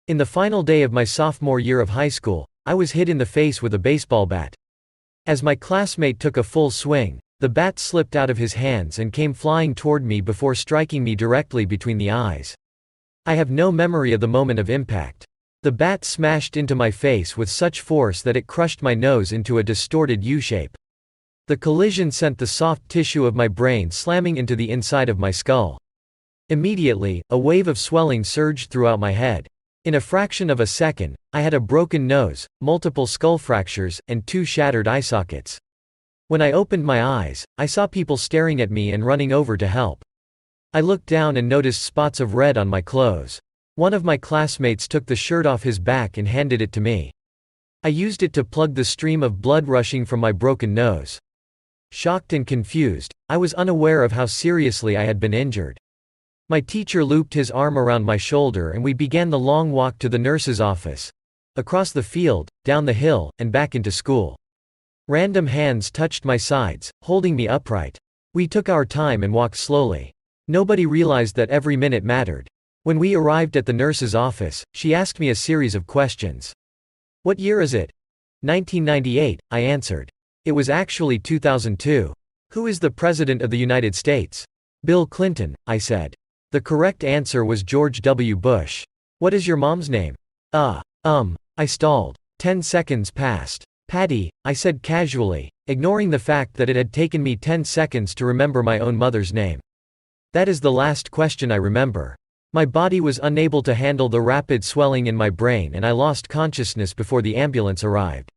In the final day of my sophomore year of high school, I was hit in the face with a baseball bat. As my classmate took a full swing, the bat slipped out of his hands and came flying toward me before striking me directly between the eyes. I have no memory of the moment of impact. The bat smashed into my face with such force that it crushed my nose into a distorted U-shape. The collision sent the soft tissue of my brain slamming into the inside of my skull. Immediately, a wave of swelling surged throughout my head. In a fraction of a second, I had a broken nose, multiple skull fractures, and 2 shattered eye sockets. When I opened my eyes, I saw people staring at me and running over to help. I looked down and noticed spots of red on my clothes. One of my classmates took the shirt off his back and handed it to me. I used it to plug the stream of blood rushing from my broken nose. Shocked and confused, I was unaware of how seriously I had been injured. My teacher looped his arm around my shoulder and we began the long walk to the nurse's office. Across the field, down the hill, and back into school. Random hands touched my sides, holding me upright. We took our time and walked slowly. Nobody realized that every minute mattered. When we arrived at the nurse's office, she asked me a series of questions. "What year is it?" 1998, I answered. It was actually 2002. "Who is the President of the United States?" "Bill Clinton," I said. The correct answer was George W. Bush. "What is your mom's name?" I stalled. 10 seconds passed. "Patty," I said casually, ignoring the fact that it had taken me 10 seconds to remember my own mother's name. That is the last question I remember. My body was unable to handle the rapid swelling in my brain and I lost consciousness before the ambulance arrived.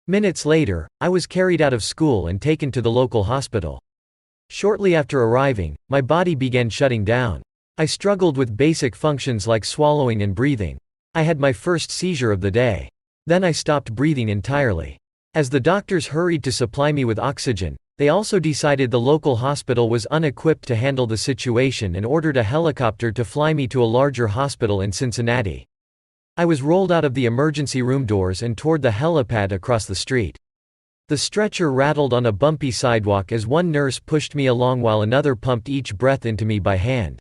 Minutes later, I was carried out of school and taken to the local hospital. Shortly after arriving, my body began shutting down. I struggled with basic functions like swallowing and breathing. I had my first seizure of the day. Then I stopped breathing entirely. As the doctors hurried to supply me with oxygen, they also decided the local hospital was unequipped to handle the situation and ordered a helicopter to fly me to a larger hospital in Cincinnati. I was rolled out of the emergency room doors and toward the helipad across the street. The stretcher rattled on a bumpy sidewalk as one nurse pushed me along while another pumped each breath into me by hand.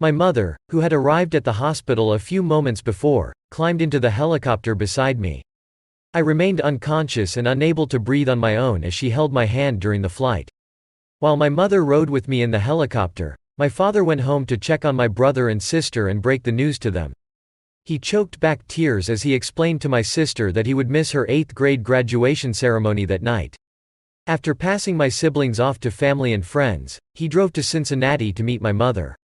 My mother, who had arrived at the hospital a few moments before, climbed into the helicopter beside me. I remained unconscious and unable to breathe on my own as she held my hand during the flight. While my mother rode with me in the helicopter, my father went home to check on my brother and sister and break the news to them. He choked back tears as he explained to my sister that he would miss her 8th grade graduation ceremony that night. After passing my siblings off to family and friends, he drove to Cincinnati to meet my mother.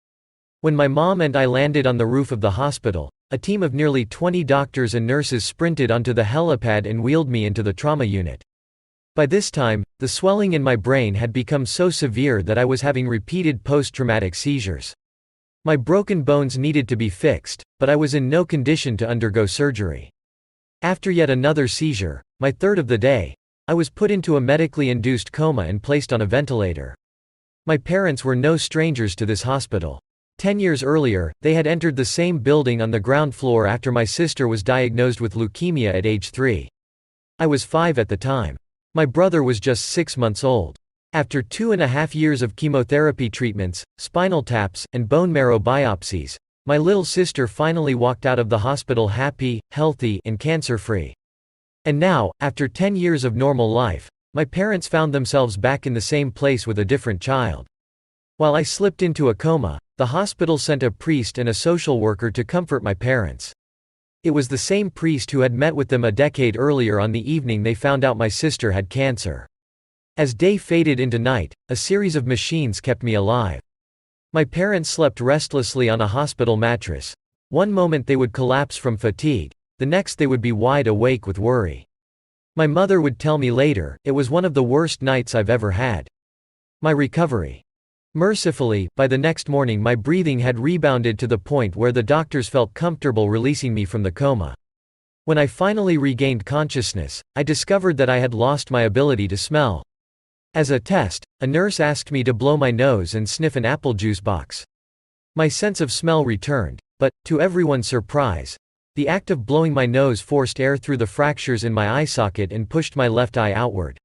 When my mom and I landed on the roof of the hospital, a team of nearly 20 doctors and nurses sprinted onto the helipad and wheeled me into the trauma unit. By this time, the swelling in my brain had become so severe that I was having repeated post-traumatic seizures. My broken bones needed to be fixed, but I was in no condition to undergo surgery. After yet another seizure, my third of the day, I was put into a medically induced coma and placed on a ventilator. My parents were no strangers to this hospital. 10 years earlier, they had entered the same building on the ground floor after my sister was diagnosed with leukemia at age 3. I was 5 at the time. My brother was just 6 months old. After 2.5 years of chemotherapy treatments, spinal taps, and bone marrow biopsies, my little sister finally walked out of the hospital happy, healthy, and cancer-free. And now, after 10 years of normal life, my parents found themselves back in the same place with a different child. While I slipped into a coma, the hospital sent a priest and a social worker to comfort my parents. It was the same priest who had met with them a decade earlier on the evening they found out my sister had cancer. As day faded into night, a series of machines kept me alive. My parents slept restlessly on a hospital mattress. One moment they would collapse from fatigue, the next they would be wide awake with worry. My mother would tell me later, "It was one of the worst nights I've ever had." My recovery. Mercifully, by the next morning my breathing had rebounded to the point where the doctors felt comfortable releasing me from the coma. When I finally regained consciousness, I discovered that I had lost my ability to smell. As a test, a nurse asked me to blow my nose and sniff an apple juice box. My sense of smell returned, but, to everyone's surprise, the act of blowing my nose forced air through the fractures in my eye socket and pushed my left eye outward.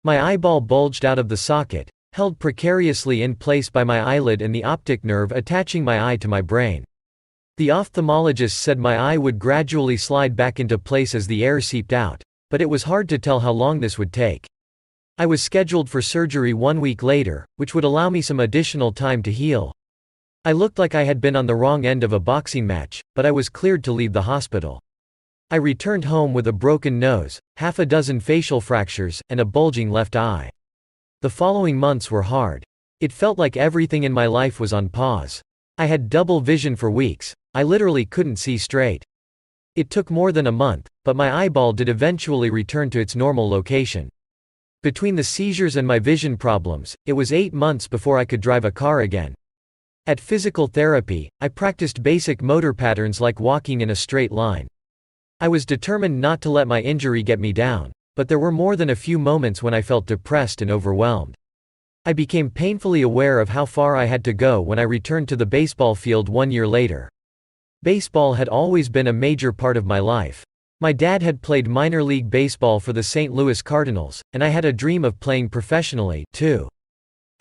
My eyeball bulged out of the socket, held precariously in place by my eyelid and the optic nerve attaching my eye to my brain. The ophthalmologist said my eye would gradually slide back into place as the air seeped out, but it was hard to tell how long this would take. I was scheduled for surgery 1 week later, which would allow me some additional time to heal. I looked like I had been on the wrong end of a boxing match, but I was cleared to leave the hospital. I returned home with a broken nose, half a dozen facial fractures, and a bulging left eye. The following months were hard. It felt like everything in my life was on pause. I had double vision for weeks. I literally couldn't see straight. It took more than a month, but my eyeball did eventually return to its normal location. Between the seizures and my vision problems, it was 8 months before I could drive a car again. At physical therapy, I practiced basic motor patterns like walking in a straight line. I was determined not to let my injury get me down, but there were more than a few moments when I felt depressed and overwhelmed. I became painfully aware of how far I had to go when I returned to the baseball field 1 year later. Baseball had always been a major part of my life. My dad had played minor league baseball for the St. Louis Cardinals, and I had a dream of playing professionally, too.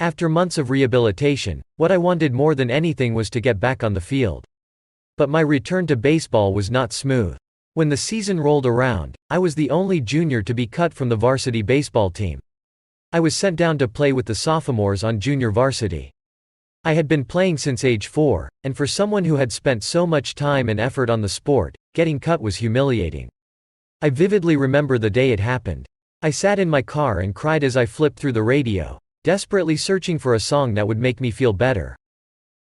After months of rehabilitation, what I wanted more than anything was to get back on the field. But my return to baseball was not smooth. When the season rolled around, I was the only junior to be cut from the varsity baseball team. I was sent down to play with the sophomores on junior varsity. I had been playing since age 4, and for someone who had spent so much time and effort on the sport, getting cut was humiliating. I vividly remember the day it happened. I sat in my car and cried as I flipped through the radio, desperately searching for a song that would make me feel better.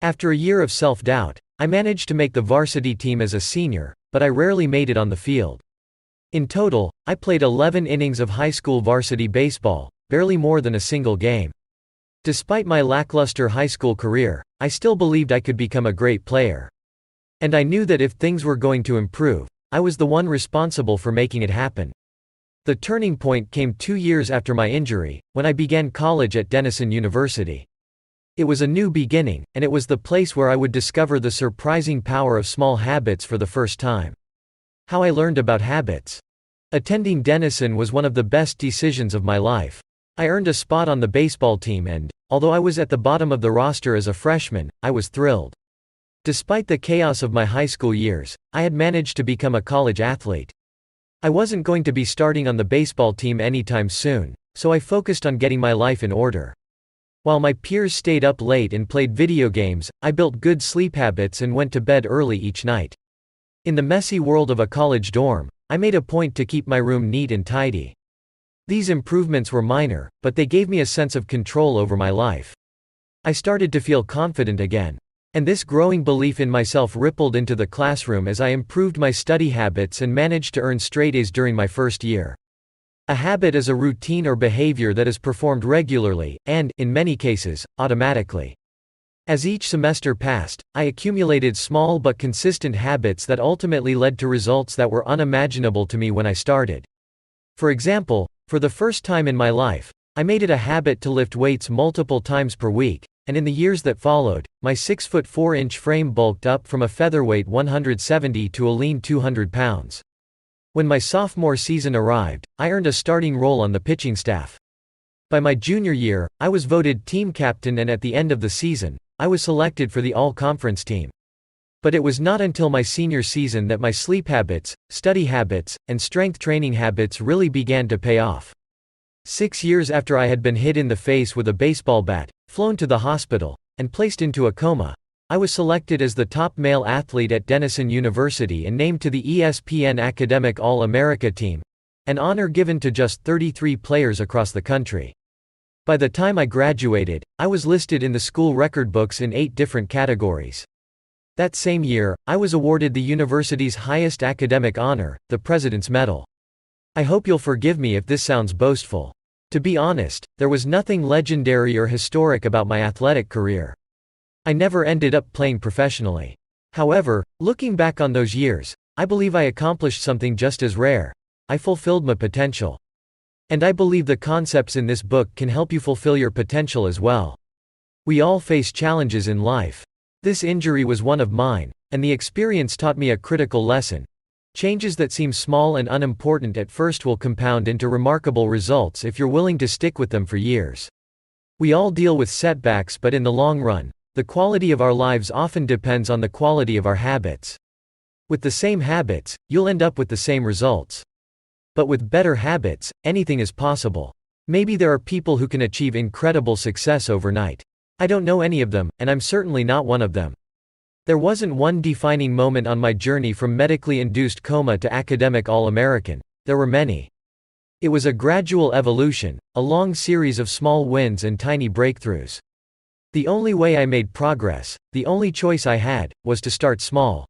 After a year of self-doubt, I managed to make the varsity team as a senior, but I rarely made it on the field. In total, I played 11 innings of high school varsity baseball, barely more than a single game. Despite my lackluster high school career, I still believed I could become a great player. And I knew that if things were going to improve, I was the one responsible for making it happen. The turning point came 2 years after my injury, when I began college at Denison University. It was a new beginning, and it was the place where I would discover the surprising power of small habits for the first time. How I learned about habits. Attending Denison was one of the best decisions of my life. I earned a spot on the baseball team and, although I was at the bottom of the roster as a freshman, I was thrilled. Despite the chaos of my high school years, I had managed to become a college athlete. I wasn't going to be starting on the baseball team anytime soon, so I focused on getting my life in order. While my peers stayed up late and played video games, I built good sleep habits and went to bed early each night. In the messy world of a college dorm, I made a point to keep my room neat and tidy. These improvements were minor, but they gave me a sense of control over my life. I started to feel confident again. And this growing belief in myself rippled into the classroom as I improved my study habits and managed to earn straight A's during my first year. A habit is a routine or behavior that is performed regularly, and, in many cases, automatically. As each semester passed, I accumulated small but consistent habits that ultimately led to results that were unimaginable to me when I started. For example, for the first time in my life, I made it a habit to lift weights multiple times per week, and in the years that followed, my 6'4" frame bulked up from a featherweight 170 to a lean 200 pounds. When my sophomore season arrived, I earned a starting role on the pitching staff. By my junior year, I was voted team captain, and at the end of the season, I was selected for the all-conference team. But it was not until my senior season that my sleep habits, study habits, and strength training habits really began to pay off. 6 years after I had been hit in the face with a baseball bat, flown to the hospital, and placed into a coma, I was selected as the top male athlete at Denison University and named to the ESPN Academic All-America team, an honor given to just 33 players across the country. By the time I graduated, I was listed in the school record books in 8 different categories. That same year, I was awarded the university's highest academic honor, the President's Medal. I hope you'll forgive me if this sounds boastful. To be honest, there was nothing legendary or historic about my athletic career. I never ended up playing professionally. However, looking back on those years, I believe I accomplished something just as rare. I fulfilled my potential. And I believe the concepts in this book can help you fulfill your potential as well. We all face challenges in life. This injury was one of mine, and the experience taught me a critical lesson. Changes that seem small and unimportant at first will compound into remarkable results if you're willing to stick with them for years. We all deal with setbacks, but in the long run, the quality of our lives often depends on the quality of our habits. With the same habits, you'll end up with the same results. But with better habits, anything is possible. Maybe there are people who can achieve incredible success overnight. I don't know any of them, and I'm certainly not one of them. There wasn't one defining moment on my journey from medically induced coma to academic All-American. There were many. It was a gradual evolution, a long series of small wins and tiny breakthroughs. The only way I made progress, the only choice I had, was to start small.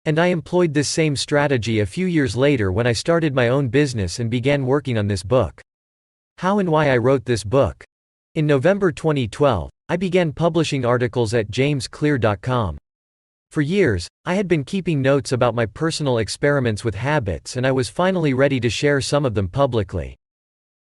And I employed this same strategy a few years later when I started my own business and began working on this book. How and why I wrote this book. In November 2012, I began publishing articles at jamesclear.com. For years, I had been keeping notes about my personal experiments with habits, and I was finally ready to share some of them publicly.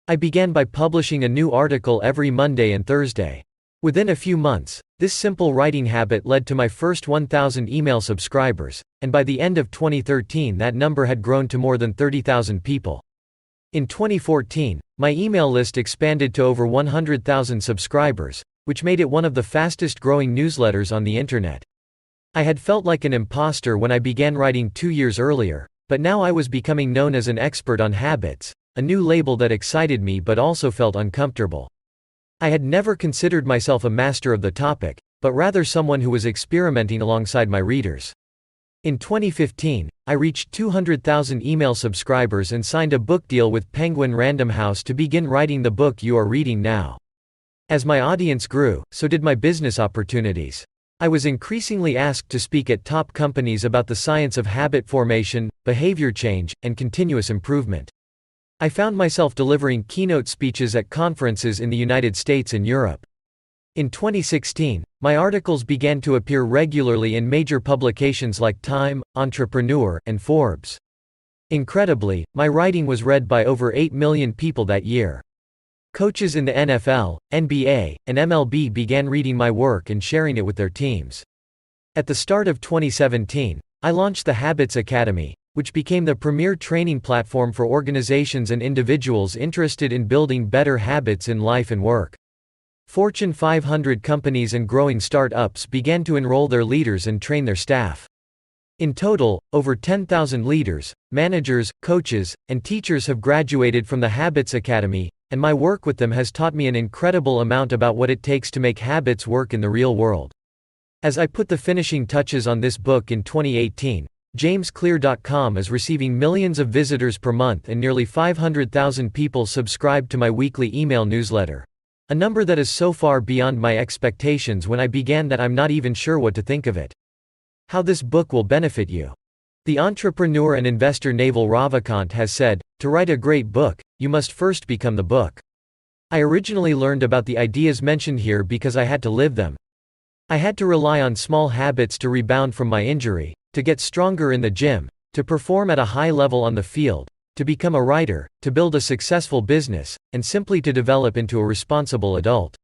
I began by publishing a new article every Monday and Thursday. Within a few months, this simple writing habit led to my first 1,000 email subscribers, and by the end of 2013 that number had grown to more than 30,000 people. In 2014, my email list expanded to over 100,000 subscribers, which made it one of the fastest growing newsletters on the internet. I had felt like an imposter when I began writing 2 years earlier, but now I was becoming known as an expert on habits, a new label that excited me but also felt uncomfortable. I had never considered myself a master of the topic, but rather someone who was experimenting alongside my readers. In 2015, I reached 200,000 email subscribers and signed a book deal with Penguin Random House to begin writing the book you are reading now. As my audience grew, so did my business opportunities. I was increasingly asked to speak at top companies about the science of habit formation, behavior change, and continuous improvement. I found myself delivering keynote speeches at conferences in the United States and Europe. In 2016, my articles began to appear regularly in major publications like Time, Entrepreneur, and Forbes. Incredibly, my writing was read by over 8 million people that year. Coaches in the NFL, NBA, and MLB began reading my work and sharing it with their teams. At the start of 2017, I launched the Habits Academy, which became the premier training platform for organizations and individuals interested in building better habits in life and work. Fortune 500 companies and growing startups began to enroll their leaders and train their staff. In total, over 10,000 leaders, managers, coaches, and teachers have graduated from the Habits Academy, and my work with them has taught me an incredible amount about what it takes to make habits work in the real world. As I put the finishing touches on this book in 2018, JamesClear.com is receiving millions of visitors per month and nearly 500,000 people subscribe to my weekly email newsletter. A number that is so far beyond my expectations when I began that I'm not even sure what to think of it. How this book will benefit you. The entrepreneur and investor Naval Ravikant has said, "To write a great book, you must first become the book." I originally learned about the ideas mentioned here because I had to live them. I had to rely on small habits to rebound from my injury, to get stronger in the gym, to perform at a high level on the field, to become a writer, to build a successful business, and simply to develop into a responsible adult.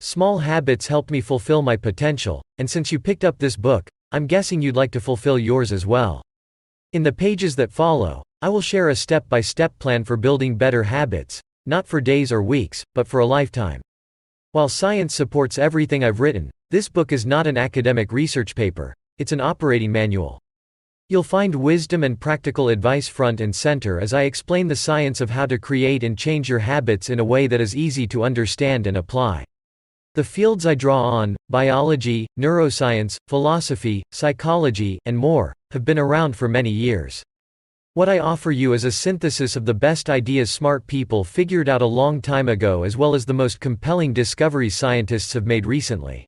Small habits helped me fulfill my potential, and since you picked up this book, I'm guessing you'd like to fulfill yours as well. In the pages that follow, I will share a step-by-step plan for building better habits, not for days or weeks, but for a lifetime. While science supports everything I've written, this book is not an academic research paper, it's an operating manual. You'll find wisdom and practical advice front and center as I explain the science of how to create and change your habits in a way that is easy to understand and apply. The fields I draw on, biology, neuroscience, philosophy, psychology, and more, have been around for many years. What I offer you is a synthesis of the best ideas smart people figured out a long time ago as well as the most compelling discoveries scientists have made recently.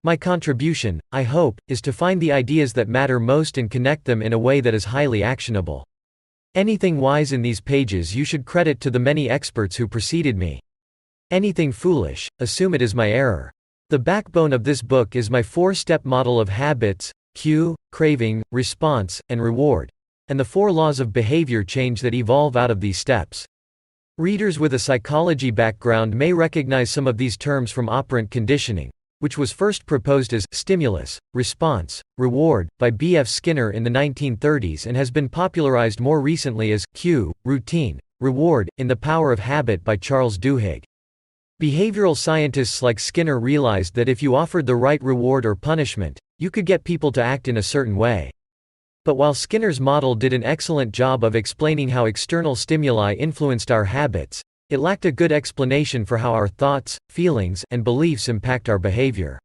My contribution, I hope, is to find the ideas that matter most and connect them in a way that is highly actionable. Anything wise in these pages you should credit to the many experts who preceded me. Anything foolish, assume it is my error. The backbone of this book is my 4-step model of habits, cue, craving, response, and reward, and the 4 laws of behavior change that evolve out of these steps. Readers with a psychology background may recognize some of these terms from operant conditioning, which was first proposed as stimulus, response, reward by B.F. Skinner in the 1930s and has been popularized more recently as cue, routine, reward in The Power of Habit by Charles Duhigg. Behavioral scientists like Skinner realized that if you offered the right reward or punishment, you could get people to act in a certain way. But while Skinner's model did an excellent job of explaining how external stimuli influenced our habits, it lacked a good explanation for how our thoughts, feelings, and beliefs impact our behavior.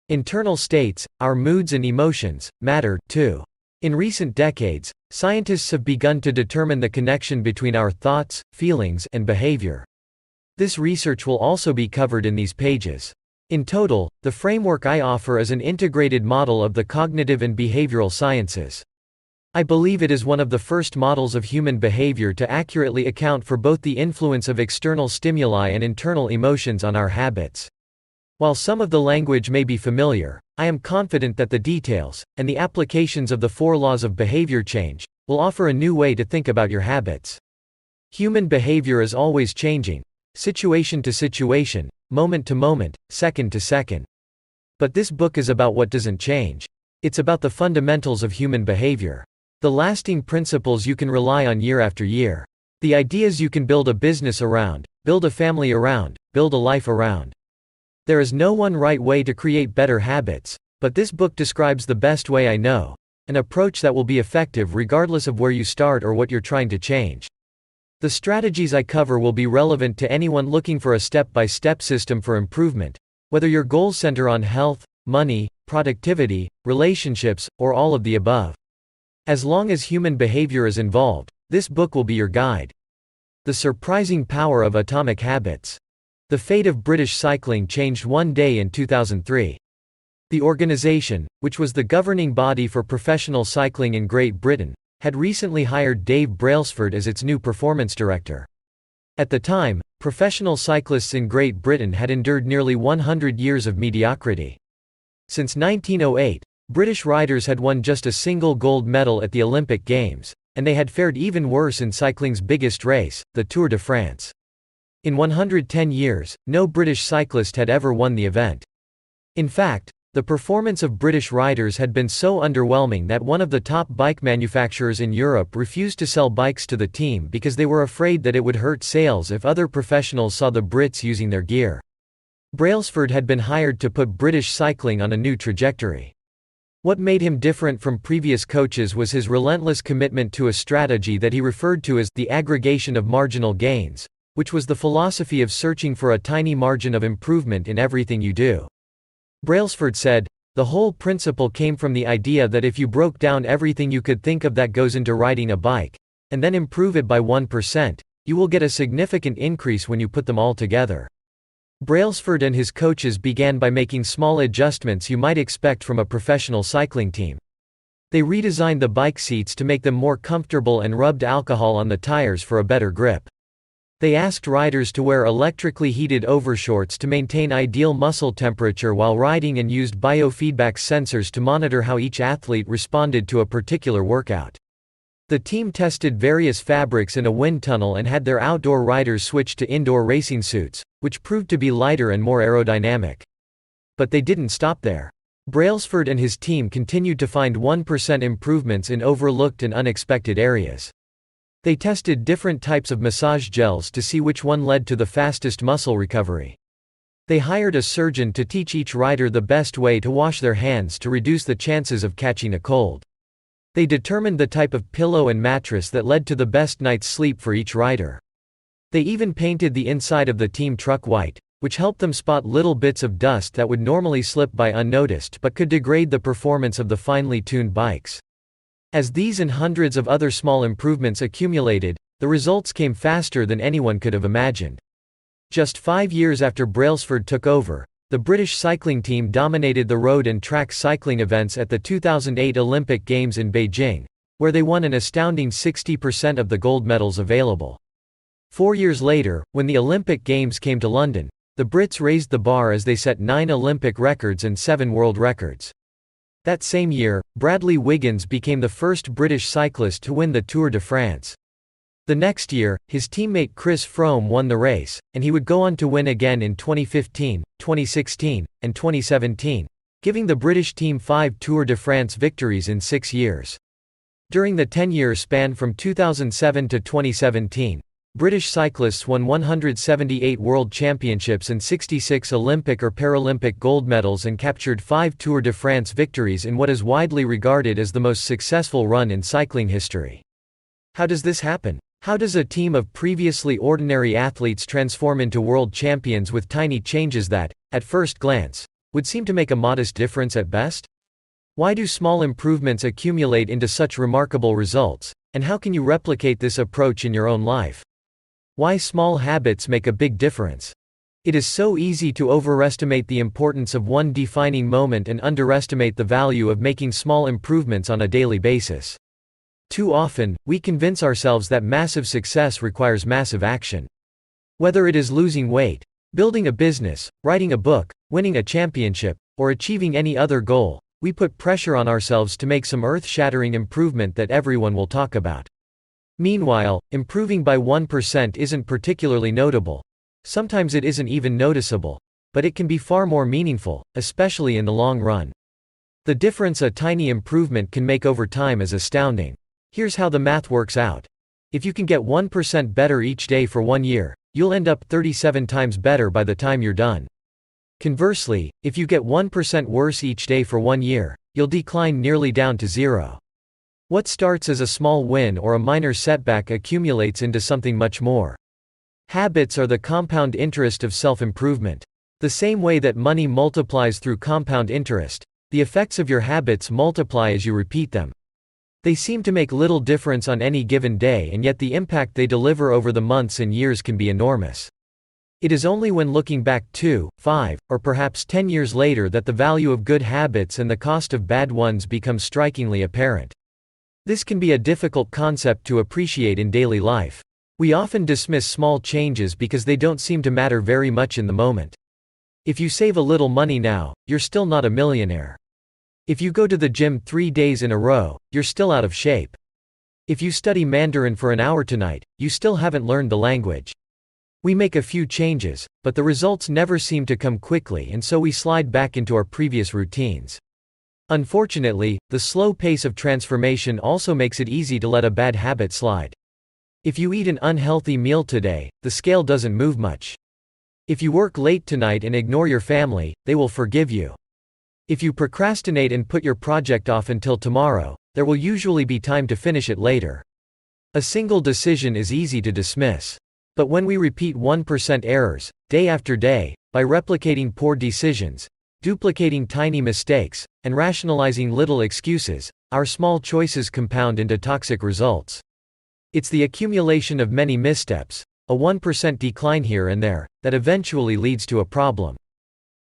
Internal states, our moods and emotions, matter, too. In recent decades, scientists have begun to determine the connection between our thoughts, feelings, and behavior. This research will also be covered in these pages. In total, the framework I offer is an integrated model of the cognitive and behavioral sciences. I believe it is one of the first models of human behavior to accurately account for both the influence of external stimuli and internal emotions on our habits. While some of the language may be familiar, I am confident that the details, and the applications of the 4 laws of behavior change, will offer a new way to think about your habits. Human behavior is always changing, situation to situation, moment to moment, second to second. But this book is about what doesn't change. It's about the fundamentals of human behavior. The lasting principles you can rely on year after year. The ideas you can build a business around, build a family around, build a life around. There is no one right way to create better habits, but this book describes the best way I know, an approach that will be effective regardless of where you start or what you're trying to change. The strategies I cover will be relevant to anyone looking for a step-by-step system for improvement, whether your goals center on health, money, productivity, relationships, or all of the above. As long as human behavior is involved, this book will be your guide. The surprising power of atomic habits. The fate of British cycling changed one day in 2003. The organization, which was the governing body for professional cycling in Great Britain, had recently hired Dave Brailsford as its new performance director. At the time, professional cyclists in Great Britain had endured nearly 100 years of mediocrity. Since 1908, British riders had won just a single gold medal at the Olympic Games, and they had fared even worse in cycling's biggest race, the Tour de France. In 110 years, no British cyclist had ever won the event. In fact, the performance of British riders had been so underwhelming that one of the top bike manufacturers in Europe refused to sell bikes to the team because they were afraid that it would hurt sales if other professionals saw the Brits using their gear. Brailsford had been hired to put British cycling on a new trajectory. What made him different from previous coaches was his relentless commitment to a strategy that he referred to as the aggregation of marginal gains, which was the philosophy of searching for a tiny margin of improvement in everything you do. Brailsford said, "The whole principle came from the idea that if you broke down everything you could think of that goes into riding a bike, and then improve it by 1%, you will get a significant increase when you put them all together." Brailsford and his coaches began by making small adjustments you might expect from a professional cycling team. They redesigned the bike seats to make them more comfortable and rubbed alcohol on the tires for a better grip. They asked riders to wear electrically heated overshorts to maintain ideal muscle temperature while riding and used biofeedback sensors to monitor how each athlete responded to a particular workout. The team tested various fabrics in a wind tunnel and had their outdoor riders switch to indoor racing suits, which proved to be lighter and more aerodynamic. But they didn't stop there. Brailsford and his team continued to find 1% improvements in overlooked and unexpected areas. They tested different types of massage gels to see which one led to the fastest muscle recovery. They hired a surgeon to teach each rider the best way to wash their hands to reduce the chances of catching a cold. They determined the type of pillow and mattress that led to the best night's sleep for each rider. They even painted the inside of the team truck white, which helped them spot little bits of dust that would normally slip by unnoticed but could degrade the performance of the finely tuned bikes. As these and hundreds of other small improvements accumulated, the results came faster than anyone could have imagined. Just 5 years after Brailsford took over, the British cycling team dominated the road and track cycling events at the 2008 Olympic Games in Beijing, where they won an astounding 60% of the gold medals available. 4 years later, when the Olympic Games came to London, the Brits raised the bar as they set 9 Olympic records and 7 world records. That same year, Bradley Wiggins became the first British cyclist to win the Tour de France. The next year, his teammate Chris Froome won the race, and he would go on to win again in 2015, 2016, and 2017, giving the British team 5 Tour de France victories in 6 years. During the 10-year span from 2007 to 2017, British cyclists won 178 World Championships and 66 Olympic or Paralympic gold medals and captured 5 Tour de France victories in what is widely regarded as the most successful run in cycling history. How does this happen? How does a team of previously ordinary athletes transform into world champions with tiny changes that, at first glance, would seem to make a modest difference at best? Why do small improvements accumulate into such remarkable results, and how can you replicate this approach in your own life? Why small habits make a big difference. It is so easy to overestimate the importance of one defining moment and underestimate the value of making small improvements on a daily basis. Too often, we convince ourselves that massive success requires massive action. Whether it is losing weight, building a business, writing a book, winning a championship, or achieving any other goal, we put pressure on ourselves to make some earth-shattering improvement that everyone will talk about. Meanwhile, improving by 1% isn't particularly notable. Sometimes it isn't even noticeable. But it can be far more meaningful, especially in the long run. The difference a tiny improvement can make over time is astounding. Here's how the math works out. If you can get 1% better each day for 1 year, you'll end up 37 times better by the time you're done. Conversely, if you get 1% worse each day for 1 year, you'll decline nearly down to zero. What starts as a small win or a minor setback accumulates into something much more. Habits are the compound interest of self-improvement. The same way that money multiplies through compound interest, the effects of your habits multiply as you repeat them. They seem to make little difference on any given day, and yet the impact they deliver over the months and years can be enormous. It is only when looking back 2, 5, or perhaps 10 years later that the value of good habits and the cost of bad ones become strikingly apparent. This can be a difficult concept to appreciate in daily life. We often dismiss small changes because they don't seem to matter very much in the moment. If you save a little money now, you're still not a millionaire. If you go to the gym 3 days in a row, you're still out of shape. If you study Mandarin for an hour tonight, you still haven't learned the language. We make a few changes, but the results never seem to come quickly, and so we slide back into our previous routines. Unfortunately, the slow pace of transformation also makes it easy to let a bad habit slide. If you eat an unhealthy meal today, the scale doesn't move much. If you work late tonight and ignore your family, they will forgive you. If you procrastinate and put your project off until tomorrow, there will usually be time to finish it later. A single decision is easy to dismiss. But when we repeat 1% errors, day after day, by replicating poor decisions, duplicating tiny mistakes, and rationalizing little excuses, our small choices compound into toxic results. It's the accumulation of many missteps, a 1% decline here and there, that eventually leads to a problem.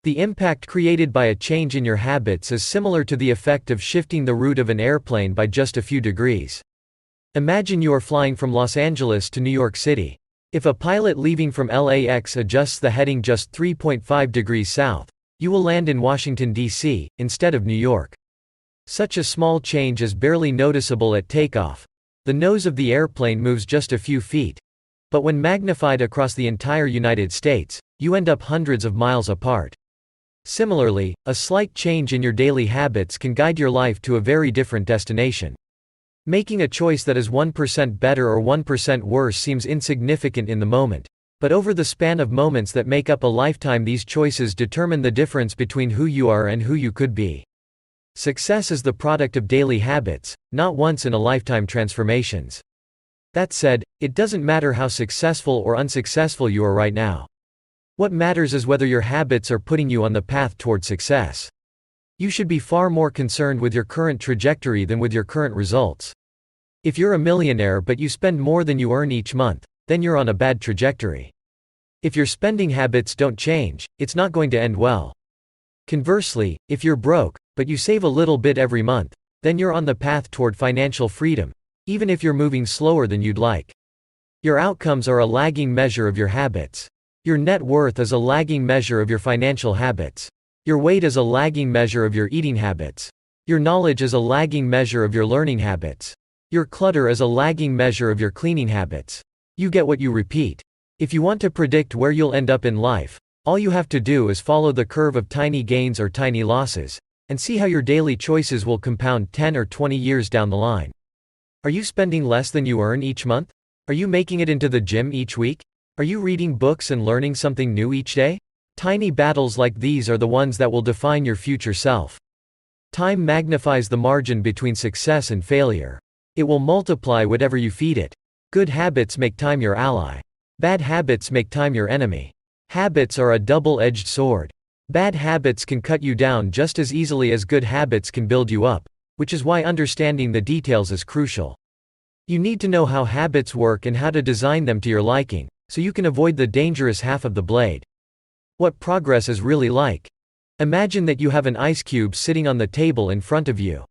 The impact created by a change in your habits is similar to the effect of shifting the route of an airplane by just a few degrees. Imagine you are flying from Los Angeles to New York City. If a pilot leaving from LAX adjusts the heading just 3.5 degrees south, you will land in Washington, D.C., instead of New York. Such a small change is barely noticeable at takeoff. The nose of the airplane moves just a few feet. But when magnified across the entire United States, you end up hundreds of miles apart. Similarly, a slight change in your daily habits can guide your life to a very different destination. Making a choice that is 1% better or 1% worse seems insignificant in the moment. But over the span of moments that make up a lifetime, these choices determine the difference between who you are and who you could be. Success is the product of daily habits, not once-in-a-lifetime transformations. That said, it doesn't matter how successful or unsuccessful you are right now. What matters is whether your habits are putting you on the path toward success. You should be far more concerned with your current trajectory than with your current results. If you're a millionaire but you spend more than you earn each month, then you're on a bad trajectory. If your spending habits don't change, it's not going to end well. Conversely, if you're broke, but you save a little bit every month, then you're on the path toward financial freedom, even if you're moving slower than you'd like. Your outcomes are a lagging measure of your habits. Your net worth is a lagging measure of your financial habits. Your weight is a lagging measure of your eating habits. Your knowledge is a lagging measure of your learning habits. Your clutter is a lagging measure of your cleaning habits. You get what you repeat. If you want to predict where you'll end up in life, all you have to do is follow the curve of tiny gains or tiny losses, and see how your daily choices will compound 10 or 20 years down the line. Are you spending less than you earn each month? Are you making it into the gym each week? Are you reading books and learning something new each day? Tiny battles like these are the ones that will define your future self. Time magnifies the margin between success and failure. It will multiply whatever you feed it. Good habits make time your ally. Bad habits make time your enemy. Habits are a double-edged sword. Bad habits can cut you down just as easily as good habits can build you up, which is why understanding the details is crucial. You need to know how habits work and how to design them to your liking, so you can avoid the dangerous half of the blade. What progress is really like. Imagine that you have an ice cube sitting on the table in front of you.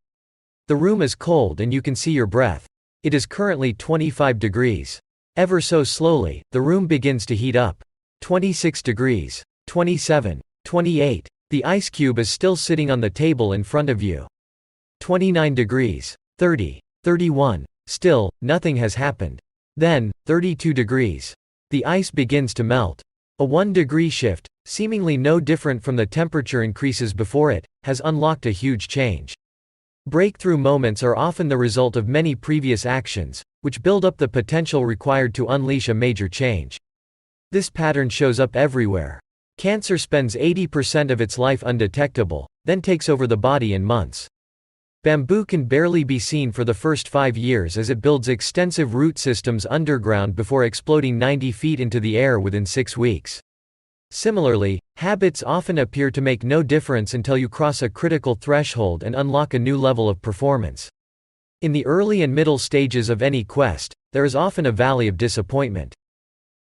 The room is cold and you can see your breath. It is currently 25 degrees. Ever so slowly, the room begins to heat up. 26 degrees. 27. 28. The ice cube is still sitting on the table in front of you. 29 degrees. 30. 31. Still, nothing has happened. Then, 32 degrees. The ice begins to melt. A 1-degree shift, seemingly no different from the temperature increases before it, has unlocked a huge change. Breakthrough moments are often the result of many previous actions, which build up the potential required to unleash a major change. This pattern shows up everywhere. Cancer spends 80% of its life undetectable, then takes over the body in months. Bamboo can barely be seen for the first 5 years as it builds extensive root systems underground before exploding 90 feet into the air within 6 weeks. Similarly, habits often appear to make no difference until you cross a critical threshold and unlock a new level of performance. In the early and middle stages of any quest, there is often a valley of disappointment.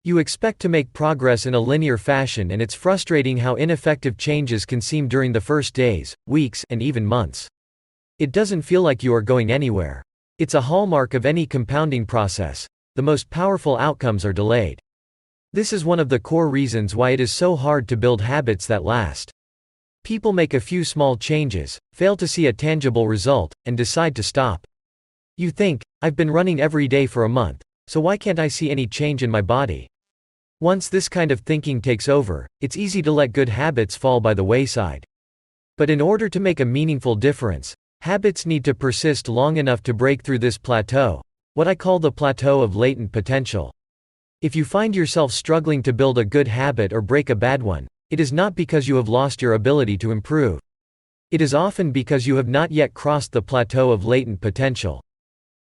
You expect to make progress in a linear fashion, and it's frustrating how ineffective changes can seem during the first days, weeks, and even months. It doesn't feel like you are going anywhere. It's a hallmark of any compounding process. The most powerful outcomes are delayed. This is one of the core reasons why it is so hard to build habits that last. People make a few small changes, fail to see a tangible result, and decide to stop. You think, I've been running every day for a month, so why can't I see any change in my body? Once this kind of thinking takes over, it's easy to let good habits fall by the wayside. But in order to make a meaningful difference, habits need to persist long enough to break through this plateau, what I call the plateau of latent potential. If you find yourself struggling to build a good habit or break a bad one, it is not because you have lost your ability to improve. It is often because you have not yet crossed the plateau of latent potential.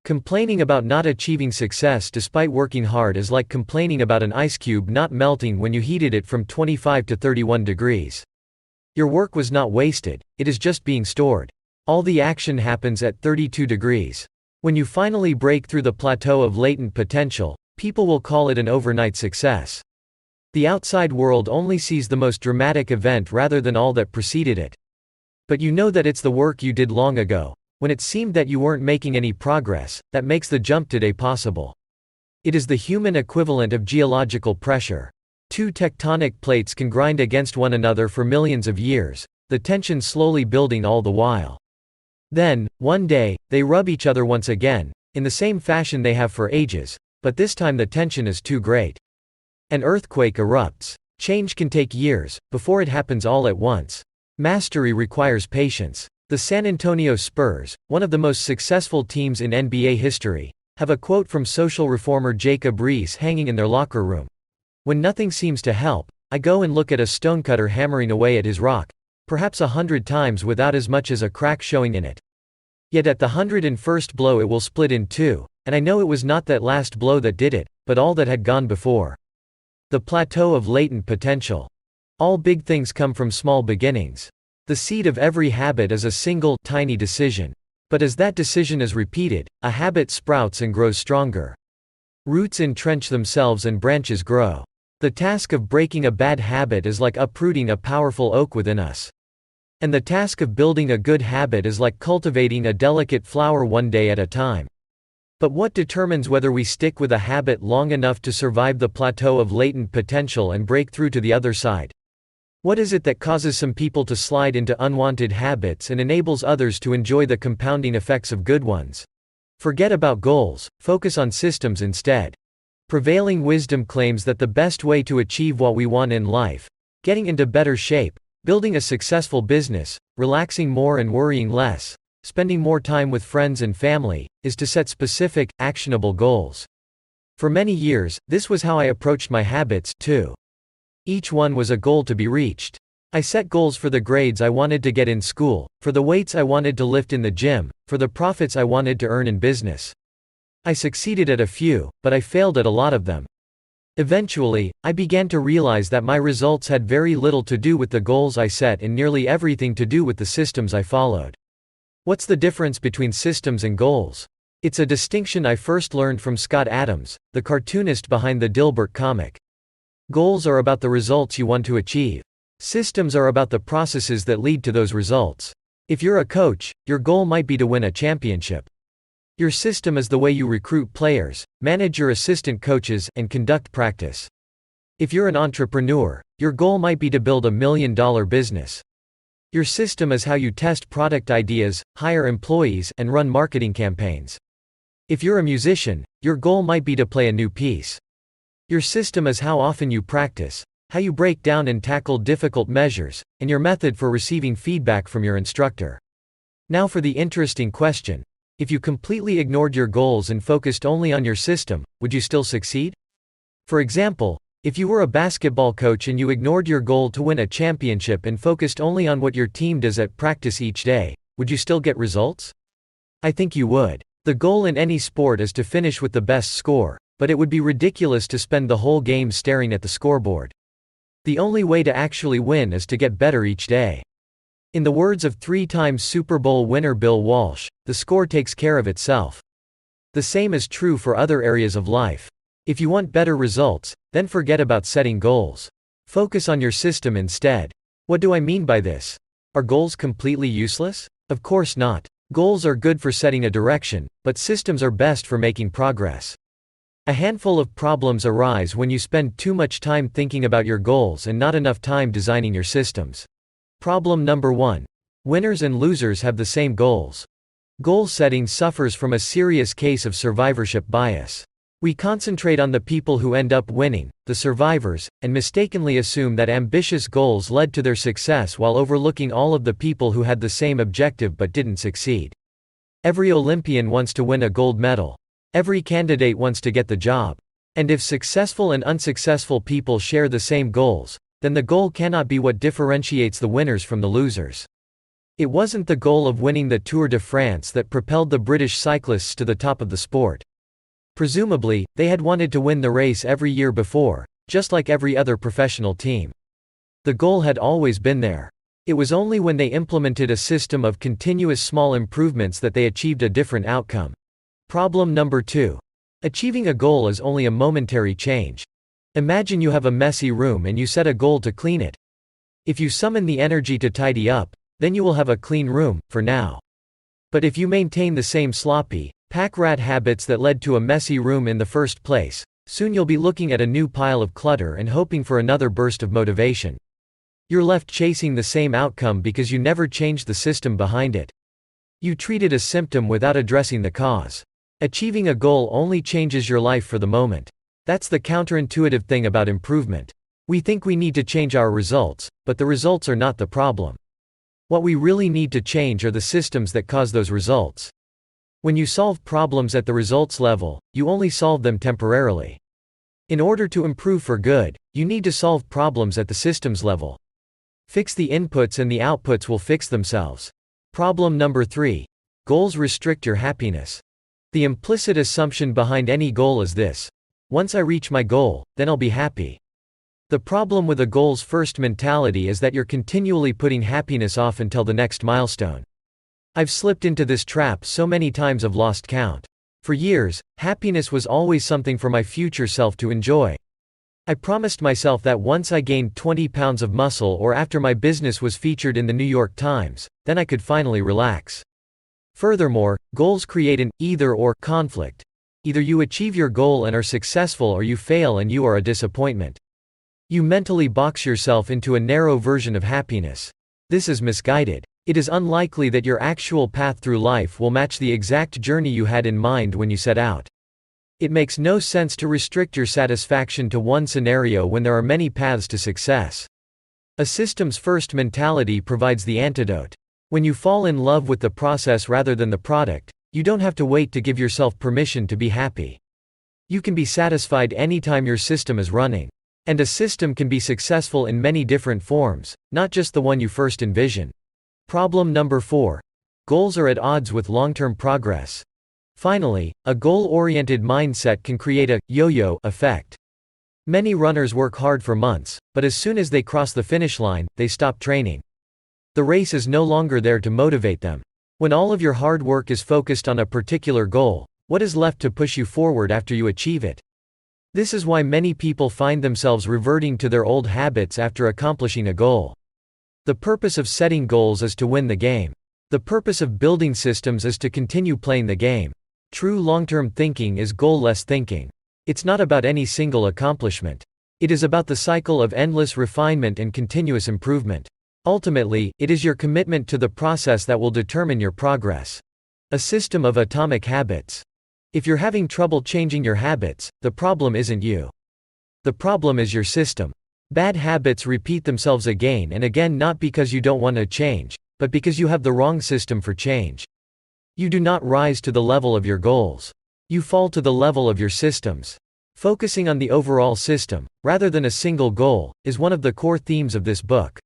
Complaining about not achieving success despite working hard is like complaining about an ice cube not melting when you heated it from 25 to 31 degrees. Your work was not wasted, it is just being stored. All the action happens at 32 degrees. When you finally break through the plateau of latent potential, people will call it an overnight success. The outside world only sees the most dramatic event rather than all that preceded it. But you know that it's the work you did long ago, when it seemed that you weren't making any progress, that makes the jump today possible. It is the human equivalent of geological pressure. 2 tectonic plates can grind against one another for millions of years, the tension slowly building all the while. Then, one day, they rub each other once again, in the same fashion they have for ages, but this time the tension is too great. An earthquake erupts. Change can take years, before it happens all at once. Mastery requires patience. The San Antonio Spurs, one of the most successful teams in NBA history, have a quote from social reformer Jacob Riis hanging in their locker room. "When nothing seems to help, I go and look at a stonecutter hammering away at his rock, perhaps 100 times without as much as a crack showing in it. Yet at the 101st blow it will split in two, and I know it was not that last blow that did it, but all that had gone before." The plateau of latent potential. All big things come from small beginnings. The seed of every habit is a single, tiny decision. But as that decision is repeated, a habit sprouts and grows stronger. Roots entrench themselves and branches grow. The task of breaking a bad habit is like uprooting a powerful oak within us. And the task of building a good habit is like cultivating a delicate flower one day at a time. But what determines whether we stick with a habit long enough to survive the plateau of latent potential and break through to the other side? What is it that causes some people to slide into unwanted habits and enables others to enjoy the compounding effects of good ones? Forget about goals, focus on systems instead. Prevailing wisdom claims that the best way to achieve what we want in life, getting into better shape, building a successful business, relaxing more and worrying less, spending more time with friends and family, is to set specific, actionable goals. For many years, this was how I approached my habits, too. Each one was a goal to be reached. I set goals for the grades I wanted to get in school, for the weights I wanted to lift in the gym, for the profits I wanted to earn in business. I succeeded at a few, but I failed at a lot of them. Eventually, I began to realize that my results had very little to do with the goals I set and nearly everything to do with the systems I followed. What's the difference between systems and goals? It's a distinction I first learned from Scott Adams, the cartoonist behind the Dilbert comic. Goals are about the results you want to achieve. Systems are about the processes that lead to those results. If you're a coach, your goal might be to win a championship. Your system is the way you recruit players, manage your assistant coaches, and conduct practice. If you're an entrepreneur, your goal might be to build $1 million business. Your system is how you test product ideas, hire employees, and run marketing campaigns. If you're a musician, your goal might be to play a new piece. Your system is how often you practice, how you break down and tackle difficult measures, and your method for receiving feedback from your instructor. Now for the interesting question. If you completely ignored your goals and focused only on your system, would you still succeed? For example, if you were a basketball coach and you ignored your goal to win a championship and focused only on what your team does at practice each day, would you still get results? I think you would. The goal in any sport is to finish with the best score, but it would be ridiculous to spend the whole game staring at the scoreboard. The only way to actually win is to get better each day. In the words of three-time Super Bowl winner Bill Walsh, the score takes care of itself. The same is true for other areas of life. If you want better results, then forget about setting goals. Focus on your system instead. What do I mean by this? Are goals completely useless? Of course not. Goals are good for setting a direction, but systems are best for making progress. A handful of problems arise when you spend too much time thinking about your goals and not enough time designing your systems. Problem number 1. Winners and losers have the same goals. Goal setting suffers from a serious case of survivorship bias. We concentrate on the people who end up winning, the survivors, and mistakenly assume that ambitious goals led to their success while overlooking all of the people who had the same objective but didn't succeed. Every Olympian wants to win a gold medal. Every candidate wants to get the job. And if successful and unsuccessful people share the same goals, then the goal cannot be what differentiates the winners from the losers. It wasn't the goal of winning the Tour de France that propelled the British cyclists to the top of the sport. Presumably, they had wanted to win the race every year before, just like every other professional team. The goal had always been there. It was only when they implemented a system of continuous small improvements that they achieved a different outcome. Problem number 2. Achieving a goal is only a momentary change. Imagine you have a messy room and you set a goal to clean it. If you summon the energy to tidy up, then you will have a clean room, for now. But if you maintain the same sloppy, pack-rat habits that led to a messy room in the first place, soon you'll be looking at a new pile of clutter and hoping for another burst of motivation. You're left chasing the same outcome because you never changed the system behind it. You treated a symptom without addressing the cause. Achieving a goal only changes your life for the moment. That's the counterintuitive thing about improvement. We think we need to change our results, but the results are not the problem. What we really need to change are the systems that cause those results. When you solve problems at the results level, you only solve them temporarily. In order to improve for good, you need to solve problems at the systems level. Fix the inputs and the outputs will fix themselves. Problem number 3. Goals restrict your happiness. The implicit assumption behind any goal is this: once I reach my goal, then I'll be happy. The problem with a goals first mentality is that you're continually putting happiness off until the next milestone. I've slipped into this trap so many times I've lost count. For years, happiness was always something for my future self to enjoy. I promised myself that once I gained 20 pounds of muscle or after my business was featured in the New York Times, then I could finally relax. Furthermore, goals create an either-or conflict. Either you achieve your goal and are successful or you fail and you are a disappointment. You mentally box yourself into a narrow version of happiness. This is misguided. It is unlikely that your actual path through life will match the exact journey you had in mind when you set out. It makes no sense to restrict your satisfaction to one scenario when there are many paths to success. A systems-first mentality provides the antidote. When you fall in love with the process rather than the product, you don't have to wait to give yourself permission to be happy. You can be satisfied anytime your system is running. And a system can be successful in many different forms, not just the one you first envision. Problem number 4. Goals are at odds with long-term progress. Finally, a goal-oriented mindset can create a yo-yo effect. Many runners work hard for months, but as soon as they cross the finish line, they stop training. The race is no longer there to motivate them. When all of your hard work is focused on a particular goal, what is left to push you forward after you achieve it? This is why many people find themselves reverting to their old habits after accomplishing a goal. The purpose of setting goals is to win the game. The purpose of building systems is to continue playing the game. True long-term thinking is goal-less thinking. It's not about any single accomplishment. It is about the cycle of endless refinement and continuous improvement. Ultimately, it is your commitment to the process that will determine your progress. A system of atomic habits. If you're having trouble changing your habits, the problem isn't you. The problem is your system. Bad habits repeat themselves again and again, not because you don't want to change, but because you have the wrong system for change. You do not rise to the level of your goals. You fall to the level of your systems. Focusing on the overall system, rather than a single goal, is one of the core themes of this book.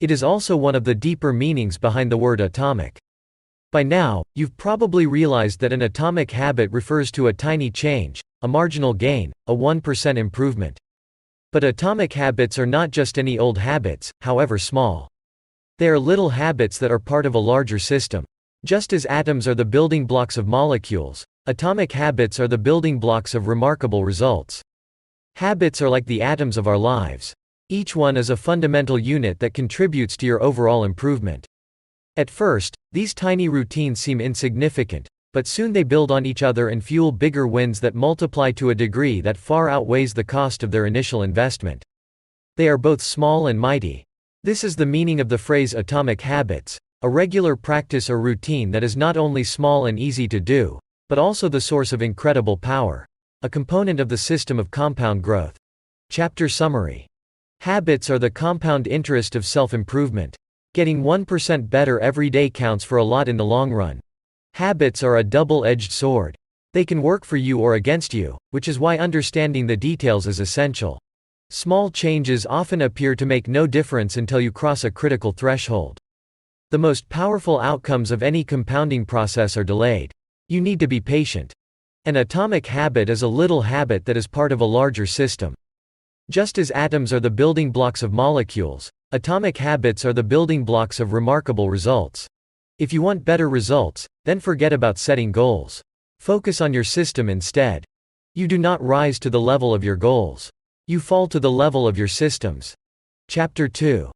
It is also one of the deeper meanings behind the word atomic. By now, you've probably realized that an atomic habit refers to a tiny change, a marginal gain, a 1% improvement. But atomic habits are not just any old habits, however small. They are little habits that are part of a larger system. Just as atoms are the building blocks of molecules, atomic habits are the building blocks of remarkable results. Habits are like the atoms of our lives. Each one is a fundamental unit that contributes to your overall improvement. At first, these tiny routines seem insignificant, but soon they build on each other and fuel bigger wins that multiply to a degree that far outweighs the cost of their initial investment. They are both small and mighty. This is the meaning of the phrase atomic habits, a regular practice or routine that is not only small and easy to do, but also the source of incredible power, a component of the system of compound growth. Chapter summary. Habits are the compound interest of self-improvement. Getting 1% better every day counts for a lot in the long run. Habits are a double-edged sword. They can work for you or against you, which is why understanding the details is essential. Small changes often appear to make no difference until you cross a critical threshold. The most powerful outcomes of any compounding process are delayed. You need to be patient. An atomic habit is a little habit that is part of a larger system. Just as atoms are the building blocks of molecules, atomic habits are the building blocks of remarkable results. If you want better results, then forget about setting goals. Focus on your system instead. You do not rise to the level of your goals. You fall to the level of your systems. Chapter 2.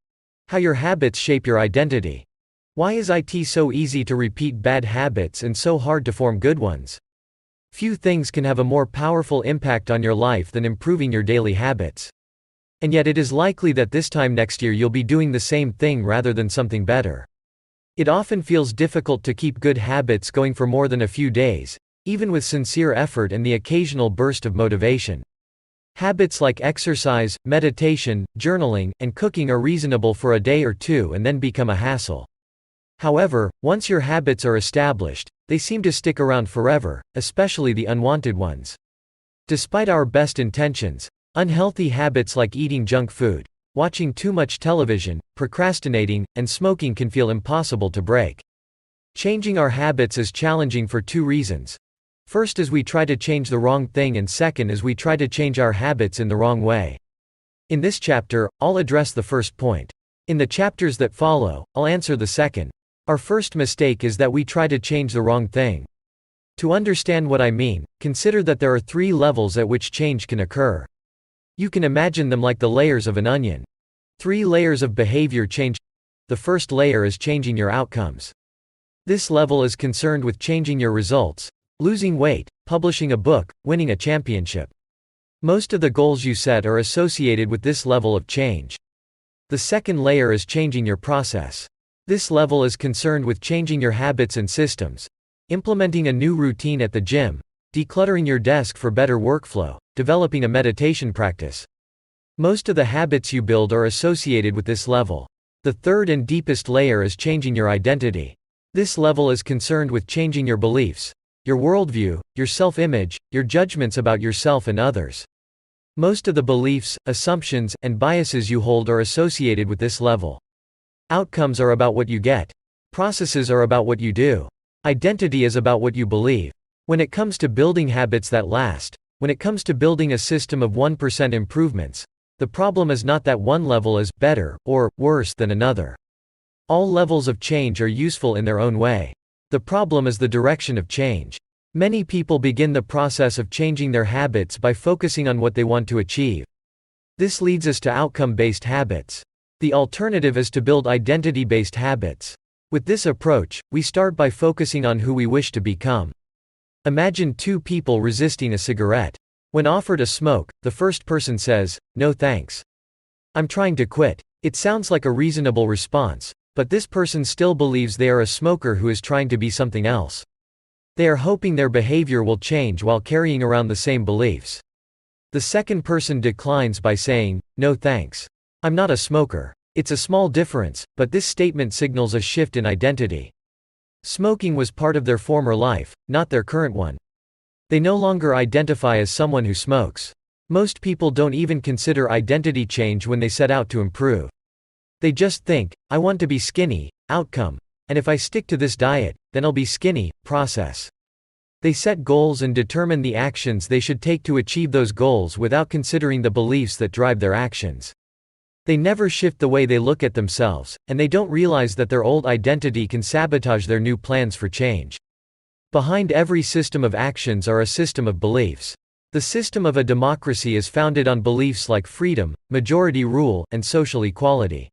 How your habits shape your identity. Why is it so easy to repeat bad habits and so hard to form good ones? Few things can have a more powerful impact on your life than improving your daily habits. And yet it is likely that this time next year you'll be doing the same thing rather than something better. It often feels difficult to keep good habits going for more than a few days, even with sincere effort and the occasional burst of motivation. Habits like exercise, meditation, journaling, and cooking are reasonable for a day or two and then become a hassle. However, once your habits are established, they seem to stick around forever, especially the unwanted ones. Despite our best intentions, unhealthy habits like eating junk food, watching too much television, procrastinating, and smoking can feel impossible to break. Changing our habits is challenging for two reasons. First, as we try to change the wrong thing, and second, as we try to change our habits in the wrong way. In this chapter, I'll address the first point. In the chapters that follow, I'll answer the second. Our first mistake is that we try to change the wrong thing. To understand what I mean, consider that there are 3 levels at which change can occur. You can imagine them like the layers of an onion. 3 layers of behavior change. The first layer is changing your outcomes. This level is concerned with changing your results, losing weight, publishing a book, winning a championship. Most of the goals you set are associated with this level of change. The second layer is changing your process. This level is concerned with changing your habits and systems, implementing a new routine at the gym, decluttering your desk for better workflow, developing a meditation practice. Most of the habits you build are associated with this level. The third and deepest layer is changing your identity. This level is concerned with changing your beliefs, your worldview, your self-image, your judgments about yourself and others. Most of the beliefs, assumptions, and biases you hold are associated with this level. Outcomes are about what you get. Processes are about what you do. Identity is about what you believe. When it comes to building habits that last, when it comes to building a system of 1% improvements, the problem is not that one level is better or worse than another. All levels of change are useful in their own way. The problem is the direction of change. Many people begin the process of changing their habits by focusing on what they want to achieve. This leads us to outcome-based habits. The alternative is to build identity-based habits. With this approach, we start by focusing on who we wish to become. Imagine two people resisting a cigarette. When offered a smoke, the first person says, "No thanks. I'm trying to quit." It sounds like a reasonable response, but this person still believes they are a smoker who is trying to be something else. They are hoping their behavior will change while carrying around the same beliefs. The second person declines by saying, "No thanks. I'm not a smoker." It's a small difference, but this statement signals a shift in identity. Smoking was part of their former life, not their current one. They no longer identify as someone who smokes. Most people don't even consider identity change when they set out to improve. They just think, "I want to be skinny," outcome, "and if I stick to this diet, then I'll be skinny," process. They set goals and determine the actions they should take to achieve those goals without considering the beliefs that drive their actions. They never shift the way they look at themselves, and they don't realize that their old identity can sabotage their new plans for change. Behind every system of actions are a system of beliefs. The system of a democracy is founded on beliefs like freedom, majority rule, and social equality.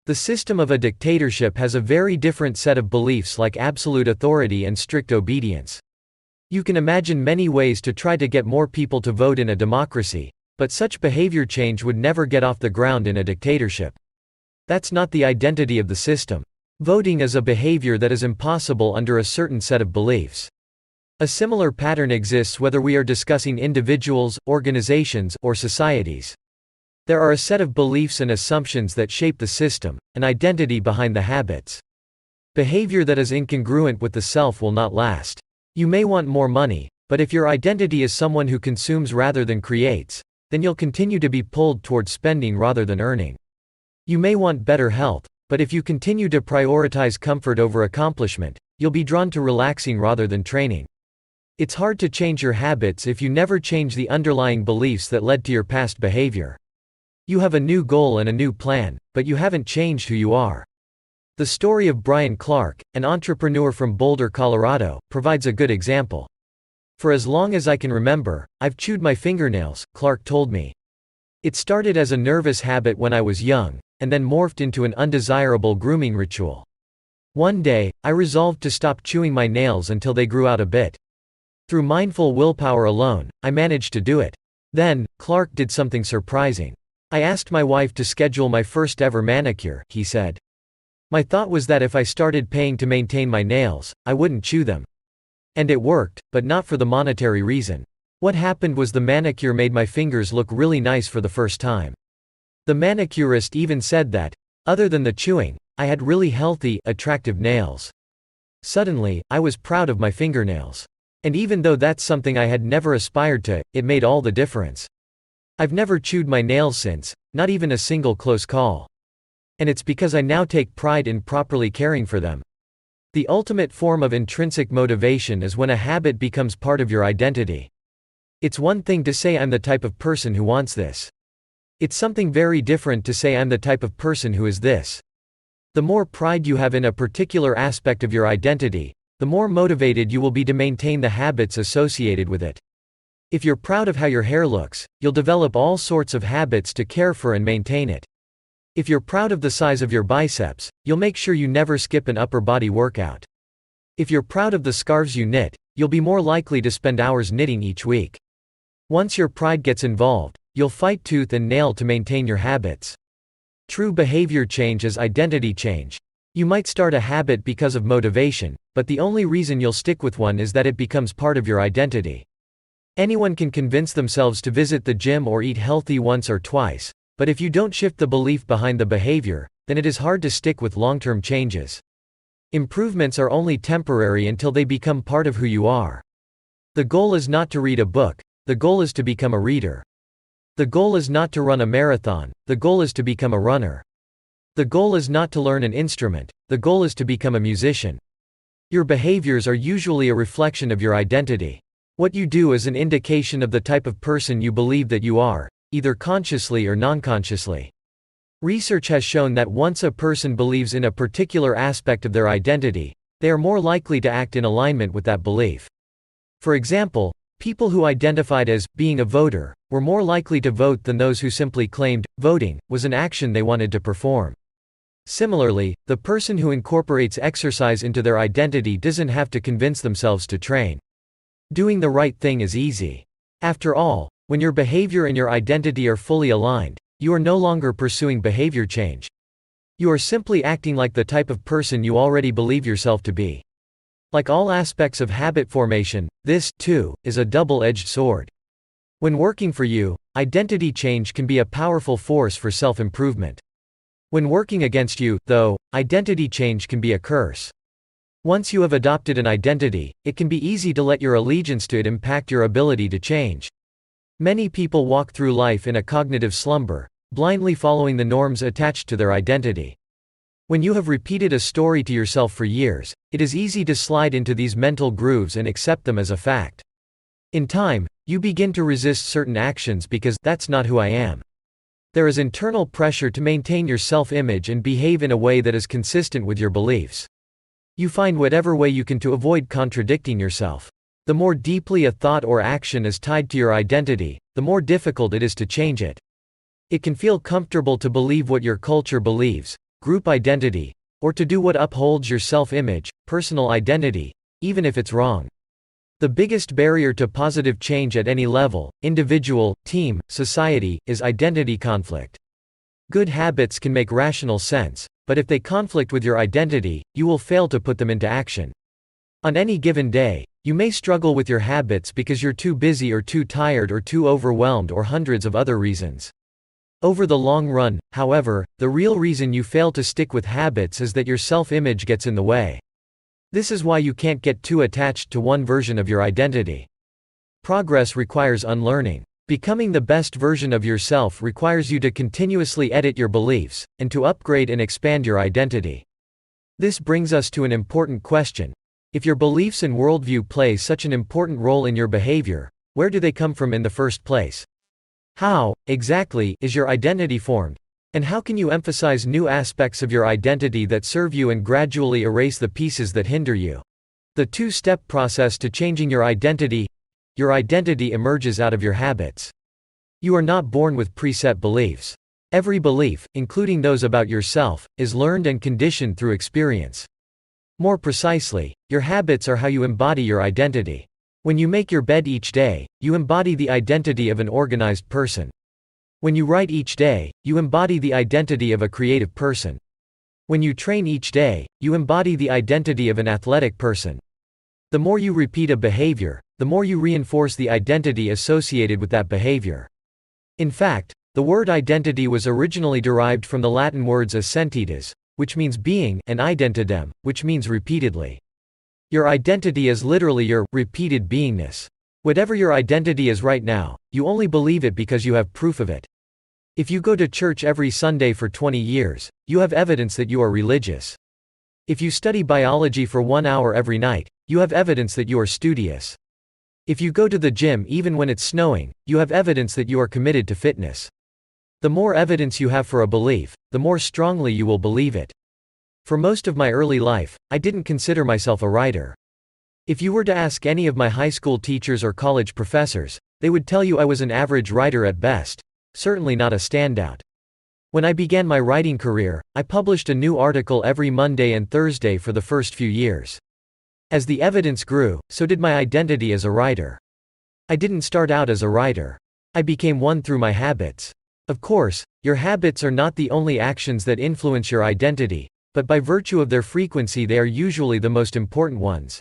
The system of a dictatorship has a very different set of beliefs like absolute authority and strict obedience. You can imagine many ways to try to get more people to vote in a democracy, but such behavior change would never get off the ground in a dictatorship. That's not the identity of the system. Voting is a behavior that is impossible under a certain set of beliefs. A similar pattern exists whether we are discussing individuals, organizations, or societies. There are a set of beliefs and assumptions that shape the system, an identity behind the habits. Behavior that is incongruent with the self will not last. You may want more money, but if your identity is someone who consumes rather than creates, then you'll continue to be pulled toward spending rather than earning. You may want better health, but if you continue to prioritize comfort over accomplishment, you'll be drawn to relaxing rather than training. It's hard to change your habits if you never change the underlying beliefs that led to your past behavior. You have a new goal and a new plan, but you haven't changed who you are. The story of Brian Clark, an entrepreneur from Boulder, Colorado, provides a good example. "For as long as I can remember, I've chewed my fingernails," Clark told me. "It started as a nervous habit when I was young, and then morphed into an undesirable grooming ritual. One day, I resolved to stop chewing my nails until they grew out a bit. Through mindful willpower alone, I managed to do it. Then, Clark did something surprising. I asked my wife to schedule my first ever manicure," he said. "My thought was that if I started paying to maintain my nails, I wouldn't chew them. And it worked, but not for the monetary reason. What happened was the manicure made my fingers look really nice for the first time. The manicurist even said that, other than the chewing, I had really healthy, attractive nails. Suddenly, I was proud of my fingernails. And even though that's something I had never aspired to, it made all the difference. I've never chewed my nails since, not even a single close call. And it's because I now take pride in properly caring for them." The ultimate form of intrinsic motivation is when a habit becomes part of your identity. It's one thing to say I'm the type of person who wants this. It's something very different to say I'm the type of person who is this. The more pride you have in a particular aspect of your identity, the more motivated you will be to maintain the habits associated with it. If you're proud of how your hair looks, you'll develop all sorts of habits to care for and maintain it. If you're proud of the size of your biceps, you'll make sure you never skip an upper body workout. If you're proud of the scarves you knit, you'll be more likely to spend hours knitting each week. Once your pride gets involved, you'll fight tooth and nail to maintain your habits. True behavior change is identity change. You might start a habit because of motivation, but the only reason you'll stick with one is that it becomes part of your identity. Anyone can convince themselves to visit the gym or eat healthy once or twice, but if you don't shift the belief behind the behavior, then it is hard to stick with long-term changes. Improvements are only temporary until they become part of who you are. The goal is not to read a book, the goal is to become a reader. The goal is not to run a marathon, the goal is to become a runner. The goal is not to learn an instrument, the goal is to become a musician. Your behaviors are usually a reflection of your identity. What you do is an indication of the type of person you believe that you are, either consciously or non-consciously. Research has shown that once a person believes in a particular aspect of their identity, they are more likely to act in alignment with that belief. For example, people who identified as being a voter were more likely to vote than those who simply claimed voting was an action they wanted to perform. Similarly, the person who incorporates exercise into their identity doesn't have to convince themselves to train. Doing the right thing is easy. After all, when your behavior and your identity are fully aligned, you are no longer pursuing behavior change. You are simply acting like the type of person you already believe yourself to be. Like all aspects of habit formation, this, too, is a double-edged sword. When working for you, identity change can be a powerful force for self-improvement. When working against you, though, identity change can be a curse. Once you have adopted an identity, it can be easy to let your allegiance to it impact your ability to change. Many people walk through life in a cognitive slumber, blindly following the norms attached to their identity. When you have repeated a story to yourself for years, it is easy to slide into these mental grooves and accept them as a fact. In time, you begin to resist certain actions because that's not who I am. There is internal pressure to maintain your self-image and behave in a way that is consistent with your beliefs. You find whatever way you can to avoid contradicting yourself. The more deeply a thought or action is tied to your identity, the more difficult it is to change it. It can feel comfortable to believe what your culture believes, group identity, or to do what upholds your self-image, personal identity, even if it's wrong. The biggest barrier to positive change at any level, individual, team, society, is identity conflict. Good habits can make rational sense, but if they conflict with your identity, you will fail to put them into action. On any given day, you may struggle with your habits because you're too busy or too tired or too overwhelmed or hundreds of other reasons. Over the long run, however, the real reason you fail to stick with habits is that your self-image gets in the way. This is why you can't get too attached to one version of your identity. Progress requires unlearning. Becoming the best version of yourself requires you to continuously edit your beliefs, and to upgrade and expand your identity. This brings us to an important question. If your beliefs and worldview play such an important role in your behavior, where do they come from in the first place? How, exactly, is your identity formed? And how can you emphasize new aspects of your identity that serve you and gradually erase the pieces that hinder you? The two-step process to changing your identity emerges out of your habits. You are not born with preset beliefs. Every belief, including those about yourself, is learned and conditioned through experience. More precisely, your habits are how you embody your identity. When you make your bed each day, you embody the identity of an organized person. When you write each day, you embody the identity of a creative person. When you train each day, you embody the identity of an athletic person. The more you repeat a behavior, the more you reinforce the identity associated with that behavior. In fact, the word identity was originally derived from the Latin words essentitas, which means being, and identidem, which means repeatedly. Your identity is literally your repeated beingness. Whatever your identity is right now, you only believe it because you have proof of it. If you go to church every Sunday for 20 years, you have evidence that you are religious. If you study biology for 1 hour every night, you have evidence that you are studious. If you go to the gym even when it's snowing, you have evidence that you are committed to fitness. The more evidence you have for a belief, the more strongly you will believe it. For most of my early life, I didn't consider myself a writer. If you were to ask any of my high school teachers or college professors, they would tell you I was an average writer at best, certainly not a standout. When I began my writing career, I published a new article every Monday and Thursday for the first few years. As the evidence grew, so did my identity as a writer. I didn't start out as a writer. I became one through my habits. Of course, your habits are not the only actions that influence your identity, but by virtue of their frequency they are usually the most important ones.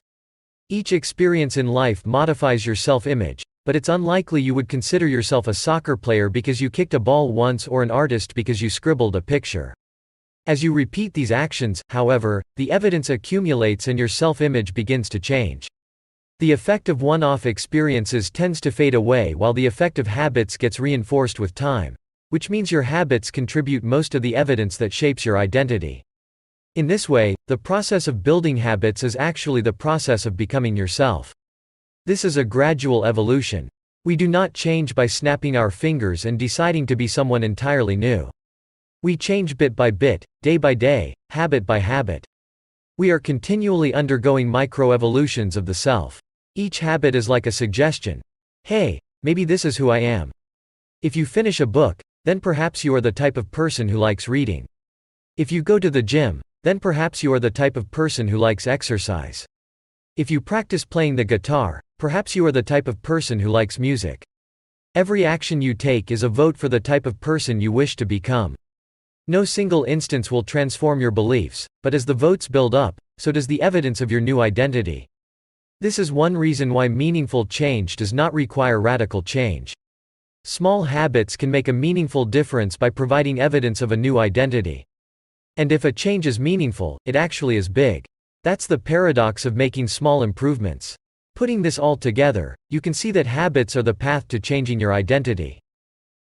Each experience in life modifies your self-image, but it's unlikely you would consider yourself a soccer player because you kicked a ball once or an artist because you scribbled a picture. As you repeat these actions, however, the evidence accumulates and your self-image begins to change. The effect of one-off experiences tends to fade away while the effect of habits gets reinforced with time, which means your habits contribute most of the evidence that shapes your identity. In this way, the process of building habits is actually the process of becoming yourself. This is a gradual evolution. We do not change by snapping our fingers and deciding to be someone entirely new. We change bit by bit, day by day, habit by habit. We are continually undergoing microevolutions of the self. Each habit is like a suggestion. Hey, maybe this is who I am. If you finish a book, then perhaps you are the type of person who likes reading. If you go to the gym, then perhaps you are the type of person who likes exercise. If you practice playing the guitar, perhaps you are the type of person who likes music. Every action you take is a vote for the type of person you wish to become. No single instance will transform your beliefs, but as the votes build up, so does the evidence of your new identity. This is one reason why meaningful change does not require radical change. Small habits can make a meaningful difference by providing evidence of a new identity. And if a change is meaningful, it actually is big. That's the paradox of making small improvements. Putting this all together, you can see that habits are the path to changing your identity.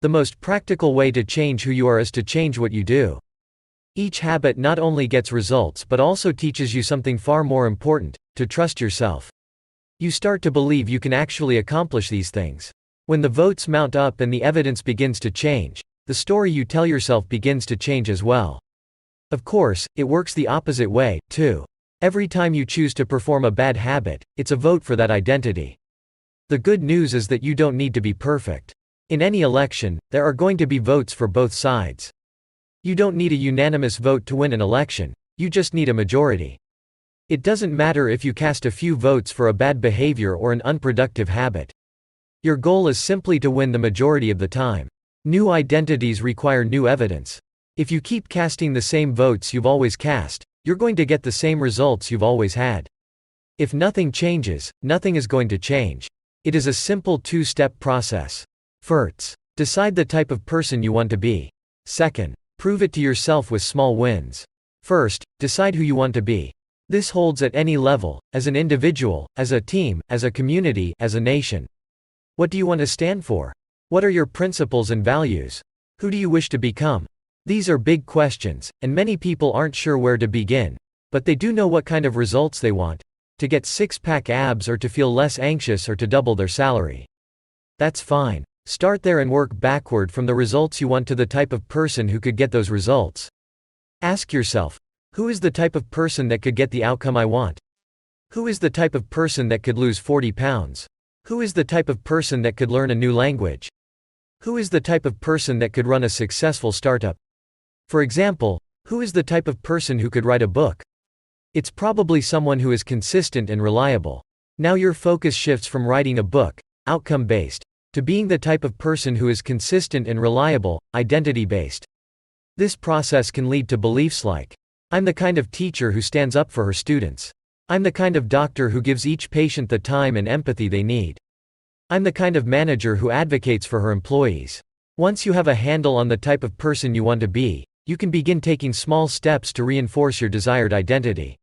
The most practical way to change who you are is to change what you do. Each habit not only gets results but also teaches you something far more important: to trust yourself. You start to believe you can actually accomplish these things. When the votes mount up and the evidence begins to change, the story you tell yourself begins to change as well. Of course, it works the opposite way, too. Every time you choose to perform a bad habit, it's a vote for that identity. The good news is that you don't need to be perfect. In any election, there are going to be votes for both sides. You don't need a unanimous vote to win an election, you just need a majority. It doesn't matter if you cast a few votes for a bad behavior or an unproductive habit. Your goal is simply to win the majority of the time. New identities require new evidence. If you keep casting the same votes you've always cast, you're going to get the same results you've always had. If nothing changes, nothing is going to change. It is a simple two-step process. First, decide the type of person you want to be. Second, prove it to yourself with small wins. First, decide who you want to be. This holds at any level, as an individual, as a team, as a community, as a nation. What do you want to stand for? What are your principles and values? Who do you wish to become? These are big questions, and many people aren't sure where to begin, but they do know what kind of results they want: to get six-pack abs or to feel less anxious or to double their salary. That's fine. Start there and work backward from the results you want to the type of person who could get those results. Ask yourself, who is the type of person that could get the outcome I want? Who is the type of person that could lose 40 pounds? Who is the type of person that could learn a new language? Who is the type of person that could run a successful startup? For example, who is the type of person who could write a book? It's probably someone who is consistent and reliable. Now your focus shifts from writing a book, outcome-based, to being the type of person who is consistent and reliable, identity-based. This process can lead to beliefs like, I'm the kind of teacher who stands up for her students. I'm the kind of doctor who gives each patient the time and empathy they need. I'm the kind of manager who advocates for her employees. Once you have a handle on the type of person you want to be, you can begin taking small steps to reinforce your desired identity.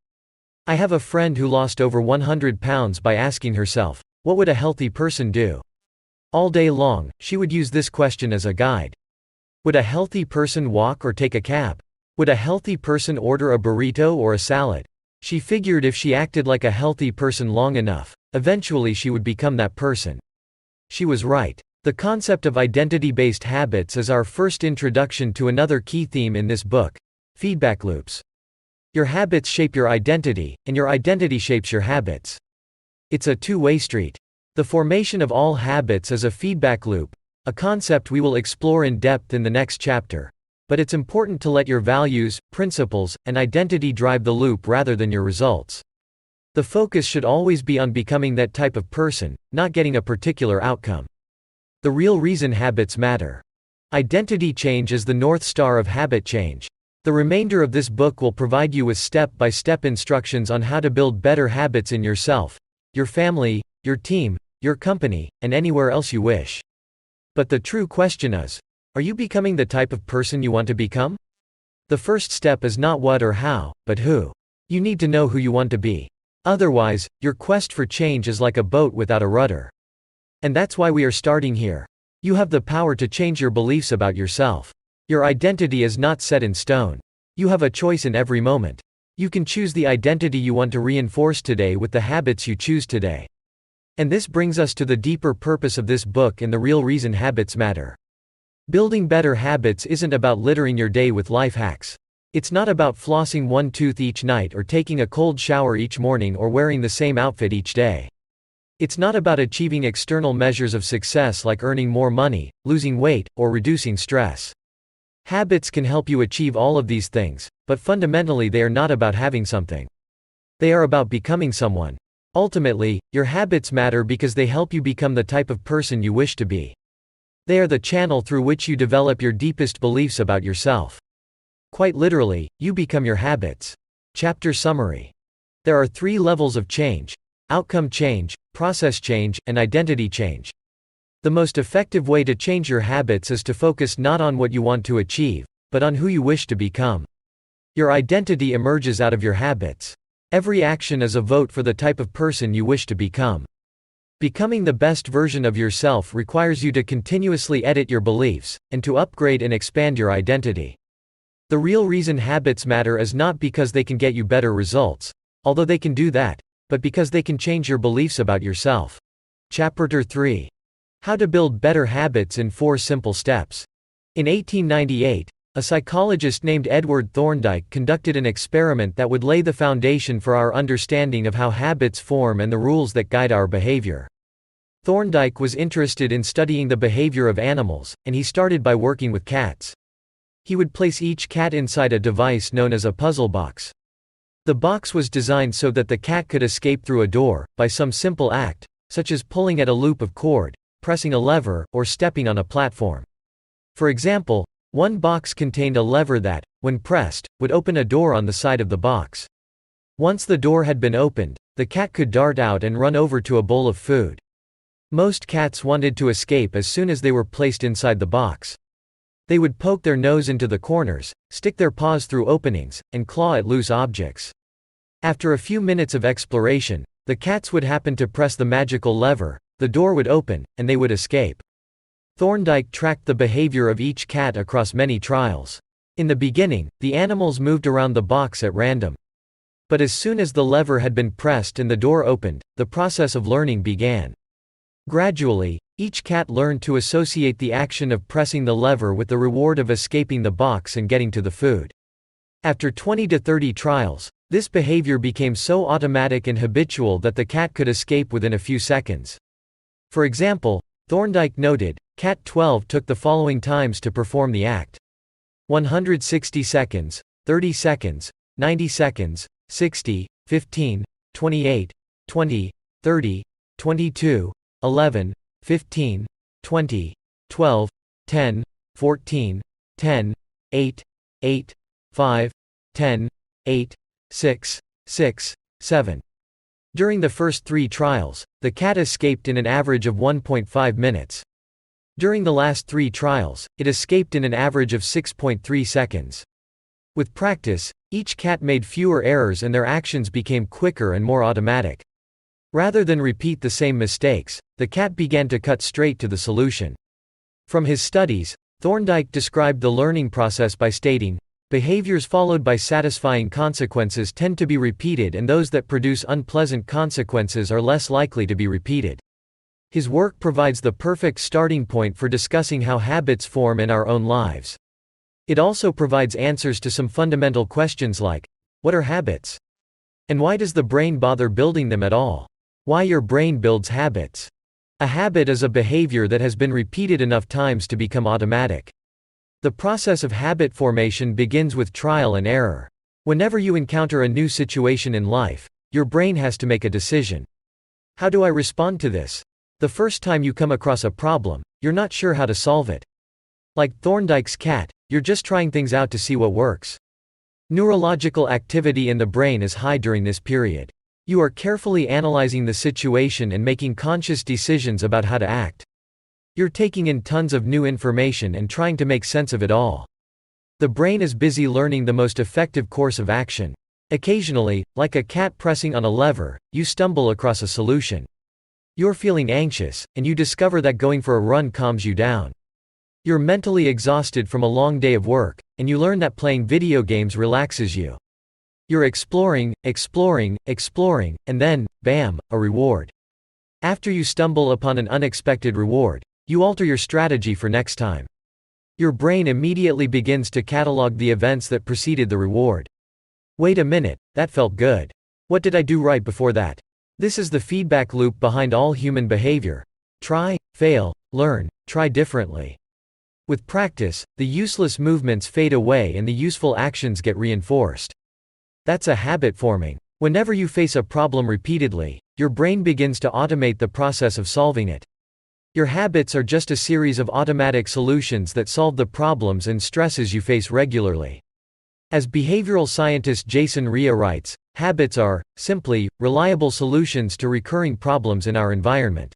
I have a friend who lost over 100 pounds by asking herself, what would a healthy person do? All day long, she would use this question as a guide. Would a healthy person walk or take a cab? Would a healthy person order a burrito or a salad? She figured if she acted like a healthy person long enough, eventually she would become that person. She was right. The concept of identity-based habits is our first introduction to another key theme in this book: feedback loops. Your habits shape your identity, and your identity shapes your habits. It's a two-way street. The formation of all habits is a feedback loop, a concept we will explore in depth in the next chapter. But it's important to let your values, principles, and identity drive the loop rather than your results. The focus should always be on becoming that type of person, not getting a particular outcome. The real reason habits matter. Identity change is the North Star of habit change. The remainder of this book will provide you with step-by-step instructions on how to build better habits in yourself, your family, your team, your company, and anywhere else you wish. But the true question is, are you becoming the type of person you want to become? The first step is not what or how, but who. You need to know who you want to be. Otherwise, your quest for change is like a boat without a rudder. And that's why we are starting here. You have the power to change your beliefs about yourself. Your identity is not set in stone. You have a choice in every moment. You can choose the identity you want to reinforce today with the habits you choose today. And this brings us to the deeper purpose of this book and the real reason habits matter. Building better habits isn't about littering your day with life hacks. It's not about flossing one tooth each night or taking a cold shower each morning or wearing the same outfit each day. It's not about achieving external measures of success like earning more money, losing weight, or reducing stress. Habits can help you achieve all of these things, but fundamentally they are not about having something. They are about becoming someone. Ultimately, your habits matter because they help you become the type of person you wish to be. They are the channel through which you develop your deepest beliefs about yourself. Quite literally, you become your habits. Chapter summary. There are 3 levels of change: outcome change, process change, and identity change. The most effective way to change your habits is to focus not on what you want to achieve, but on who you wish to become. Your identity emerges out of your habits. Every action is a vote for the type of person you wish to become. Becoming the best version of yourself requires you to continuously edit your beliefs, and to upgrade and expand your identity. The real reason habits matter is not because they can get you better results, although they can do that, but because they can change your beliefs about yourself. Chapter 3. How to build better habits in 4 simple steps. In 1898, a psychologist named Edward Thorndike conducted an experiment that would lay the foundation for our understanding of how habits form and the rules that guide our behavior. Thorndike was interested in studying the behavior of animals, and he started by working with cats. He would place each cat inside a device known as a puzzle box. The box was designed so that the cat could escape through a door, by some simple act, such as pulling at a loop of cord, pressing a lever, or stepping on a platform. For example, one box contained a lever that, when pressed, would open a door on the side of the box. Once the door had been opened, the cat could dart out and run over to a bowl of food. Most cats wanted to escape as soon as they were placed inside the box. They would poke their nose into the corners, stick their paws through openings, and claw at loose objects. After a few minutes of exploration, the cats would happen to press the magical lever, the door would open, and they would escape. Thorndike tracked the behavior of each cat across many trials. In the beginning, the animals moved around the box at random. But as soon as the lever had been pressed and the door opened, the process of learning began. Gradually, each cat learned to associate the action of pressing the lever with the reward of escaping the box and getting to the food. After 20 to 30 trials, this behavior became so automatic and habitual that the cat could escape within a few seconds. For example, Thorndike noted, Cat 12 took the following times to perform the act: 160 seconds, 30 seconds, 90 seconds, 60, 15, 28, 20, 30, 22, 11, 15, 20, 12, 10, 14, 10, 8, 8, 5, 10, 8, 6, 6, 7. During the first 3 trials, the cat escaped in an average of 1.5 minutes. During the last 3 trials, it escaped in an average of 6.3 seconds. With practice, each cat made fewer errors and their actions became quicker and more automatic. Rather than repeat the same mistakes, the cat began to cut straight to the solution. From his studies, Thorndike described the learning process by stating, "Behaviors followed by satisfying consequences tend to be repeated, and those that produce unpleasant consequences are less likely to be repeated." His work provides the perfect starting point for discussing how habits form in our own lives. It also provides answers to some fundamental questions like, what are habits? And why does the brain bother building them at all? Why your brain builds habits. A habit is a behavior that has been repeated enough times to become automatic. The process of habit formation begins with trial and error. Whenever you encounter a new situation in life, your brain has to make a decision. How do I respond to this? The first time you come across a problem, you're not sure how to solve it. Like Thorndike's cat, you're just trying things out to see what works. Neurological activity in the brain is high during this period. You are carefully analyzing the situation and making conscious decisions about how to act. You're taking in tons of new information and trying to make sense of it all. The brain is busy learning the most effective course of action. Occasionally, like a cat pressing on a lever, you stumble across a solution. You're feeling anxious, and you discover that going for a run calms you down. You're mentally exhausted from a long day of work, and you learn that playing video games relaxes you. You're exploring, and then, bam, a reward. After you stumble upon an unexpected reward, you alter your strategy for next time. Your brain immediately begins to catalog the events that preceded the reward. Wait a minute, that felt good. What did I do right before that? This is the feedback loop behind all human behavior. Try, fail, learn, try differently. With practice, the useless movements fade away and the useful actions get reinforced. That's a habit forming. Whenever you face a problem repeatedly, your brain begins to automate the process of solving it. Your habits are just a series of automatic solutions that solve the problems and stresses you face regularly. As behavioral scientist Jason Ria writes, habits are, simply, reliable solutions to recurring problems in our environment.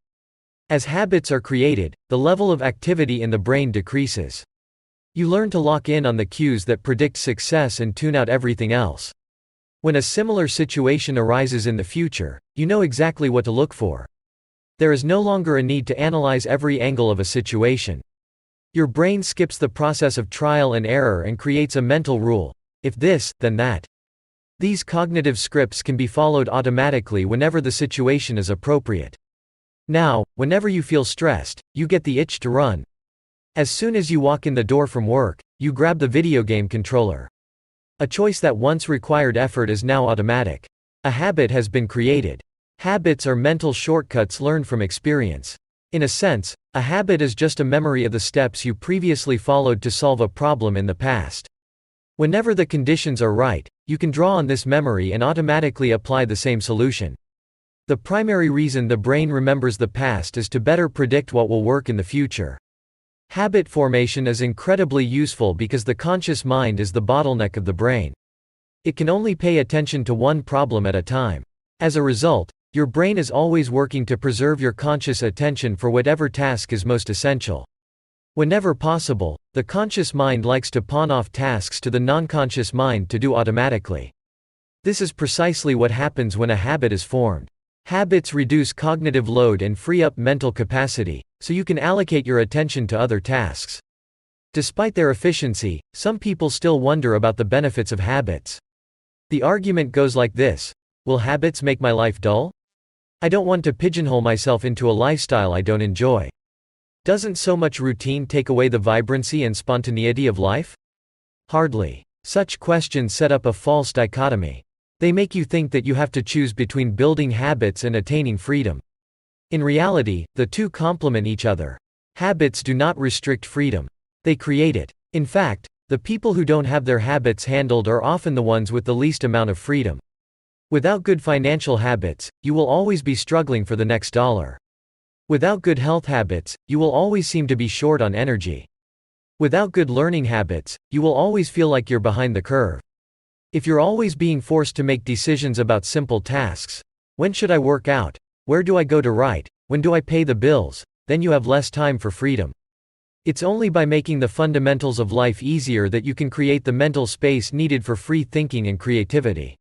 As habits are created, the level of activity in the brain decreases. You learn to lock in on the cues that predict success and tune out everything else. When a similar situation arises in the future, you know exactly what to look for. There is no longer a need to analyze every angle of a situation. Your brain skips the process of trial and error and creates a mental rule. If this, then that. These cognitive scripts can be followed automatically whenever the situation is appropriate. Now, whenever you feel stressed, you get the itch to run. As soon as you walk in the door from work, you grab the video game controller. A choice that once required effort is now automatic. A habit has been created. Habits are mental shortcuts learned from experience. In a sense, a habit is just a memory of the steps you previously followed to solve a problem in the past. Whenever the conditions are right, you can draw on this memory and automatically apply the same solution. The primary reason the brain remembers the past is to better predict what will work in the future. Habit formation is incredibly useful because the conscious mind is the bottleneck of the brain. It can only pay attention to one problem at a time. As a result, your brain is always working to preserve your conscious attention for whatever task is most essential. Whenever possible, the conscious mind likes to pawn off tasks to the non-conscious mind to do automatically. This is precisely what happens when a habit is formed. Habits reduce cognitive load and free up mental capacity, so you can allocate your attention to other tasks. Despite their efficiency, some people still wonder about the benefits of habits. The argument goes like this: will habits make my life dull? I don't want to pigeonhole myself into a lifestyle I don't enjoy. Doesn't so much routine take away the vibrancy and spontaneity of life? Hardly. Such questions set up a false dichotomy. They make you think that you have to choose between building habits and attaining freedom. In reality, the two complement each other. Habits do not restrict freedom. They create it. In fact, the people who don't have their habits handled are often the ones with the least amount of freedom. Without good financial habits, you will always be struggling for the next dollar. Without good health habits, you will always seem to be short on energy. Without good learning habits, you will always feel like you're behind the curve. If you're always being forced to make decisions about simple tasks, when should I work out? Where do I go to write? When do I pay the bills? Then you have less time for freedom. It's only by making the fundamentals of life easier that you can create the mental space needed for free thinking and creativity.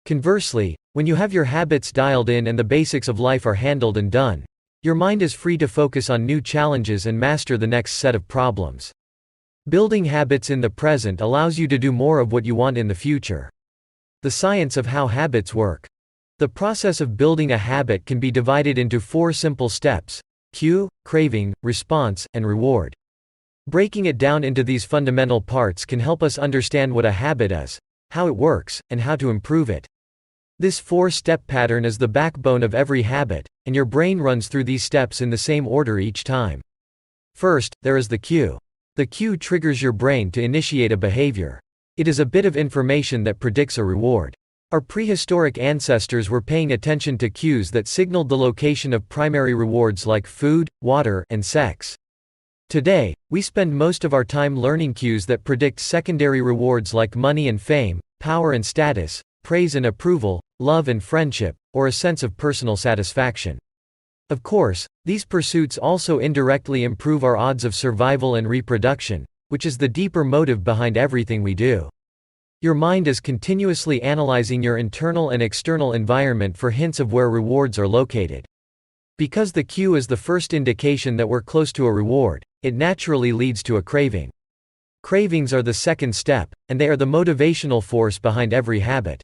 Conversely, when you have your habits dialed in and the basics of life are handled and done, your mind is free to focus on new challenges and master the next set of problems. Building habits in the present allows you to do more of what you want in the future. The science of how habits work. The process of building a habit can be divided into 4 simple steps: cue, craving, response, and reward. Breaking it down into these fundamental parts can help us understand what a habit is, how it works, and how to improve it. This 4-step pattern is the backbone of every habit, and your brain runs through these steps in the same order each time. First, there is the cue. The cue triggers your brain to initiate a behavior. It is a bit of information that predicts a reward. Our prehistoric ancestors were paying attention to cues that signaled the location of primary rewards like food, water, and sex. Today, we spend most of our time learning cues that predict secondary rewards like money and fame, power and status, praise and approval, love and friendship, or a sense of personal satisfaction. Of course, these pursuits also indirectly improve our odds of survival and reproduction, which is the deeper motive behind everything we do. Your mind is continuously analyzing your internal and external environment for hints of where rewards are located. Because the cue is the first indication that we're close to a reward, it naturally leads to a craving. Cravings are the second step, and they are the motivational force behind every habit.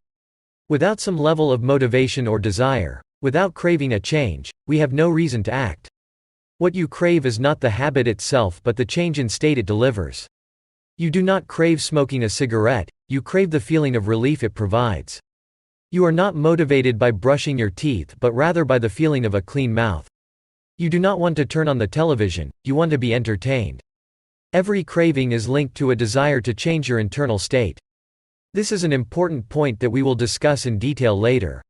Without some level of motivation or desire, without craving a change, we have no reason to act. What you crave is not the habit itself but the change in state it delivers. You do not crave smoking a cigarette, you crave the feeling of relief it provides. You are not motivated by brushing your teeth but rather by the feeling of a clean mouth. You do not want to turn on the television, you want to be entertained. Every craving is linked to a desire to change your internal state. This is an important point that we will discuss in detail later.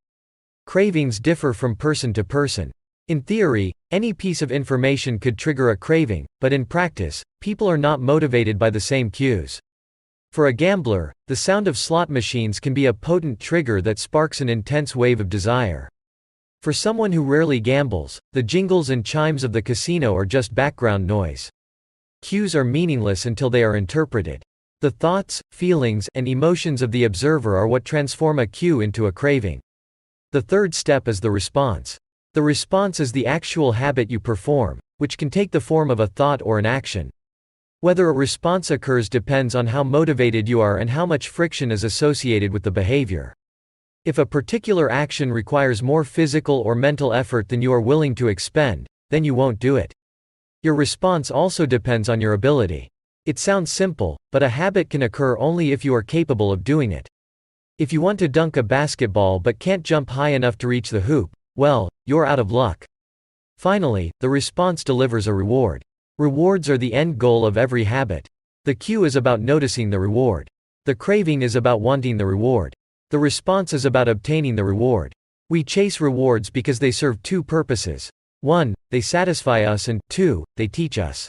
Cravings differ from person to person. In theory, any piece of information could trigger a craving, but in practice, people are not motivated by the same cues. For a gambler, the sound of slot machines can be a potent trigger that sparks an intense wave of desire. For someone who rarely gambles, the jingles and chimes of the casino are just background noise. Cues are meaningless until they are interpreted. The thoughts, feelings, and emotions of the observer are what transform a cue into a craving. The third step is the response. The response is the actual habit you perform, which can take the form of a thought or an action. Whether a response occurs depends on how motivated you are and how much friction is associated with the behavior. If a particular action requires more physical or mental effort than you are willing to expend, then you won't do it. Your response also depends on your ability. It sounds simple, but a habit can occur only if you are capable of doing it. If you want to dunk a basketball but can't jump high enough to reach the hoop, well, you're out of luck. Finally, the response delivers a reward. Rewards are the end goal of every habit. The cue is about noticing the reward. The craving is about wanting the reward. The response is about obtaining the reward. We chase rewards because they serve two purposes. 1. They satisfy us, and 2. They teach us.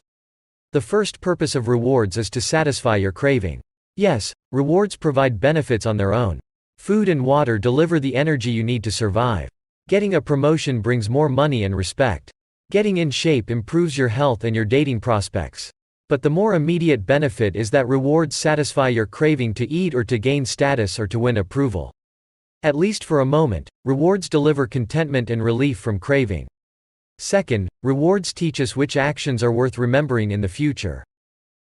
The first purpose of rewards is to satisfy your craving. Yes, rewards provide benefits on their own. Food and water deliver the energy you need to survive. Getting a promotion brings more money and respect. Getting in shape improves your health and your dating prospects. But the more immediate benefit is that rewards satisfy your craving to eat or to gain status or to win approval. At least for a moment, rewards deliver contentment and relief from craving. Second, rewards teach us which actions are worth remembering in the future.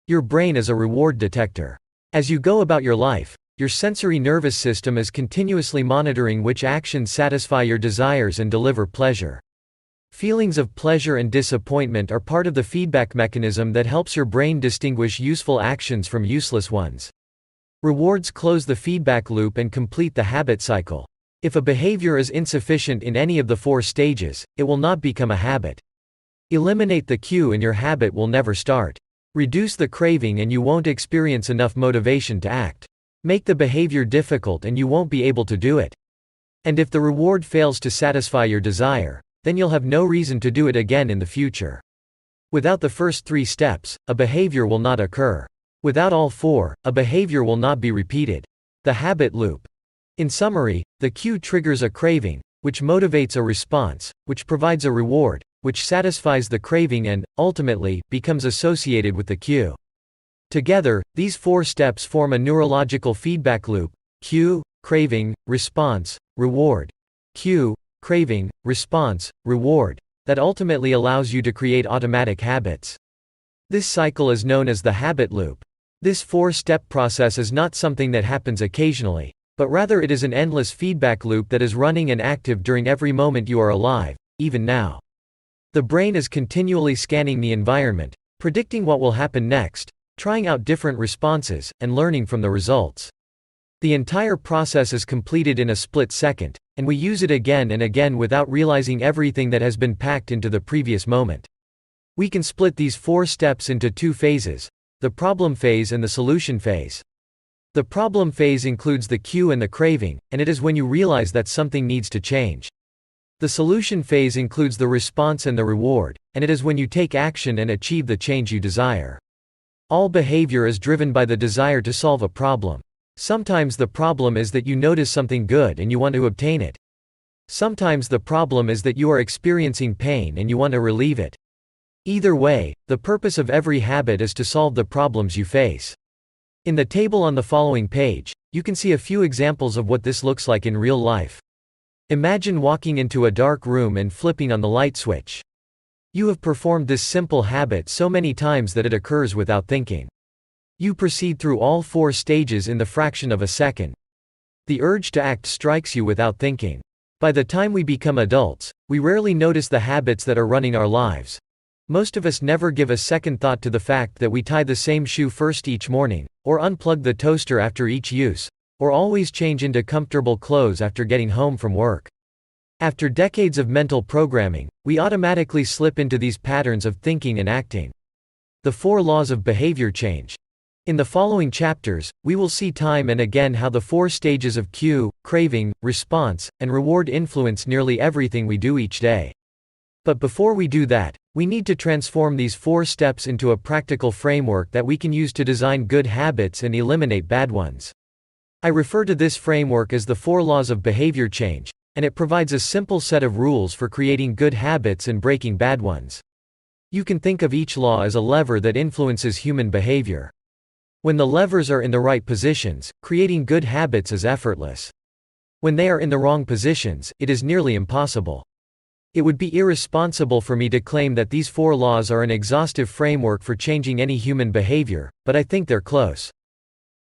Your brain is a reward detector. As you go about your life, your sensory nervous system is continuously monitoring which actions satisfy your desires and deliver pleasure. Feelings of pleasure and disappointment are part of the feedback mechanism that helps your brain distinguish useful actions from useless ones. Rewards close the feedback loop and complete the habit cycle. If a behavior is insufficient in any of the 4 stages, it will not become a habit. Eliminate the cue and your habit will never start. Reduce the craving and you won't experience enough motivation to act. Make the behavior difficult and you won't be able to do it. And if the reward fails to satisfy your desire, then you'll have no reason to do it again in the future. Without the first 3 steps, a behavior will not occur. Without all 4, a behavior will not be repeated. The habit loop. In summary, the cue triggers a craving, which motivates a response, which provides a reward, which satisfies the craving and, ultimately, becomes associated with the cue. Together, these 4 steps form a neurological feedback loop: cue, craving, response, reward. Cue, craving, response, reward, that ultimately allows you to create automatic habits. This cycle is known as the habit loop. This 4-step process is not something that happens occasionally, but rather it is an endless feedback loop that is running and active during every moment you are alive, even now. The brain is continually scanning the environment, predicting what will happen next, trying out different responses, and learning from the results. The entire process is completed in a split second, and we use it again and again without realizing everything that has been packed into the previous moment. We can split these 4 steps into 2 phases: the problem phase and the solution phase. The problem phase includes the cue and the craving, and it is when you realize that something needs to change. The solution phase includes the response and the reward, and it is when you take action and achieve the change you desire. All behavior is driven by the desire to solve a problem. Sometimes the problem is that you notice something good and you want to obtain it. Sometimes the problem is that you are experiencing pain and you want to relieve it. Either way, the purpose of every habit is to solve the problems you face. In the table on the following page, you can see a few examples of what this looks like in real life. Imagine walking into a dark room and flipping on the light switch. You have performed this simple habit so many times that it occurs without thinking. You proceed through all 4 stages in the fraction of a second. The urge to act strikes you without thinking. By the time we become adults, we rarely notice the habits that are running our lives. Most of us never give a second thought to the fact that we tie the same shoe first each morning, or unplug the toaster after each use, or always change into comfortable clothes after getting home from work. After decades of mental programming, we automatically slip into these patterns of thinking and acting. The 4 laws of behavior change. In the following chapters, we will see time and again how the 4 stages of cue, craving, response, and reward influence nearly everything we do each day. But before we do that, we need to transform these 4 steps into a practical framework that we can use to design good habits and eliminate bad ones. I refer to this framework as the 4 laws of behavior change, and it provides a simple set of rules for creating good habits and breaking bad ones. You can think of each law as a lever that influences human behavior. When the levers are in the right positions, creating good habits is effortless. When they are in the wrong positions, it is nearly impossible. It would be irresponsible for me to claim that these 4 laws are an exhaustive framework for changing any human behavior, but I think they're close.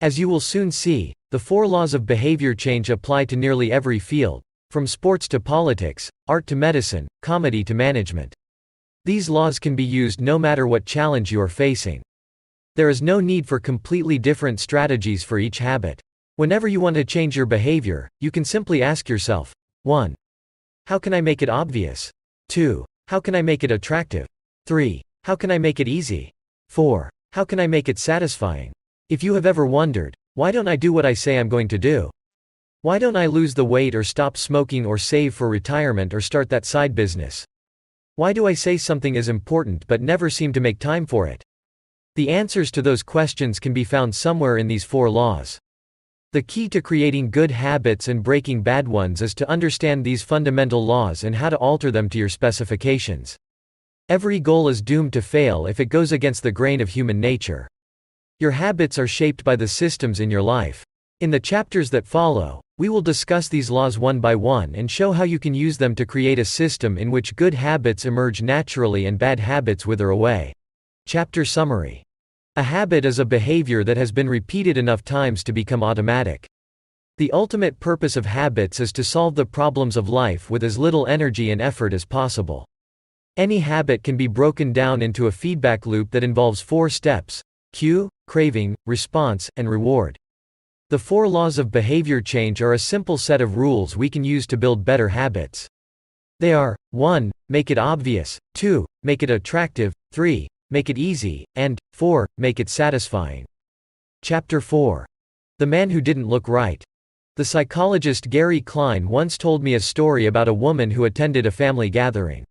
As you will soon see, the 4 laws of behavior change apply to nearly every field, from sports to politics, art to medicine, comedy to management. These laws can be used no matter what challenge you are facing. There is no need for completely different strategies for each habit. Whenever you want to change your behavior, you can simply ask yourself, 1. How can I make it obvious? 2. How can I make it attractive? 3. How can I make it easy? 4. How can I make it satisfying? If you have ever wondered, why don't I do what I say I'm going to do? Why don't I lose the weight or stop smoking or save for retirement or start that side business? Why do I say something is important but never seem to make time for it? The answers to those questions can be found somewhere in these 4 laws. The key to creating good habits and breaking bad ones is to understand these fundamental laws and how to alter them to your specifications. Every goal is doomed to fail if it goes against the grain of human nature. Your habits are shaped by the systems in your life. In the chapters that follow, we will discuss these laws one by one and show how you can use them to create a system in which good habits emerge naturally and bad habits wither away. Chapter summary. A habit is a behavior that has been repeated enough times to become automatic. The ultimate purpose of habits is to solve the problems of life with as little energy and effort as possible. Any habit can be broken down into a feedback loop that involves 4 steps: cue, craving, response, and reward. The 4 laws of behavior change are a simple set of rules we can use to build better habits. They are: 1. Make it obvious, 2. Make it attractive, 3. Make it easy, and 4. Make it satisfying. Chapter 4. The Man Who Didn't Look Right. The psychologist Gary Klein once told me a story about a woman who attended a family gathering.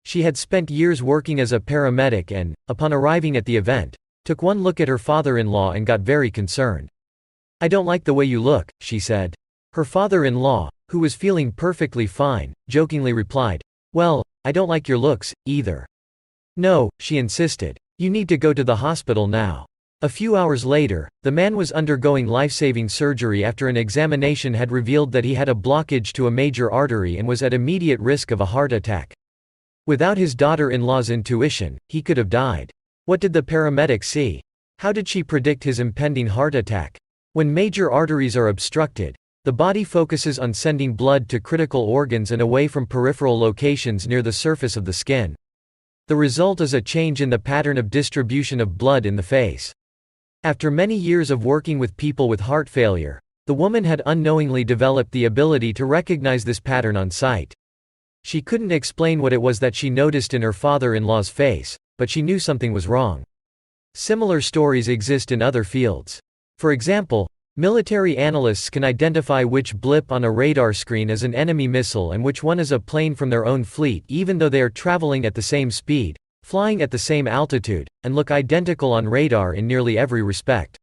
She had spent years working as a paramedic and, upon arriving at the event, took one look at her father-in-law and got very concerned. "I don't like the way you look," she said. Her father-in-law, who was feeling perfectly fine, jokingly replied, "Well, I don't like your looks, either." "No," she insisted. "You need to go to the hospital now." A few hours later, the man was undergoing life-saving surgery after an examination had revealed that he had a blockage to a major artery and was at immediate risk of a heart attack. Without his daughter-in-law's intuition, he could have died. What did the paramedic see? How did she predict his impending heart attack? When major arteries are obstructed, the body focuses on sending blood to critical organs and away from peripheral locations near the surface of the skin. The result is a change in the pattern of distribution of blood in the face. After many years of working with people with heart failure, the woman had unknowingly developed the ability to recognize this pattern on sight. She couldn't explain what it was that she noticed in her father-in-law's face, but she knew something was wrong. Similar stories exist in other fields. For example, military analysts can identify which blip on a radar screen is an enemy missile and which one is a plane from their own fleet even though they are traveling at the same speed, flying at the same altitude, and look identical on radar in nearly every respect.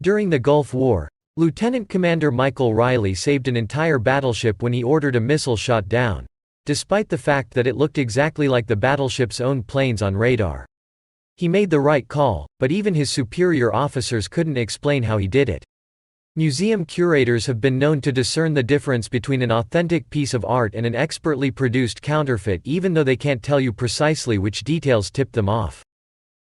During the Gulf War, Lieutenant Commander Michael Riley saved an entire battleship when he ordered a missile shot down. despite the fact that it looked exactly like the battleship's own planes on radar. He made the right call, but even his superior officers couldn't explain how he did it. Museum curators have been known to discern the difference between an authentic piece of art and an expertly produced counterfeit even though they can't tell you precisely which details tipped them off.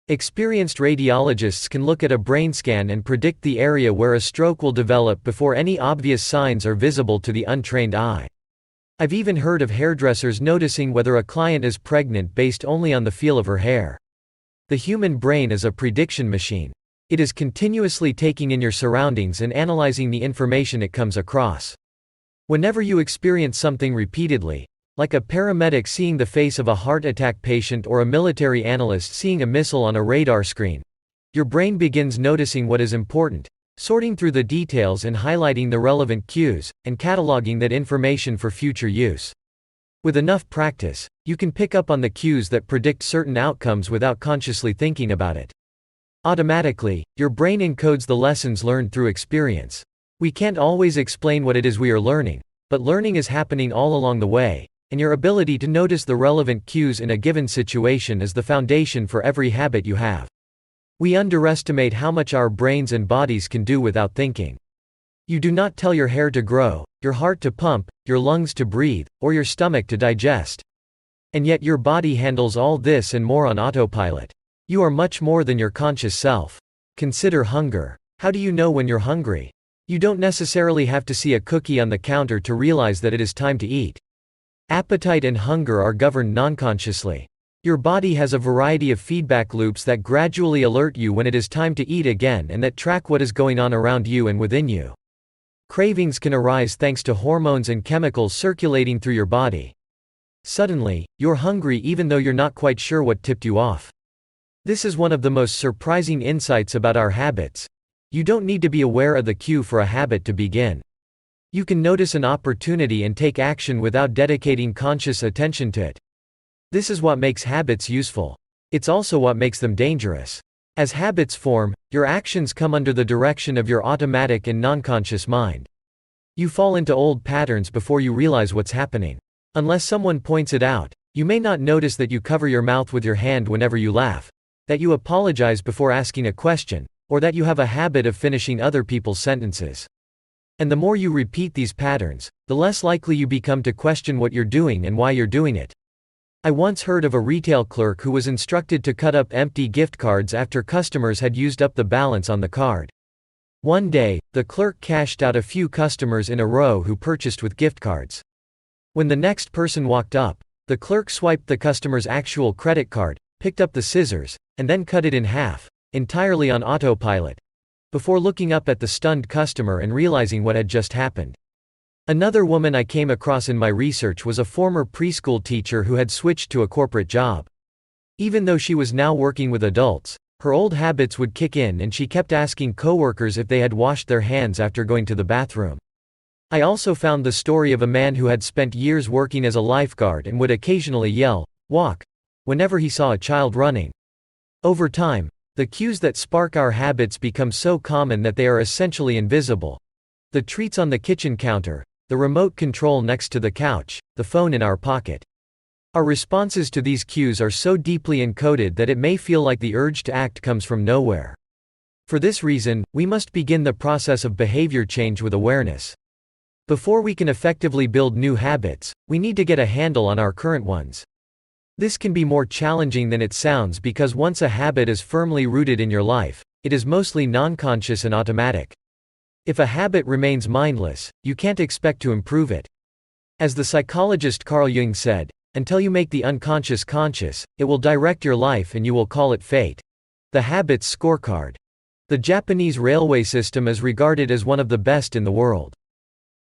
Experienced radiologists can look at a brain scan and predict the area where a stroke will develop before any obvious signs are visible to the untrained eye. I've even heard of hairdressers noticing whether a client is pregnant based only on the feel of her hair. The human brain is a prediction machine. It is continuously taking in your surroundings and analyzing the information it comes across. Whenever you experience something repeatedly, like a paramedic seeing the face of a heart attack patient or a military analyst seeing a missile on a radar screen, your brain begins noticing what is important, sorting through the details and highlighting the relevant cues, and cataloging that information for future use. With enough practice, you can pick up on the cues that predict certain outcomes without consciously thinking about it. Automatically, your brain encodes the lessons learned through experience. We can't always explain what it is we are learning, but learning is happening all along the way, and your ability to notice the relevant cues in a given situation is the foundation for every habit you have. We underestimate how much our brains and bodies can do without thinking. You do not tell your hair to grow, your heart to pump, your lungs to breathe, or your stomach to digest. And yet your body handles all this and more on autopilot. You are much more than your conscious self. Consider hunger. How do you know when you're hungry? You don't necessarily have to see a cookie on the counter to realize that it is time to eat. Appetite and hunger are governed non-consciously. Your body has a variety of feedback loops that gradually alert you when it is time to eat again and that track what is going on around you and within you. Cravings can arise thanks to hormones and chemicals circulating through your body. Suddenly, you're hungry even though you're not quite sure what tipped you off. This is one of the most surprising insights about our habits. You don't need to be aware of the cue for a habit to begin. You can notice an opportunity and take action without dedicating conscious attention to it. This is what makes habits useful. It's also what makes them dangerous. As habits form, your actions come under the direction of your automatic and non-conscious mind. You fall into old patterns before you realize what's happening. Unless someone points it out, you may not notice that you cover your mouth with your hand whenever you laugh, that you apologize before asking a question, or that you have a habit of finishing other people's sentences. And the more you repeat these patterns, the less likely you become to question what you're doing and why you're doing it. I once heard of a retail clerk who was instructed to cut up empty gift cards after customers had used up the balance on the card. One day, the clerk cashed out a few customers in a row who purchased with gift cards. When the next person walked up, the clerk swiped the customer's actual credit card, picked up the scissors, and then cut it in half, entirely on autopilot, before looking up at the stunned customer and realizing what had just happened. Another woman I came across in my research was a former preschool teacher who had switched to a corporate job. Even though she was now working with adults, her old habits would kick in and she kept asking coworkers if they had washed their hands after going to the bathroom. I also found the story of a man who had spent years working as a lifeguard and would occasionally yell, "Walk," whenever he saw a child running. Over time, the cues that spark our habits become so common that they are essentially invisible. The treats on the kitchen counter, the remote control next to the couch, the phone in our pocket. Our responses to these cues are so deeply encoded that it may feel like the urge to act comes from nowhere. For this reason, we must begin the process of behavior change with awareness. Before we can effectively build new habits, we need to get a handle on our current ones. This can be more challenging than it sounds because once a habit is firmly rooted in your life, it is mostly non-conscious and automatic. If a habit remains mindless, you can't expect to improve it. As the psychologist Carl Jung said, until you make the unconscious conscious, it will direct your life and you will call it fate. The Habits Scorecard. The Japanese railway system is regarded as one of the best in the world.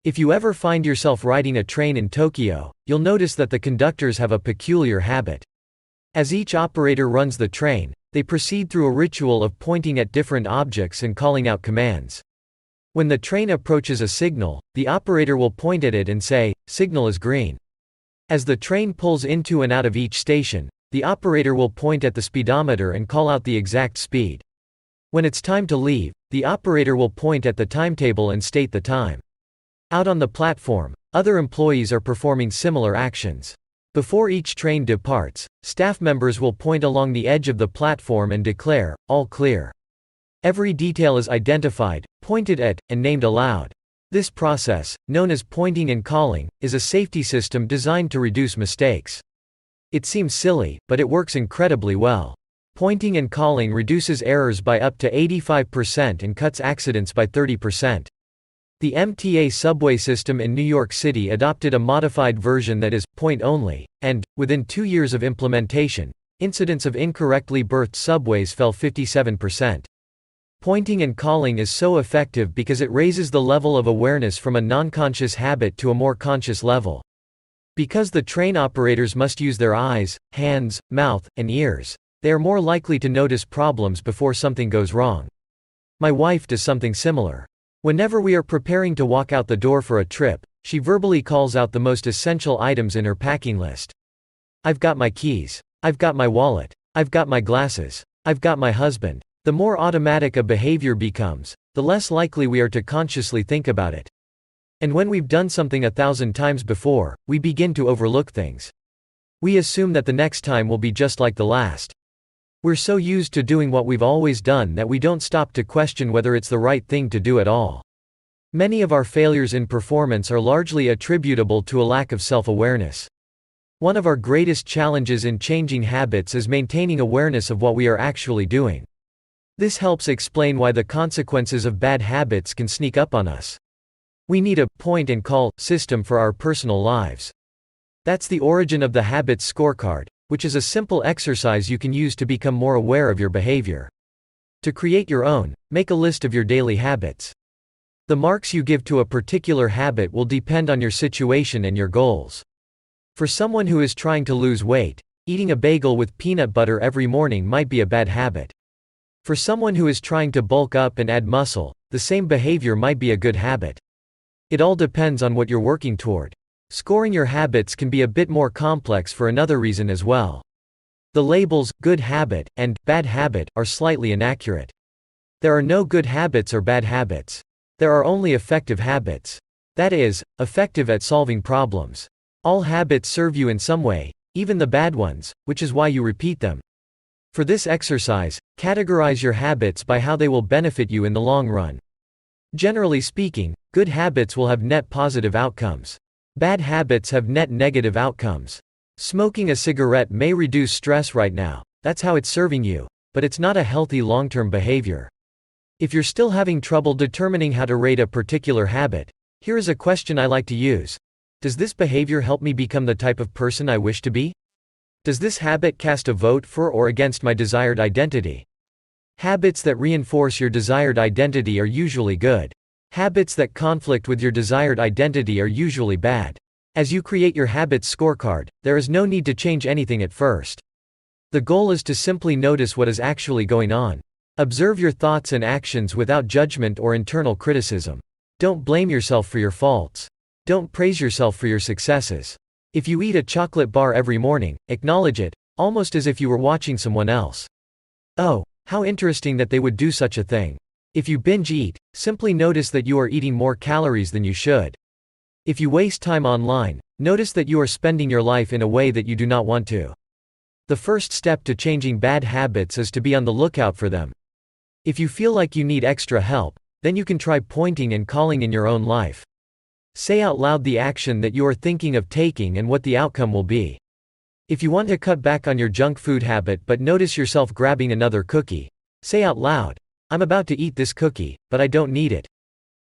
If you ever find yourself riding a train in Tokyo, you'll notice that the conductors have a peculiar habit. As each operator runs the train, they proceed through a ritual of pointing at different objects and calling out commands. When the train approaches a signal, the operator will point at it and say, "Signal is green." As the train pulls into and out of each station, the operator will point at the speedometer and call out the exact speed. When it's time to leave, the operator will point at the timetable and state the time. Out on the platform, other employees are performing similar actions. Before each train departs, staff members will point along the edge of the platform and declare, "All clear." Every detail is identified, pointed at, and named aloud. This process, known as pointing and calling, is a safety system designed to reduce mistakes. It seems silly, but it works incredibly well. Pointing and calling reduces errors by up to 85% and cuts accidents by 30%. The MTA subway system in New York City adopted a modified version that is point only, and, within 2 years of implementation, incidents of incorrectly berthed subways fell 57%. Pointing and calling is so effective because it raises the level of awareness from a non-conscious habit to a more conscious level. Because the train operators must use their eyes, hands, mouth, and ears, they are more likely to notice problems before something goes wrong. My wife does something similar. Whenever we are preparing to walk out the door for a trip, she verbally calls out the most essential items in her packing list. I've got my keys. I've got my wallet. I've got my glasses. I've got my husband. The more automatic a behavior becomes, the less likely we are to consciously think about it. And when we've done something 1,000 times before, we begin to overlook things. We assume that the next time will be just like the last. We're so used to doing what we've always done that we don't stop to question whether it's the right thing to do at all. Many of our failures in performance are largely attributable to a lack of self-awareness. One of our greatest challenges in changing habits is maintaining awareness of what we are actually doing. This helps explain why the consequences of bad habits can sneak up on us. We need a point and call system for our personal lives. That's the origin of the Habits Scorecard, which is a simple exercise you can use to become more aware of your behavior. To create your own, make a list of your daily habits. The marks you give to a particular habit will depend on your situation and your goals. For someone who is trying to lose weight, eating a bagel with peanut butter every morning might be a bad habit. For someone who is trying to bulk up and add muscle, the same behavior might be a good habit. It all depends on what you're working toward. Scoring your habits can be a bit more complex for another reason as well. The labels, good habit, and bad habit, are slightly inaccurate. There are no good habits or bad habits. There are only effective habits. That is, effective at solving problems. All habits serve you in some way, even the bad ones, which is why you repeat them. For this exercise, categorize your habits by how they will benefit you in the long run. Generally speaking, good habits will have net positive outcomes. Bad habits have net negative outcomes. Smoking a cigarette may reduce stress right now, that's how it's serving you, but it's not a healthy long-term behavior. If you're still having trouble determining how to rate a particular habit, here is a question I like to use. Does this behavior help me become the type of person I wish to be? Does this habit cast a vote for or against my desired identity? Habits that reinforce your desired identity are usually good. Habits that conflict with your desired identity are usually bad. As you create your habits scorecard, there is no need to change anything at first. The goal is to simply notice what is actually going on. Observe your thoughts and actions without judgment or internal criticism. Don't blame yourself for your faults. Don't praise yourself for your successes. If you eat a chocolate bar every morning, acknowledge it, almost as if you were watching someone else. Oh, how interesting that they would do such a thing. If you binge eat, simply notice that you are eating more calories than you should. If you waste time online, notice that you are spending your life in a way that you do not want to. The first step to changing bad habits is to be on the lookout for them. If you feel like you need extra help, then you can try pointing and calling in your own life. Say out loud the action that you are thinking of taking and what the outcome will be. If you want to cut back on your junk food habit but notice yourself grabbing another cookie, say out loud, "I'm about to eat this cookie, but I don't need it.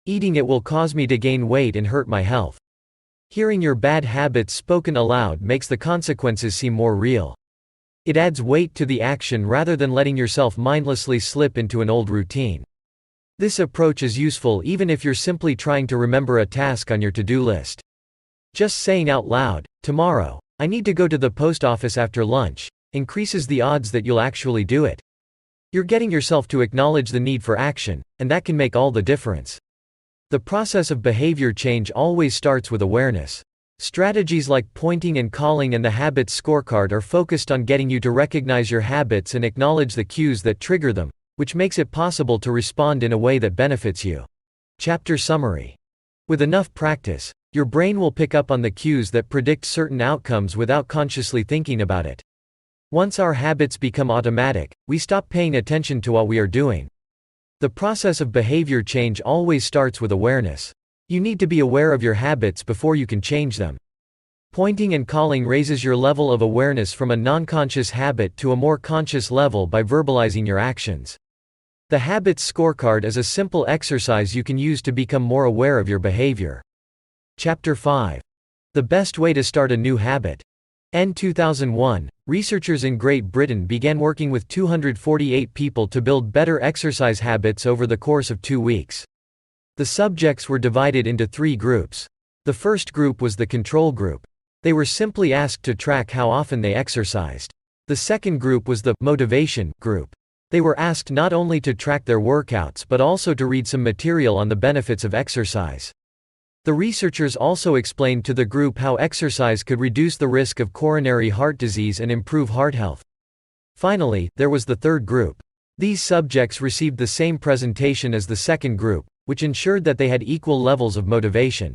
Eating it will cause me to gain weight and hurt my health." Hearing your bad habits spoken aloud makes the consequences seem more real. It adds weight to the action rather than letting yourself mindlessly slip into an old routine. This approach is useful even if you're simply trying to remember a task on your to-do list. Just saying out loud, "Tomorrow, I need to go to the post office after lunch," increases the odds that you'll actually do it. You're getting yourself to acknowledge the need for action, and that can make all the difference. The process of behavior change always starts with awareness. Strategies like pointing and calling and the habits scorecard are focused on getting you to recognize your habits and acknowledge the cues that trigger them, which makes it possible to respond in a way that benefits you. Chapter summary. With enough practice, Your brain will pick up on the cues that predict certain outcomes without consciously thinking about it. Once our habits become automatic, we stop paying attention to what we are doing. The process of behavior change always starts with awareness. You need to be aware of your habits before you can change them. Pointing and calling raises your level of awareness from a non-conscious habit to a more conscious level by verbalizing your actions. The Habits Scorecard is a simple exercise you can use to become more aware of your behavior. Chapter 5. The Best Way to Start a New Habit. In 2001, researchers in Great Britain began working with 248 people to build better exercise habits over the course of 2 weeks. The subjects were divided into 3 groups. The first group was the control group. They were simply asked to track how often they exercised. The second group was the motivation group. They were asked not only to track their workouts but also to read some material on the benefits of exercise. The researchers also explained to the group how exercise could reduce the risk of coronary heart disease and improve heart health. Finally, there was the third group. These subjects received the same presentation as the second group, which ensured that they had equal levels of motivation.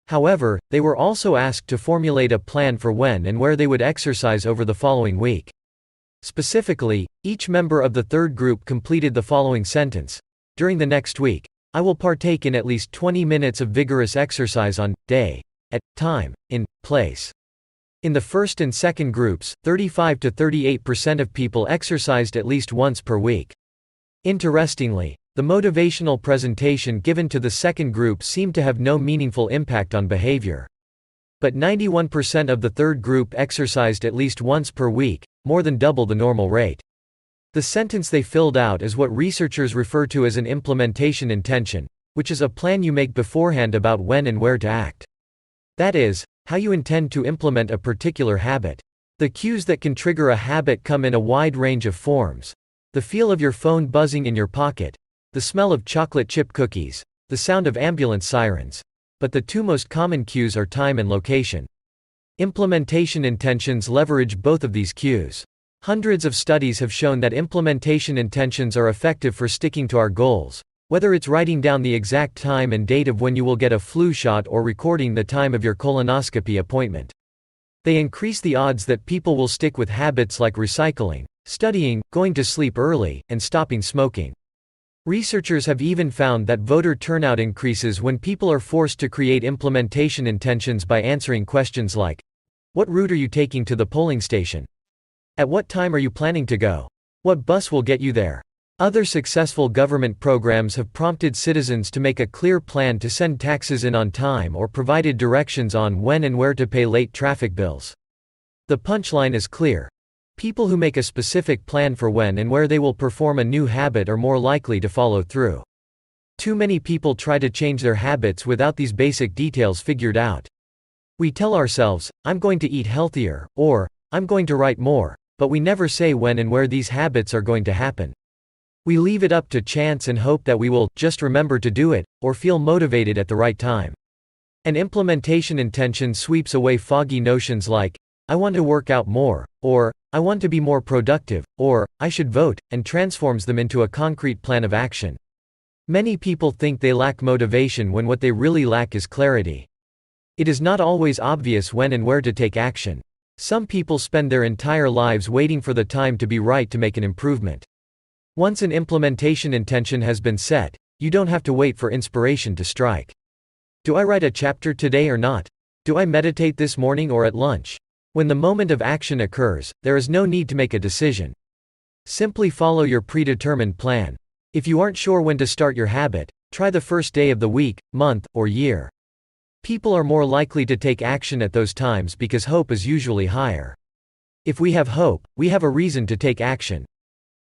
However, they were also asked to formulate a plan for when and where they would exercise over the following week. Specifically, each member of the third group completed the following sentence: "During the next week, I will partake in at least 20 minutes of vigorous exercise on day, at time, in place." In the first and second groups, 35 to 38% of people exercised at least once per week. Interestingly, the motivational presentation given to the second group seemed to have no meaningful impact on behavior. But 91% of the third group exercised at least once per week, more than double the normal rate. The sentence they filled out is what researchers refer to as an implementation intention, which is a plan you make beforehand about when and where to act. That is, how you intend to implement a particular habit. The cues that can trigger a habit come in a wide range of forms. The feel of your phone buzzing in your pocket, the smell of chocolate chip cookies, the sound of ambulance sirens. But the 2 most common cues are time and location. Implementation intentions leverage both of these cues. Hundreds of studies have shown that implementation intentions are effective for sticking to our goals, whether it's writing down the exact time and date of when you will get a flu shot or recording the time of your colonoscopy appointment. They increase the odds that people will stick with habits like recycling, studying, going to sleep early, and stopping smoking. Researchers have even found that voter turnout increases when people are forced to create implementation intentions by answering questions like, "What route are you taking to the polling station? At what time are you planning to go? What bus will get you there?" Other successful government programs have prompted citizens to make a clear plan to send taxes in on time or provided directions on when and where to pay late traffic bills. The punchline is clear. People who make a specific plan for when and where they will perform a new habit are more likely to follow through. Too many people try to change their habits without these basic details figured out. We tell ourselves, "I'm going to eat healthier," or "I'm going to write more," but we never say when and where these habits are going to happen. We leave it up to chance and hope that we will just remember to do it, or feel motivated at the right time. An implementation intention sweeps away foggy notions like, "I want to work out more," or "I want to be more productive," or "I should vote," and transforms them into a concrete plan of action. Many people think they lack motivation when what they really lack is clarity. It is not always obvious when and where to take action. Some people spend their entire lives waiting for the time to be right to make an improvement. Once an implementation intention has been set, you don't have to wait for inspiration to strike. Do I write a chapter today or not? Do I meditate this morning or at lunch? When the moment of action occurs, there is no need to make a decision. Simply follow your predetermined plan. If you aren't sure when to start your habit, try the first day of the week, month, or year. People are more likely to take action at those times because hope is usually higher. If we have hope, we have a reason to take action.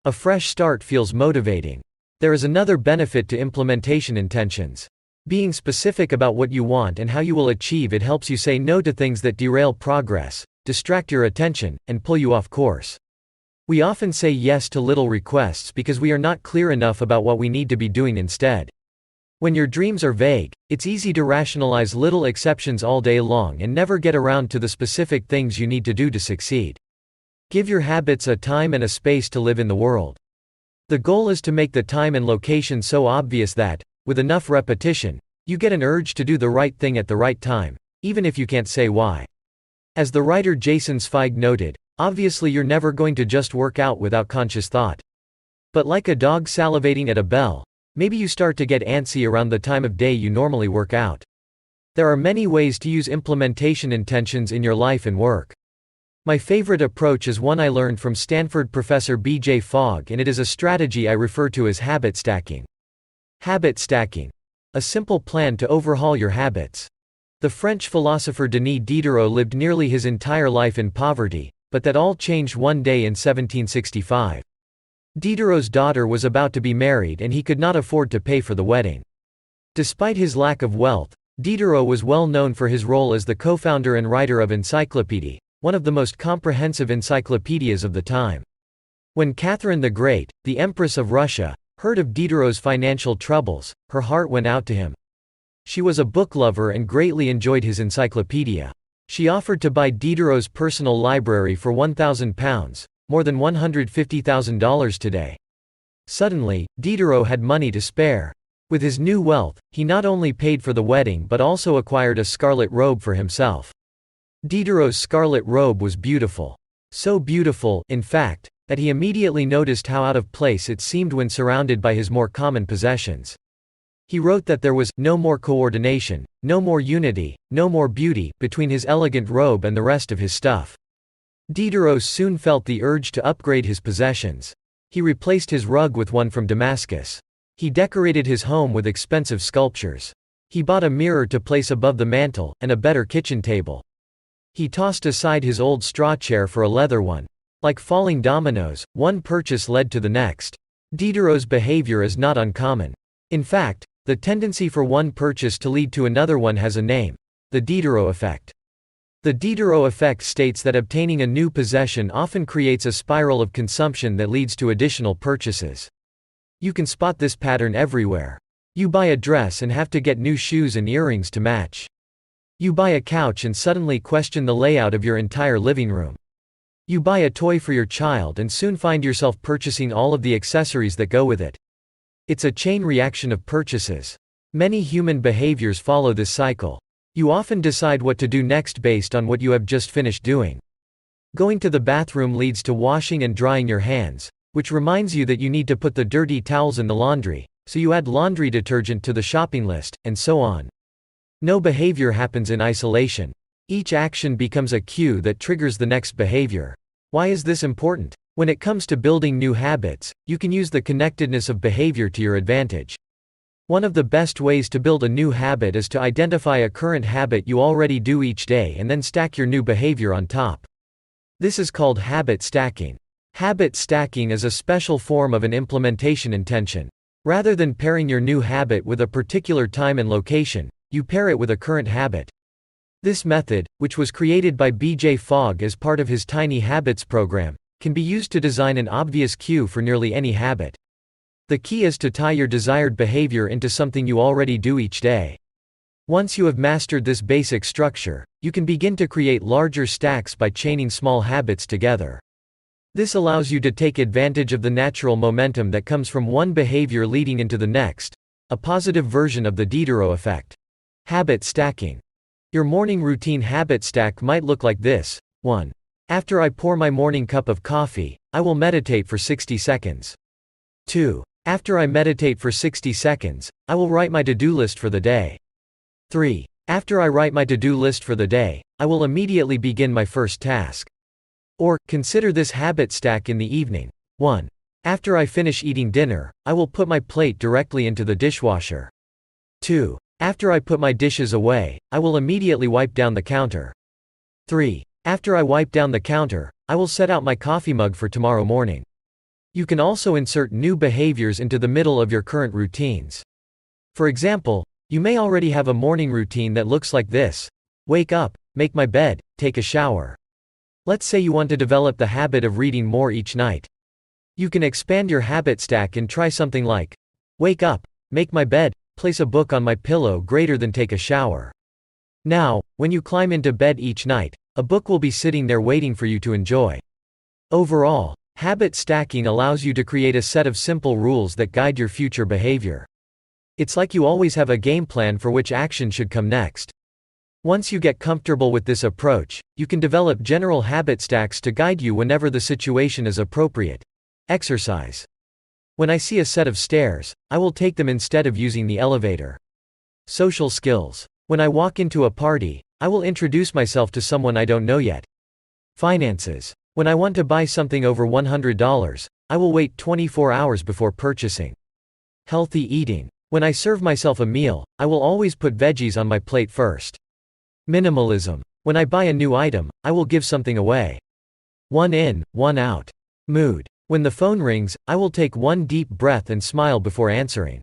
A fresh start feels motivating. There is another benefit to implementation intentions. Being specific about what you want and how you will achieve it helps you say no to things that derail progress, distract your attention, and pull you off course. We often say yes to little requests because we are not clear enough about what we need to be doing instead. When your dreams are vague, it's easy to rationalize little exceptions all day long and never get around to the specific things you need to do to succeed. Give your habits a time and a space to live in the world. The goal is to make the time and location so obvious that, with enough repetition, You get an urge to do the right thing at the right time, even if you can't say why. As the writer Jason Zweig noted, obviously you're never going to just work out without conscious thought. But like a dog salivating at a bell, maybe you start to get antsy around the time of day you normally work out. There are many ways to use implementation intentions in your life and work. My favorite approach is one I learned from Stanford professor B.J. Fogg, and it is a strategy I refer to as habit stacking. Habit stacking. A simple plan to overhaul your habits. The French philosopher Denis Diderot lived nearly his entire life in poverty, but that all changed one day in 1765. Diderot's daughter was about to be married and he could not afford to pay for the wedding. Despite his lack of wealth, Diderot was well known for his role as the co-founder and writer of Encyclopédie, one of the most comprehensive encyclopedias of the time. When Catherine the Great, the Empress of Russia, heard of Diderot's financial troubles, her heart went out to him. She was a book lover and greatly enjoyed his encyclopedia. She offered to buy Diderot's personal library for £1,000, more than $150,000 today. Suddenly, Diderot had money to spare. With his new wealth, he not only paid for the wedding but also acquired a scarlet robe for himself. Diderot's scarlet robe was beautiful. So beautiful, in fact, that he immediately noticed how out of place it seemed when surrounded by his more common possessions. He wrote that there was no more coordination, no more unity, no more beauty between his elegant robe and the rest of his stuff. Diderot soon felt the urge to upgrade his possessions. He replaced his rug with one from Damascus. He decorated his home with expensive sculptures. He bought a mirror to place above the mantel, and a better kitchen table. He tossed aside his old straw chair for a leather one. Like falling dominoes, one purchase led to the next. Diderot's behavior is not uncommon. In fact, the tendency for one purchase to lead to another one has a name: the Diderot effect. The Diderot effect states that obtaining a new possession often creates a spiral of consumption that leads to additional purchases. You can spot this pattern everywhere. You buy a dress and have to get new shoes and earrings to match. You buy a couch and suddenly question the layout of your entire living room. You buy a toy for your child and soon find yourself purchasing all of the accessories that go with it. It's a chain reaction of purchases. Many human behaviors follow this cycle. You often decide what to do next based on what you have just finished doing. Going to the bathroom leads to washing and drying your hands, which reminds you that you need to put the dirty towels in the laundry, so you add laundry detergent to the shopping list, and so on. No behavior happens in isolation. Each action becomes a cue that triggers the next behavior. Why is this important? When it comes to building new habits, you can use the connectedness of behavior to your advantage. One of the best ways to build a new habit is to identify a current habit you already do each day and then stack your new behavior on top. This is called habit stacking. Habit stacking is a special form of an implementation intention. Rather than pairing your new habit with a particular time and location, you pair it with a current habit. This method, which was created by B.J. Fogg as part of his Tiny Habits program, can be used to design an obvious cue for nearly any habit. The key is to tie your desired behavior into something you already do each day. Once you have mastered this basic structure, you can begin to create larger stacks by chaining small habits together. This allows you to take advantage of the natural momentum that comes from one behavior leading into the next, a positive version of the Diderot effect. Habit stacking. Your morning routine habit stack might look like this. 1. After I pour my morning cup of coffee, I will meditate for 60 seconds. 2. After I meditate for 60 seconds, I will write my to-do list for the day. 3. After I write my to-do list for the day, I will immediately begin my first task. Or, consider this habit stack in the evening. 1. After I finish eating dinner, I will put my plate directly into the dishwasher. 2. After I put my dishes away, I will immediately wipe down the counter. 3. After I wipe down the counter, I will set out my coffee mug for tomorrow morning. You can also insert new behaviors into the middle of your current routines. For example, you may already have a morning routine that looks like this: wake up, make my bed, take a shower. Let's say you want to develop the habit of reading more each night. You can expand your habit stack and try something like: wake up, make my bed, place a book on my pillow greater than take a shower. Now, when you climb into bed each night, a book will be sitting there waiting for you to enjoy. Overall, habit stacking allows you to create a set of simple rules that guide your future behavior. It's like you always have a game plan for which action should come next. Once you get comfortable with this approach, you can develop general habit stacks to guide you whenever the situation is appropriate. Exercise. When I see a set of stairs, I will take them instead of using the elevator. Social skills. When I walk into a party, I will introduce myself to someone I don't know yet. Finances. When I want to buy something over $100, I will wait 24 hours before purchasing. Healthy eating. When I serve myself a meal, I will always put veggies on my plate first. Minimalism. When I buy a new item, I will give something away. One in, one out. Mood. When the phone rings, I will take one deep breath and smile before answering.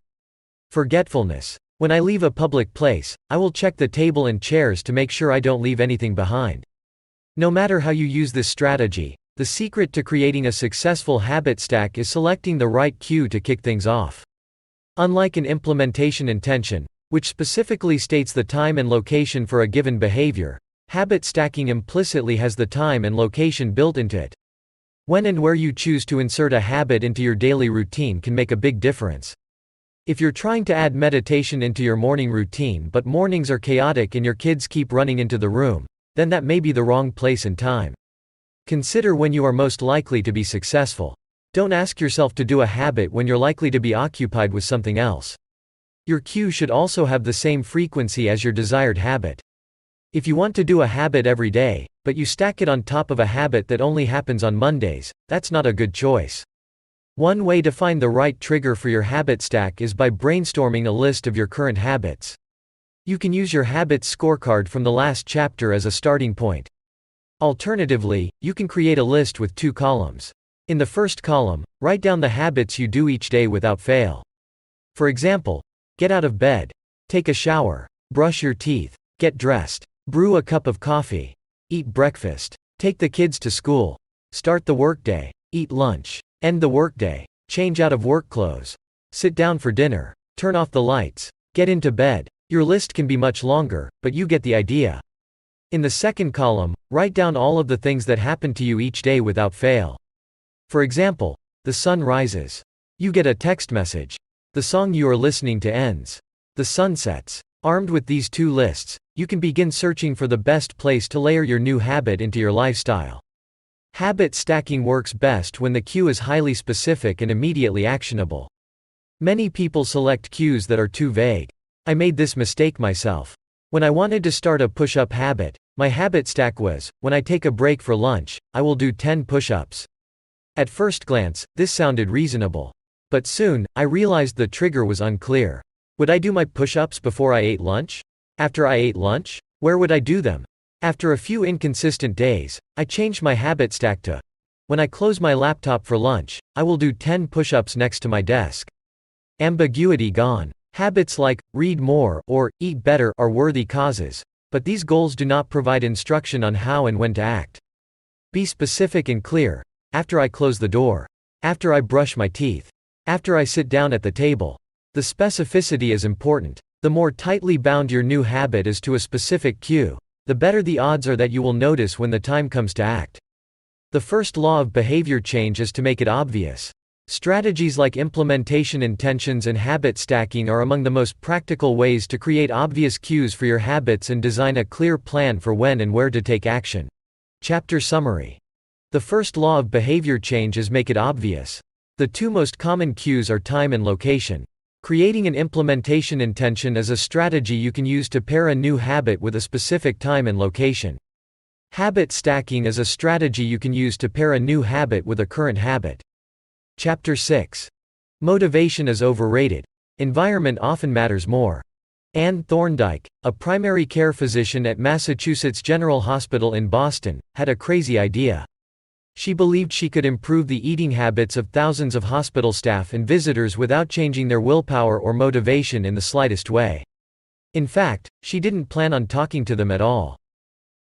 Forgetfulness. When I leave a public place, I will check the table and chairs to make sure I don't leave anything behind. No matter how you use this strategy, the secret to creating a successful habit stack is selecting the right cue to kick things off. Unlike an implementation intention, which specifically states the time and location for a given behavior, habit stacking implicitly has the time and location built into it. When and where you choose to insert a habit into your daily routine can make a big difference. If you're trying to add meditation into your morning routine but mornings are chaotic and your kids keep running into the room, then that may be the wrong place and time. Consider when you are most likely to be successful. Don't ask yourself to do a habit when you're likely to be occupied with something else. Your cue should also have the same frequency as your desired habit. If you want to do a habit every day, but you stack it on top of a habit that only happens on Mondays, that's not a good choice. One way to find the right trigger for your habit stack is by brainstorming a list of your current habits. You can use your habits scorecard from the last chapter as a starting point. Alternatively, you can create a list with 2 columns. In the first column, write down the habits you do each day without fail. For example, get out of bed, take a shower, brush your teeth, get dressed, brew a cup of coffee, eat breakfast, take the kids to school, start the workday, eat lunch, end the workday, change out of work clothes, sit down for dinner, turn off the lights, get into bed. Your list can be much longer, but you get the idea. In the second column, write down all of the things that happen to you each day without fail. For example, the sun rises. You get a text message. The song you are listening to ends. The sun sets. Armed with these 2 lists, you can begin searching for the best place to layer your new habit into your lifestyle. Habit stacking works best when the cue is highly specific and immediately actionable. Many people select cues that are too vague. I made this mistake myself. When I wanted to start a push-up habit, my habit stack was, when I take a break for lunch, I will do 10 push-ups. At first glance, this sounded reasonable. But soon, I realized the trigger was unclear. Would I do my push-ups before I ate lunch? After I ate lunch? Where would I do them? After a few inconsistent days, I changed my habit stack to, when I close my laptop for lunch, I will do 10 push-ups next to my desk. Ambiguity gone. Habits like, read more, or, eat better are worthy causes, but these goals do not provide instruction on how and when to act. Be specific and clear. After I close the door. After I brush my teeth. After I sit down at the table. The specificity is important. The more tightly bound your new habit is to a specific cue, the better the odds are that you will notice when the time comes to act. The first law of behavior change is to make it obvious. Strategies like implementation intentions and habit stacking are among the most practical ways to create obvious cues for your habits and design a clear plan for when and where to take action. Chapter summary. The first law of behavior change is make it obvious. The 2 most common cues are time and location. Creating an implementation intention is a strategy you can use to pair a new habit with a specific time and location. Habit stacking is a strategy you can use to pair a new habit with a current habit. Chapter 6. Motivation is overrated. Environment often matters more. Anne Thorndike, a primary care physician at Massachusetts General Hospital in Boston, had a crazy idea. She believed she could improve the eating habits of thousands of hospital staff and visitors without changing their willpower or motivation in the slightest way. In fact, she didn't plan on talking to them at all.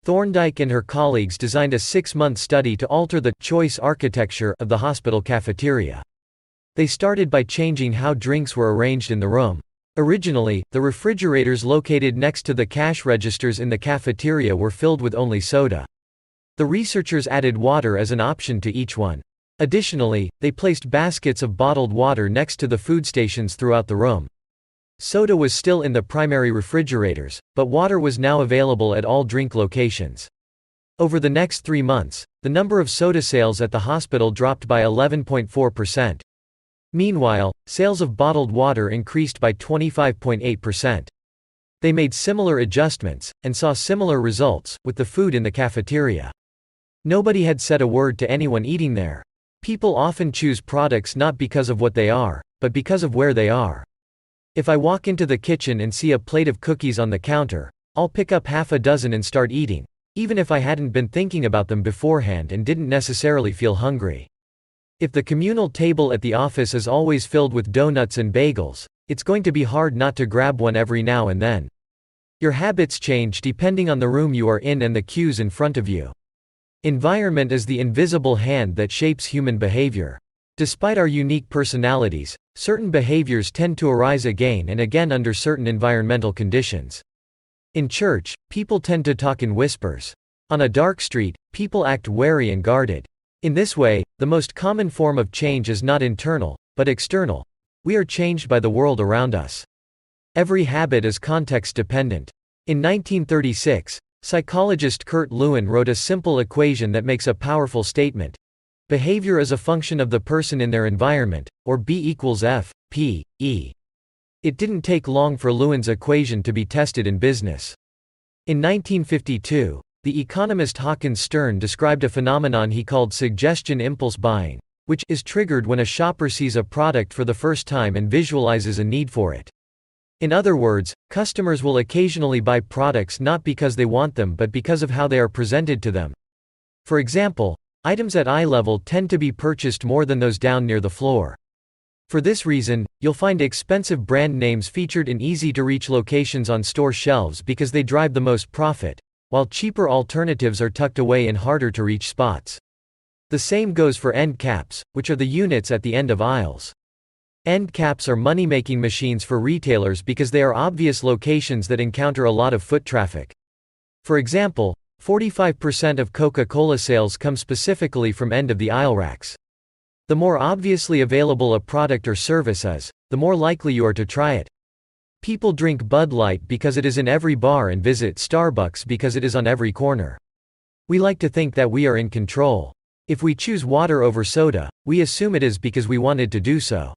Thorndike and her colleagues designed a 6-month study to alter the choice architecture of the hospital cafeteria. They started by changing how drinks were arranged in the room. Originally, the refrigerators located next to the cash registers in the cafeteria were filled with only soda. The researchers added water as an option to each one. Additionally, they placed baskets of bottled water next to the food stations throughout the room. Soda was still in the primary refrigerators, but water was now available at all drink locations. Over the next 3 months, the number of soda sales at the hospital dropped by 11.4%. Meanwhile, sales of bottled water increased by 25.8%. They made similar adjustments, and saw similar results, with the food in the cafeteria. Nobody had said a word to anyone eating there. People often choose products not because of what they are, but because of where they are. If I walk into the kitchen and see a plate of cookies on the counter, I'll pick up half a dozen and start eating, even if I hadn't been thinking about them beforehand and didn't necessarily feel hungry. If the communal table at the office is always filled with donuts and bagels, it's going to be hard not to grab one every now and then. Your habits change depending on the room you are in and the cues in front of you. Environment is the invisible hand that shapes human behavior. Despite our unique personalities, certain behaviors tend to arise again and again under certain environmental conditions. In church, people tend to talk in whispers. On a dark street, people act wary and guarded. In this way, the most common form of change is not internal, but external. We are changed by the world around us. Every habit is context-dependent. In 1936, psychologist Kurt Lewin wrote a simple equation that makes a powerful statement. Behavior is a function of the person in their environment, or B equals F, P, E. It didn't take long for Lewin's equation to be tested in business. In 1952, the economist Hawkins Stern described a phenomenon he called suggestion impulse buying, which is triggered when a shopper sees a product for the first time and visualizes a need for it. In other words, customers will occasionally buy products not because they want them but because of how they are presented to them. For example, items at eye level tend to be purchased more than those down near the floor. For this reason, you'll find expensive brand names featured in easy-to-reach locations on store shelves because they drive the most profit, while cheaper alternatives are tucked away in harder-to-reach spots. The same goes for end caps, which are the units at the end of aisles. End caps are money-making machines for retailers because they are obvious locations that encounter a lot of foot traffic. For example, 45% of Coca-Cola sales come specifically from end-of-the-aisle racks. The more obviously available a product or service is, the more likely you are to try it. People drink Bud Light because it is in every bar and visit Starbucks because it is on every corner. We like to think that we are in control. If we choose water over soda, we assume it is because we wanted to do so.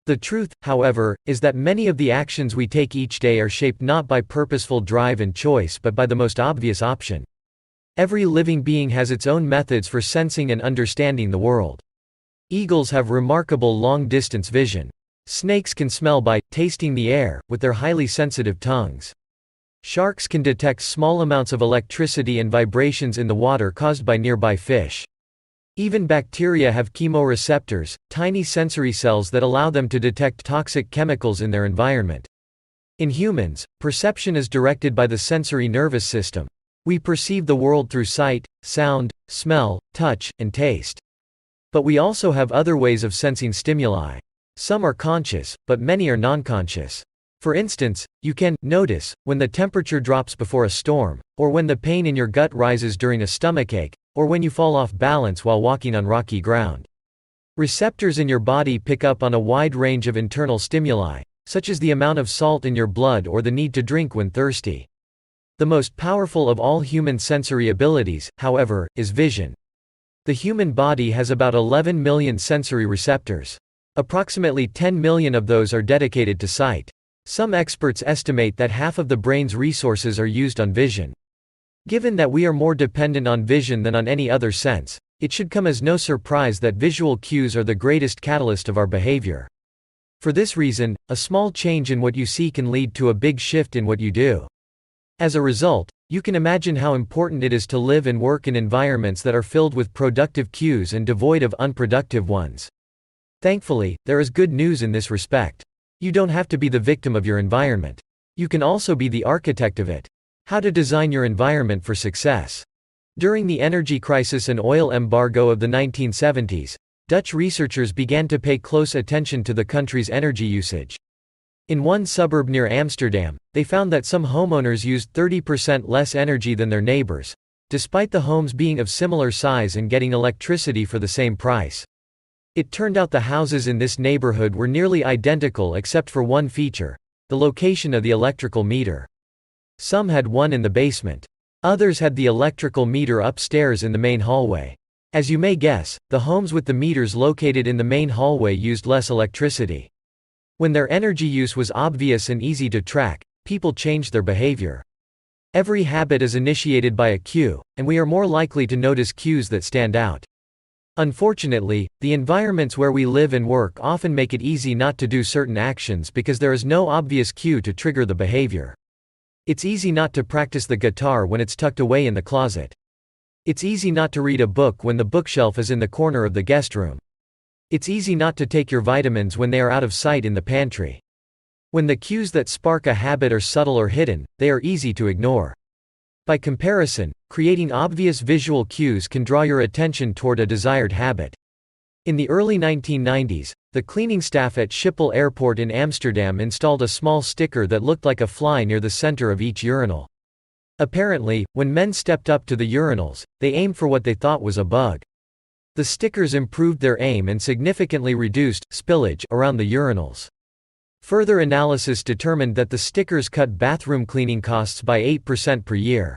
The truth, however, is that many of the actions we take each day are shaped not by purposeful drive and choice but by the most obvious option. Every living being has its own methods for sensing and understanding the world. Eagles have remarkable long-distance vision. Snakes can smell by tasting the air with their highly sensitive tongues. Sharks can detect small amounts of electricity and vibrations in the water caused by nearby fish. Even bacteria have chemoreceptors, tiny sensory cells that allow them to detect toxic chemicals in their environment. In humans, perception is directed by the sensory nervous system. We perceive the world through sight, sound, smell, touch, and taste. But we also have other ways of sensing stimuli. Some are conscious, but many are non-conscious. For instance, you can notice when the temperature drops before a storm, or when the pain in your gut rises during a stomachache, or when you fall off balance while walking on rocky ground. Receptors in your body pick up on a wide range of internal stimuli, such as the amount of salt in your blood or the need to drink when thirsty. The most powerful of all human sensory abilities, however, is vision. The human body has about 11 million sensory receptors. Approximately 10 million of those are dedicated to sight. Some experts estimate that half of the brain's resources are used on vision. Given that we are more dependent on vision than on any other sense, it should come as no surprise that visual cues are the greatest catalyst of our behavior. For this reason, a small change in what you see can lead to a big shift in what you do. As a result, you can imagine how important it is to live and work in environments that are filled with productive cues and devoid of unproductive ones. Thankfully, there is good news in this respect. You don't have to be the victim of your environment. You can also be the architect of it. How to design your environment for success. During the energy crisis and oil embargo of the 1970s, Dutch researchers began to pay close attention to the country's energy usage. In one suburb near Amsterdam, they found that some homeowners used 30% less energy than their neighbors, despite the homes being of similar size and getting electricity for the same price. It turned out the houses in this neighborhood were nearly identical except for one feature. the location of the electrical meter. Some had one in the basement. Others had the electrical meter upstairs in the main hallway. As you may guess, the homes with the meters located in the main hallway used less electricity. When their energy use was obvious and easy to track, people changed their behavior. Every habit is initiated by a cue, and we are more likely to notice cues that stand out. Unfortunately, the environments where we live and work often make it easy not to do certain actions because there is no obvious cue to trigger the behavior. It's easy not to practice the guitar when it's tucked away in the closet. It's easy not to read a book when the bookshelf is in the corner of the guest room. It's easy not to take your vitamins when they are out of sight in the pantry. When the cues that spark a habit are subtle or hidden, they are easy to ignore. By comparison, creating obvious visual cues can draw your attention toward a desired habit. In the early 1990s, the cleaning staff at Schiphol Airport in Amsterdam installed a small sticker that looked like a fly near the center of each urinal. Apparently, when men stepped up to the urinals, they aimed for what they thought was a bug. The stickers improved their aim and significantly reduced spillage around the urinals. Further analysis determined that the stickers cut bathroom cleaning costs by 8% per year.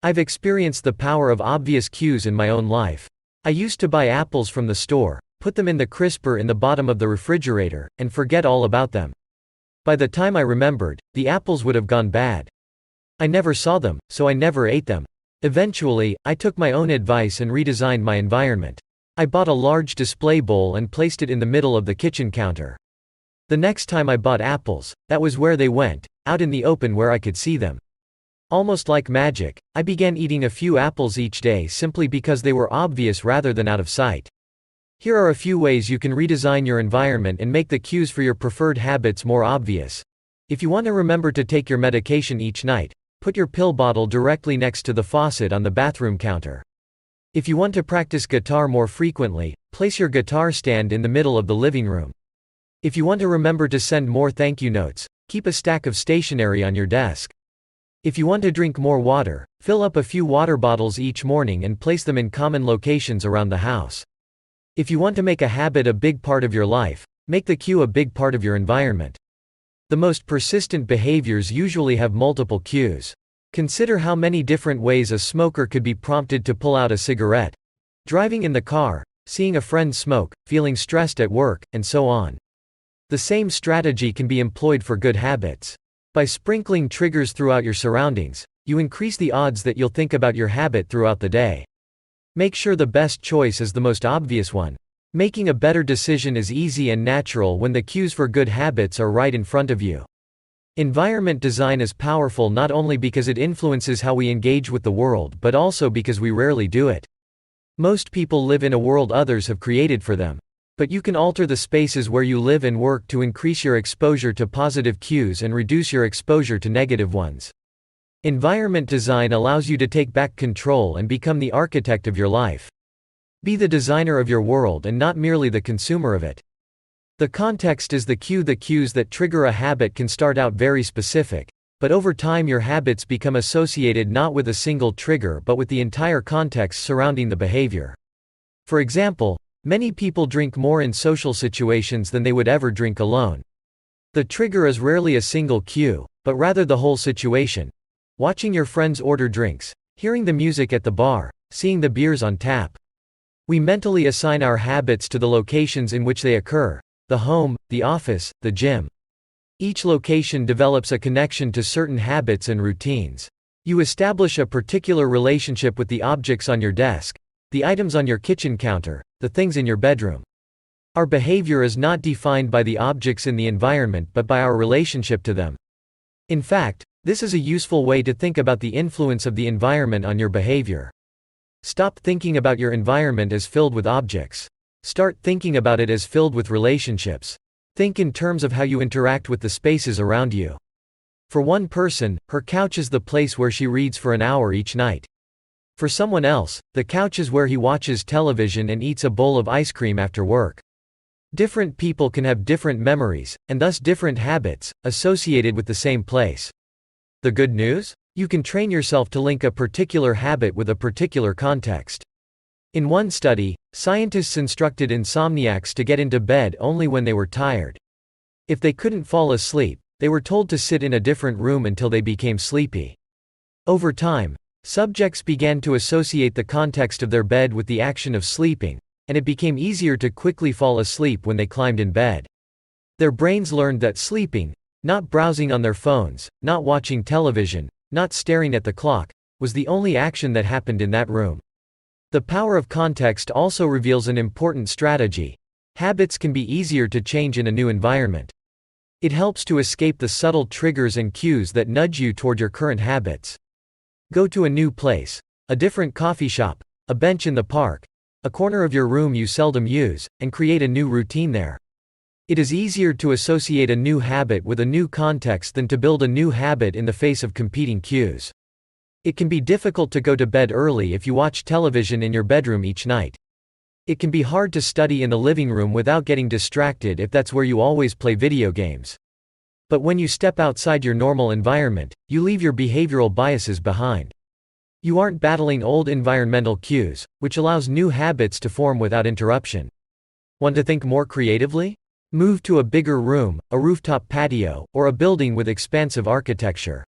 I've experienced the power of obvious cues in my own life. I used to buy apples from the store, put them in the crisper in the bottom of the refrigerator, and forget all about them. By the time I remembered, the apples would have gone bad. I never saw them, so I never ate them. Eventually, I took my own advice and redesigned my environment. I bought a large display bowl and placed it in the middle of the kitchen counter. The next time I bought apples, that was where they went, out in the open where I could see them. Almost like magic, I began eating a few apples each day simply because they were obvious rather than out of sight. Here are a few ways you can redesign your environment and make the cues for your preferred habits more obvious. If you want to remember to take your medication each night, put your pill bottle directly next to the faucet on the bathroom counter. If you want to practice guitar more frequently, place your guitar stand in the middle of the living room. If you want to remember to send more thank you notes, keep a stack of stationery on your desk. If you want to drink more water, fill up a few water bottles each morning and place them in common locations around the house. If you want to make a habit a big part of your life, make the cue a big part of your environment. The most persistent behaviors usually have multiple cues. Consider how many different ways a smoker could be prompted to pull out a cigarette. Driving in the car, seeing a friend smoke, feeling stressed at work, and so on. The same strategy can be employed for good habits. By sprinkling triggers throughout your surroundings, you increase the odds that you'll think about your habit throughout the day. Make sure the best choice is the most obvious one. Making a better decision is easy and natural when the cues for good habits are right in front of you. Environment design is powerful not only because it influences how we engage with the world but also because we rarely do it. Most people live in a world others have created for them. But you can alter the spaces where you live and work to increase your exposure to positive cues and reduce your exposure to negative ones. Environment design allows you to take back control and become the architect of your life. Be the designer of your world and not merely the consumer of it. The context is the cue. The cues that trigger a habit can start out very specific, but over time your habits become associated not with a single trigger but with the entire context surrounding the behavior. For example, many people drink more in social situations than they would ever drink alone. The trigger is rarely a single cue, but rather the whole situation. Watching your friends order drinks, hearing the music at the bar, seeing the beers on tap. We mentally assign our habits to the locations in which they occur: the home, the office, the gym. Each location develops a connection to certain habits and routines. You establish a particular relationship with the objects on your desk, the items on your kitchen counter, the things in your bedroom. Our behavior is not defined by the objects in the environment but by our relationship to them. In fact, this is a useful way to think about the influence of the environment on your behavior. Stop thinking about your environment as filled with objects. Start thinking about it as filled with relationships. Think in terms of how you interact with the spaces around you. For one person, her couch is the place where she reads for an hour each night. For someone else, the couch is where he watches television and eats a bowl of ice cream after work. Different people can have different memories, and thus different habits, associated with the same place. The good news? You can train yourself to link a particular habit with a particular context. In one study, scientists instructed insomniacs to get into bed only when they were tired. If they couldn't fall asleep, they were told to sit in a different room until they became sleepy. Over time, subjects began to associate the context of their bed with the action of sleeping, and it became easier to quickly fall asleep when they climbed in bed. Their brains learned that sleeping, not browsing on their phones, not watching television, not staring at the clock, was the only action that happened in that room. The power of context also reveals an important strategy. Habits can be easier to change in a new environment. It helps to escape the subtle triggers and cues that nudge you toward your current habits. Go to a new place, a different coffee shop, a bench in the park, a corner of your room you seldom use, and create a new routine there. It is easier to associate a new habit with a new context than to build a new habit in the face of competing cues. It can be difficult to go to bed early if you watch television in your bedroom each night. It can be hard to study in the living room without getting distracted if that's where you always play video games. But when you step outside your normal environment, you leave your behavioral biases behind. You aren't battling old environmental cues, which allows new habits to form without interruption. Want to think more creatively? Move to a bigger room, a rooftop patio, or a building with expansive architecture.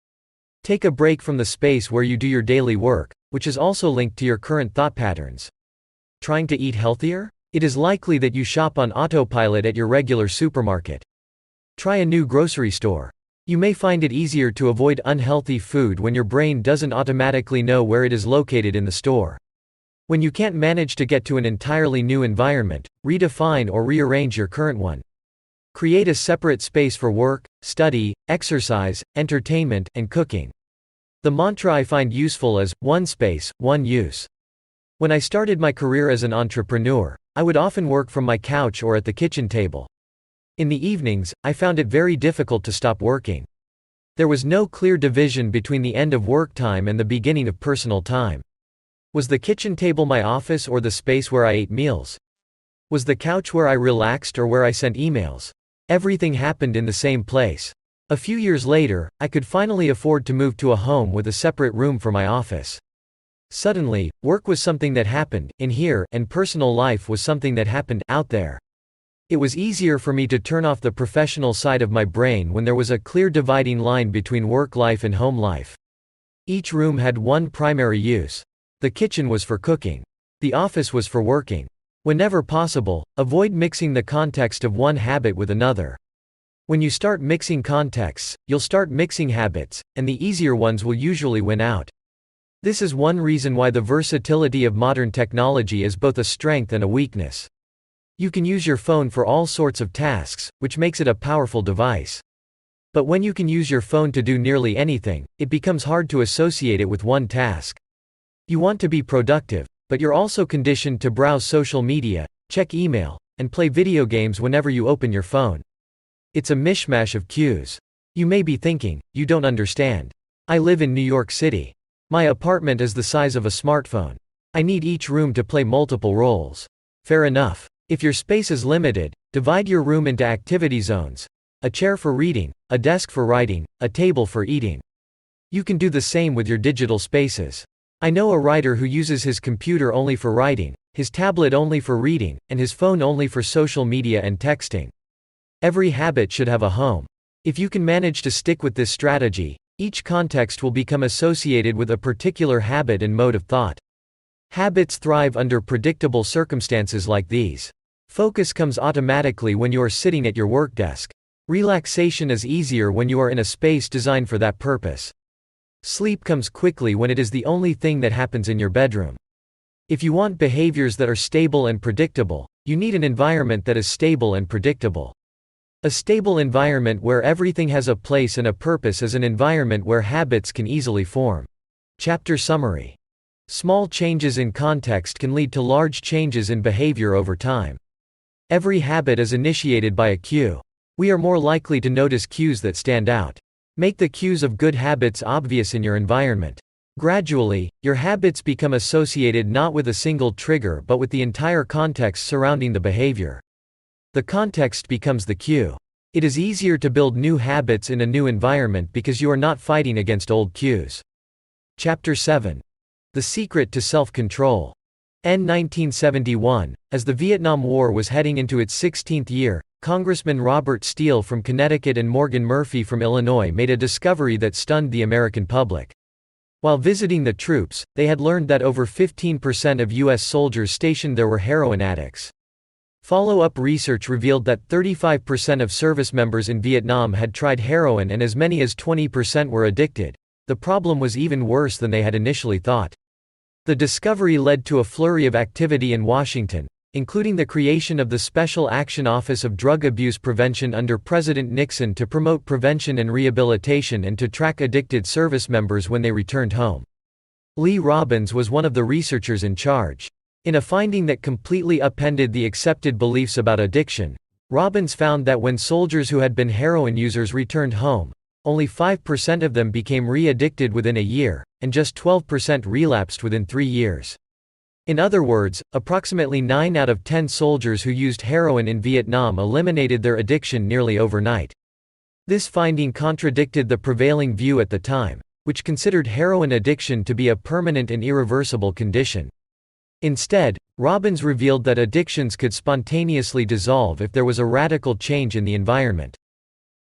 Take a break from the space where you do your daily work, which is also linked to your current thought patterns. Trying to eat healthier? It is likely that you shop on autopilot at your regular supermarket. Try a new grocery store. You may find it easier to avoid unhealthy food when your brain doesn't automatically know where it is located in the store. When you can't manage to get to an entirely new environment, redefine or rearrange your current one. Create a separate space for work, study, exercise, entertainment, and cooking. The mantra I find useful is, one space, one use. When I started my career as an entrepreneur, I would often work from my couch or at the kitchen table. In the evenings, I found it very difficult to stop working. There was no clear division between the end of work time and the beginning of personal time. Was the kitchen table my office or the space where I ate meals? Was the couch where I relaxed or where I sent emails? Everything happened in the same place. A few years later, I could finally afford to move to a home with a separate room for my office. Suddenly, work was something that happened in here, and personal life was something that happened out there. It was easier for me to turn off the professional side of my brain when there was a clear dividing line between work life and home life. Each room had one primary use. The kitchen was for cooking. The office was for working. Whenever possible, avoid mixing the context of one habit with another. When you start mixing contexts, you'll start mixing habits, and the easier ones will usually win out. This is one reason why the versatility of modern technology is both a strength and a weakness. You can use your phone for all sorts of tasks, which makes it a powerful device. But when you can use your phone to do nearly anything, it becomes hard to associate it with one task. You want to be productive, but you're also conditioned to browse social media, check email, and play video games whenever you open your phone. It's a mishmash of cues. You may be thinking, you don't understand. I live in New York City. My apartment is the size of a smartphone. I need each room to play multiple roles. Fair enough. If your space is limited, divide your room into activity zones. A chair for reading, a desk for writing, a table for eating. You can do the same with your digital spaces. I know a writer who uses his computer only for writing, his tablet only for reading, and his phone only for social media and texting. Every habit should have a home. If you can manage to stick with this strategy, each context will become associated with a particular habit and mode of thought. Habits thrive under predictable circumstances like these. Focus comes automatically when you are sitting at your work desk. Relaxation is easier when you are in a space designed for that purpose. Sleep comes quickly when it is the only thing that happens in your bedroom. If you want behaviors that are stable and predictable, you need an environment that is stable and predictable. A stable environment where everything has a place and a purpose is an environment where habits can easily form. Chapter summary. Small changes in context can lead to large changes in behavior over time. Every habit is initiated by a cue. We are more likely to notice cues that stand out. Make the cues of good habits obvious in your environment. Gradually, your habits become associated not with a single trigger but with the entire context surrounding the behavior. The context becomes the cue. It is easier to build new habits in a new environment because you are not fighting against old cues. Chapter 7. The Secret to Self-Control. In 1971, as the Vietnam War was heading into its 16th year, Congressman Robert Steele from Connecticut and Morgan Murphy from Illinois made a discovery that stunned the American public. While visiting the troops, they had learned that over 15% of U.S. soldiers stationed there were heroin addicts. Follow-up research revealed that 35% of service members in Vietnam had tried heroin and as many as 20% were addicted. The problem was even worse than they had initially thought. The discovery led to a flurry of activity in Washington, including the creation of the Special Action Office of Drug Abuse Prevention under President Nixon to promote prevention and rehabilitation and to track addicted service members when they returned home. Lee Robbins was one of the researchers in charge. In a finding that completely upended the accepted beliefs about addiction, Robbins found that when soldiers who had been heroin users returned home, only 5% of them became re-addicted within a year, and just 12% relapsed within 3 years. In other words, approximately 9 out of 10 soldiers who used heroin in Vietnam eliminated their addiction nearly overnight. This finding contradicted the prevailing view at the time, which considered heroin addiction to be a permanent and irreversible condition. Instead, Robbins revealed that addictions could spontaneously dissolve if there was a radical change in the environment.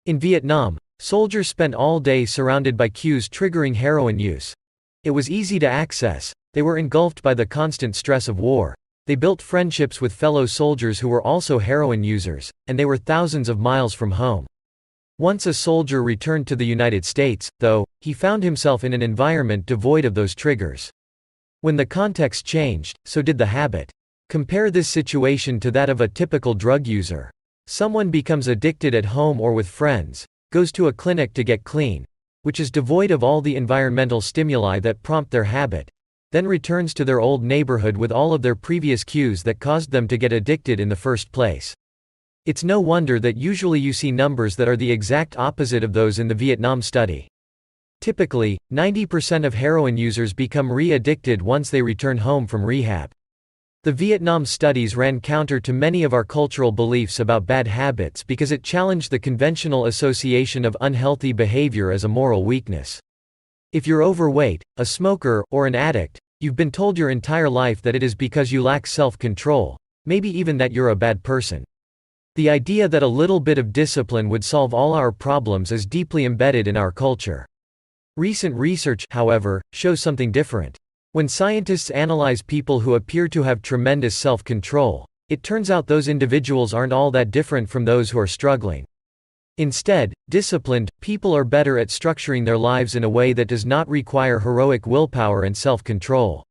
In Vietnam, soldiers spent all day surrounded by cues triggering heroin use. It was easy to access, they were engulfed by the constant stress of war, they built friendships with fellow soldiers who were also heroin users, and they were thousands of miles from home. Once a soldier returned to the United States, though, he found himself in an environment devoid of those triggers. When the context changed, so did the habit. Compare this situation to that of a typical drug user. Someone becomes addicted at home or with friends, goes to a clinic to get clean, which is devoid of all the environmental stimuli that prompt their habit, then returns to their old neighborhood with all of their previous cues that caused them to get addicted in the first place. It's no wonder that usually you see numbers that are the exact opposite of those in the Vietnam study. Typically, 90% of heroin users become re-addicted once they return home from rehab. The Vietnam studies ran counter to many of our cultural beliefs about bad habits because it challenged the conventional association of unhealthy behavior as a moral weakness. If you're overweight, a smoker, or an addict, you've been told your entire life that it is because you lack self-control, maybe even that you're a bad person. The idea that a little bit of discipline would solve all our problems is deeply embedded in our culture. Recent research, however, shows something different. When scientists analyze people who appear to have tremendous self-control, it turns out those individuals aren't all that different from those who are struggling. Instead, disciplined people are better at structuring their lives in a way that does not require heroic willpower and self-control.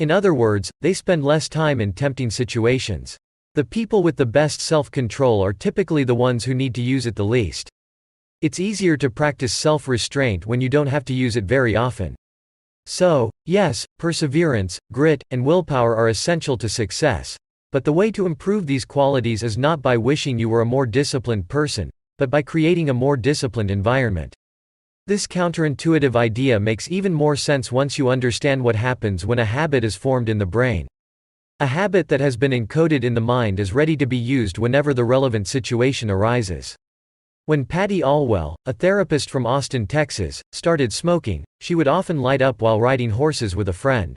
In other words, they spend less time in tempting situations. The people with the best self-control are typically the ones who need to use it the least. It's easier to practice self-restraint when you don't have to use it very often. So, yes, perseverance, grit, and willpower are essential to success, but the way to improve these qualities is not by wishing you were a more disciplined person, but by creating a more disciplined environment. This counterintuitive idea makes even more sense once you understand what happens when a habit is formed in the brain. A habit that has been encoded in the mind is ready to be used whenever the relevant situation arises. When Patty Allwell, a therapist from Austin, Texas, started smoking, she would often light up while riding horses with a friend.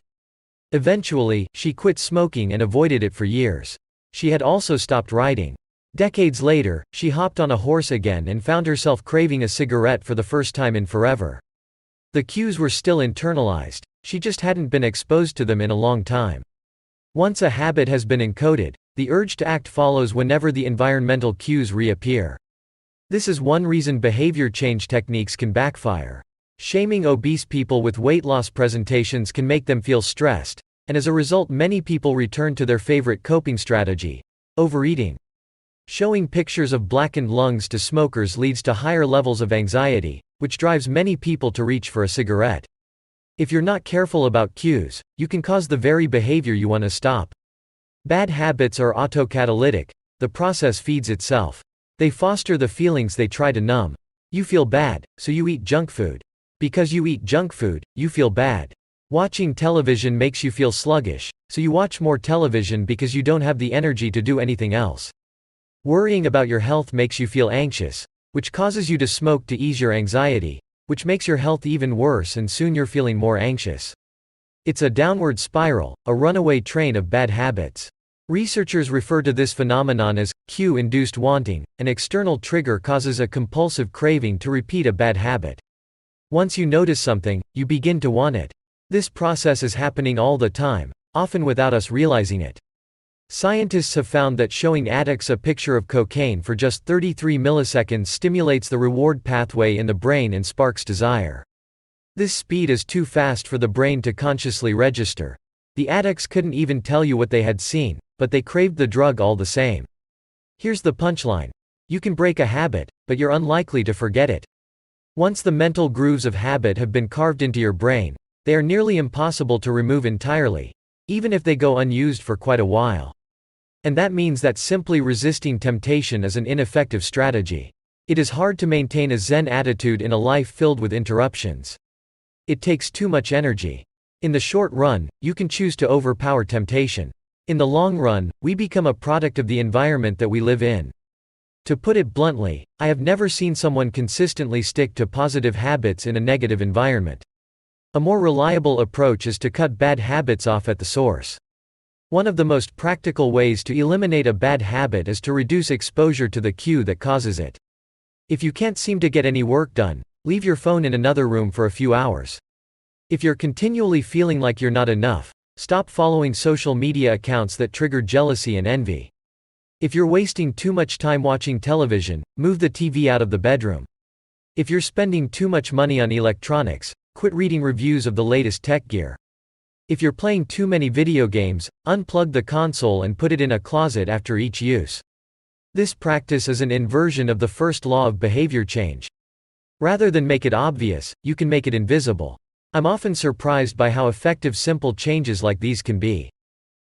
Eventually, she quit smoking and avoided it for years. She had also stopped riding. Decades later, she hopped on a horse again and found herself craving a cigarette for the first time in forever. The cues were still internalized, she just hadn't been exposed to them in a long time. Once a habit has been encoded, the urge to act follows whenever the environmental cues reappear. This is one reason behavior change techniques can backfire. Shaming obese people with weight loss presentations can make them feel stressed, and as a result many people return to their favorite coping strategy: overeating. Showing pictures of blackened lungs to smokers leads to higher levels of anxiety, which drives many people to reach for a cigarette. If you're not careful about cues, you can cause the very behavior you want to stop. Bad habits are autocatalytic, the process feeds itself. They foster the feelings they try to numb. You feel bad, so you eat junk food. Because you eat junk food, you feel bad. Watching television makes you feel sluggish, so you watch more television because you don't have the energy to do anything else. Worrying about your health makes you feel anxious, which causes you to smoke to ease your anxiety, which makes your health even worse and soon you're feeling more anxious. It's a downward spiral, a runaway train of bad habits. Researchers refer to this phenomenon as cue-induced wanting. An external trigger causes a compulsive craving to repeat a bad habit. Once you notice something, you begin to want it. This process is happening all the time, often without us realizing it. Scientists have found that showing addicts a picture of cocaine for just 33 milliseconds stimulates the reward pathway in the brain and sparks desire. This speed is too fast for the brain to consciously register. The addicts couldn't even tell you what they had seen, but they craved the drug all the same. Here's the punchline. You can break a habit, but you're unlikely to forget it. Once the mental grooves of habit have been carved into your brain, they are nearly impossible to remove entirely, even if they go unused for quite a while. And that means that simply resisting temptation is an ineffective strategy. It is hard to maintain a Zen attitude in a life filled with interruptions. It takes too much energy. In the short run, you can choose to overpower temptation. In the long run, we become a product of the environment that we live in. To put it bluntly, I have never seen someone consistently stick to positive habits in a negative environment. A more reliable approach is to cut bad habits off at the source. One of the most practical ways to eliminate a bad habit is to reduce exposure to the cue that causes it. If you can't seem to get any work done, leave your phone in another room for a few hours. If you're continually feeling like you're not enough, stop following social media accounts that trigger jealousy and envy. If you're wasting too much time watching television, move the TV out of the bedroom. If you're spending too much money on electronics, quit reading reviews of the latest tech gear. If you're playing too many video games, unplug the console and put it in a closet after each use. This practice is an inversion of the first law of behavior change. Rather than make it obvious, you can make it invisible. I'm often surprised by how effective simple changes like these can be.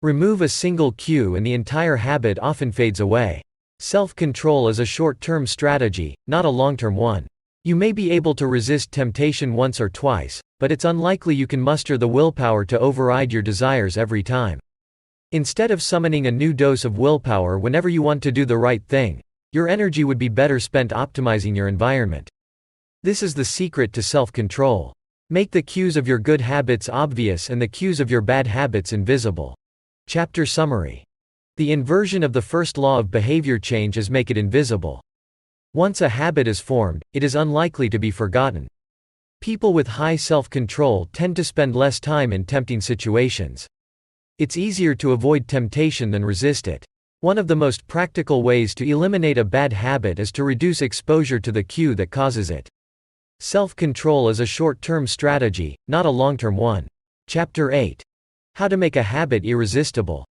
Remove a single cue and the entire habit often fades away. Self-control is a short-term strategy, not a long-term one. You may be able to resist temptation once or twice, but it's unlikely you can muster the willpower to override your desires every time. Instead of summoning a new dose of willpower whenever you want to do the right thing, your energy would be better spent optimizing your environment. This is the secret to self-control. Make the cues of your good habits obvious and the cues of your bad habits invisible. Chapter summary. The inversion of the first law of behavior change is make it invisible. Once a habit is formed, it is unlikely to be forgotten. People with high self-control tend to spend less time in tempting situations. It's easier to avoid temptation than resist it. One of the most practical ways to eliminate a bad habit is to reduce exposure to the cue that causes it. Self-control is a short-term strategy, not a long-term one. Chapter 8. How to make a habit irresistible.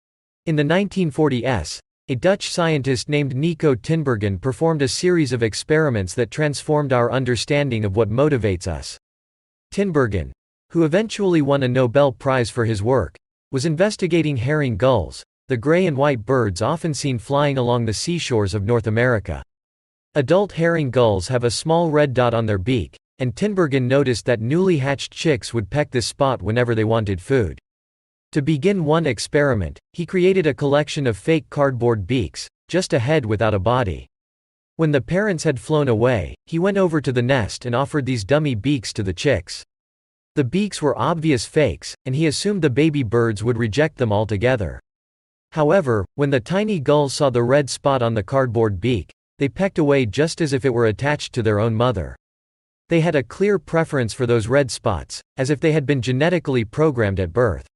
In the 1940s, a Dutch scientist named Nico Tinbergen performed a series of experiments that transformed our understanding of what motivates us. Tinbergen, who eventually won a Nobel Prize for his work, was investigating herring gulls, the gray and white birds often seen flying along the seashores of North America. Adult herring gulls have a small red dot on their beak, and Tinbergen noticed that newly hatched chicks would peck this spot whenever they wanted food. To begin one experiment, he created a collection of fake cardboard beaks, just a head without a body. When the parents had flown away, he went over to the nest and offered these dummy beaks to the chicks. The beaks were obvious fakes, and he assumed the baby birds would reject them altogether. However, when the tiny gulls saw the red spot on the cardboard beak, they pecked away just as if it were attached to their own mother. They had a clear preference for those red spots, as if they had been genetically programmed at birth.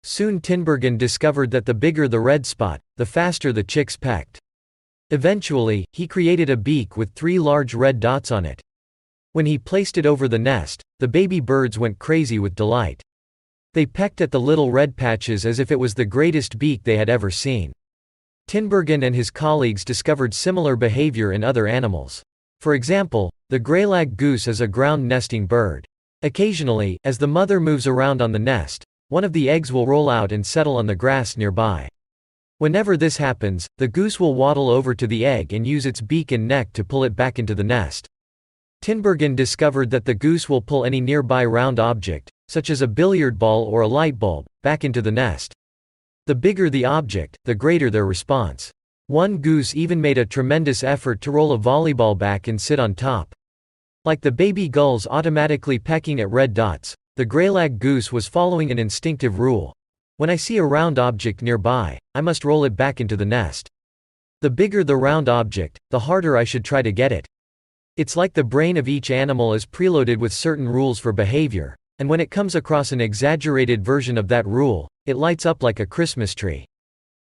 Soon Tinbergen discovered that the bigger the red spot, the faster the chicks pecked. Eventually, he created a beak with 3 large red dots on it. When he placed it over the nest, the baby birds went crazy with delight. They pecked at the little red patches as if it was the greatest beak they had ever seen. Tinbergen and his colleagues discovered similar behavior in other animals. For example, the greylag goose is a ground nesting bird. Occasionally, as the mother moves around on the nest, one of the eggs will roll out and settle on the grass nearby. Whenever this happens, the goose will waddle over to the egg and use its beak and neck to pull it back into the nest. Tinbergen discovered that the goose will pull any nearby round object, such as a billiard ball or a light bulb, back into the nest. The bigger the object, the greater their response. One goose even made a tremendous effort to roll a volleyball back and sit on top. Like the baby gulls automatically pecking at red dots, the greylag goose was following an instinctive rule: When I see a round object nearby, I must roll it back into the nest. The bigger the round object, the harder I should try to get it. It's like the brain of each animal is preloaded with certain rules for behavior, and when it comes across an exaggerated version of that rule, it lights up like a Christmas tree.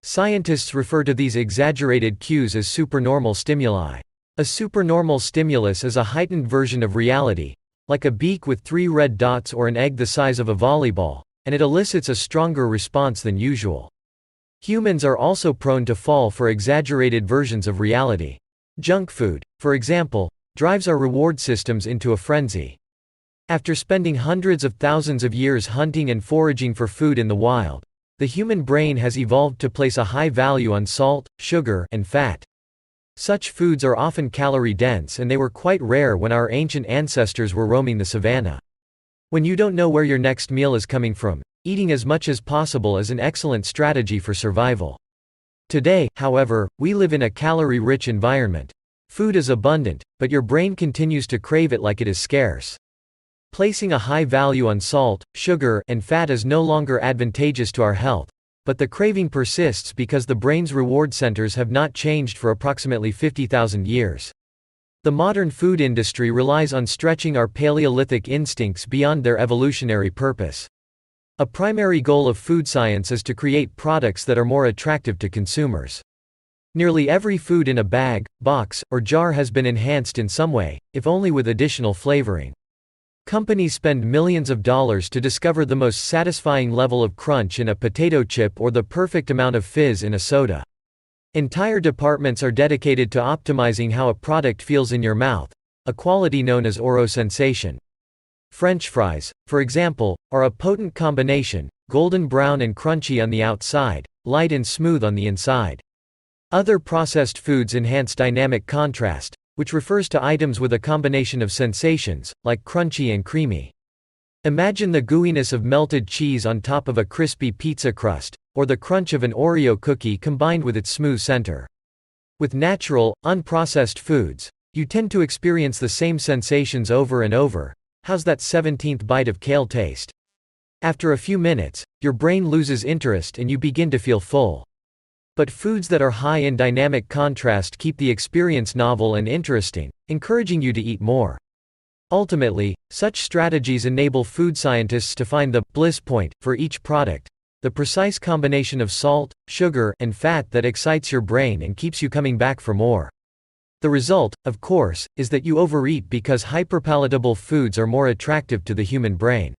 Scientists refer to these exaggerated cues as supernormal stimuli. A supernormal stimulus is a heightened version of reality, like a beak with 3 red dots or an egg the size of a volleyball, and it elicits a stronger response than usual. Humans are also prone to fall for exaggerated versions of reality. Junk food, for example, drives our reward systems into a frenzy. After spending hundreds of thousands of years hunting and foraging for food in the wild, the human brain has evolved to place a high value on salt, sugar, and fat. Such foods are often calorie-dense, and they were quite rare when our ancient ancestors were roaming the savanna. When you don't know where your next meal is coming from, eating as much as possible is an excellent strategy for survival. Today, however, we live in a calorie-rich environment. Food is abundant, but your brain continues to crave it like it is scarce. Placing a high value on salt, sugar, and fat is no longer advantageous to our health, but the craving persists because the brain's reward centers have not changed for approximately 50,000 years. The modern food industry relies on stretching our Paleolithic instincts beyond their evolutionary purpose. A primary goal of food science is to create products that are more attractive to consumers. Nearly every food in a bag, box, or jar has been enhanced in some way, if only with additional flavoring. Companies spend millions of dollars to discover the most satisfying level of crunch in a potato chip or the perfect amount of fizz in a soda. Entire departments are dedicated to optimizing how a product feels in your mouth, a quality known as orosensation. French fries, for example, are a potent combination, golden brown and crunchy on the outside, light and smooth on the inside. Other processed foods enhance dynamic contrast, which refers to items with a combination of sensations, like crunchy and creamy. Imagine the gooiness of melted cheese on top of a crispy pizza crust, or the crunch of an Oreo cookie combined with its smooth center. With natural, unprocessed foods, you tend to experience the same sensations over and over. How's that 17th bite of kale taste? After a few minutes, your brain loses interest and you begin to feel full. But foods that are high in dynamic contrast keep the experience novel and interesting, encouraging you to eat more. Ultimately, such strategies enable food scientists to find the bliss point for each product, the precise combination of salt, sugar, and fat that excites your brain and keeps you coming back for more. The result, of course, is that you overeat because hyperpalatable foods are more attractive to the human brain.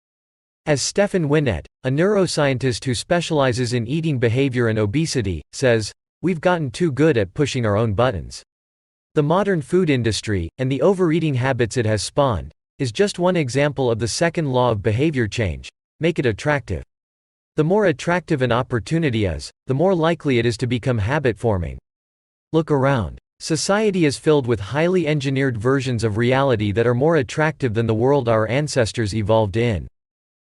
As Stephan Winnet, a neuroscientist who specializes in eating behavior and obesity, says, "We've gotten too good at pushing our own buttons." The modern food industry, and the overeating habits it has spawned, is just one example of the second law of behavior change: make it attractive. The more attractive an opportunity is, the more likely it is to become habit-forming. Look around. Society is filled with highly engineered versions of reality that are more attractive than the world our ancestors evolved in.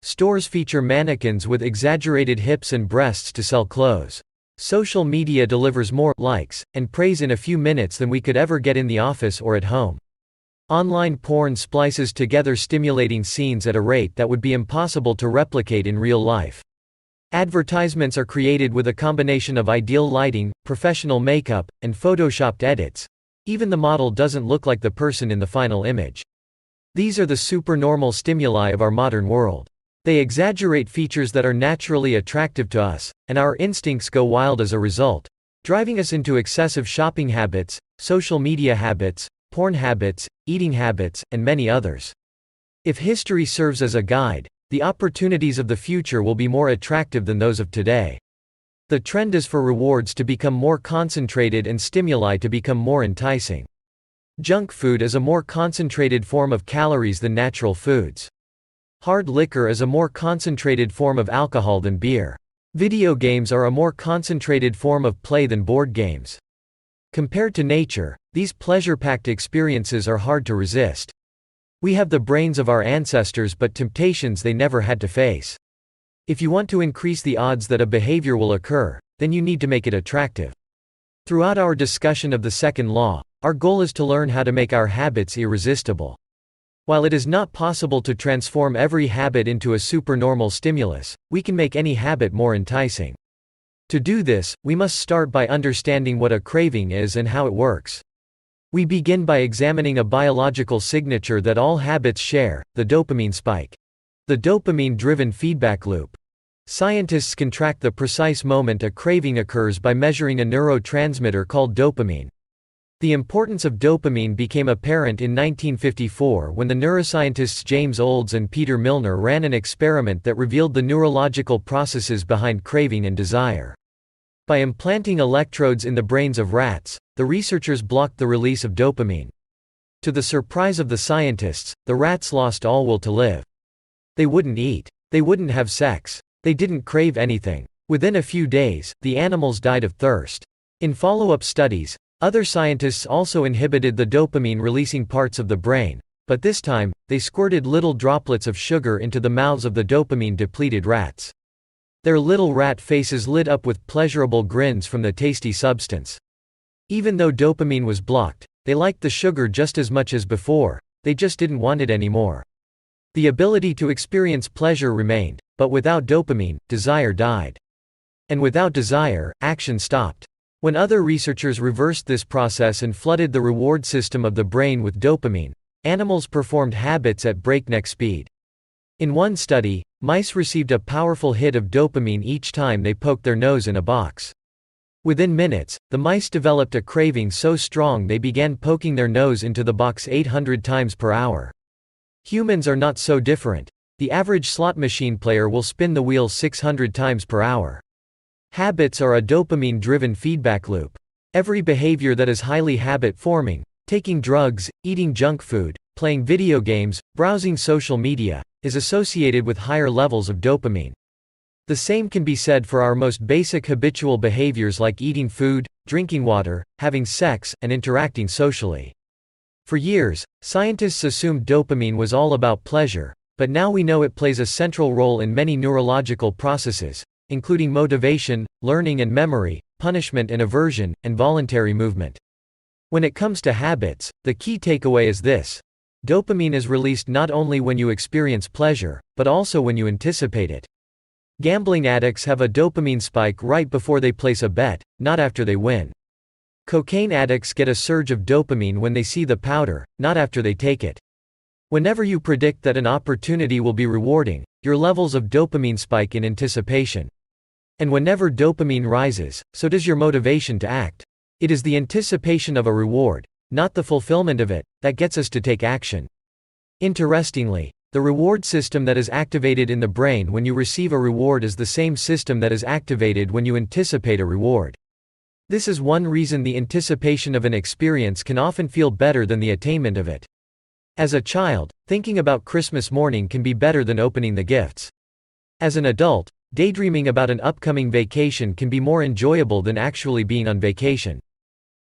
Stores feature mannequins with exaggerated hips and breasts to sell clothes. Social media delivers more likes and praise in a few minutes than we could ever get in the office or at home. Online porn splices together stimulating scenes at a rate that would be impossible to replicate in real life. Advertisements are created with a combination of ideal lighting, professional makeup, and photoshopped edits. Even the model doesn't look like the person in the final image. These are the supernormal stimuli of our modern world. They exaggerate features that are naturally attractive to us, and our instincts go wild as a result, driving us into excessive shopping habits, social media habits, porn habits, eating habits, and many others. If history serves as a guide, the opportunities of the future will be more attractive than those of today. The trend is for rewards to become more concentrated and stimuli to become more enticing. Junk food is a more concentrated form of calories than natural foods. Hard liquor is a more concentrated form of alcohol than beer. Video games are a more concentrated form of play than board games. Compared to nature, these pleasure-packed experiences are hard to resist. We have the brains of our ancestors but temptations they never had to face. If you want to increase the odds that a behavior will occur, then you need to make it attractive. Throughout our discussion of the second law, our goal is to learn how to make our habits irresistible. While it is not possible to transform every habit into a supernormal stimulus, we can make any habit more enticing. To do this, we must start by understanding what a craving is and how it works. We begin by examining a biological signature that all habits share, the dopamine spike. The dopamine-driven feedback loop. Scientists can track the precise moment a craving occurs by measuring a neurotransmitter called dopamine. The importance of dopamine became apparent in 1954 when the neuroscientists James Olds and Peter Milner ran an experiment that revealed the neurological processes behind craving and desire. By implanting electrodes in the brains of rats, the researchers blocked the release of dopamine. To the surprise of the scientists, the rats lost all will to live. They wouldn't eat. They wouldn't have sex. They didn't crave anything. Within a few days, the animals died of thirst. In follow-up studies, other scientists also inhibited the dopamine-releasing parts of the brain, but this time, they squirted little droplets of sugar into the mouths of the dopamine-depleted rats. Their little rat faces lit up with pleasurable grins from the tasty substance. Even though dopamine was blocked, they liked the sugar just as much as before, they just didn't want it anymore. The ability to experience pleasure remained, but without dopamine, desire died. And without desire, action stopped. When other researchers reversed this process and flooded the reward system of the brain with dopamine, animals performed habits at breakneck speed. In one study, mice received a powerful hit of dopamine each time they poked their nose in a box. Within minutes, the mice developed a craving so strong they began poking their nose into the box 800 times per hour. Humans are not so different. The average slot machine player will spin the wheel 600 times per hour. Habits are a dopamine-driven feedback loop. Every behavior that is highly habit-forming, taking drugs, eating junk food, playing video games, browsing social media, is associated with higher levels of dopamine. The same can be said for our most basic habitual behaviors like eating food, drinking water, having sex, and interacting socially. For years, scientists assumed dopamine was all about pleasure, but now we know it plays a central role in many neurological processes, including motivation, learning and memory, punishment and aversion, and voluntary movement. When it comes to habits, the key takeaway is this: dopamine is released not only when you experience pleasure, but also when you anticipate it. Gambling addicts have a dopamine spike right before they place a bet, not after they win. Cocaine addicts get a surge of dopamine when they see the powder, not after they take it. Whenever you predict that an opportunity will be rewarding, your levels of dopamine spike in anticipation. And whenever dopamine rises, so does your motivation to act. It is the anticipation of a reward, not the fulfillment of it, that gets us to take action. Interestingly, the reward system that is activated in the brain when you receive a reward is the same system that is activated when you anticipate a reward. This is one reason the anticipation of an experience can often feel better than the attainment of it. As a child, thinking about Christmas morning can be better than opening the gifts. As an adult, daydreaming about an upcoming vacation can be more enjoyable than actually being on vacation.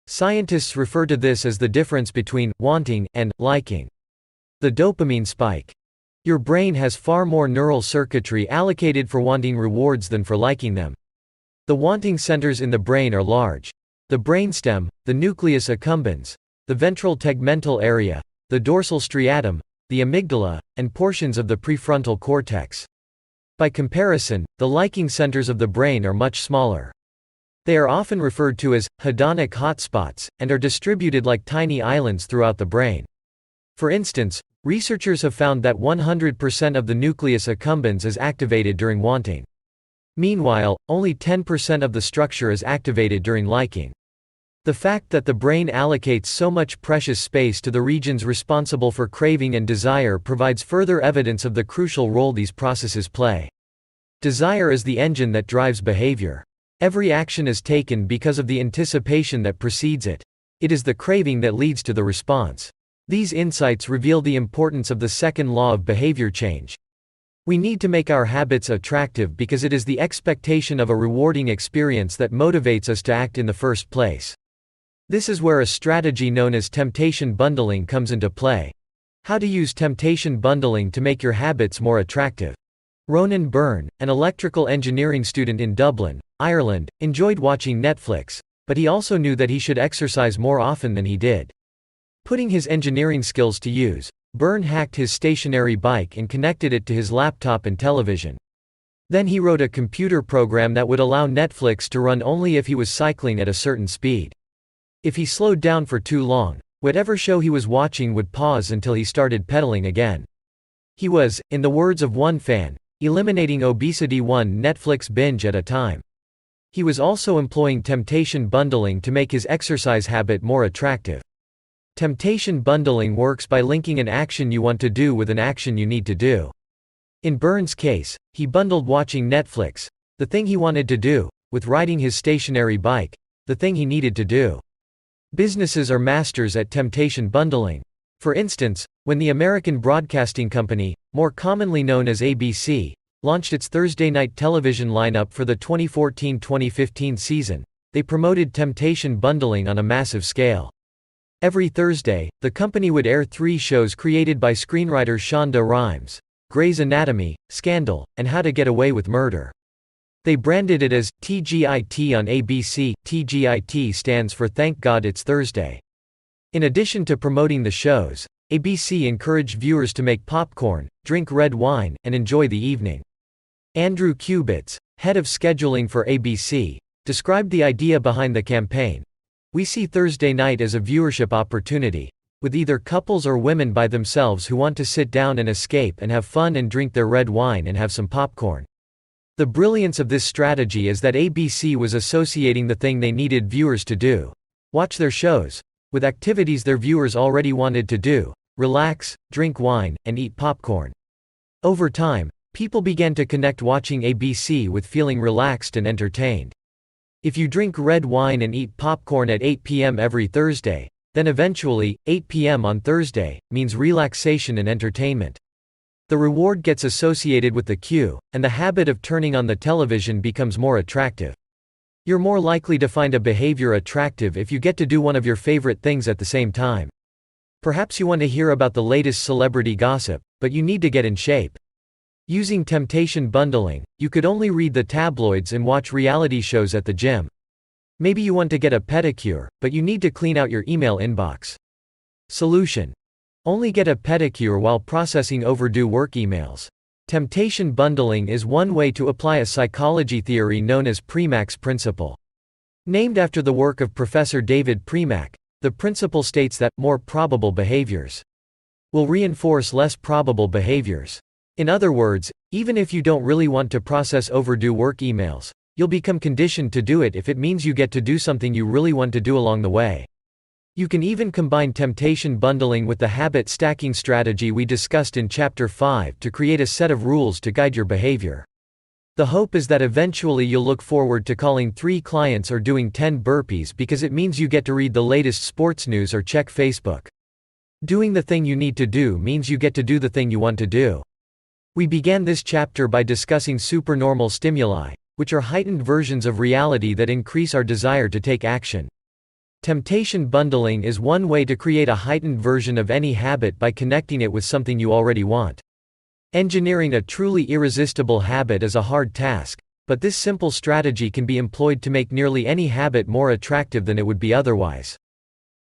Scientists refer to this as the difference between wanting and liking. The dopamine spike. Your brain has far more neural circuitry allocated for wanting rewards than for liking them. The wanting centers in the brain are large. The brainstem, the nucleus accumbens, the ventral tegmental area, the dorsal striatum, the amygdala, and portions of the prefrontal cortex. By comparison, the liking centers of the brain are much smaller. They are often referred to as hedonic hotspots, and are distributed like tiny islands throughout the brain. For instance, researchers have found that 100% of the nucleus accumbens is activated during wanting. Meanwhile, only 10% of the structure is activated during liking. The fact that the brain allocates so much precious space to the regions responsible for craving and desire provides further evidence of the crucial role these processes play. Desire is the engine that drives behavior. Every action is taken because of the anticipation that precedes it. It is the craving that leads to the response. These insights reveal the importance of the second law of behavior change. We need to make our habits attractive because it is the expectation of a rewarding experience that motivates us to act in the first place. This is where a strategy known as temptation bundling comes into play. How to use temptation bundling to make your habits more attractive. Ronan Byrne, an electrical engineering student in Dublin, Ireland, enjoyed watching Netflix, but he also knew that he should exercise more often than he did. Putting his engineering skills to use, Byrne hacked his stationary bike and connected it to his laptop and television. Then he wrote a computer program that would allow Netflix to run only if he was cycling at a certain speed. If he slowed down for too long, whatever show he was watching would pause until he started pedaling again. He was, in the words of one fan, eliminating obesity one Netflix binge at a time. He was also employing temptation bundling to make his exercise habit more attractive. Temptation bundling works by linking an action you want to do with an action you need to do. In Byrne's case, he bundled watching Netflix, the thing he wanted to do, with riding his stationary bike, the thing he needed to do. Businesses are masters at temptation bundling. For instance, when the American Broadcasting Company, more commonly known as ABC, launched its Thursday night television lineup for the 2014-2015 season, they promoted temptation bundling on a massive scale. Every Thursday, the company would air 3 shows created by screenwriter Shonda Rhimes: Grey's Anatomy, Scandal, and How to Get Away with Murder. They branded it as TGIT on ABC. TGIT stands for Thank God It's Thursday. In addition to promoting the shows, ABC encouraged viewers to make popcorn, drink red wine, and enjoy the evening. Andrew Kubitz, head of scheduling for ABC, described the idea behind the campaign. "We see Thursday night as a viewership opportunity, with either couples or women by themselves who want to sit down and escape and have fun and drink their red wine and have some popcorn." The brilliance of this strategy is that ABC was associating the thing they needed viewers to do, watch their shows, with activities their viewers already wanted to do: relax, drink wine, and eat popcorn. Over time, people began to connect watching ABC with feeling relaxed and entertained. If you drink red wine and eat popcorn at 8 p.m. every Thursday, then eventually, 8 p.m. on Thursday, means relaxation and entertainment. The reward gets associated with the cue, and the habit of turning on the television becomes more attractive. You're more likely to find a behavior attractive if you get to do one of your favorite things at the same time. Perhaps you want to hear about the latest celebrity gossip, but you need to get in shape. Using temptation bundling, you could only read the tabloids and watch reality shows at the gym. Maybe you want to get a pedicure, but you need to clean out your email inbox. Solution: only get a pedicure while processing overdue work emails. Temptation bundling is one way to apply a psychology theory known as Premack's principle. Named after the work of Professor David Premack, the principle states that more probable behaviors will reinforce less probable behaviors. In other words, even if you don't really want to process overdue work emails, you'll become conditioned to do it if it means you get to do something you really want to do along the way. You can even combine temptation bundling with the habit stacking strategy we discussed in Chapter 5 to create a set of rules to guide your behavior. The hope is that eventually you'll look forward to calling 3 clients or doing 10 burpees because it means you get to read the latest sports news or check Facebook. Doing the thing you need to do means you get to do the thing you want to do. We began this chapter by discussing supernormal stimuli, which are heightened versions of reality that increase our desire to take action. Temptation bundling is one way to create a heightened version of any habit by connecting it with something you already want. Engineering a truly irresistible habit is a hard task, but this simple strategy can be employed to make nearly any habit more attractive than it would be otherwise.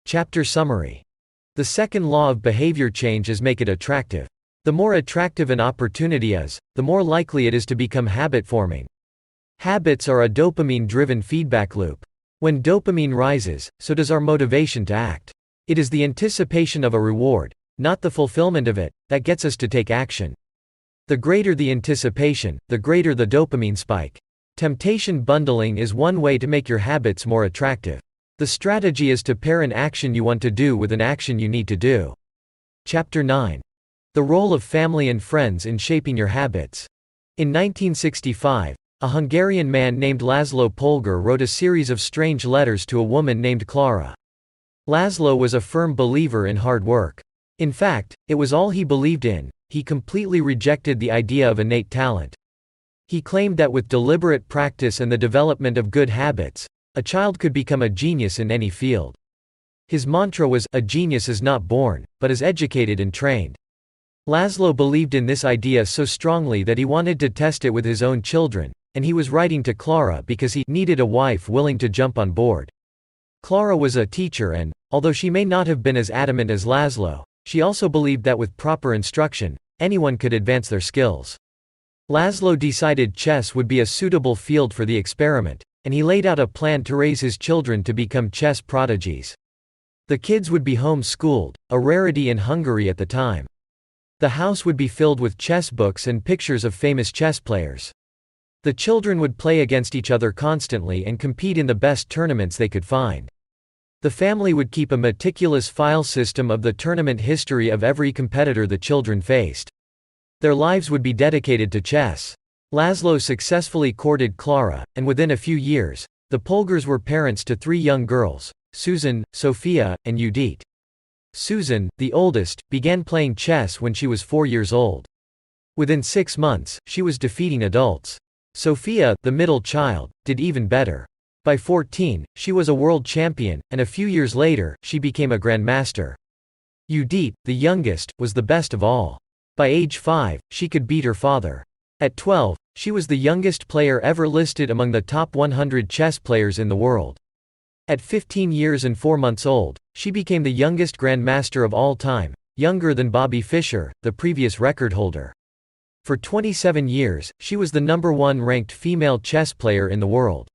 Chapter summary. The second law of behavior change is make it attractive. The more attractive an opportunity is, the more likely it is to become habit-forming. Habits are a dopamine-driven feedback loop. When dopamine rises, so does our motivation to act. It is the anticipation of a reward, not the fulfillment of it, that gets us to take action. The greater the anticipation, the greater the dopamine spike. Temptation bundling is one way to make your habits more attractive. The strategy is to pair an action you want to do with an action you need to do. Chapter 9. The role of family and friends in shaping your habits. In 1965, a Hungarian man named Laszlo Polgar wrote a series of strange letters to a woman named Clara. Laszlo was a firm believer in hard work. In fact, it was all he believed in. He completely rejected the idea of innate talent. He claimed that with deliberate practice and the development of good habits, a child could become a genius in any field. His mantra was, "A genius is not born, but is educated and trained." Laszlo believed in this idea so strongly that he wanted to test it with his own children, and he was writing to Clara because he needed a wife willing to jump on board. Clara was a teacher and, although she may not have been as adamant as Laszlo, She also believed that with proper instruction, anyone could advance their skills. Laszlo decided chess would be a suitable field for the experiment, and he laid out a plan to raise his children to become chess prodigies. The kids would be home-schooled, a rarity in Hungary at the time. The house would be filled with chess books and pictures of famous chess players. The children would play against each other constantly and compete in the best tournaments they could find. The family would keep a meticulous file system of the tournament history of every competitor the children faced. Their lives would be dedicated to chess. Laszlo successfully courted Klara, and within a few years, the Polgars were parents to 3 young girls, Susan, Sofia, and Judit. Susan, the oldest, began playing chess when she was 4 years old. Within 6 months, she was defeating adults. Sofia, the middle child, did even better. By 14, she was a world champion, and a few years later, she became a grandmaster. Judit, the youngest, was the best of all. By age 5, she could beat her father. At 12, she was the youngest player ever listed among the top 100 chess players in the world. At 15 years and 4 months old, she became the youngest grandmaster of all time, younger than Bobby Fischer, the previous record holder. For 27 years, she was the #1 ranked female chess player in the world.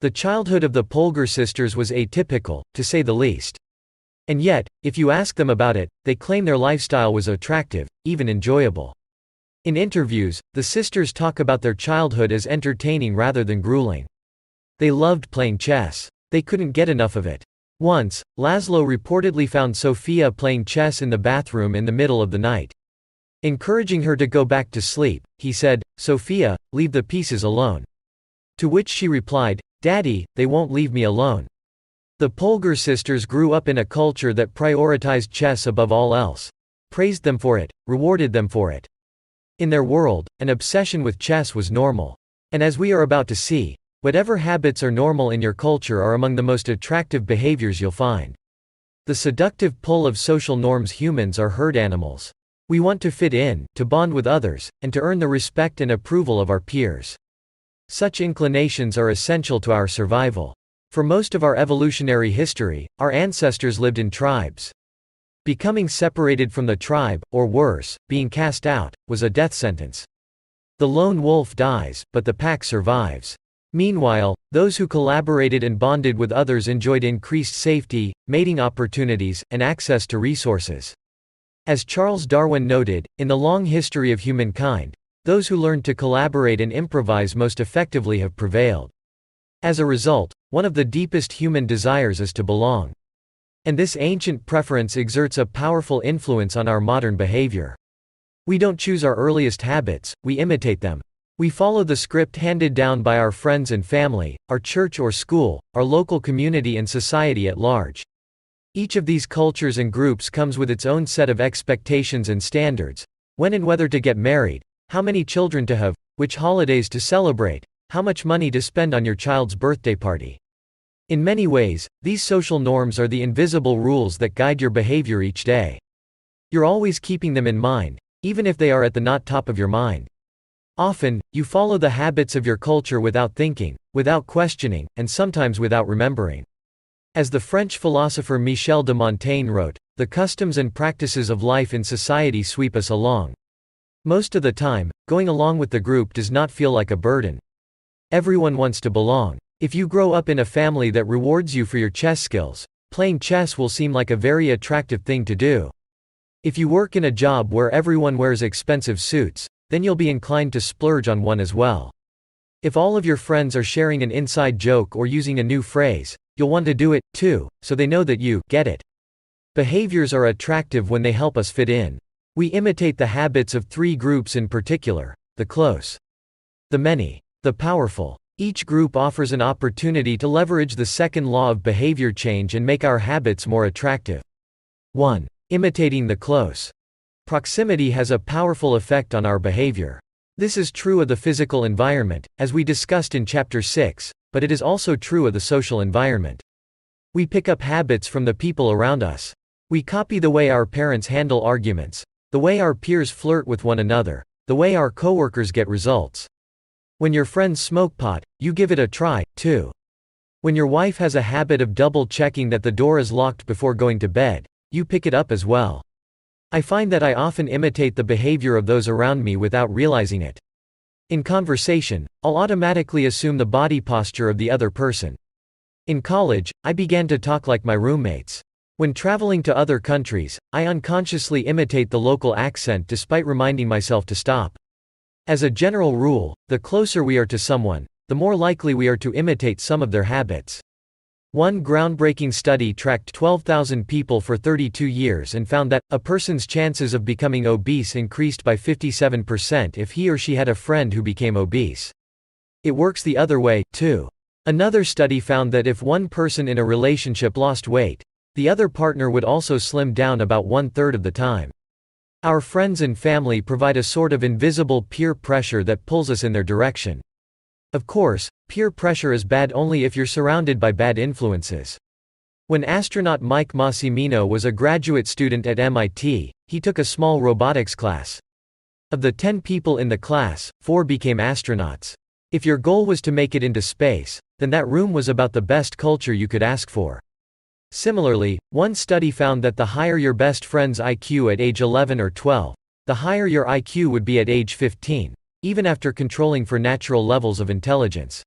The childhood of the Polgar sisters was atypical, to say the least. And yet, if you ask them about it, they claim their lifestyle was attractive, even enjoyable. In interviews, the sisters talk about their childhood as entertaining rather than grueling. They loved playing chess. They couldn't get enough of it. Once, Laszlo reportedly found Sofia playing chess in the bathroom in the middle of the night. Encouraging her to go back to sleep, he said, "Sofia, leave the pieces alone." To which she replied, "Daddy, they won't leave me alone." The Polgar sisters grew up in a culture that prioritized chess above all else, praised them for it, rewarded them for it. In their world, an obsession with chess was normal. And as we are about to see, whatever habits are normal in your culture are among the most attractive behaviors you'll find. The seductive pull of social norms. Humans are herd animals. We want to fit in, to bond with others, and to earn the respect and approval of our peers. Such inclinations are essential to our survival. For most of our evolutionary history, our ancestors lived in tribes. Becoming separated from the tribe, or worse, being cast out, was a death sentence. The lone wolf dies, but the pack survives. Meanwhile, those who collaborated and bonded with others enjoyed increased safety, mating opportunities, and access to resources. As Charles Darwin noted, in the long history of humankind, those who learned to collaborate and improvise most effectively have prevailed. As a result, one of the deepest human desires is to belong. And this ancient preference exerts a powerful influence on our modern behavior. We don't choose our earliest habits, we imitate them. We follow the script handed down by our friends and family, our church or school, our local community and society at large. Each of these cultures and groups comes with its own set of expectations and standards: when and whether to get married, how many children to have, which holidays to celebrate, how much money to spend on your child's birthday party. In many ways, these social norms are the invisible rules that guide your behavior each day. You're always keeping them in mind, even if they are at the not top of your mind. Often, you follow the habits of your culture without thinking, without questioning, and sometimes without remembering. As the French philosopher Michel de Montaigne wrote, "The customs and practices of life in society sweep us along. Most of the time, going along with the group does not feel like a burden. Everyone wants to belong. If you grow up in a family that rewards you for your chess skills, playing chess will seem like a very attractive thing to do. If you work in a job where everyone wears expensive suits, then you'll be inclined to splurge on one as well. If all of your friends are sharing an inside joke or using a new phrase, you'll want to do it, too, so they know that you get it. Behaviors are attractive when they help us fit in. We imitate the habits of 3 groups in particular: the close, the many, the powerful. Each group offers an opportunity to leverage the second law of behavior change and make our habits more attractive. 1. Imitating the close. Proximity has a powerful effect on our behavior. This is true of the physical environment, as we discussed in Chapter 6, but it is also true of the social environment. We pick up habits from the people around us. We copy the way our parents handle arguments, the way our peers flirt with one another, the way our coworkers get results. When your friends smoke pot, you give it a try, too. When your wife has a habit of double-checking that the door is locked before going to bed, you pick it up as well. I find that I often imitate the behavior of those around me without realizing it. In conversation, I'll automatically assume the body posture of the other person. In college, I began to talk like my roommates. When traveling to other countries, I unconsciously imitate the local accent despite reminding myself to stop. As a general rule, the closer we are to someone, the more likely we are to imitate some of their habits. One groundbreaking study tracked 12,000 people for 32 years and found that a person's chances of becoming obese increased by 57% if he or she had a friend who became obese. It works the other way, too. Another study found that if one person in a relationship lost weight, the other partner would also slim down about 1/3 of the time. Our friends and family provide a sort of invisible peer pressure that pulls us in their direction. Of course, peer pressure is bad only if you're surrounded by bad influences. When astronaut Mike Massimino was a graduate student at MIT, he took a small robotics class. Of the 10 people in the class, 4 became astronauts. If your goal was to make it into space, then that room was about the best culture you could ask for. Similarly, one study found that the higher your best friend's IQ at age 11 or 12, the higher your IQ would be at age 15, even after controlling for natural levels of intelligence.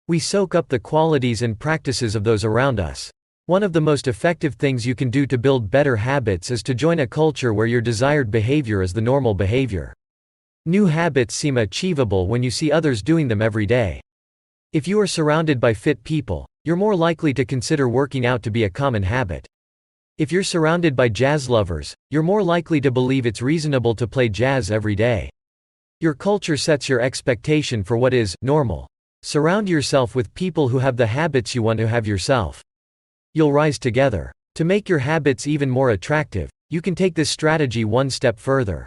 We soak up the qualities and practices of those around us. One of the most effective things you can do to build better habits is to join a culture where your desired behavior is the normal behavior. New habits seem achievable when you see others doing them every day. If you are surrounded by fit people, you're more likely to consider working out to be a common habit. If you're surrounded by jazz lovers, you're more likely to believe it's reasonable to play jazz every day. Your culture sets your expectation for what is normal. Surround yourself with people who have the habits you want to have yourself. You'll rise together. To make your habits even more attractive, you can take this strategy one step further.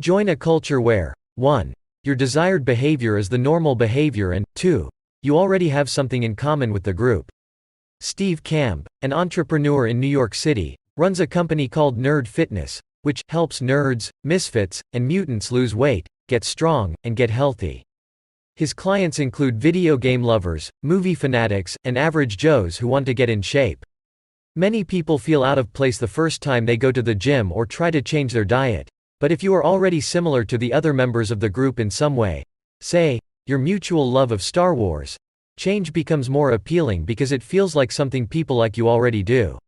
Join a culture where 1. Your desired behavior is the normal behavior and 2. You already have something in common with the group. Steve Kamb, an entrepreneur in New York City, runs a company called Nerd Fitness, which helps nerds, misfits, and mutants lose weight, get strong, and get healthy. His clients include video game lovers, movie fanatics, and average Joes who want to get in shape. Many people feel out of place the first time they go to the gym or try to change their diet, but if you are already similar to the other members of the group in some way, say, your mutual love of Star Wars, change becomes more appealing because it feels like something people like you already do.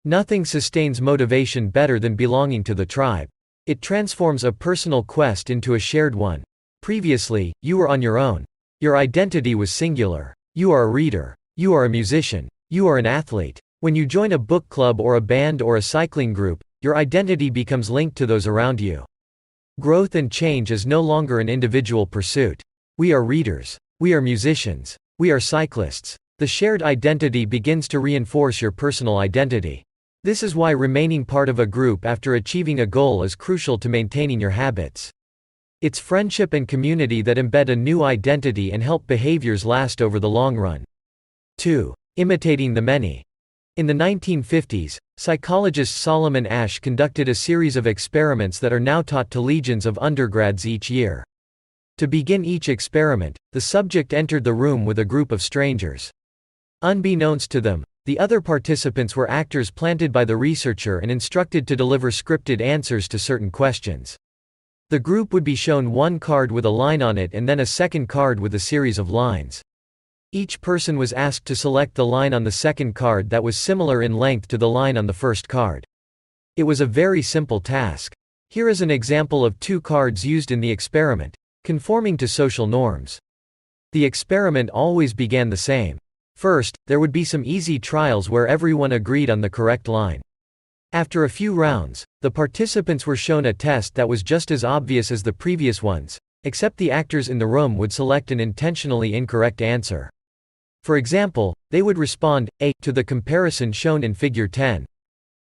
Nothing sustains motivation better than belonging to the tribe. It transforms a personal quest into a shared one. Previously, you were on your own. Your identity was singular. You are a reader. You are a musician. You are an athlete. When you join a book club or a band or a cycling group, your identity becomes linked to those around you. Growth and change is no longer an individual pursuit. We are readers. We are musicians. We are cyclists. The shared identity begins to reinforce your personal identity. This is why remaining part of a group after achieving a goal is crucial to maintaining your habits. It's friendship and community that embed a new identity and help behaviors last over the long run. 2. Imitating the many. In the 1950s, psychologist Solomon Asch conducted a series of experiments that are now taught to legions of undergrads each year. To begin each experiment, the subject entered the room with a group of strangers. Unbeknownst to them, the other participants were actors planted by the researcher and instructed to deliver scripted answers to certain questions. The group would be shown one card with a line on it and then a second card with a series of lines. Each person was asked to select the line on the second card that was similar in length to the line on the first card. It was a very simple task. Here is an example of 2 cards used in the experiment, conforming to social norms. The experiment always began the same. First, there would be some easy trials where everyone agreed on the correct line. After a few rounds, the participants were shown a test that was just as obvious as the previous ones, except the actors in the room would select an intentionally incorrect answer. For example, they would respond, A, to the comparison shown in Figure 10.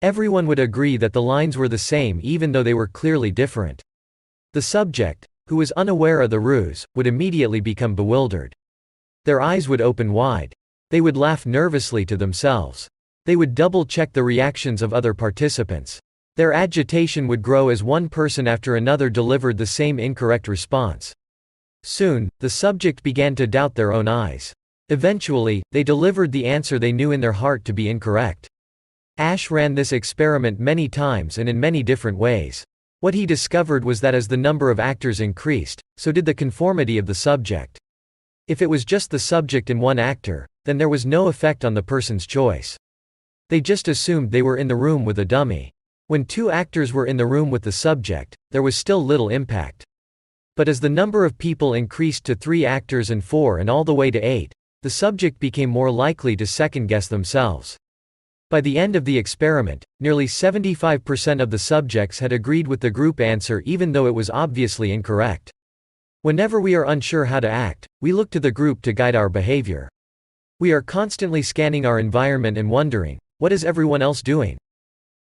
Everyone would agree that the lines were the same even though they were clearly different. The subject, who was unaware of the ruse, would immediately become bewildered. Their eyes would open wide. They would laugh nervously to themselves. They would double-check the reactions of other participants. Their agitation would grow as one person after another delivered the same incorrect response. Soon, the subject began to doubt their own eyes. Eventually, they delivered the answer they knew in their heart to be incorrect. Ash ran this experiment many times and in many different ways. What he discovered was that as the number of actors increased, so did the conformity of the subject. If it was just the subject and one actor, then there was no effect on the person's choice. They just assumed they were in the room with a dummy. When 2 actors were in the room with the subject, there was still little impact. But as the number of people increased to 3 actors and 4 and all the way to 8, the subject became more likely to second-guess themselves. By the end of the experiment, nearly 75% of the subjects had agreed with the group answer even though it was obviously incorrect. Whenever we are unsure how to act, we look to the group to guide our behavior. We are constantly scanning our environment and wondering, what is everyone else doing?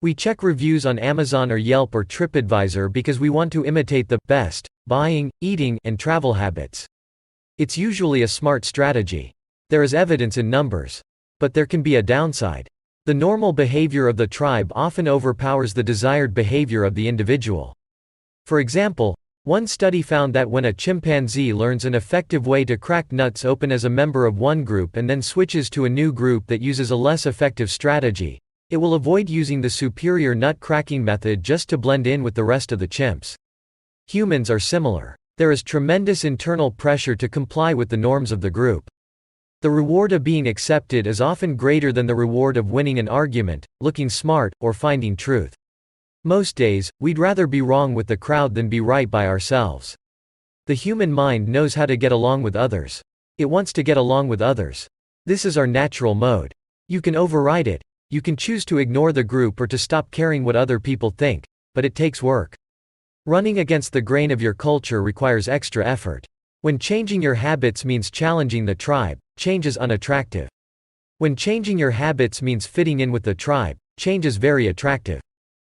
We check reviews on Amazon or Yelp or TripAdvisor because we want to imitate the best buying, eating, and travel habits. It's usually a smart strategy. There is evidence in numbers. But there can be a downside. The normal behavior of the tribe often overpowers the desired behavior of the individual. For example, one study found that when a chimpanzee learns an effective way to crack nuts open as a member of one group and then switches to a new group that uses a less effective strategy, it will avoid using the superior nut cracking method just to blend in with the rest of the chimps. Humans are similar. There is tremendous internal pressure to comply with the norms of the group. The reward of being accepted is often greater than the reward of winning an argument, looking smart, or finding truth. Most days, we'd rather be wrong with the crowd than be right by ourselves. The human mind knows how to get along with others. It wants to get along with others. This is our natural mode. You can override it. You can choose to ignore the group or to stop caring what other people think, but it takes work. Running against the grain of your culture requires extra effort. When changing your habits means challenging the tribe, change is unattractive. When changing your habits means fitting in with the tribe, change is very attractive.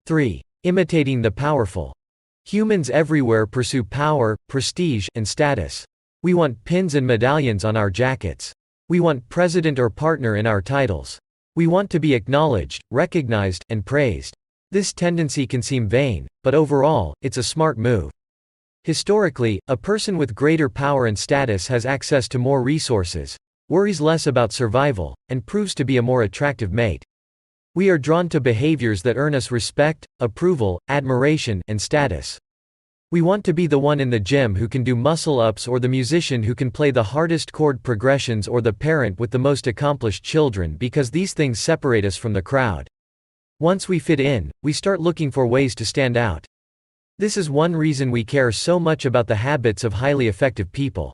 3. Imitating the powerful. Humans everywhere pursue power, prestige, and status. We want pins and medallions on our jackets. We want president or partner in our titles. We want to be acknowledged, recognized, and praised. This tendency can seem vain, but overall, it's a smart move. Historically, a person with greater power and status has access to more resources, worries less about survival, and proves to be a more attractive mate. We are drawn to behaviors that earn us respect, approval, admiration, and status. We want to be the one in the gym who can do muscle-ups or the musician who can play the hardest chord progressions or the parent with the most accomplished children because these things separate us from the crowd. Once we fit in, we start looking for ways to stand out. This is one reason we care so much about the habits of highly effective people.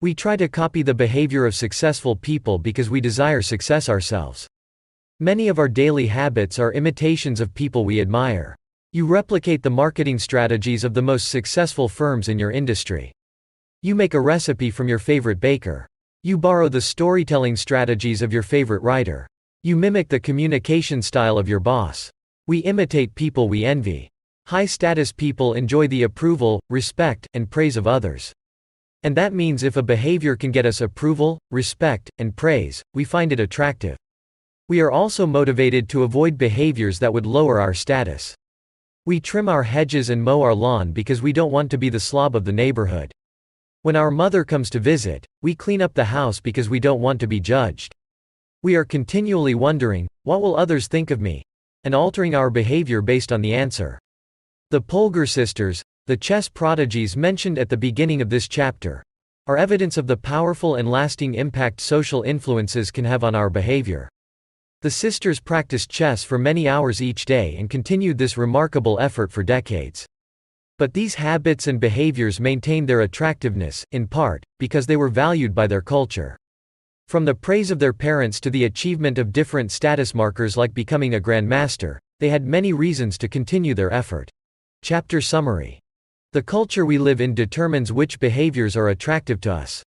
We try to copy the behavior of successful people because we desire success ourselves. Many of our daily habits are imitations of people we admire. You replicate the marketing strategies of the most successful firms in your industry. You make a recipe from your favorite baker. You borrow the storytelling strategies of your favorite writer. You mimic the communication style of your boss. We imitate people we envy. High-status people enjoy the approval, respect, and praise of others. And that means if a behavior can get us approval, respect, and praise, we find it attractive. We are also motivated to avoid behaviors that would lower our status. We trim our hedges and mow our lawn because we don't want to be the slob of the neighborhood. When our mother comes to visit, we clean up the house because we don't want to be judged. We are continually wondering, what will others think of me? And altering our behavior based on the answer. The Polgar sisters, the chess prodigies mentioned at the beginning of this chapter, are evidence of the powerful and lasting impact social influences can have on our behavior. The sisters practiced chess for many hours each day and continued this remarkable effort for decades. But these habits and behaviors maintained their attractiveness, in part, because they were valued by their culture. From the praise of their parents to the achievement of different status markers like becoming a grandmaster, they had many reasons to continue their effort. Chapter summary. The culture we live in determines which behaviors are attractive to us.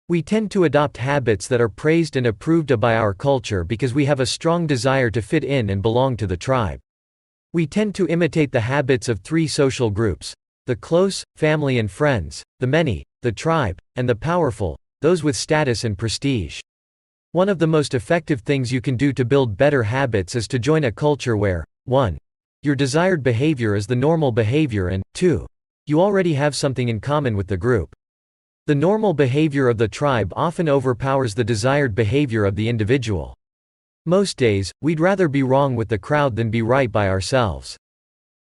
We tend to adopt habits that are praised and approved of by our culture because we have a strong desire to fit in and belong to the tribe. We tend to imitate the habits of 3 social groups: the close, family and friends; the many, the tribe; and the powerful, those with status and prestige. One of the most effective things you can do to build better habits is to join a culture where 1. Your desired behavior is the normal behavior and 2. You already have something in common with the group. The normal behavior of the tribe often overpowers the desired behavior of the individual. Most days, we'd rather be wrong with the crowd than be right by ourselves.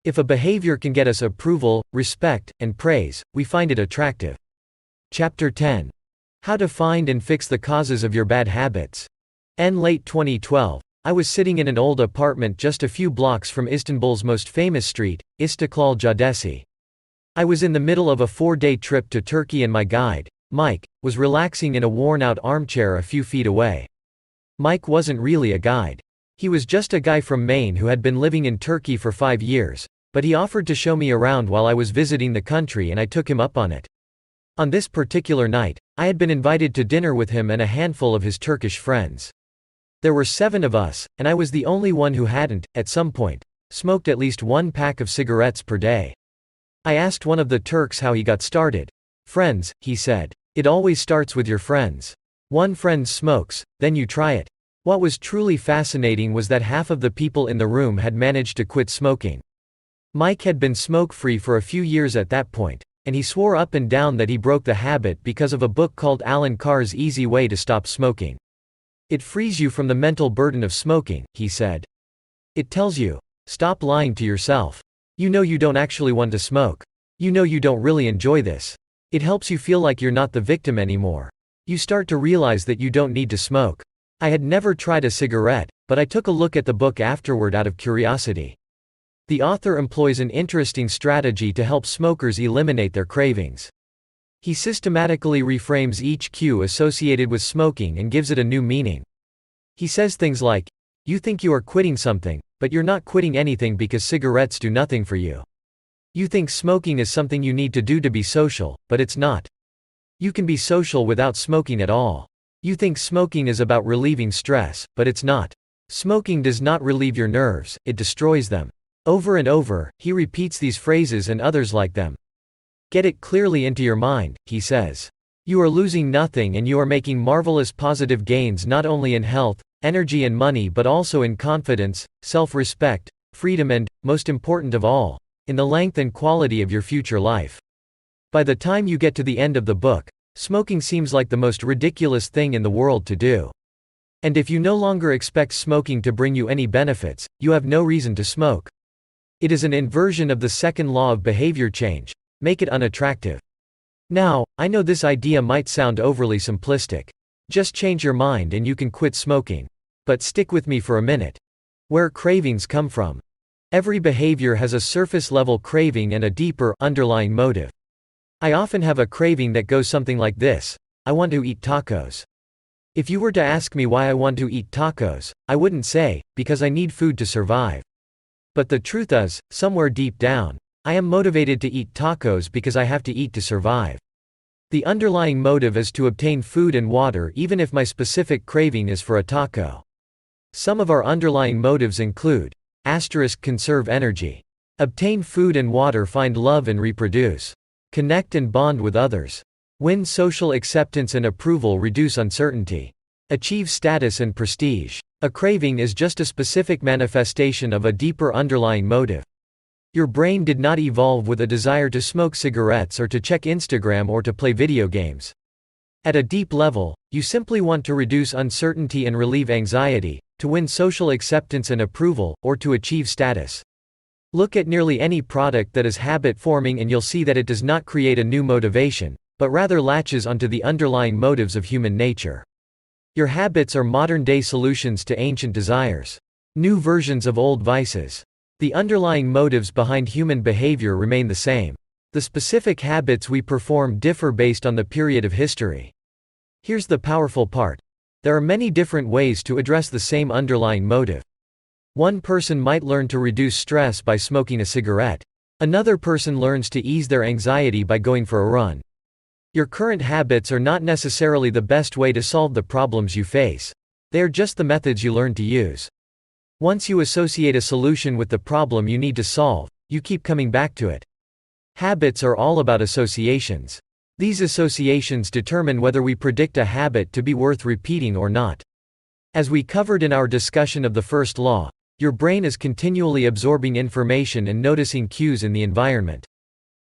If a behavior can get us approval, respect, and praise, we find it attractive. Chapter 10. How to find and fix the causes of your bad habits. In late 2012, I was sitting in an old apartment just a few blocks from Istanbul's most famous street, Istiklal Caddesi. I was in the middle of a 4-day trip to Turkey and my guide, Mike, was relaxing in a worn-out armchair a few feet away. Mike wasn't really a guide. He was just a guy from Maine who had been living in Turkey for 5 years, but he offered to show me around while I was visiting the country and I took him up on it. On this particular night, I had been invited to dinner with him and a handful of his Turkish friends. There were 7 of us, and I was the only one who hadn't, at some point, smoked at least 1 pack of cigarettes per day. I asked one of the Turks how he got started. "Friends," he said. "It always starts with your friends. One friend smokes, then you try it." What was truly fascinating was that half of the people in the room had managed to quit smoking. Mike had been smoke-free for a few years at that point, and he swore up and down that he broke the habit because of a book called Alan Carr's Easy Way to Stop Smoking. "It frees you from the mental burden of smoking," he said. "It tells you, stop lying to yourself. You know you don't actually want to smoke. You know you don't really enjoy this. It helps you feel like you're not the victim anymore. You start to realize that you don't need to smoke." I had never tried a cigarette, but I took a look at the book afterward out of curiosity. The author employs an interesting strategy to help smokers eliminate their cravings. He systematically reframes each cue associated with smoking and gives it a new meaning. He says things like, "You think you are quitting something, but you're not quitting anything because cigarettes do nothing for you. You think smoking is something you need to do to be social, but it's not. You can be social without smoking at all. You think smoking is about relieving stress, but it's not. Smoking does not relieve your nerves, it destroys them." Over and over, he repeats these phrases and others like them. "Get it clearly into your mind," he says. "You are losing nothing and you are making marvelous positive gains not only in health, energy and money but also in confidence, self-respect, freedom and, most important of all, in the length and quality of your future life." By the time you get to the end of the book, smoking seems like the most ridiculous thing in the world to do. And if you no longer expect smoking to bring you any benefits, you have no reason to smoke. It is an inversion of the second law of behavior change: make it unattractive. Now, I know this idea might sound overly simplistic. Just change your mind and you can quit smoking. But stick with me for a minute. Where cravings come from. Every behavior has a surface-level craving and a deeper, underlying motive. I often have a craving that goes something like this: I want to eat tacos. If you were to ask me why I want to eat tacos, I wouldn't say, because I need food to survive. But the truth is, somewhere deep down, I am motivated to eat tacos because I have to eat to survive. The underlying motive is to obtain food and water even if my specific craving is for a taco. Some of our underlying motives include: conserve energy. Obtain food and water, find love and reproduce. Connect and bond with others. Win social acceptance and approval, reduce uncertainty. Achieve status and prestige. A craving is just a specific manifestation of a deeper underlying motive. Your brain did not evolve with a desire to smoke cigarettes or to check Instagram or to play video games. At a deep level, you simply want to reduce uncertainty and relieve anxiety, to win social acceptance and approval, or to achieve status. Look at nearly any product that is habit-forming and you'll see that it does not create a new motivation, but rather latches onto the underlying motives of human nature. Your habits are modern-day solutions to ancient desires. New versions of old vices. The underlying motives behind human behavior remain the same. The specific habits we perform differ based on the period of history. Here's the powerful part. There are many different ways to address the same underlying motive. One person might learn to reduce stress by smoking a cigarette. Another person learns to ease their anxiety by going for a run. Your current habits are not necessarily the best way to solve the problems you face. They are just the methods you learn to use. Once you associate a solution with the problem you need to solve, you keep coming back to it. Habits are all about associations. These associations determine whether we predict a habit to be worth repeating or not. As we covered in our discussion of the first law, your brain is continually absorbing information and noticing cues in the environment.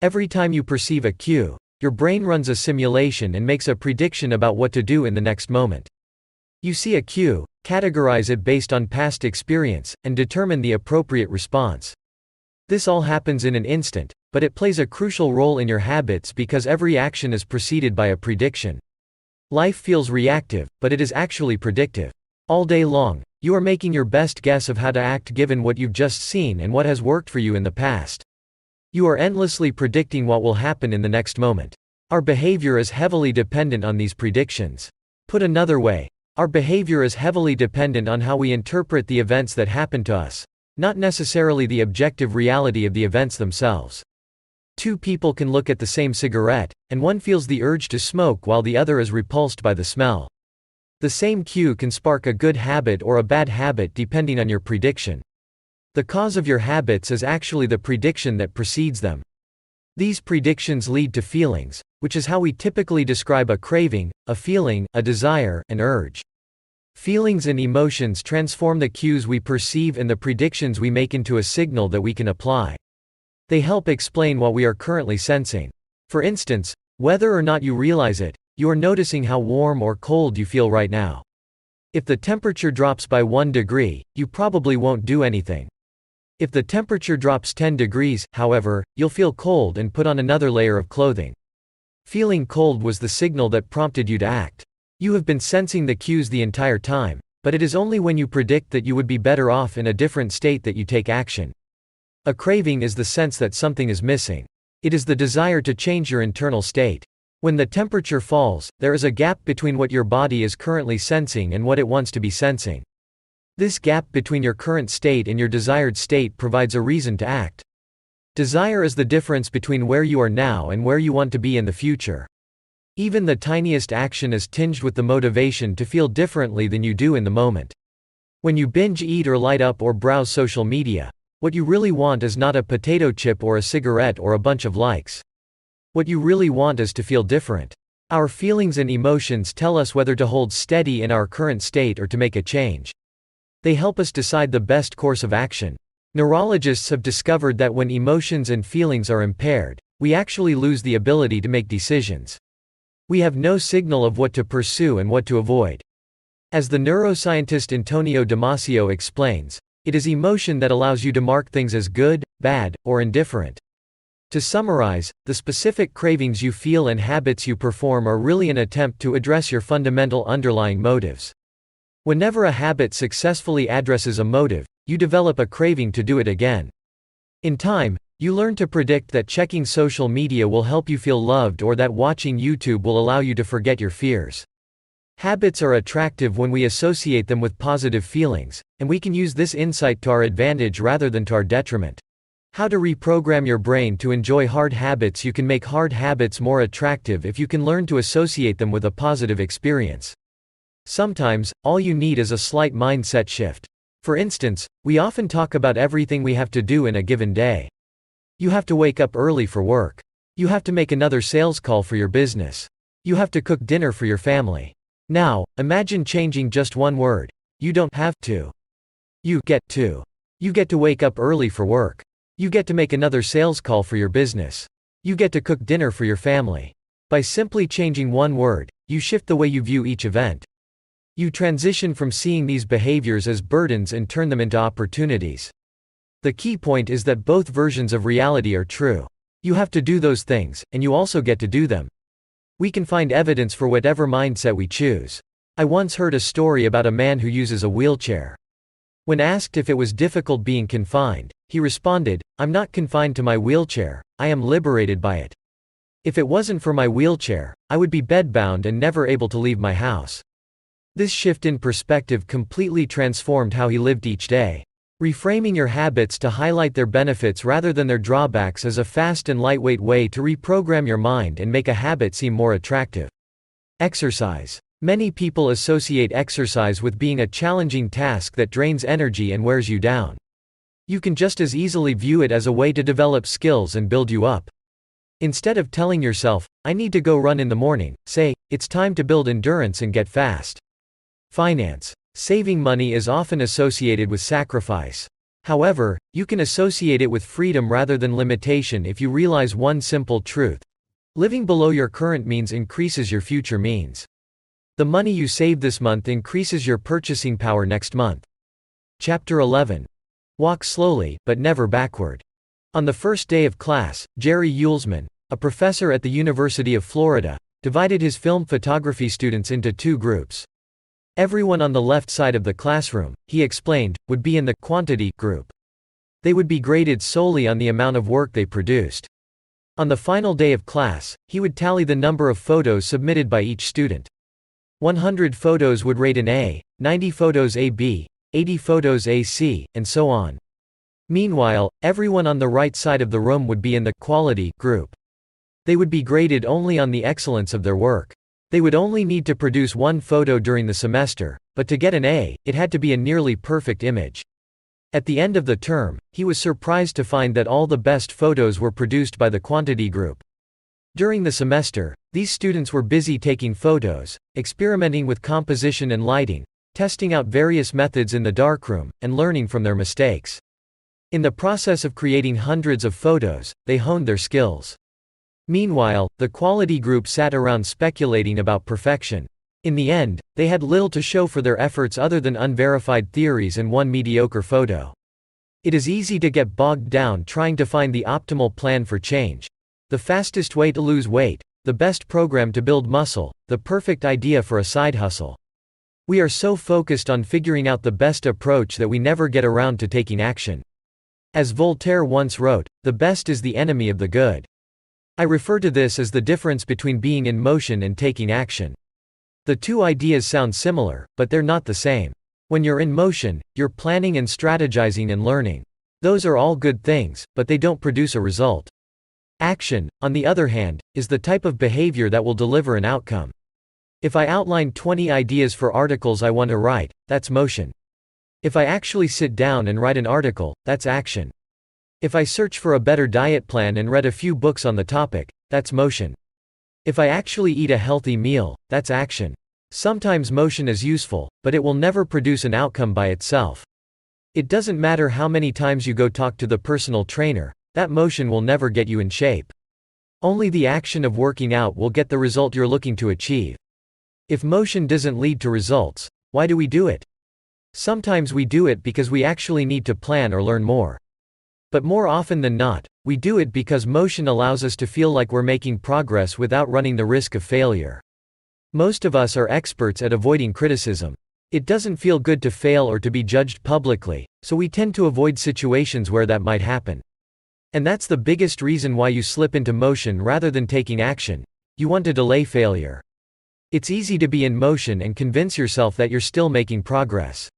Every time you perceive a cue, your brain runs a simulation and makes a prediction about what to do in the next moment. You see a cue, categorize it based on past experience, and determine the appropriate response. This all happens in an instant, but it plays a crucial role in your habits because every action is preceded by a prediction. Life feels reactive, but it is actually predictive. All day long, you are making your best guess of how to act given what you've just seen and what has worked for you in the past. You are endlessly predicting what will happen in the next moment. Our behavior is heavily dependent on these predictions. Put another way, our behavior is heavily dependent on how we interpret the events that happen to us, not necessarily the objective reality of the events themselves. Two people can look at the same cigarette, and one feels the urge to smoke while the other is repulsed by the smell. The same cue can spark a good habit or a bad habit depending on your prediction. The cause of your habits is actually the prediction that precedes them. These predictions lead to feelings, which is how we typically describe a craving, a feeling, a desire, an urge. Feelings and emotions transform the cues we perceive and the predictions we make into a signal that we can apply. They help explain what we are currently sensing. For instance, whether or not you realize it, you are noticing how warm or cold you feel right now. If the temperature drops by 1 degree, you probably won't do anything. If the temperature drops 10 degrees, however, you'll feel cold and put on another layer of clothing. Feeling cold was the signal that prompted you to act. You have been sensing the cues the entire time, but it is only when you predict that you would be better off in a different state that you take action. A craving is the sense that something is missing. It is the desire to change your internal state. When the temperature falls, there is a gap between what your body is currently sensing and what it wants to be sensing. This gap between your current state and your desired state provides a reason to act. Desire is the difference between where you are now and where you want to be in the future. Even the tiniest action is tinged with the motivation to feel differently than you do in the moment. When you binge eat or light up or browse social media, what you really want is not a potato chip or a cigarette or a bunch of likes. What you really want is to feel different. Our feelings and emotions tell us whether to hold steady in our current state or to make a change. They help us decide the best course of action. Neurologists have discovered that when emotions and feelings are impaired, we actually lose the ability to make decisions. We have no signal of what to pursue and what to avoid. As the neuroscientist Antonio Damasio explains, it is emotion that allows you to mark things as good, bad, or indifferent. To summarize, the specific cravings you feel and habits you perform are really an attempt to address your fundamental underlying motives. Whenever a habit successfully addresses a motive, you develop a craving to do it again. In time, you learn to predict that checking social media will help you feel loved or that watching YouTube will allow you to forget your fears. Habits are attractive when we associate them with positive feelings, and we can use this insight to our advantage rather than to our detriment. How to reprogram your brain to enjoy hard habits. You can make hard habits more attractive if you can learn to associate them with a positive experience. Sometimes, all you need is a slight mindset shift. For instance, we often talk about everything we have to do in a given day. You have to wake up early for work. You have to make another sales call for your business. You have to cook dinner for your family. Now, imagine changing just one word. You don't have to. You get to. You get to wake up early for work. You get to make another sales call for your business. You get to cook dinner for your family. By simply changing one word, you shift the way you view each event. You transition from seeing these behaviors as burdens and turn them into opportunities. The key point is that both versions of reality are true. You have to do those things, and you also get to do them. We can find evidence for whatever mindset we choose. I once heard a story about a man who uses a wheelchair. When asked if it was difficult being confined, he responded, "I'm not confined to my wheelchair, I am liberated by it. If it wasn't for my wheelchair, I would be bedbound and never able to leave my house." This shift in perspective completely transformed how he lived each day. Reframing your habits to highlight their benefits rather than their drawbacks is a fast and lightweight way to reprogram your mind and make a habit seem more attractive. Exercise. Many people associate exercise with being a challenging task that drains energy and wears you down. You can just as easily view it as a way to develop skills and build you up. Instead of telling yourself, "I need to go run in the morning," say, "It's time to build endurance and get fast." Finance. Saving money is often associated with sacrifice. However, you can associate it with freedom rather than limitation if you realize one simple truth. Living below your current means increases your future means. The money you save this month increases your purchasing power next month. Chapter 11. Walk slowly, but never backward. On the first day of class, Jerry Uelsman, a professor at the University of Florida, divided his film photography students into two groups. Everyone on the left side of the classroom, he explained, would be in the quantity group. They would be graded solely on the amount of work they produced. On the final day of class, he would tally the number of photos submitted by each student. 100 photos would rate an A, 90 photos a B, 80 photos a C, and so on. Meanwhile, everyone on the right side of the room would be in the quality group. They would be graded only on the excellence of their work. They would only need to produce one photo during the semester, but to get an A, it had to be a nearly perfect image. At the end of the term, he was surprised to find that all the best photos were produced by the quantity group. During the semester, these students were busy taking photos, experimenting with composition and lighting, testing out various methods in the darkroom, and learning from their mistakes. In the process of creating hundreds of photos, they honed their skills. Meanwhile, the quality group sat around speculating about perfection. In the end, they had little to show for their efforts other than unverified theories and one mediocre photo. It is easy to get bogged down trying to find the optimal plan for change. The fastest way to lose weight, the best program to build muscle, the perfect idea for a side hustle. We are so focused on figuring out the best approach that we never get around to taking action. As Voltaire once wrote, the best is the enemy of the good. I refer to this as the difference between being in motion and taking action. The two ideas sound similar, but they're not the same. When you're in motion, you're planning and strategizing and learning. Those are all good things, but they don't produce a result. Action, on the other hand, is the type of behavior that will deliver an outcome. If I outline 20 ideas for articles I want to write, that's motion. If I actually sit down and write an article, that's action. If I search for a better diet plan and read a few books on the topic, that's motion. If I actually eat a healthy meal, that's action. Sometimes motion is useful, but it will never produce an outcome by itself. It doesn't matter how many times you go talk to the personal trainer, that motion will never get you in shape. Only the action of working out will get the result you're looking to achieve. If motion doesn't lead to results, why do we do it? Sometimes we do it because we actually need to plan or learn more. But more often than not, we do it because motion allows us to feel like we're making progress without running the risk of failure. Most of us are experts at avoiding criticism. It doesn't feel good to fail or to be judged publicly, so we tend to avoid situations where that might happen. And that's the biggest reason why you slip into motion rather than taking action. You want to delay failure. It's easy to be in motion and convince yourself that you're still making progress.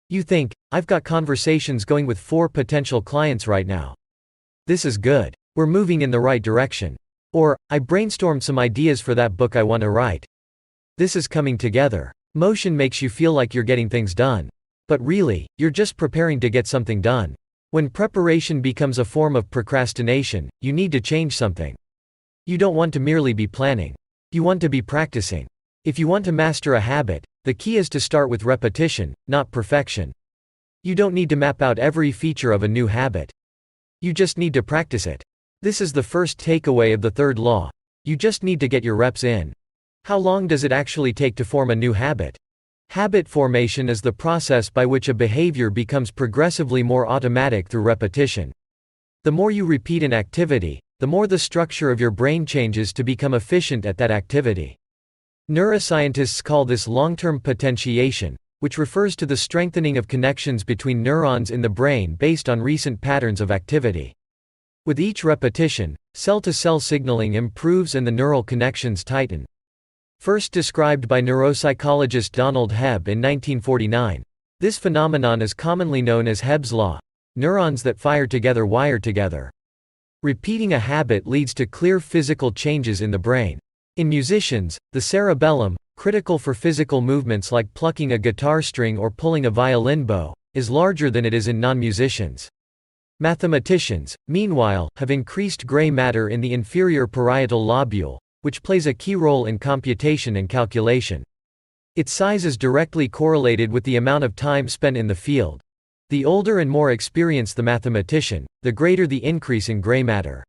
You think, I've got conversations going with 4 potential clients right now. This is good. We're moving in the right direction. Or, I brainstormed some ideas for that book I want to write. This is coming together. Motion makes you feel like you're getting things done. But really, you're just preparing to get something done. When preparation becomes a form of procrastination, you need to change something. You don't want to merely be planning. You want to be practicing. If you want to master a habit, the key is to start with repetition, not perfection. You don't need to map out every feature of a new habit. You just need to practice it. This is the first takeaway of the third law. You just need to get your reps in. How long does it actually take to form a new habit? Habit formation is the process by which a behavior becomes progressively more automatic through repetition. The more you repeat an activity, the more the structure of your brain changes to become efficient at that activity. Neuroscientists call this long-term potentiation, which refers to the strengthening of connections between neurons in the brain based on recent patterns of activity. With each repetition, cell-to-cell signaling improves and the neural connections tighten. First described by neuropsychologist Donald Hebb in 1949, this phenomenon is commonly known as Hebb's law. Neurons that fire together wire together. Repeating a habit leads to clear physical changes in the brain. In musicians, the cerebellum, critical for physical movements like plucking a guitar string or pulling a violin bow, is larger than it is in non-musicians. Mathematicians, meanwhile, have increased gray matter in the inferior parietal lobule, which plays a key role in computation and calculation. Its size is directly correlated with the amount of time spent in the field. The older and more experienced the mathematician, the greater the increase in gray matter.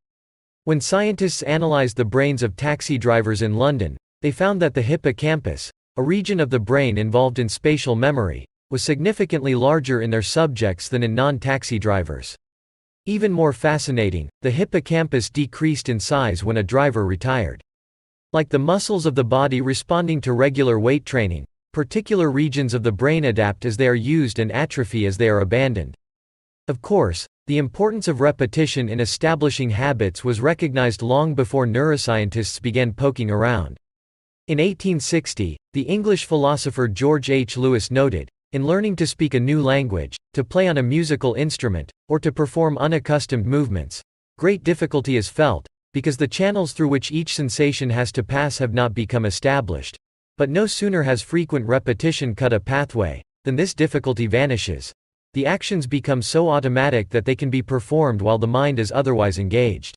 When scientists analyzed the brains of taxi drivers in London, they found that the hippocampus, a region of the brain involved in spatial memory, was significantly larger in their subjects than in non-taxi drivers. Even more fascinating, the hippocampus decreased in size when a driver retired. Like the muscles of the body responding to regular weight training, particular regions of the brain adapt as they are used and atrophy as they are abandoned. Of course, the importance of repetition in establishing habits was recognized long before neuroscientists began poking around. In 1860, the English philosopher George H. Lewis noted, "In learning to speak a new language, to play on a musical instrument, or to perform unaccustomed movements, great difficulty is felt, because the channels through which each sensation has to pass have not become established. But no sooner has frequent repetition cut a pathway, than this difficulty vanishes. The actions become so automatic that they can be performed while the mind is otherwise engaged."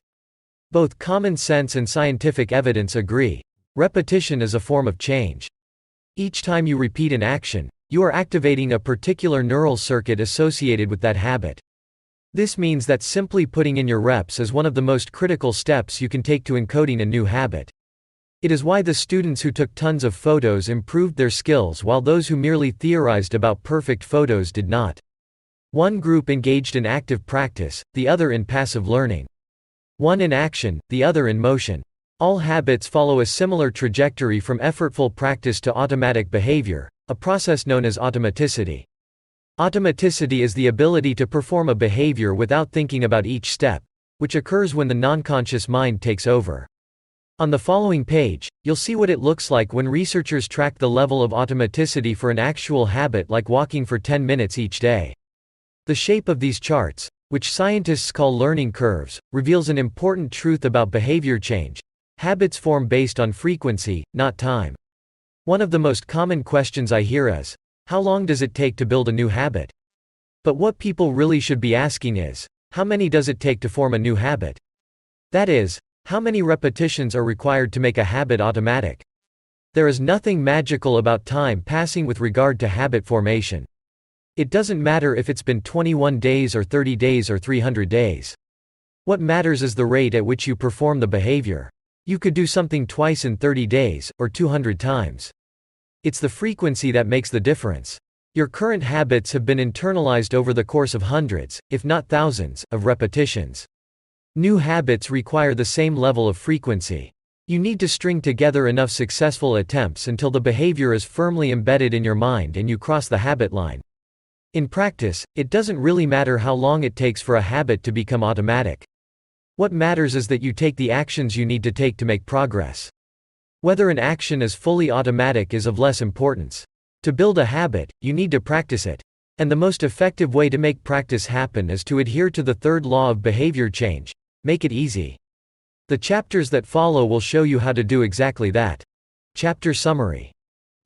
Both common sense and scientific evidence agree. Repetition is a form of change. Each time you repeat an action, you are activating a particular neural circuit associated with that habit. This means that simply putting in your reps is one of the most critical steps you can take to encoding a new habit. It is why the students who took tons of photos improved their skills while those who merely theorized about perfect photos did not. One group engaged in active practice, the other in passive learning. One in action, the other in motion. All habits follow a similar trajectory from effortful practice to automatic behavior, a process known as automaticity. Automaticity is the ability to perform a behavior without thinking about each step, which occurs when the non-conscious mind takes over. On the following page, you'll see what it looks like when researchers track the level of automaticity for an actual habit like walking for 10 minutes each day. The shape of these charts, which scientists call learning curves, reveals an important truth about behavior change. Habits form based on frequency, not time. One of the most common questions I hear is, how long does it take to build a new habit? But what people really should be asking is, how many does it take to form a new habit? That is, how many repetitions are required to make a habit automatic? There is nothing magical about time passing with regard to habit formation. It doesn't matter if it's been 21 days or 30 days or 300 days. What matters is the rate at which you perform the behavior. You could do something twice in 30 days, or 200 times. It's the frequency that makes the difference. Your current habits have been internalized over the course of hundreds, if not thousands, of repetitions. New habits require the same level of frequency. You need to string together enough successful attempts until the behavior is firmly embedded in your mind and you cross the habit line. In practice, it doesn't really matter how long it takes for a habit to become automatic. What matters is that you take the actions you need to take to make progress. Whether an action is fully automatic is of less importance. To build a habit, you need to practice it. And the most effective way to make practice happen is to adhere to the third law of behavior change: make it easy. The chapters that follow will show you how to do exactly that. Chapter Summary.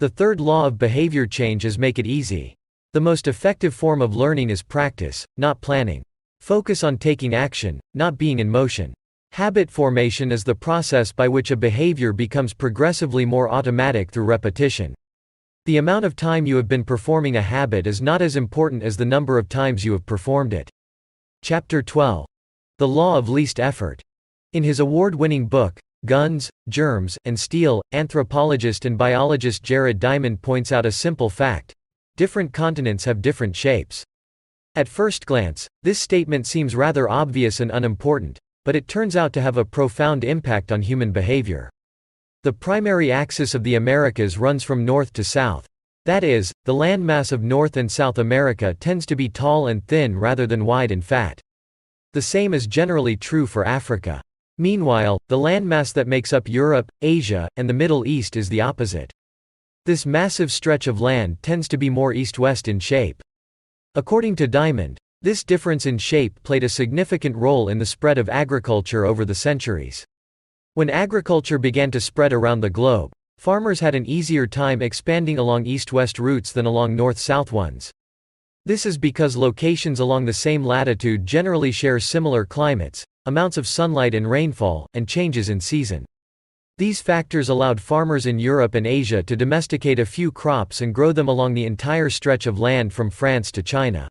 The third law of behavior change is make it easy. The most effective form of learning is practice, not planning. Focus on taking action, not being in motion. Habit formation is the process by which a behavior becomes progressively more automatic through repetition. The amount of time you have been performing a habit is not as important as the number of times you have performed it. Chapter 12. The Law of Least Effort. In his award-winning book, Guns, Germs, and Steel, anthropologist and biologist Jared Diamond points out a simple fact: different continents have different shapes. At first glance, this statement seems rather obvious and unimportant, but it turns out to have a profound impact on human behavior. The primary axis of the Americas runs from north to south. That is, the landmass of North and South America tends to be tall and thin rather than wide and fat. The same is generally true for Africa. Meanwhile, the landmass that makes up Europe, Asia, and the Middle East is the opposite. This massive stretch of land tends to be more east-west in shape. According to Diamond, this difference in shape played a significant role in the spread of agriculture over the centuries. When agriculture began to spread around the globe, farmers had an easier time expanding along east-west routes than along north-south ones. This is because locations along the same latitude generally share similar climates, amounts of sunlight and rainfall, and changes in season. These factors allowed farmers in Europe and Asia to domesticate a few crops and grow them along the entire stretch of land from France to China.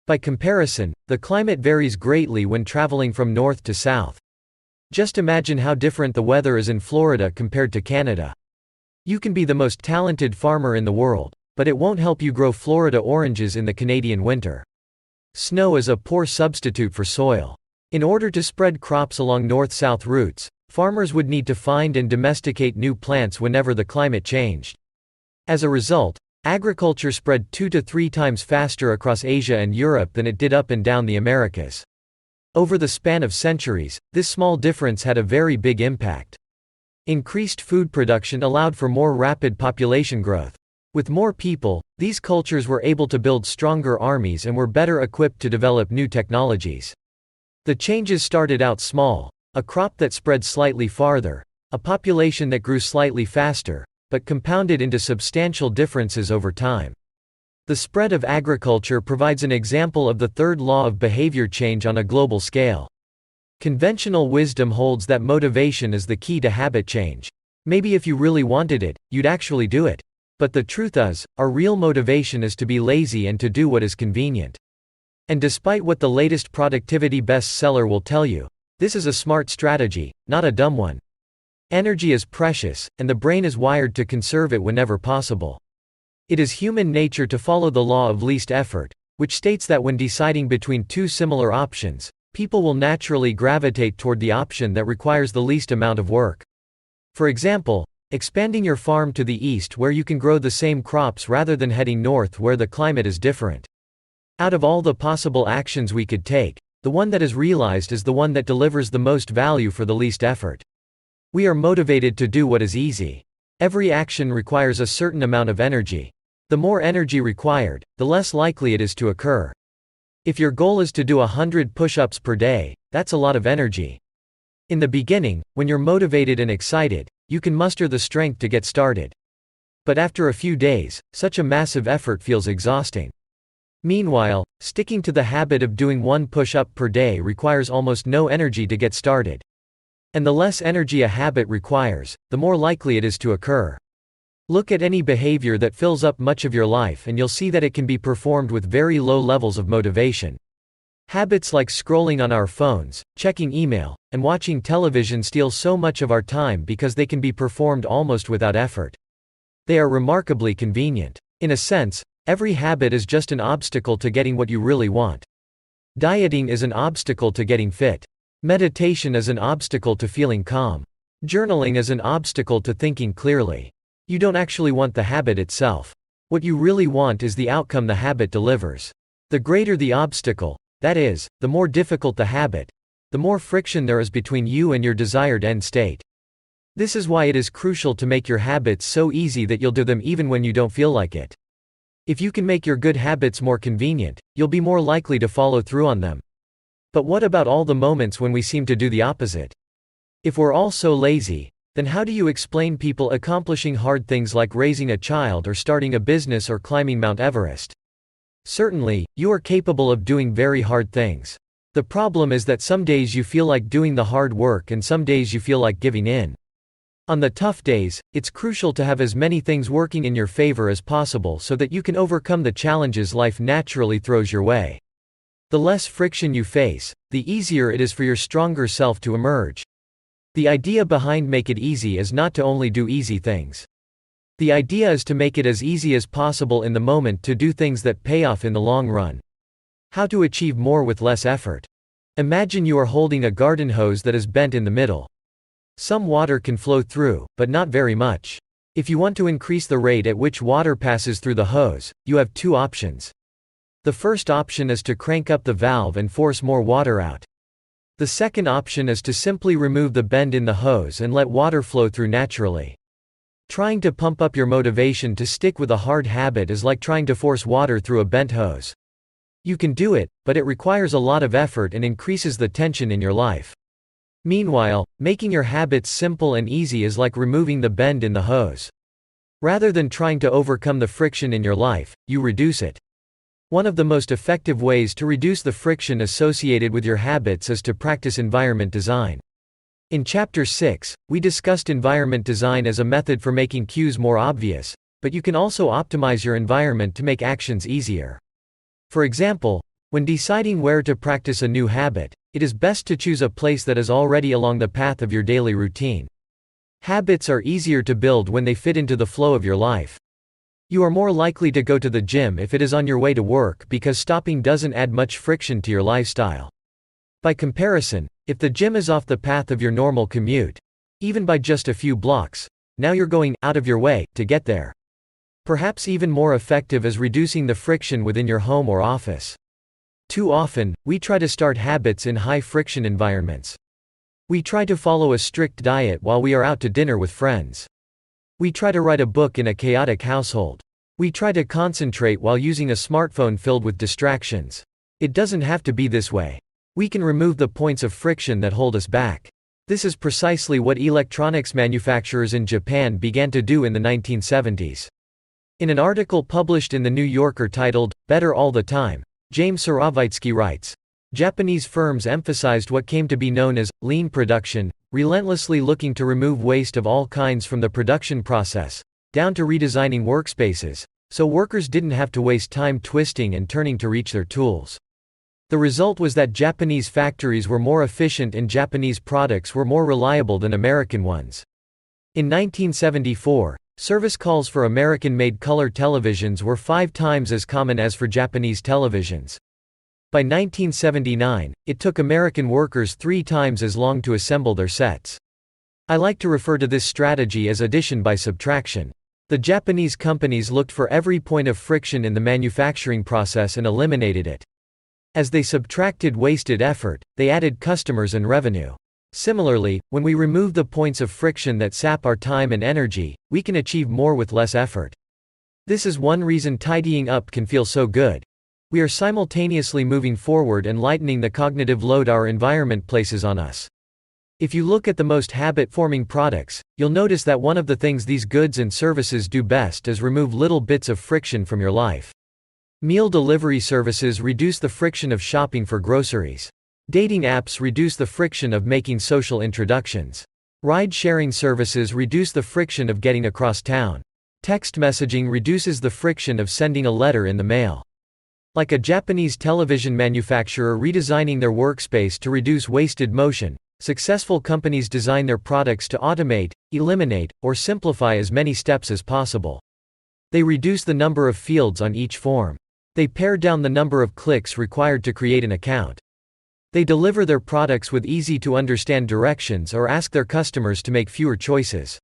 By comparison, the climate varies greatly when traveling from north to south. Just imagine how different the weather is in Florida compared to Canada. You can be the most talented farmer in the world, but it won't help you grow Florida oranges in the Canadian winter. Snow is a poor substitute for soil. In order to spread crops along north-south routes, farmers would need to find and domesticate new plants whenever the climate changed. As a result, agriculture spread 2 to 3 times faster across Asia and Europe than it did up and down the Americas. Over the span of centuries, this small difference had a very big impact. Increased food production allowed for more rapid population growth. With more people, these cultures were able to build stronger armies and were better equipped to develop new technologies. The changes started out small: a crop that spread slightly farther, a population that grew slightly faster, but compounded into substantial differences over time. The spread of agriculture provides an example of the third law of behavior change on a global scale. Conventional wisdom holds that motivation is the key to habit change. Maybe if you really wanted it, you'd actually do it. But the truth is, our real motivation is to be lazy and to do what is convenient. And despite what the latest productivity bestseller will tell you, this is a smart strategy, not a dumb one. Energy is precious, and the brain is wired to conserve it whenever possible. It is human nature to follow the law of least effort, which states that when deciding between two similar options, people will naturally gravitate toward the option that requires the least amount of work. For example, expanding your farm to the east where you can grow the same crops rather than heading north where the climate is different. Out of all the possible actions we could take, the one that is realized is the one that delivers the most value for the least effort. We are motivated to do what is easy. Every action requires a certain amount of energy. The more energy required, the less likely it is to occur. If your goal is to do 100 push-ups per day, that's a lot of energy. In the beginning, when you're motivated and excited, you can muster the strength to get started. But after a few days, such a massive effort feels exhausting. Meanwhile, sticking to the habit of doing 1 push-up per day requires almost no energy to get started. And the less energy a habit requires, the more likely it is to occur. Look at any behavior that fills up much of your life and you'll see that it can be performed with very low levels of motivation. Habits like scrolling on our phones, checking email, and watching television steal so much of our time because they can be performed almost without effort. They are remarkably convenient. In a sense, every habit is just an obstacle to getting what you really want. Dieting is an obstacle to getting fit. Meditation is an obstacle to feeling calm. Journaling is an obstacle to thinking clearly. You don't actually want the habit itself. What you really want is the outcome the habit delivers. The greater the obstacle, that is, the more difficult the habit, the more friction there is between you and your desired end state. This is why it is crucial to make your habits so easy that you'll do them even when you don't feel like it. If you can make your good habits more convenient, you'll be more likely to follow through on them. But what about all the moments when we seem to do the opposite? If we're all so lazy, then how do you explain people accomplishing hard things like raising a child or starting a business or climbing Mount Everest? Certainly, you are capable of doing very hard things. The problem is that some days you feel like doing the hard work and some days you feel like giving in. On the tough days, it's crucial to have as many things working in your favor as possible so that you can overcome the challenges life naturally throws your way. The less friction you face, the easier it is for your stronger self to emerge. The idea behind Make It Easy is not to only do easy things. The idea is to make it as easy as possible in the moment to do things that pay off in the long run. How to achieve more with less effort. Imagine you are holding a garden hose that is bent in the middle. Some water can flow through, but not very much. If you want to increase the rate at which water passes through the hose, you have 2 options. The first option is to crank up the valve and force more water out. The second option is to simply remove the bend in the hose and let water flow through naturally. Trying to pump up your motivation to stick with a hard habit is like trying to force water through a bent hose. You can do it, but it requires a lot of effort and increases the tension in your life. Meanwhile, making your habits simple and easy is like removing the bend in the hose. Rather than trying to overcome the friction in your life, you reduce it. One of the most effective ways to reduce the friction associated with your habits is to practice environment design. In Chapter 6, we discussed environment design as a method for making cues more obvious, but you can also optimize your environment to make actions easier. For example, when deciding where to practice a new habit, it is best to choose a place that is already along the path of your daily routine. Habits are easier to build when they fit into the flow of your life. You are more likely to go to the gym if it is on your way to work because stopping doesn't add much friction to your lifestyle. By comparison, if the gym is off the path of your normal commute, even by just a few blocks, now you're going out of your way to get there. Perhaps even more effective is reducing the friction within your home or office. Too often, we try to start habits in high-friction environments. We try to follow a strict diet while we are out to dinner with friends. We try to write a book in a chaotic household. We try to concentrate while using a smartphone filled with distractions. It doesn't have to be this way. We can remove the points of friction that hold us back. This is precisely what electronics manufacturers in Japan began to do in the 1970s. In an article published in The New Yorker titled, "Better All the Time," James Surovitsky writes, Japanese firms emphasized what came to be known as lean production, relentlessly looking to remove waste of all kinds from the production process, down to redesigning workspaces, so workers didn't have to waste time twisting and turning to reach their tools. The result was that Japanese factories were more efficient and Japanese products were more reliable than American ones. In 1974, service calls for American-made color televisions were 5 times as common as for Japanese televisions. By 1979, it took American workers 3 times as long to assemble their sets. I like to refer to this strategy as addition by subtraction. The Japanese companies looked for every point of friction in the manufacturing process and eliminated it. As they subtracted wasted effort, they added customers and revenue. Similarly, when we remove the points of friction that sap our time and energy, we can achieve more with less effort. This is one reason tidying up can feel so good. We are simultaneously moving forward and lightening the cognitive load our environment places on us. If you look at the most habit-forming products, you'll notice that one of the things these goods and services do best is remove little bits of friction from your life. Meal delivery services reduce the friction of shopping for groceries. Dating apps reduce the friction of making social introductions. Ride-sharing services reduce the friction of getting across town. Text messaging reduces the friction of sending a letter in the mail. Like a Japanese television manufacturer redesigning their workspace to reduce wasted motion, successful companies design their products to automate, eliminate, or simplify as many steps as possible. They reduce the number of fields on each form. They pare down the number of clicks required to create an account. They deliver their products with easy-to-understand directions or ask their customers to make fewer choices.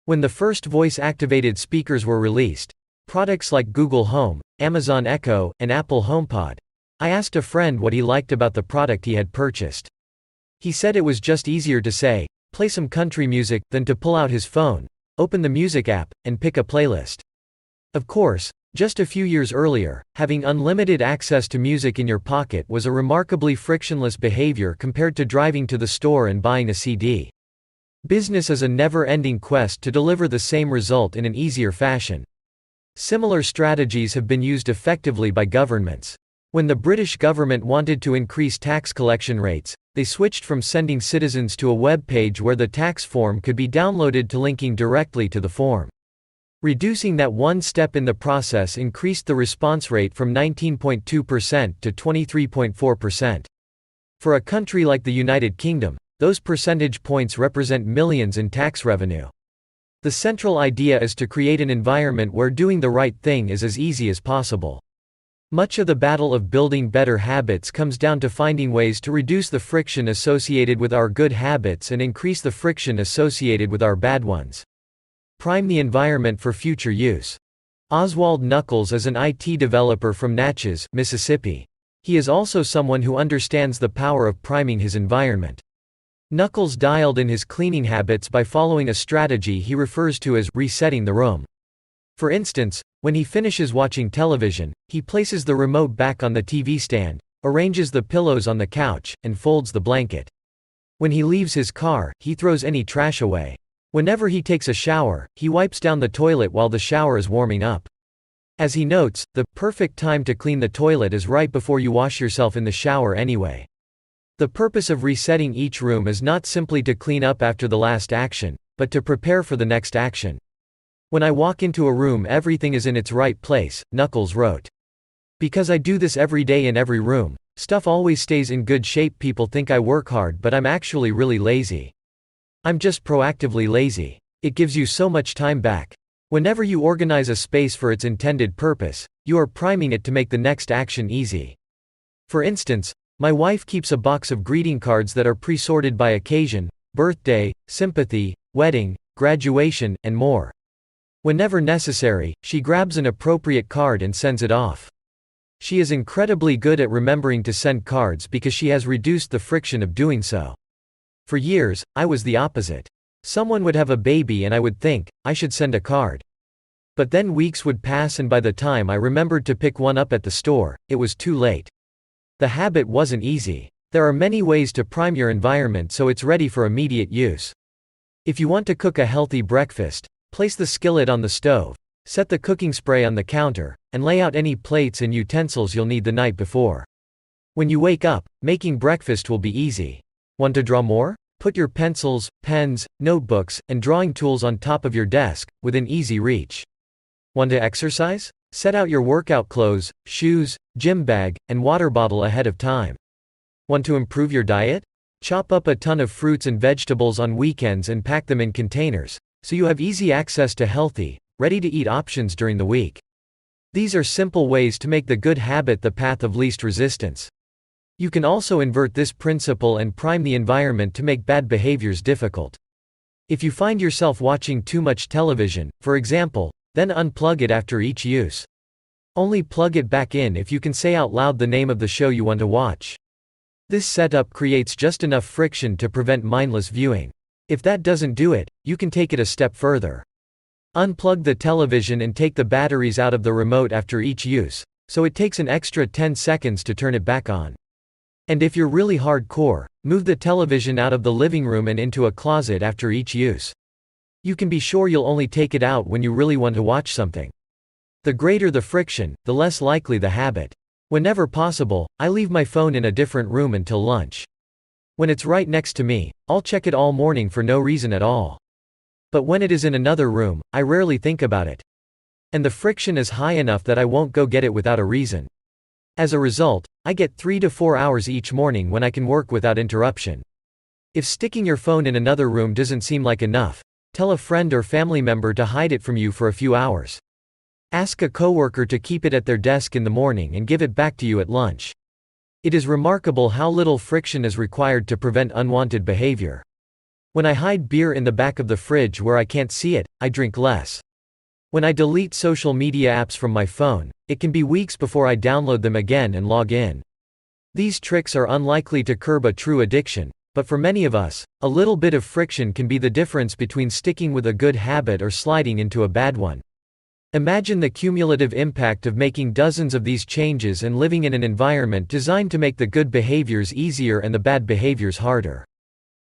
When the first voice-activated speakers were released, products like Google Home, Amazon Echo, and Apple HomePod, I asked a friend what he liked about the product he had purchased. He said it was just easier to say, "Play some country music," than to pull out his phone, open the music app, and pick a playlist. Of course, just a few years earlier, having unlimited access to music in your pocket was a remarkably frictionless behavior compared to driving to the store and buying a CD. Business is a never-ending quest to deliver the same result in an easier fashion. Similar strategies have been used effectively by governments. When the British government wanted to increase tax collection rates, they switched from sending citizens to a web page where the tax form could be downloaded to linking directly to the form. Reducing that one step in the process increased the response rate from 19.2% to 23.4%. For a country like the United Kingdom, those percentage points represent millions in tax revenue. The central idea is to create an environment where doing the right thing is as easy as possible. Much of the battle of building better habits comes down to finding ways to reduce the friction associated with our good habits and increase the friction associated with our bad ones. Prime the environment for future use. Oswald Knuckles is an IT developer from Natchez, Mississippi. He is also someone who understands the power of priming his environment. Knuckles dialed in his cleaning habits by following a strategy he refers to as resetting the room. For instance, when he finishes watching television, he places the remote back on the TV stand, arranges the pillows on the couch, and folds the blanket. When he leaves his car, he throws any trash away. Whenever he takes a shower, he wipes down the toilet while the shower is warming up. As he notes, the perfect time to clean the toilet is right before you wash yourself in the shower anyway. The purpose of resetting each room is not simply to clean up after the last action, but to prepare for the next action. When I walk into a room, everything is in its right place, Knuckles wrote. Because I do this every day in every room, stuff always stays in good shape. People think I work hard, but I'm actually really lazy. I'm just proactively lazy. It gives you so much time back. Whenever you organize a space for its intended purpose, you are priming it to make the next action easy. For instance, my wife keeps a box of greeting cards that are pre-sorted by occasion, birthday, sympathy, wedding, graduation, and more. Whenever necessary, she grabs an appropriate card and sends it off. She is incredibly good at remembering to send cards because she has reduced the friction of doing so. For years, I was the opposite. Someone would have a baby and I would think, I should send a card. But then weeks would pass and by the time I remembered to pick one up at the store, it was too late. The habit wasn't easy. There are many ways to prime your environment so it's ready for immediate use. If you want to cook a healthy breakfast, place the skillet on the stove, set the cooking spray on the counter, and lay out any plates and utensils you'll need the night before. When you wake up, making breakfast will be easy. Want to draw more? Put your pencils, pens, notebooks, and drawing tools on top of your desk, within easy reach. Want to exercise? Set out your workout clothes, shoes, gym bag, and water bottle ahead of time. Want to improve your diet? Chop up a ton of fruits and vegetables on weekends and pack them in containers, so you have easy access to healthy, ready-to-eat options during the week. These are simple ways to make the good habit the path of least resistance. You can also invert this principle and prime the environment to make bad behaviors difficult. If you find yourself watching too much television, for example, then unplug it after each use. Only plug it back in if you can say out loud the name of the show you want to watch. This setup creates just enough friction to prevent mindless viewing. If that doesn't do it, you can take it a step further. Unplug the television and take the batteries out of the remote after each use, so it takes an extra 10 seconds to turn it back on. And if you're really hardcore, move the television out of the living room and into a closet after each use. You can be sure you'll only take it out when you really want to watch something. The greater the friction, the less likely the habit. Whenever possible, I leave my phone in a different room until lunch. When it's right next to me, I'll check it all morning for no reason at all. But when it is in another room, I rarely think about it. And the friction is high enough that I won't go get it without a reason. As a result, I get 3 to 4 hours each morning when I can work without interruption. If sticking your phone in another room doesn't seem like enough, tell a friend or family member to hide it from you for a few hours. Ask a coworker to keep it at their desk in the morning and give it back to you at lunch. It is remarkable how little friction is required to prevent unwanted behavior. When I hide beer in the back of the fridge where I can't see it, I drink less. When I delete social media apps from my phone, it can be weeks before I download them again and log in. These tricks are unlikely to curb a true addiction, but for many of us, a little bit of friction can be the difference between sticking with a good habit or sliding into a bad one. Imagine the cumulative impact of making dozens of these changes and living in an environment designed to make the good behaviors easier and the bad behaviors harder.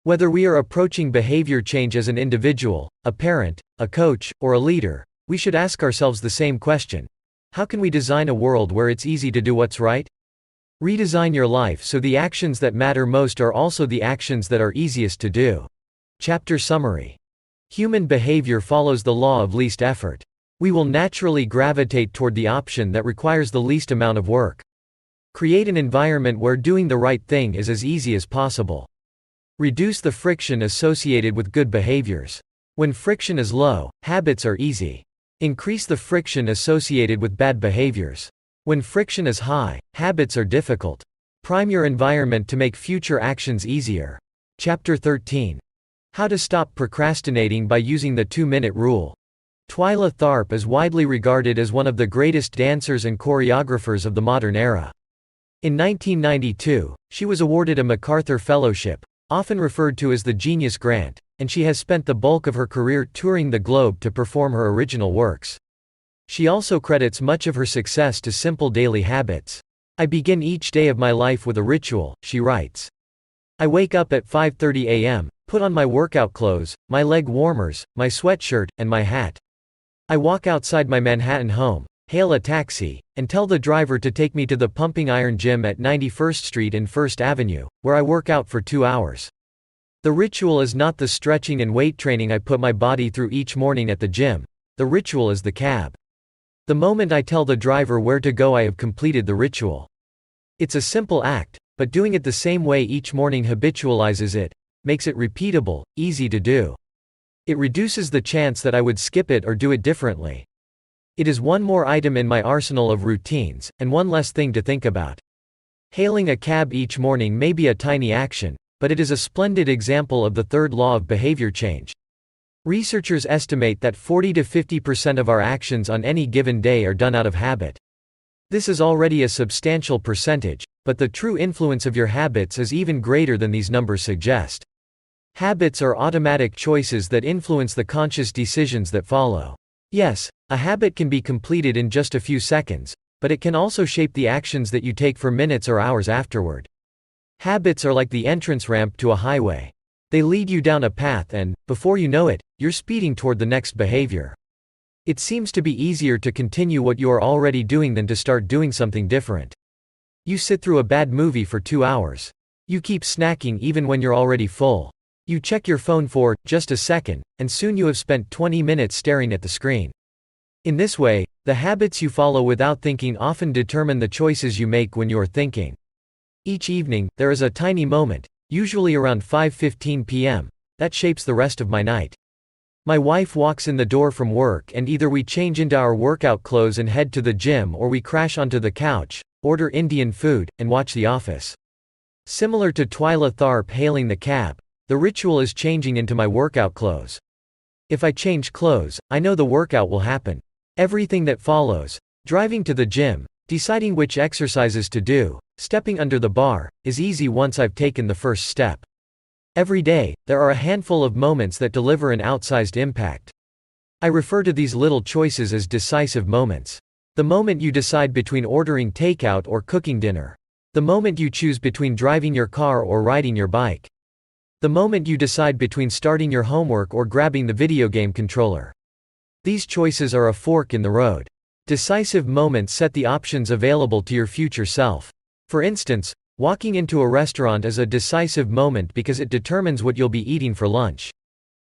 Whether we are approaching behavior change as an individual, a parent, a coach, or a leader, we should ask ourselves the same question. How can we design a world where it's easy to do what's right? Redesign your life so the actions that matter most are also the actions that are easiest to do. Chapter summary. Human behavior follows the law of least effort. We will naturally gravitate toward the option that requires the least amount of work. Create an environment where doing the right thing is as easy as possible. Reduce the friction associated with good behaviors. When friction is low, habits are easy. Increase the friction associated with bad behaviors. When friction is high, habits are difficult. Prime your environment to make future actions easier. Chapter 13. How to stop procrastinating by using the 2-minute rule. Twyla Tharp is widely regarded as one of the greatest dancers and choreographers of the modern era. In 1992, she was awarded a MacArthur Fellowship, often referred to as the Genius Grant, and she has spent the bulk of her career touring the globe to perform her original works. She also credits much of her success to simple daily habits. I begin each day of my life with a ritual, she writes. I wake up at 5:30 a.m., put on my workout clothes, my leg warmers, my sweatshirt, and my hat. I walk outside my Manhattan home, hail a taxi, and tell the driver to take me to the Pumping Iron Gym at 91st Street and 1st Avenue, where I work out for 2 hours. The ritual is not the stretching and weight training I put my body through each morning at the gym. The ritual is the cab. The moment I tell the driver where to go, I have completed the ritual. It's a simple act, but doing it the same way each morning habitualizes it, makes it repeatable, easy to do. It reduces the chance that I would skip it or do it differently. It is one more item in my arsenal of routines, and one less thing to think about. Hailing a cab each morning may be a tiny action, but it is a splendid example of the third law of behavior change. Researchers estimate that 40 to 50% of our actions on any given day are done out of habit. This is already a substantial percentage, but the true influence of your habits is even greater than these numbers suggest. Habits are automatic choices that influence the conscious decisions that follow. Yes, a habit can be completed in just a few seconds, but it can also shape the actions that you take for minutes or hours afterward. Habits are like the entrance ramp to a highway. They lead you down a path and, before you know it, you're speeding toward the next behavior. It seems to be easier to continue what you are already doing than to start doing something different. You sit through a bad movie for 2 hours. You keep snacking even when you're already full. You check your phone for just a second, and soon you have spent 20 minutes staring at the screen. In this way, the habits you follow without thinking often determine the choices you make when you're thinking. Each evening, there is a tiny moment, usually around 5:15 p.m., that shapes the rest of my night. My wife walks in the door from work and either we change into our workout clothes and head to the gym or we crash onto the couch, order Indian food, and watch The Office. Similar to Twyla Tharp hailing the cab, the ritual is changing into my workout clothes. If I change clothes, I know the workout will happen. Everything that follows, driving to the gym, deciding which exercises to do, stepping under the bar, is easy once I've taken the first step. Every day, there are a handful of moments that deliver an outsized impact. I refer to these little choices as decisive moments. The moment you decide between ordering takeout or cooking dinner. The moment you choose between driving your car or riding your bike. The moment you decide between starting your homework or grabbing the video game controller. These choices are a fork in the road. Decisive moments set the options available to your future self. For instance, walking into a restaurant is a decisive moment because it determines what you'll be eating for lunch.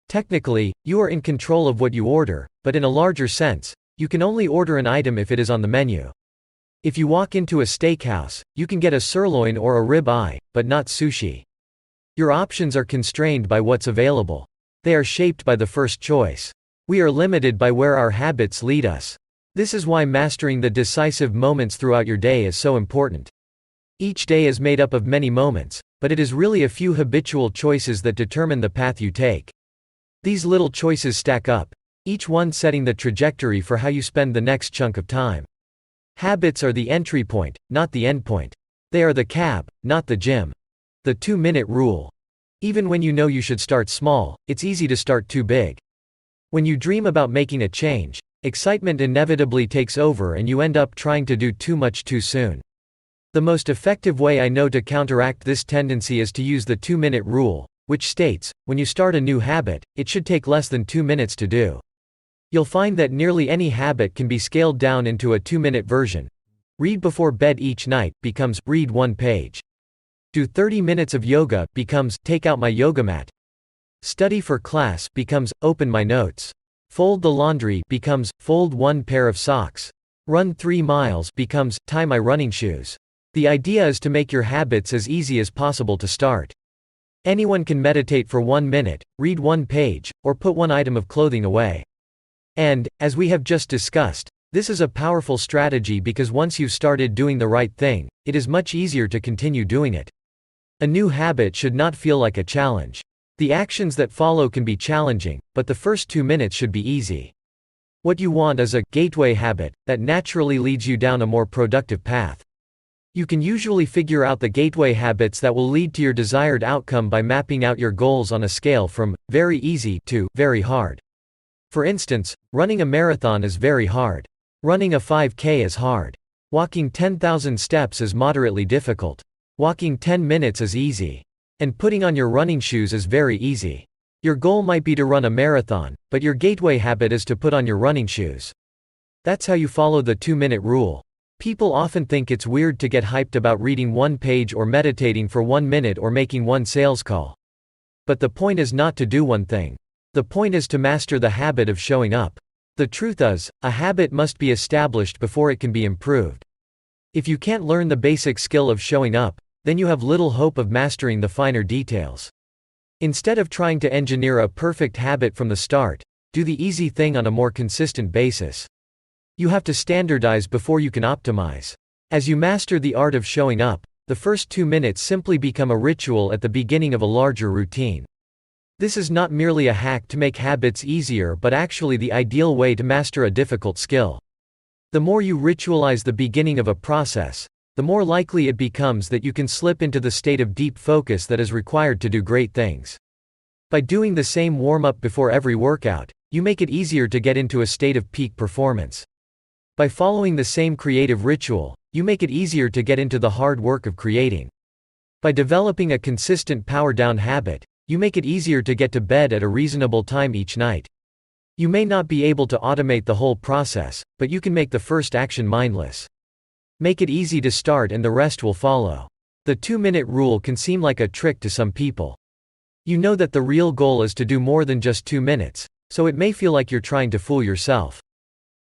Technically, you are in control of what you order, but in a larger sense, you can only order an item if it is on the menu. If you walk into a steakhouse, you can get a sirloin or a rib eye, but not sushi. Your options are constrained by what's available. They are shaped by the first choice. We are limited by where our habits lead us. This is why mastering the decisive moments throughout your day is so important. Each day is made up of many moments, but it is really a few habitual choices that determine the path you take. These little choices stack up, each one setting the trajectory for how you spend the next chunk of time. Habits are the entry point, not the end point. They are the cab, not the gym. The 2-minute rule. Even when you know you should start small, it's easy to start too big. When you dream about making a change, excitement inevitably takes over and you end up trying to do too much too soon. The most effective way I know to counteract this tendency is to use the 2-minute rule, which states, when you start a new habit, it should take less than 2 minutes to do. You'll find that nearly any habit can be scaled down into a 2-minute version. Read before bed each night becomes read 1 page. Do 30 minutes of yoga becomes take out my yoga mat. Study for class becomes open my notes. Fold the laundry becomes fold 1 pair of socks. Run 3 miles becomes tie my running shoes. The idea is to make your habits as easy as possible to start. Anyone can meditate for 1 minute, read 1 page, or put 1 item of clothing away. And, as we have just discussed, this is a powerful strategy because once you've started doing the right thing, it is much easier to continue doing it. A new habit should not feel like a challenge. The actions that follow can be challenging, but the first 2 minutes should be easy. What you want is a gateway habit that naturally leads you down a more productive path. You can usually figure out the gateway habits that will lead to your desired outcome by mapping out your goals on a scale from very easy to very hard. For instance, running a marathon is very hard. Running a 5K is hard. Walking 10,000 steps is moderately difficult. Walking 10 minutes is easy. And putting on your running shoes is very easy. Your goal might be to run a marathon, but your gateway habit is to put on your running shoes. That's how you follow the 2-minute rule. People often think it's weird to get hyped about reading 1 page or meditating for 1 minute or making 1 sales call. But the point is not to do one thing. The point is to master the habit of showing up. The truth is, a habit must be established before it can be improved. If you can't learn the basic skill of showing up, then you have little hope of mastering the finer details. Instead of trying to engineer a perfect habit from the start, do the easy thing on a more consistent basis. You have to standardize before you can optimize. As you master the art of showing up, the first 2 minutes simply become a ritual at the beginning of a larger routine. This is not merely a hack to make habits easier but actually the ideal way to master a difficult skill. The more you ritualize the beginning of a process, the more likely it becomes that you can slip into the state of deep focus that is required to do great things. By doing the same warm-up before every workout, you make it easier to get into a state of peak performance. By following the same creative ritual, you make it easier to get into the hard work of creating. By developing a consistent power-down habit, you make it easier to get to bed at a reasonable time each night. You may not be able to automate the whole process, but you can make the first action mindless. Make it easy to start and the rest will follow. The 2-minute rule can seem like a trick to some people. You know that the real goal is to do more than just 2 minutes, so it may feel like you're trying to fool yourself.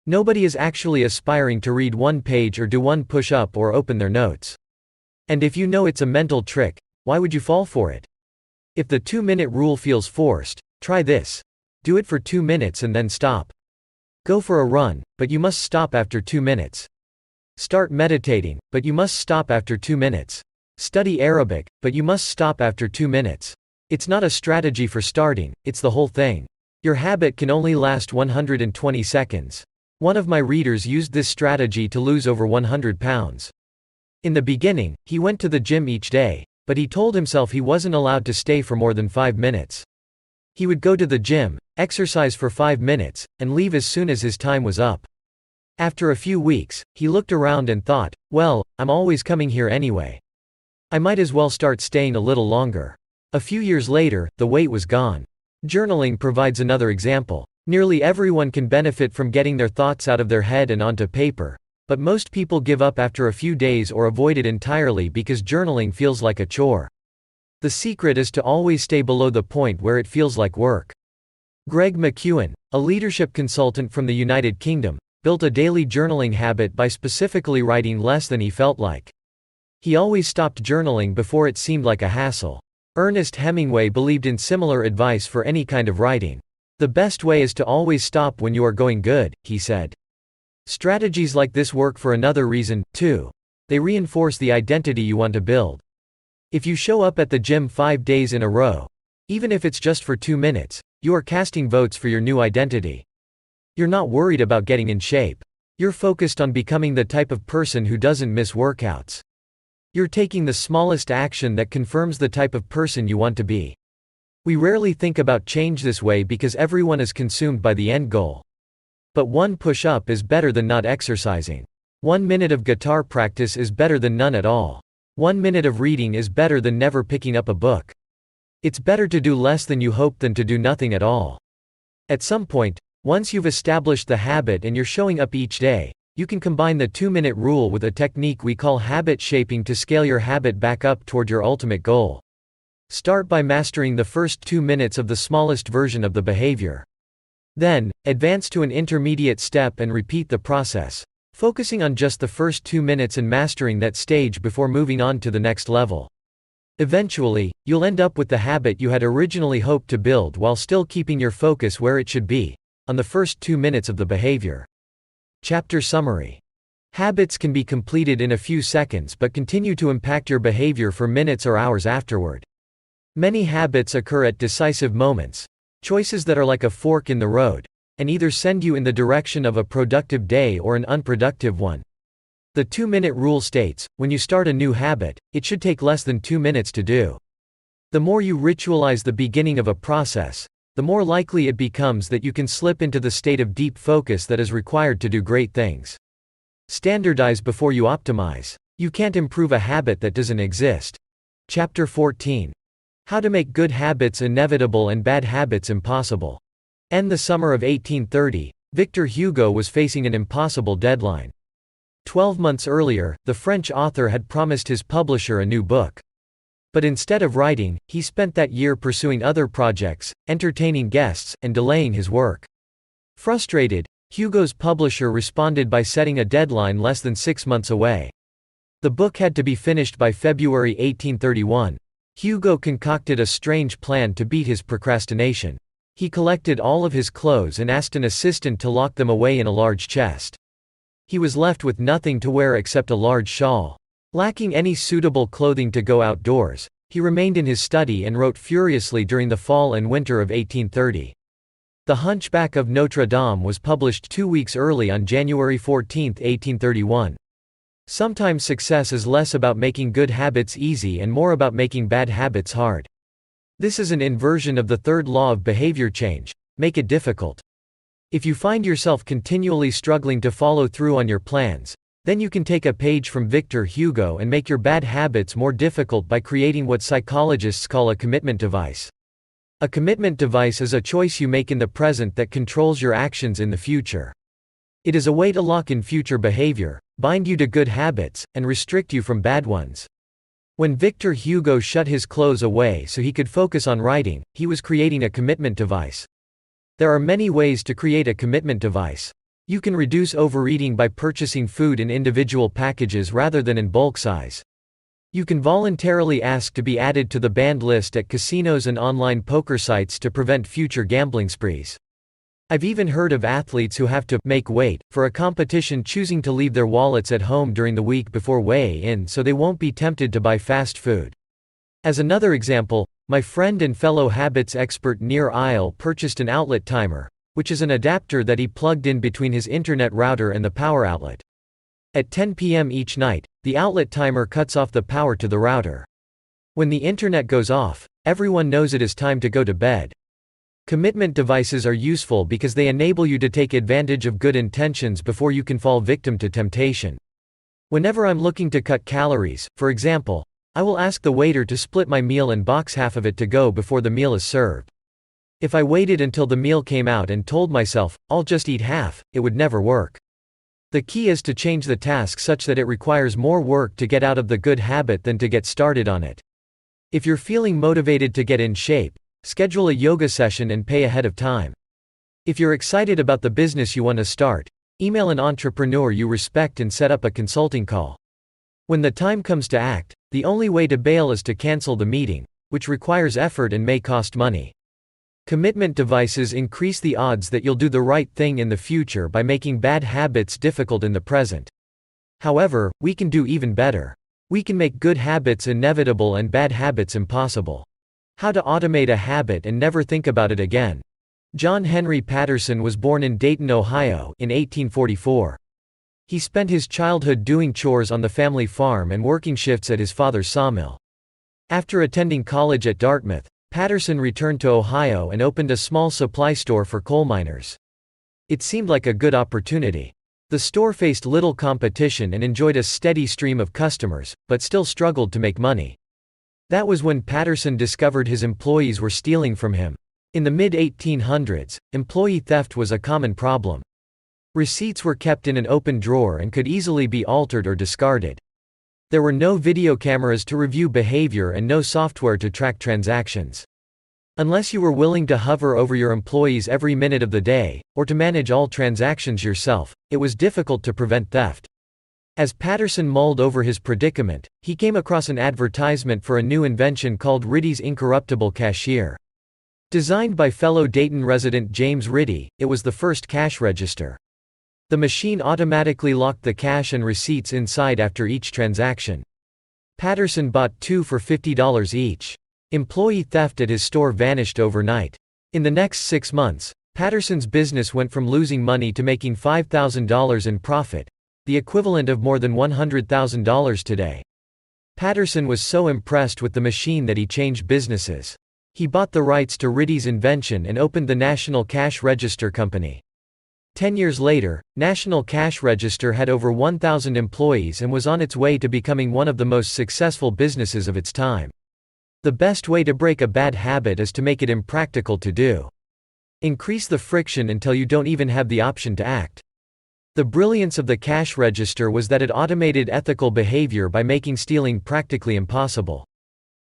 Nobody is actually aspiring to read 1 page or do 1 push-up or open their notes. And if you know it's a mental trick, why would you fall for it? If the 2-minute rule feels forced, try this. Do it for 2 minutes and then stop. Go for a run, but you must stop after 2 minutes. Start meditating, but you must stop after 2 minutes. Study Arabic, but you must stop after 2 minutes. It's not a strategy for starting, it's the whole thing. Your habit can only last 120 seconds. One of my readers used this strategy to lose over 100 pounds. In the beginning, he went to the gym each day, but he told himself he wasn't allowed to stay for more than 5 minutes. He would go to the gym, exercise for 5 minutes, and leave as soon as his time was up. After a few weeks, he looked around and thought, well, I'm always coming here anyway. I might as well start staying a little longer. A few years later, the weight was gone. Journaling provides another example. Nearly everyone can benefit from getting their thoughts out of their head and onto paper, but most people give up after a few days or avoid it entirely because journaling feels like a chore. The secret is to always stay below the point where it feels like work. Greg McKeown, a leadership consultant from the United Kingdom, built a daily journaling habit by specifically writing less than he felt like. He always stopped journaling before it seemed like a hassle. Ernest Hemingway believed in similar advice for any kind of writing. The best way is to always stop when you are going good, he said. Strategies like this work for another reason, too. They reinforce the identity you want to build. If you show up at the gym 5 days in a row, even if it's just for 2 minutes, you are casting votes for your new identity. You're not worried about getting in shape. You're focused on becoming the type of person who doesn't miss workouts. You're taking the smallest action that confirms the type of person you want to be. We rarely think about change this way because everyone is consumed by the end goal. But 1 push-up is better than not exercising. 1 minute of guitar practice is better than none at all. 1 minute of reading is better than never picking up a book. It's better to do less than you hope than to do nothing at all. At some point, once you've established the habit and you're showing up each day, you can combine the 2-minute rule with a technique we call habit shaping to scale your habit back up toward your ultimate goal. Start by mastering the first 2 minutes of the smallest version of the behavior. Then, advance to an intermediate step and repeat the process, focusing on just the first 2 minutes and mastering that stage before moving on to the next level. Eventually, you'll end up with the habit you had originally hoped to build while still keeping your focus where it should be, on the first 2 minutes of the behavior. Chapter Summary. Habits can be completed in a few seconds but continue to impact your behavior for minutes or hours afterward. Many habits occur at decisive moments, choices that are like a fork in the road, and either send you in the direction of a productive day or an unproductive one. The 2-minute rule states, when you start a new habit, it should take less than 2 minutes to do. The more you ritualize the beginning of a process, the more likely it becomes that you can slip into the state of deep focus that is required to do great things. Standardize before you optimize. You can't improve a habit that doesn't exist. Chapter 14. How to make good habits inevitable and bad habits impossible. In the summer of 1830, Victor Hugo was facing an impossible deadline. 12 months earlier, the French author had promised his publisher a new book. But instead of writing, he spent that year pursuing other projects, entertaining guests, and delaying his work. Frustrated, Hugo's publisher responded by setting a deadline less than 6 months away. The book had to be finished by February 1831. Hugo concocted a strange plan to beat his procrastination. He collected all of his clothes and asked an assistant to lock them away in a large chest. He was left with nothing to wear except a large shawl. Lacking any suitable clothing to go outdoors, he remained in his study and wrote furiously during the fall and winter of 1830. The Hunchback of Notre Dame was published 2 weeks early on January 14, 1831. Sometimes success is less about making good habits easy and more about making bad habits hard. This is an inversion of the third law of behavior change: make it difficult. If you find yourself continually struggling to follow through on your plans, then you can take a page from Victor Hugo and make your bad habits more difficult by creating what psychologists call a commitment device. A commitment device is a choice you make in the present that controls your actions in the future. It is a way to lock in future behavior, bind you to good habits, and restrict you from bad ones. When Victor Hugo shut his clothes away so he could focus on writing, he was creating a commitment device. There are many ways to create a commitment device. You can reduce overeating by purchasing food in individual packages rather than in bulk size. You can voluntarily ask to be added to the banned list at casinos and online poker sites to prevent future gambling sprees. I've even heard of athletes who have to make weight for a competition, choosing to leave their wallets at home during the week before weigh-in so they won't be tempted to buy fast food. As another example, my friend and fellow habits expert Nir Eyal purchased an outlet timer, which is an adapter that he plugged in between his internet router and the power outlet. At 10 p.m. each night, the outlet timer cuts off the power to the router. When the internet goes off, everyone knows it is time to go to bed. Commitment devices are useful because they enable you to take advantage of good intentions before you can fall victim to temptation. Whenever I'm looking to cut calories, for example, I will ask the waiter to split my meal and box half of it to go before the meal is served. If I waited until the meal came out and told myself, I'll just eat half, it would never work. The key is to change the task such that it requires more work to get out of the good habit than to get started on it. If you're feeling motivated to get in shape, schedule a yoga session and pay ahead of time. If you're excited about the business you want to start, email an entrepreneur you respect and set up a consulting call. When the time comes to act, the only way to bail is to cancel the meeting, which requires effort and may cost money. Commitment devices increase the odds that you'll do the right thing in the future by making bad habits difficult in the present. However, we can do even better. We can make good habits inevitable and bad habits impossible. How to automate a habit and never think about it again. John Henry Patterson was born in Dayton, Ohio, in 1844. He spent his childhood doing chores on the family farm and working shifts at his father's sawmill. After attending college at Dartmouth, Patterson returned to Ohio and opened a small supply store for coal miners. It seemed like a good opportunity. The store faced little competition and enjoyed a steady stream of customers, but still struggled to make money. That was when Patterson discovered his employees were stealing from him. In the mid-1800s, employee theft was a common problem. Receipts were kept in an open drawer and could easily be altered or discarded. There were no video cameras to review behavior and no software to track transactions. Unless you were willing to hover over your employees every minute of the day, or to manage all transactions yourself, it was difficult to prevent theft. As Patterson mulled over his predicament, he came across an advertisement for a new invention called Riddy's Incorruptible Cashier. Designed by fellow Dayton resident James Riddy, it was the first cash register. The machine automatically locked the cash and receipts inside after each transaction. Patterson bought 2 for $50 each. Employee theft at his store vanished overnight. In the next 6 months, Patterson's business went from losing money to making $5,000 in profit, the equivalent of more than $100,000 today. Patterson was so impressed with the machine that he changed businesses. He bought the rights to Riddy's invention and opened the National Cash Register Company. 10 years later, National Cash Register had over 1,000 employees and was on its way to becoming one of the most successful businesses of its time. The best way to break a bad habit is to make it impractical to do. Increase the friction until you don't even have the option to act. The brilliance of the cash register was that it automated ethical behavior by making stealing practically impossible.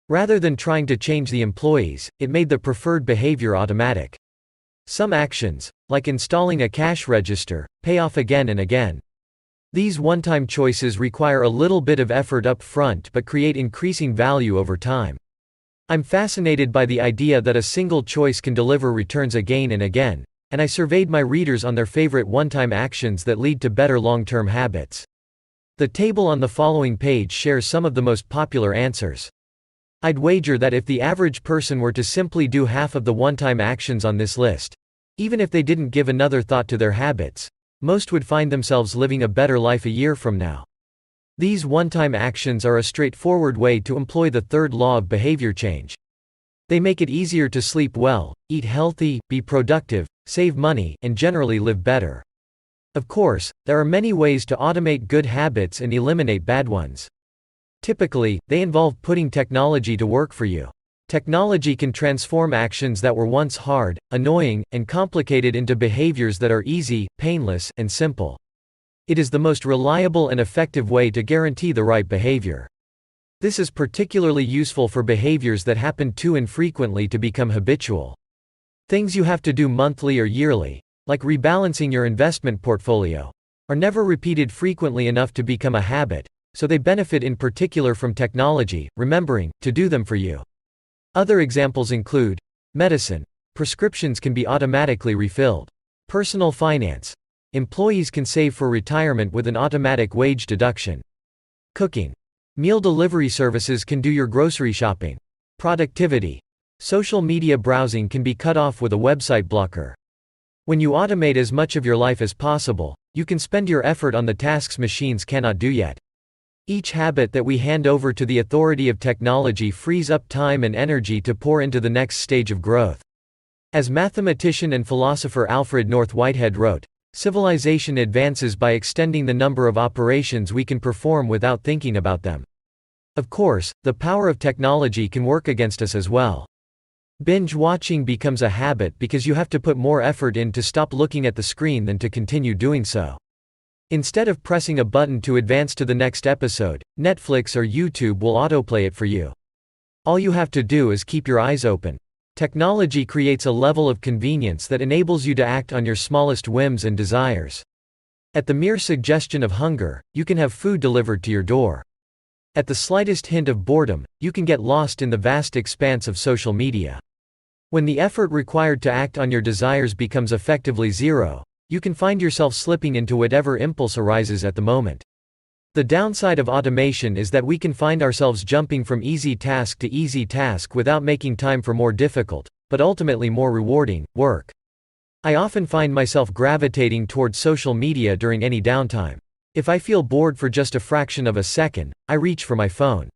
Rather than trying to change the employees, it made the preferred behavior automatic. Some actions, like installing a cash register, pay off again and again. These one-time choices require a little bit of effort up front but create increasing value over time. I'm fascinated by the idea that a single choice can deliver returns again and again, and I surveyed my readers on their favorite one-time actions that lead to better long-term habits. The table on the following page shares some of the most popular answers. I'd wager that if the average person were to simply do half of the one-time actions on this list, even if they didn't give another thought to their habits, most would find themselves living a better life a year from now. These one-time actions are a straightforward way to employ the third law of behavior change. They make it easier to sleep well, eat healthy, be productive, save money, and generally live better. Of course, there are many ways to automate good habits and eliminate bad ones. Typically, they involve putting technology to work for you. Technology can transform actions that were once hard, annoying, and complicated into behaviors that are easy, painless, and simple. It is the most reliable and effective way to guarantee the right behavior. This is particularly useful for behaviors that happen too infrequently to become habitual. Things you have to do monthly or yearly, like rebalancing your investment portfolio, are never repeated frequently enough to become a habit, so they benefit in particular from technology remembering to do them for you. Other examples include medicine. Prescriptions can be automatically refilled. Personal finance. Employees can save for retirement with an automatic wage deduction. Cooking. Meal delivery services can do your grocery shopping. Productivity. Social media browsing can be cut off with a website blocker. When you automate as much of your life as possible, you can spend your effort on the tasks machines cannot do yet. Each habit that we hand over to the authority of technology frees up time and energy to pour into the next stage of growth. As mathematician and philosopher Alfred North Whitehead wrote, "Civilization advances by extending the number of operations we can perform without thinking about them." Of course, the power of technology can work against us as well. Binge watching becomes a habit because you have to put more effort in to stop looking at the screen than to continue doing so. Instead of pressing a button to advance to the next episode, Netflix or YouTube will autoplay it for you. All you have to do is keep your eyes open. Technology creates a level of convenience that enables you to act on your smallest whims and desires. At the mere suggestion of hunger, you can have food delivered to your door. At the slightest hint of boredom, you can get lost in the vast expanse of social media. When the effort required to act on your desires becomes effectively zero, you can find yourself slipping into whatever impulse arises at the moment. The downside of automation is that we can find ourselves jumping from easy task to easy task without making time for more difficult, but ultimately more rewarding, work. I often find myself gravitating towards social media during any downtime. If I feel bored for just a fraction of a second, I reach for my phone.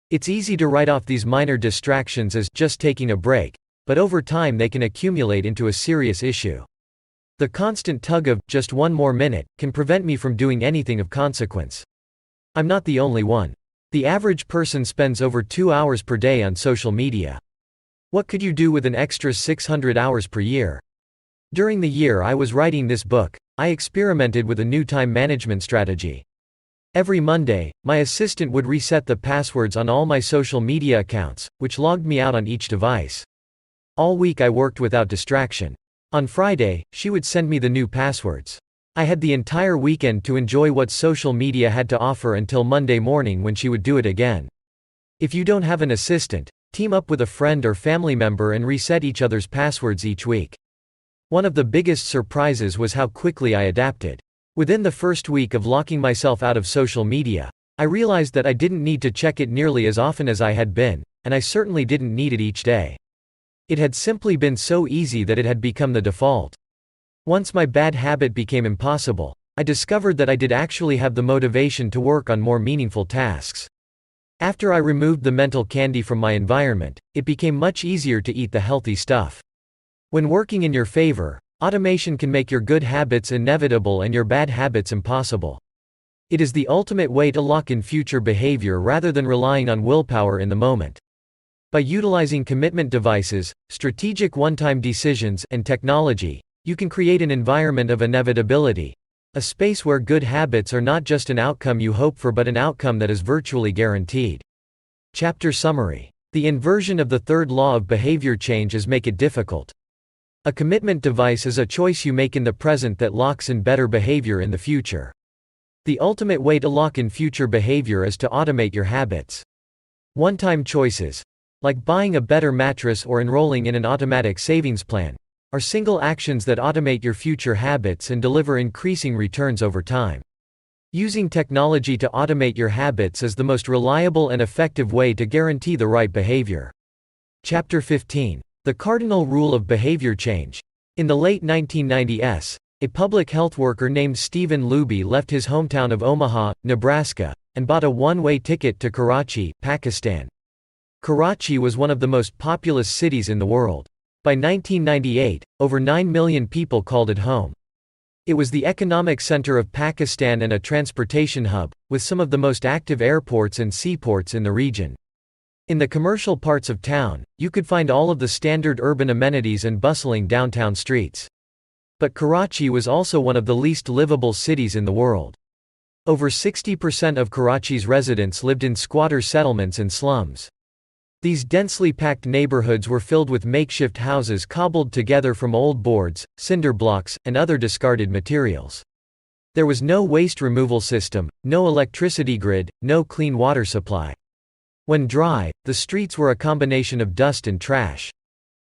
It's easy to write off these minor distractions as just taking a break, but over time they can accumulate into a serious issue. The constant tug of just one more minute can prevent me from doing anything of consequence. I'm not the only one. The average person spends over 2 hours per day on social media. What could you do with an extra 600 hours per year? During the year I was writing this book, I experimented with a new time management strategy. Every Monday, my assistant would reset the passwords on all my social media accounts, which logged me out on each device. All week I worked without distraction. On Friday, she would send me the new passwords. I had the entire weekend to enjoy what social media had to offer until Monday morning when she would do it again. If you don't have an assistant, team up with a friend or family member and reset each other's passwords each week. One of the biggest surprises was how quickly I adapted. Within the first week of locking myself out of social media, I realized that I didn't need to check it nearly as often as I had been, and I certainly didn't need it each day. It had simply been so easy that it had become the default. Once my bad habit became impossible, I discovered that I did actually have the motivation to work on more meaningful tasks. After I removed the mental candy from my environment, it became much easier to eat the healthy stuff. When working in your favor, automation can make your good habits inevitable and your bad habits impossible. It is the ultimate way to lock in future behavior rather than relying on willpower in the moment. By utilizing commitment devices, strategic one-time decisions, and technology, you can create an environment of inevitability, a space where good habits are not just an outcome you hope for but an outcome that is virtually guaranteed. Chapter summary. The inversion of the third law of behavior change is make it difficult. A commitment device is a choice you make in the present that locks in better behavior in the future. The ultimate way to lock in future behavior is to automate your habits. One-time choices. like buying a better mattress or enrolling in an automatic savings plan, are single actions that automate your future habits and deliver increasing returns over time. Using technology to automate your habits is the most reliable and effective way to guarantee the right behavior. Chapter 15. The Cardinal Rule of Behavior Change. In the late 1990s, a public health worker named Stephen Luby left his hometown of Omaha, Nebraska, and bought a one-way ticket to Karachi, Pakistan. Karachi was one of the most populous cities in the world. By 1998, over 9 million people called it home. It was the economic center of Pakistan and a transportation hub, with some of the most active airports and seaports in the region. In the commercial parts of town, you could find all of the standard urban amenities and bustling downtown streets. But Karachi was also one of the least livable cities in the world. Over 60% of Karachi's residents lived in squatter settlements and slums. These densely packed neighborhoods were filled with makeshift houses cobbled together from old boards, cinder blocks, and other discarded materials. There was no waste removal system, no electricity grid, no clean water supply. When dry, the streets were a combination of dust and trash.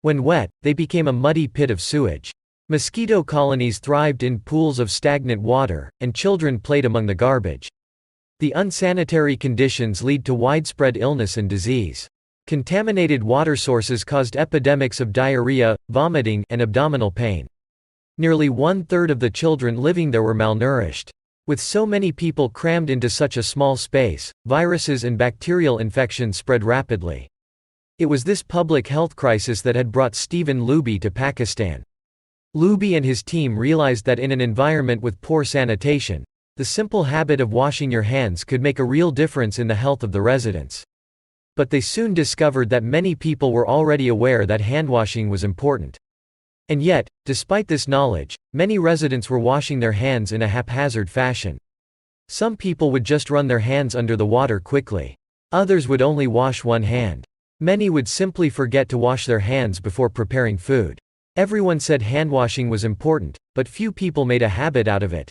When wet, they became a muddy pit of sewage. Mosquito colonies thrived in pools of stagnant water, and children played among the garbage. The unsanitary conditions lead to widespread illness and disease. Contaminated water sources caused epidemics of diarrhea, vomiting, and abdominal pain. Nearly one-third of the children living there were malnourished. With so many people crammed into such a small space, viruses and bacterial infections spread rapidly. It was this public health crisis that had brought Stephen Luby to Pakistan. Luby and his team realized that in an environment with poor sanitation, the simple habit of washing your hands could make a real difference in the health of the residents. But they soon discovered that many people were already aware that handwashing was important. And yet, despite this knowledge, many residents were washing their hands in a haphazard fashion. Some people would just run their hands under the water quickly. Others would only wash one hand. Many would simply forget to wash their hands before preparing food. Everyone said handwashing was important, but few people made a habit out of it.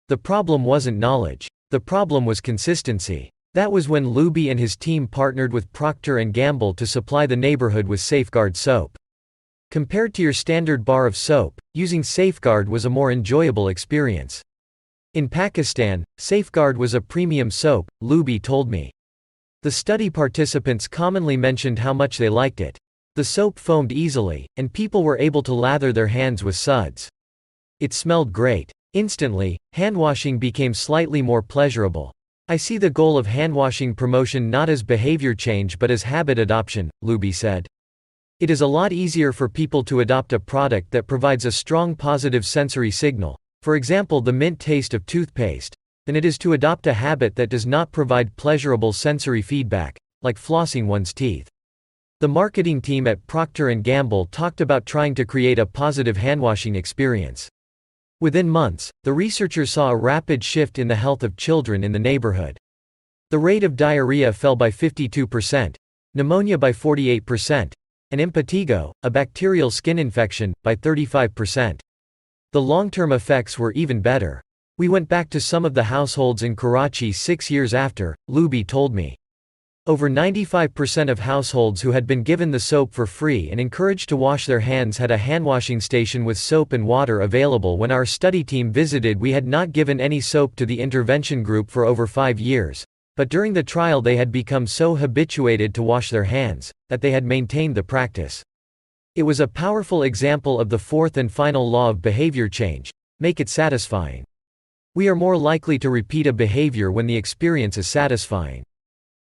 The problem wasn't knowledge. The problem was consistency. That was when Luby and his team partnered with Procter & Gamble to supply the neighborhood with Safeguard soap. Compared to your standard bar of soap, using Safeguard was a more enjoyable experience. In Pakistan, Safeguard was a premium soap, Luby told me. The study participants commonly mentioned how much they liked it. The soap foamed easily, and people were able to lather their hands with suds. It smelled great. Instantly, handwashing became slightly more pleasurable. I see the goal of handwashing promotion not as behavior change but as habit adoption, Luby said. It is a lot easier for people to adopt a product that provides a strong positive sensory signal, for example the mint taste of toothpaste, than it is to adopt a habit that does not provide pleasurable sensory feedback, like flossing one's teeth. The marketing team at Procter & Gamble talked about trying to create a positive handwashing experience. Within months, the researchers saw a rapid shift in the health of children in the neighborhood. The rate of diarrhea fell by 52%, pneumonia by 48%, and impetigo, a bacterial skin infection, by 35%. The long-term effects were even better. We went back to some of the households in Karachi 6 years after, Luby told me. Over 95% of households who had been given the soap for free and encouraged to wash their hands had a handwashing station with soap and water available. When our study team visited, we had not given any soap to the intervention group for over 5 years, but during the trial they had become so habituated to wash their hands that they had maintained the practice. It was a powerful example of the fourth and final law of behavior change: make it satisfying. We are more likely to repeat a behavior when the experience is satisfying.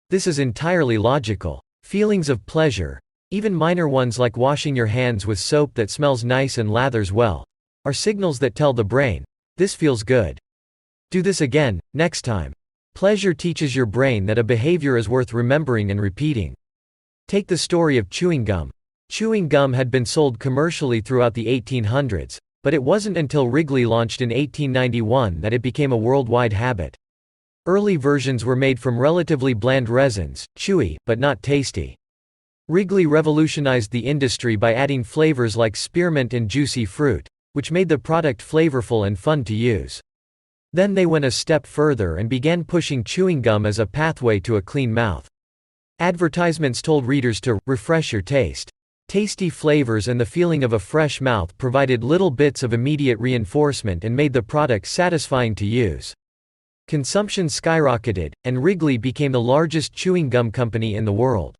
This is entirely logical. Feelings of pleasure, even minor ones like washing your hands with soap that smells nice and lathers well, are signals that tell the brain, this feels good. Do this again, next time. Pleasure teaches your brain that a behavior is worth remembering and repeating. Take the story of chewing gum. Chewing gum had been sold commercially throughout the 1800s, but it wasn't until Wrigley launched in 1891 that it became a worldwide habit. Early versions were made from relatively bland resins, chewy, but not tasty. Wrigley revolutionized the industry by adding flavors like spearmint and juicy fruit, which made the product flavorful and fun to use. Then they went a step further and began pushing chewing gum as a pathway to a clean mouth. Advertisements told readers to refresh your taste. Tasty flavors and the feeling of a fresh mouth provided little bits of immediate reinforcement and made the product satisfying to use. Consumption skyrocketed, and Wrigley became the largest chewing gum company in the world.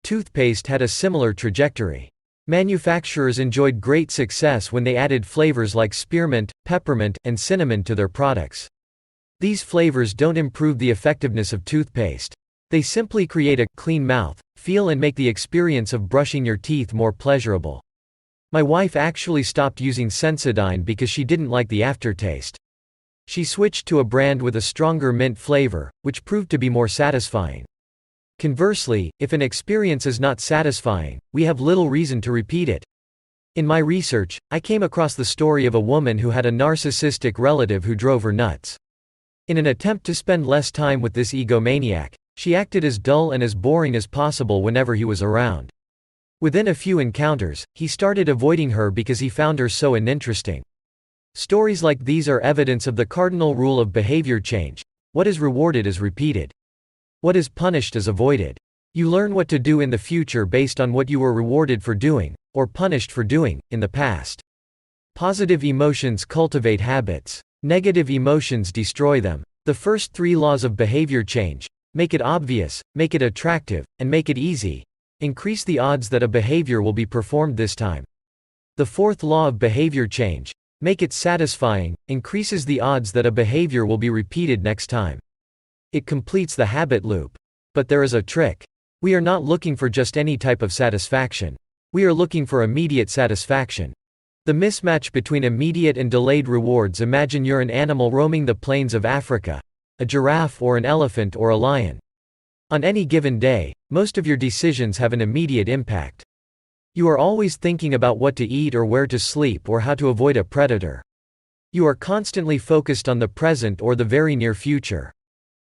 Toothpaste had a similar trajectory. Manufacturers enjoyed great success when they added flavors like spearmint, peppermint, and cinnamon to their products. These flavors don't improve the effectiveness of toothpaste. They simply create a clean mouth feel and make the experience of brushing your teeth more pleasurable. My wife actually stopped using Sensodyne because she didn't like the aftertaste. She switched to a brand with a stronger mint flavor, which proved to be more satisfying. Conversely, if an experience is not satisfying, we have little reason to repeat it. In my research, I came across the story of a woman who had a narcissistic relative who drove her nuts. In an attempt to spend less time with this egomaniac, she acted as dull and as boring as possible whenever he was around. Within a few encounters, he started avoiding her because he found her so uninteresting. Stories like these are evidence of the cardinal rule of behavior change: what is rewarded is repeated. What is punished is avoided. You learn what to do in the future based on what you were rewarded for doing, or punished for doing, in the past. Positive emotions cultivate habits. Negative emotions destroy them. The first three laws of behavior change: make it obvious, make it attractive, and make it easy, increase the odds that a behavior will be performed this time. The fourth law of behavior change: make it satisfying, increases the odds that a behavior will be repeated next time. It completes the habit loop. But there is a trick. We are not looking for just any type of satisfaction. We are looking for immediate satisfaction. The mismatch between immediate and delayed rewards. Imagine you're an animal roaming the plains of Africa, a giraffe or an elephant or a lion. On any given day, most of your decisions have an immediate impact. You are always thinking about what to eat or where to sleep or how to avoid a predator. You are constantly focused on the present or the very near future.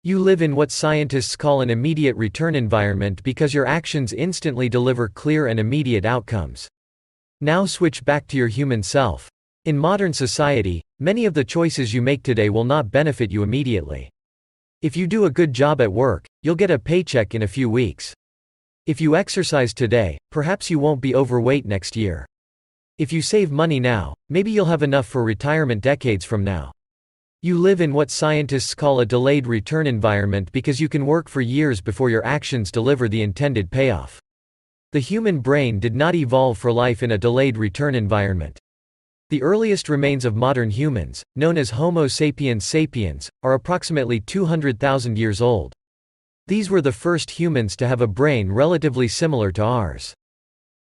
You live in what scientists call an immediate return environment because your actions instantly deliver clear and immediate outcomes. Now switch back to your human self. In modern society, many of the choices you make today will not benefit you immediately. If you do a good job at work, you'll get a paycheck in a few weeks. If you exercise today, perhaps you won't be overweight next year. If you save money now, maybe you'll have enough for retirement decades from now. You live in what scientists call a delayed return environment because you can work for years before your actions deliver the intended payoff. The human brain did not evolve for life in a delayed return environment. The earliest remains of modern humans, known as Homo sapiens sapiens, are approximately 200,000 years old. These were the first humans to have a brain relatively similar to ours.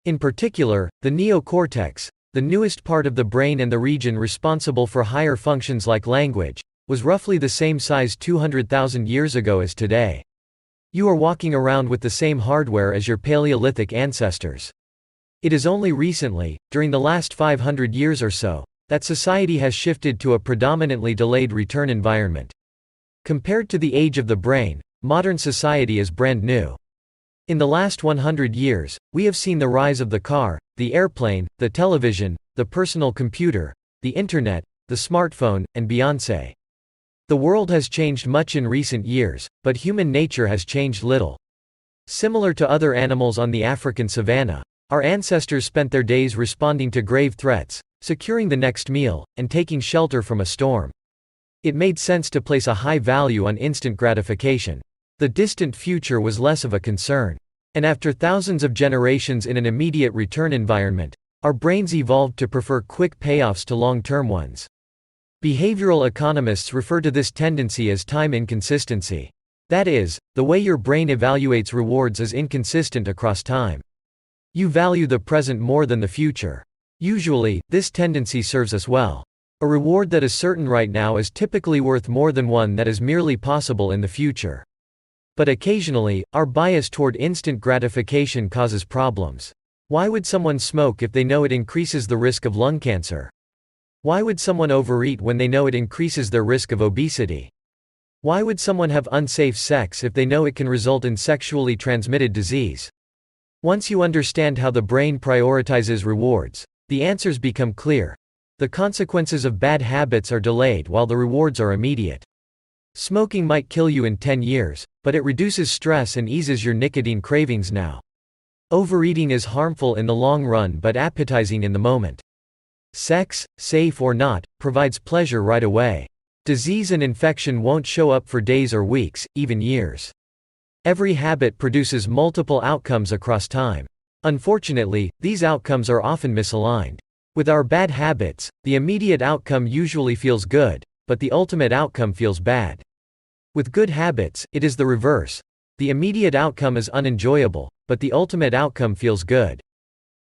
In particular, the neocortex, the newest part of the brain and the region responsible for higher functions like language, was roughly the same size 200,000 years ago as today. You are walking around with the same hardware as your Paleolithic ancestors. It is only recently, during the last 500 years or so, that society has shifted to a predominantly delayed return environment. Compared to the age of the brain, modern society is brand new. In the last 100 years, we have seen the rise of the car, the airplane, the television, the personal computer, the internet, the smartphone, and Beyoncé. The world has changed much in recent years, but human nature has changed little. Similar to other animals on the African savanna, our ancestors spent their days responding to grave threats, securing the next meal, and taking shelter from a storm. It made sense to place a high value on instant gratification. The distant future was less of a concern. And after thousands of generations in an immediate return environment, our brains evolved to prefer quick payoffs to long-term ones. Behavioral economists refer to this tendency as time inconsistency. That is, the way your brain evaluates rewards is inconsistent across time. You value the present more than the future. Usually, this tendency serves us well. A reward that is certain right now is typically worth more than one that is merely possible in the future. But occasionally, our bias toward instant gratification causes problems. Why would someone smoke if they know it increases the risk of lung cancer? Why would someone overeat when they know it increases their risk of obesity? Why would someone have unsafe sex if they know it can result in sexually transmitted disease? Once you understand how the brain prioritizes rewards, the answers become clear. The consequences of bad habits are delayed while the rewards are immediate. Smoking might kill you in 10 years, but it reduces stress and eases your nicotine cravings now. Overeating is harmful in the long run but appetizing in the moment. Sex, safe or not, provides pleasure right away. Disease and infection won't show up for days or weeks, even years. Every habit produces multiple outcomes across time. Unfortunately, these outcomes are often misaligned. With our bad habits, the immediate outcome usually feels good, but the ultimate outcome feels bad. With good habits, it is the reverse. The immediate outcome is unenjoyable, but the ultimate outcome feels good.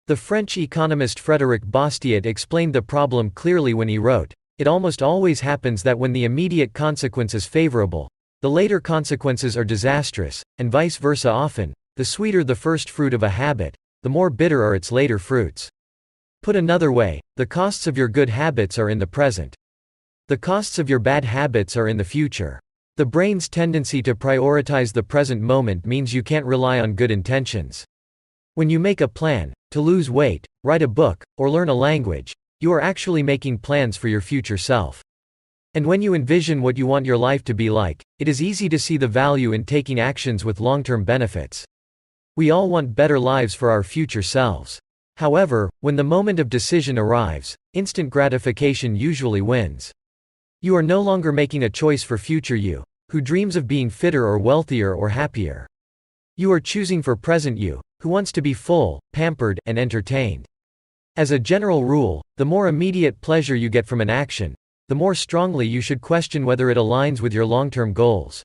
The French economist Frédéric Bastiat explained the problem clearly when he wrote, "It almost always happens that when the immediate consequence is favorable, the later consequences are disastrous, and vice versa often. The sweeter the first fruit of a habit, the more bitter are its later fruits." Put another way, the costs of your good habits are in the present. The costs of your bad habits are in the future. The brain's tendency to prioritize the present moment means you can't rely on good intentions. When you make a plan, to lose weight, write a book, or learn a language, you are actually making plans for your future self. And when you envision what you want your life to be like, it is easy to see the value in taking actions with long-term benefits. We all want better lives for our future selves. However, when the moment of decision arrives, instant gratification usually wins. You are no longer making a choice for future you, who dreams of being fitter or wealthier or happier. You are choosing for present you, who wants to be full, pampered, and entertained. As a general rule, the more immediate pleasure you get from an action, the more strongly you should question whether it aligns with your long-term goals.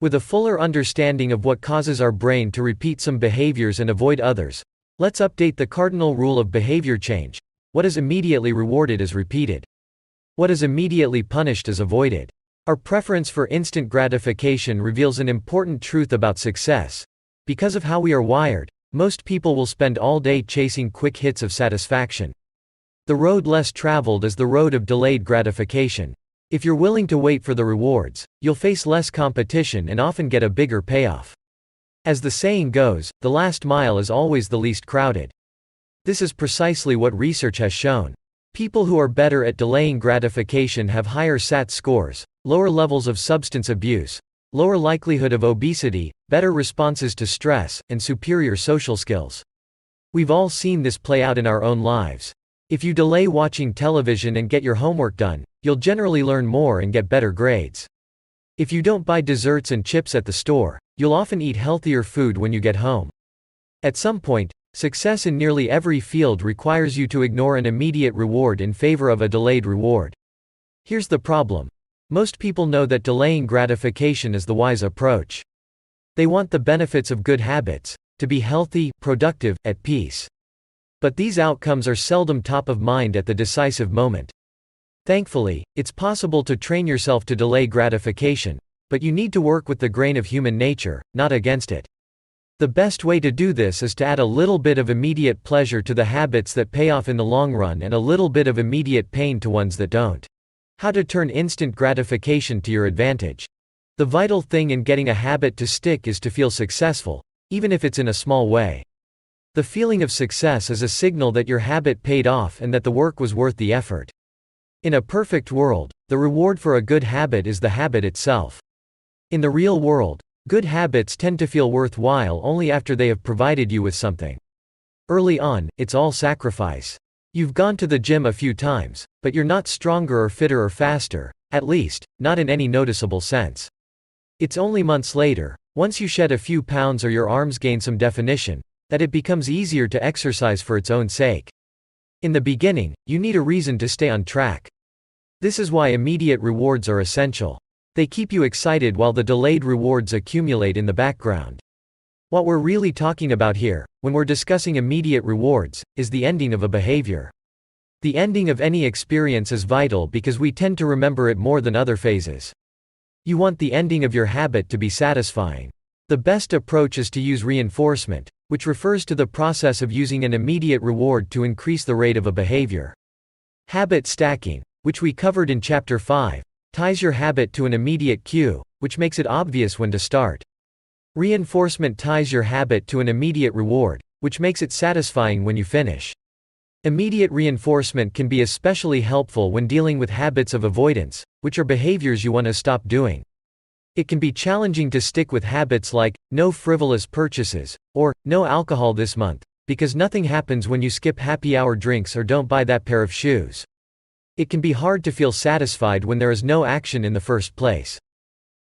With a fuller understanding of what causes our brain to repeat some behaviors and avoid others, let's update the cardinal rule of behavior change. What is immediately rewarded is repeated. What is immediately punished is avoided. Our preference for instant gratification reveals an important truth about success. Because of how we are wired, most people will spend all day chasing quick hits of satisfaction. The road less traveled is the road of delayed gratification. If you're willing to wait for the rewards, you'll face less competition and often get a bigger payoff. As the saying goes, the last mile is always the least crowded. This is precisely what research has shown. People who are better at delaying gratification have higher SAT scores, lower levels of substance abuse, lower likelihood of obesity, better responses to stress, and superior social skills. We've all seen this play out in our own lives. If you delay watching television and get your homework done, you'll generally learn more and get better grades. If you don't buy desserts and chips at the store, you'll often eat healthier food when you get home. At some point, success in nearly every field requires you to ignore an immediate reward in favor of a delayed reward. Here's the problem. Most people know that delaying gratification is the wise approach. They want the benefits of good habits, to be healthy, productive, at peace. But these outcomes are seldom top of mind at the decisive moment. Thankfully, it's possible to train yourself to delay gratification, but you need to work with the grain of human nature, not against it. The best way to do this is to add a little bit of immediate pleasure to the habits that pay off in the long run and a little bit of immediate pain to ones that don't. How to turn instant gratification to your advantage. The vital thing in getting a habit to stick is to feel successful, even if it's in a small way. The feeling of success is a signal that your habit paid off and that the work was worth the effort. In a perfect world, the reward for a good habit is the habit itself. In the real world, good habits tend to feel worthwhile only after they have provided you with something. Early on, it's all sacrifice. You've gone to the gym a few times, but you're not stronger or fitter or faster, at least, not in any noticeable sense. It's only months later, once you shed a few pounds or your arms gain some definition, that it becomes easier to exercise for its own sake. In the beginning, you need a reason to stay on track. This is why immediate rewards are essential. They keep you excited while the delayed rewards accumulate in the background. What we're really talking about here, when we're discussing immediate rewards, is the ending of a behavior. The ending of any experience is vital because we tend to remember it more than other phases. You want the ending of your habit to be satisfying. The best approach is to use reinforcement, which refers to the process of using an immediate reward to increase the rate of a behavior. Habit stacking, which we covered in Chapter 5, ties your habit to an immediate cue, which makes it obvious when to start. Reinforcement ties your habit to an immediate reward, which makes it satisfying when you finish. Immediate reinforcement can be especially helpful when dealing with habits of avoidance, which are behaviors you want to stop doing. It can be challenging to stick with habits like, no frivolous purchases, or, no alcohol this month, because nothing happens when you skip happy hour drinks or don't buy that pair of shoes. It can be hard to feel satisfied when there is no action in the first place.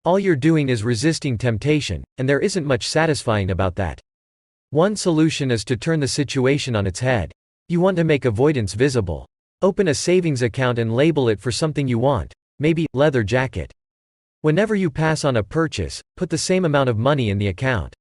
All you're doing is resisting temptation, and there isn't much satisfying about that. One solution is to turn the situation on its head. You want to make avoidance visible. Open a savings account and label it for something you want, maybe, leather jacket. Whenever you pass on a purchase, put the same amount of money in the account.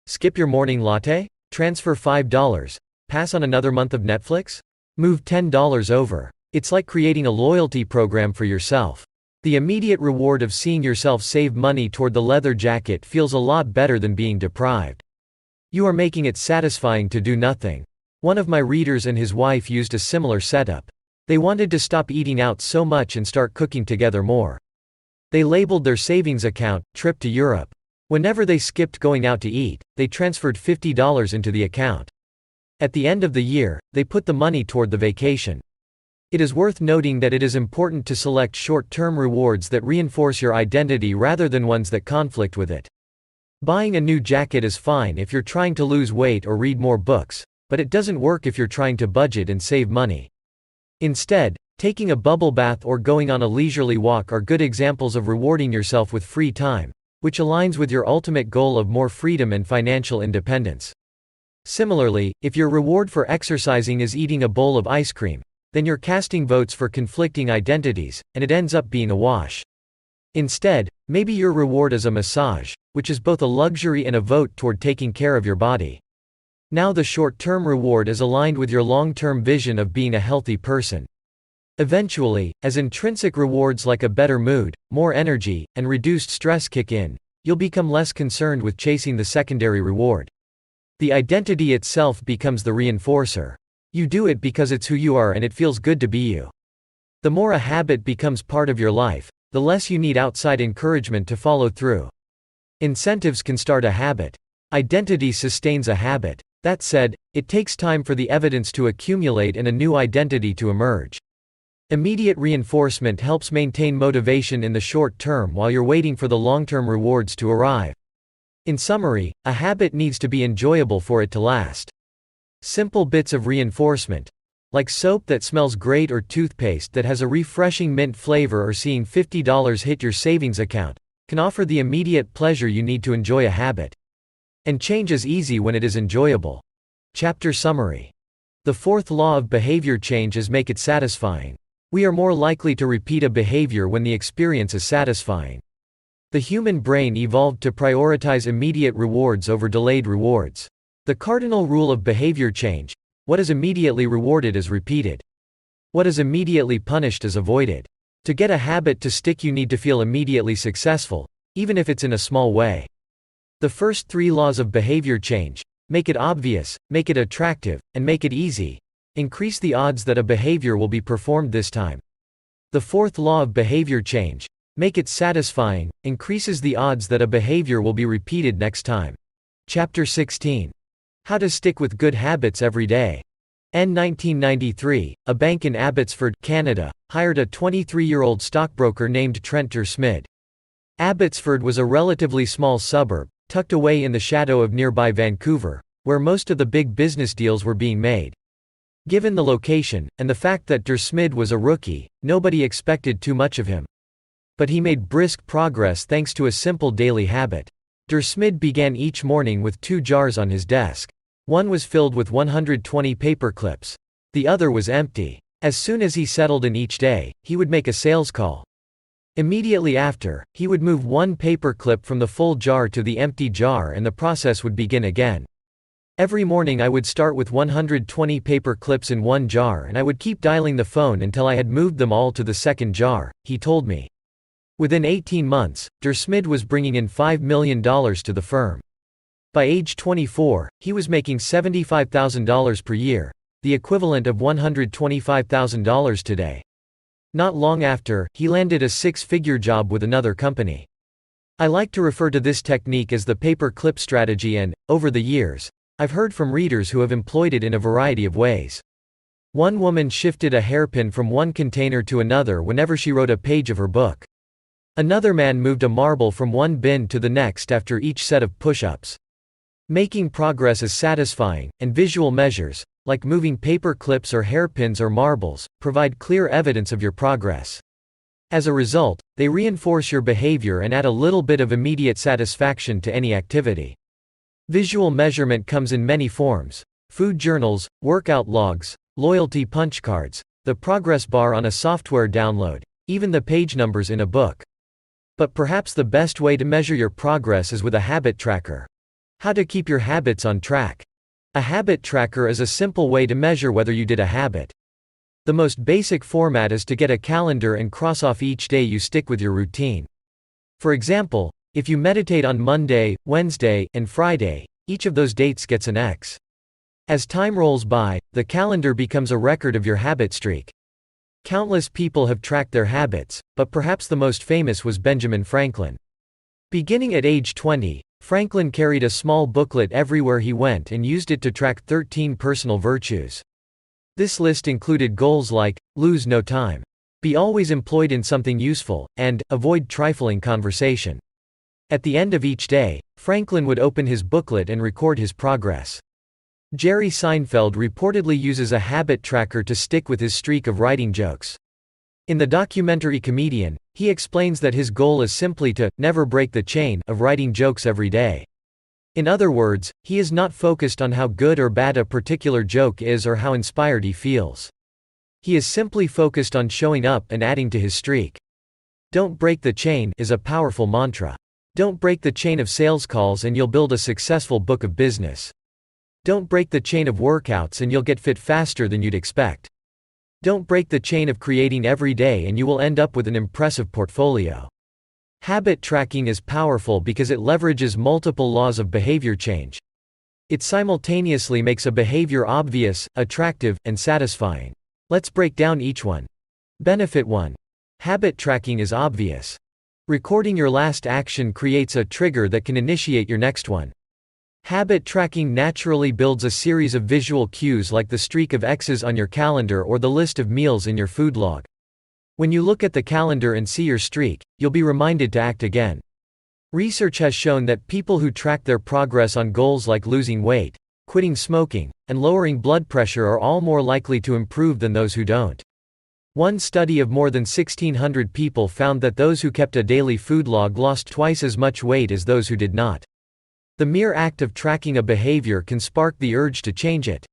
Skip your morning latte? Transfer $5. Pass on another month of Netflix? Move $10 over. It's like creating a loyalty program for yourself. The immediate reward of seeing yourself save money toward the leather jacket feels a lot better than being deprived. You are making it satisfying to do nothing. One of my readers and his wife used a similar setup. They wanted to stop eating out so much and start cooking together more. They labeled their savings account, "Trip to Europe." Whenever they skipped going out to eat, they transferred $50 into the account. At the end of the year, they put the money toward the vacation. It is worth noting that it is important to select short-term rewards that reinforce your identity rather than ones that conflict with it. Buying a new jacket is fine if you're trying to lose weight or read more books, but it doesn't work if you're trying to budget and save money. Instead, taking a bubble bath or going on a leisurely walk are good examples of rewarding yourself with free time, which aligns with your ultimate goal of more freedom and financial independence. Similarly, if your reward for exercising is eating a bowl of ice cream, then you're casting votes for conflicting identities, and it ends up being a wash. Instead, maybe your reward is a massage, which is both a luxury and a vote toward taking care of your body. Now the short-term reward is aligned with your long-term vision of being a healthy person. Eventually, as intrinsic rewards like a better mood, more energy, and reduced stress kick in, you'll become less concerned with chasing the secondary reward. The identity itself becomes the reinforcer. You do it because it's who you are and it feels good to be you. The more a habit becomes part of your life, the less you need outside encouragement to follow through. Incentives can start a habit. Identity sustains a habit. That said, it takes time for the evidence to accumulate and a new identity to emerge. Immediate reinforcement helps maintain motivation in the short term while you're waiting for the long-term rewards to arrive. In summary, a habit needs to be enjoyable for it to last. Simple bits of reinforcement, like soap that smells great or toothpaste that has a refreshing mint flavor or seeing $50 hit your savings account, can offer the immediate pleasure you need to enjoy a habit. And change is easy when it is enjoyable. Chapter summary. The fourth law of behavior change is make it satisfying. We are more likely to repeat a behavior when the experience is satisfying. The human brain evolved to prioritize immediate rewards over delayed rewards. The cardinal rule of behavior change: what is immediately rewarded is repeated. What is immediately punished is avoided. To get a habit to stick, you need to feel immediately successful, even if it's in a small way. The first three laws of behavior change: make it obvious, make it attractive, and make it easy, increase the odds that a behavior will be performed this time. The fourth law of behavior change: make it satisfying, increases the odds that a behavior will be repeated next time. Chapter 16. How to stick with good habits every day. In 1993, a bank in Abbotsford, Canada, hired a 23-year-old stockbroker named Trent Dursmid. Abbotsford was a relatively small suburb, tucked away in the shadow of nearby Vancouver, where most of the big business deals were being made. Given the location, and the fact that Dursmid was a rookie, nobody expected too much of him. But he made brisk progress thanks to a simple daily habit. Dursmid began each morning with 2 jars on his desk. One was filled with 120 paper clips. The other was empty. As soon as he settled in each day, he would make a sales call. Immediately after, he would move one paper clip from the full jar to the empty jar and the process would begin again. Every morning I would start with 120 paper clips in one jar and I would keep dialing the phone until I had moved them all to the second jar, he told me. Within 18 months, Dursmid was bringing in $5 million to the firm. By age 24, he was making $75,000 per year, the equivalent of $125,000 today. Not long after, he landed a 6-figure job with another company. I like to refer to this technique as the paper clip strategy and, over the years, I've heard from readers who have employed it in a variety of ways. One woman shifted a hairpin from one container to another whenever she wrote a page of her book. Another man moved a marble from one bin to the next after each set of push-ups. Making progress is satisfying, and visual measures, like moving paper clips or hairpins or marbles, provide clear evidence of your progress. As a result, they reinforce your behavior and add a little bit of immediate satisfaction to any activity. Visual measurement comes in many forms: food journals, workout logs, loyalty punch cards, the progress bar on a software download, even the page numbers in a book. But perhaps the best way to measure your progress is with a habit tracker. How to keep your habits on track. A habit tracker is a simple way to measure whether you did a habit. The most basic format is to get a calendar and cross off each day you stick with your routine. For example, if you meditate on Monday, Wednesday, and Friday, each of those dates gets an X. As time rolls by, the calendar becomes a record of your habit streak. Countless people have tracked their habits, but perhaps the most famous was Benjamin Franklin. Beginning at age 20, Franklin carried a small booklet everywhere he went and used it to track 13 personal virtues. This list included goals like, lose no time, be always employed in something useful, and avoid trifling conversation. At the end of each day, Franklin would open his booklet and record his progress. Jerry Seinfeld reportedly uses a habit tracker to stick with his streak of writing jokes. In the documentary Comedian, he explains that his goal is simply to never break the chain of writing jokes every day. In other words, he is not focused on how good or bad a particular joke is or how inspired he feels. He is simply focused on showing up and adding to his streak. Don't break the chain is a powerful mantra. Don't break the chain of sales calls and you'll build a successful book of business. Don't break the chain of workouts and you'll get fit faster than you'd expect. Don't break the chain of creating every day and you will end up with an impressive portfolio. Habit tracking is powerful because it leverages multiple laws of behavior change. It simultaneously makes a behavior obvious, attractive, and satisfying. Let's break down each one. Benefit 1. Habit tracking is obvious. Recording your last action creates a trigger that can initiate your next one. Habit tracking naturally builds a series of visual cues like the streak of X's on your calendar or the list of meals in your food log. When you look at the calendar and see your streak, you'll be reminded to act again. Research has shown that people who track their progress on goals like losing weight, quitting smoking, and lowering blood pressure are all more likely to improve than those who don't. One study of more than 1,600 people found that those who kept a daily food log lost twice as much weight as those who did not. The mere act of tracking a behavior can spark the urge to change it.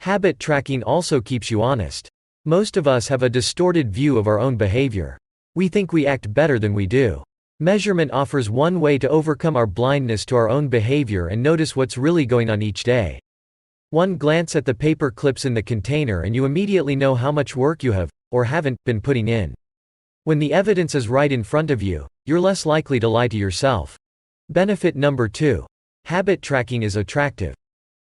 Habit tracking also keeps you honest. Most of us have a distorted view of our own behavior. We think we act better than we do. Measurement offers one way to overcome our blindness to our own behavior and notice what's really going on each day. One glance at the paper clips in the container and you immediately know how much work you have, or haven't, been putting in. When the evidence is right in front of you, you're less likely to lie to yourself. Benefit number 2. Habit tracking is attractive.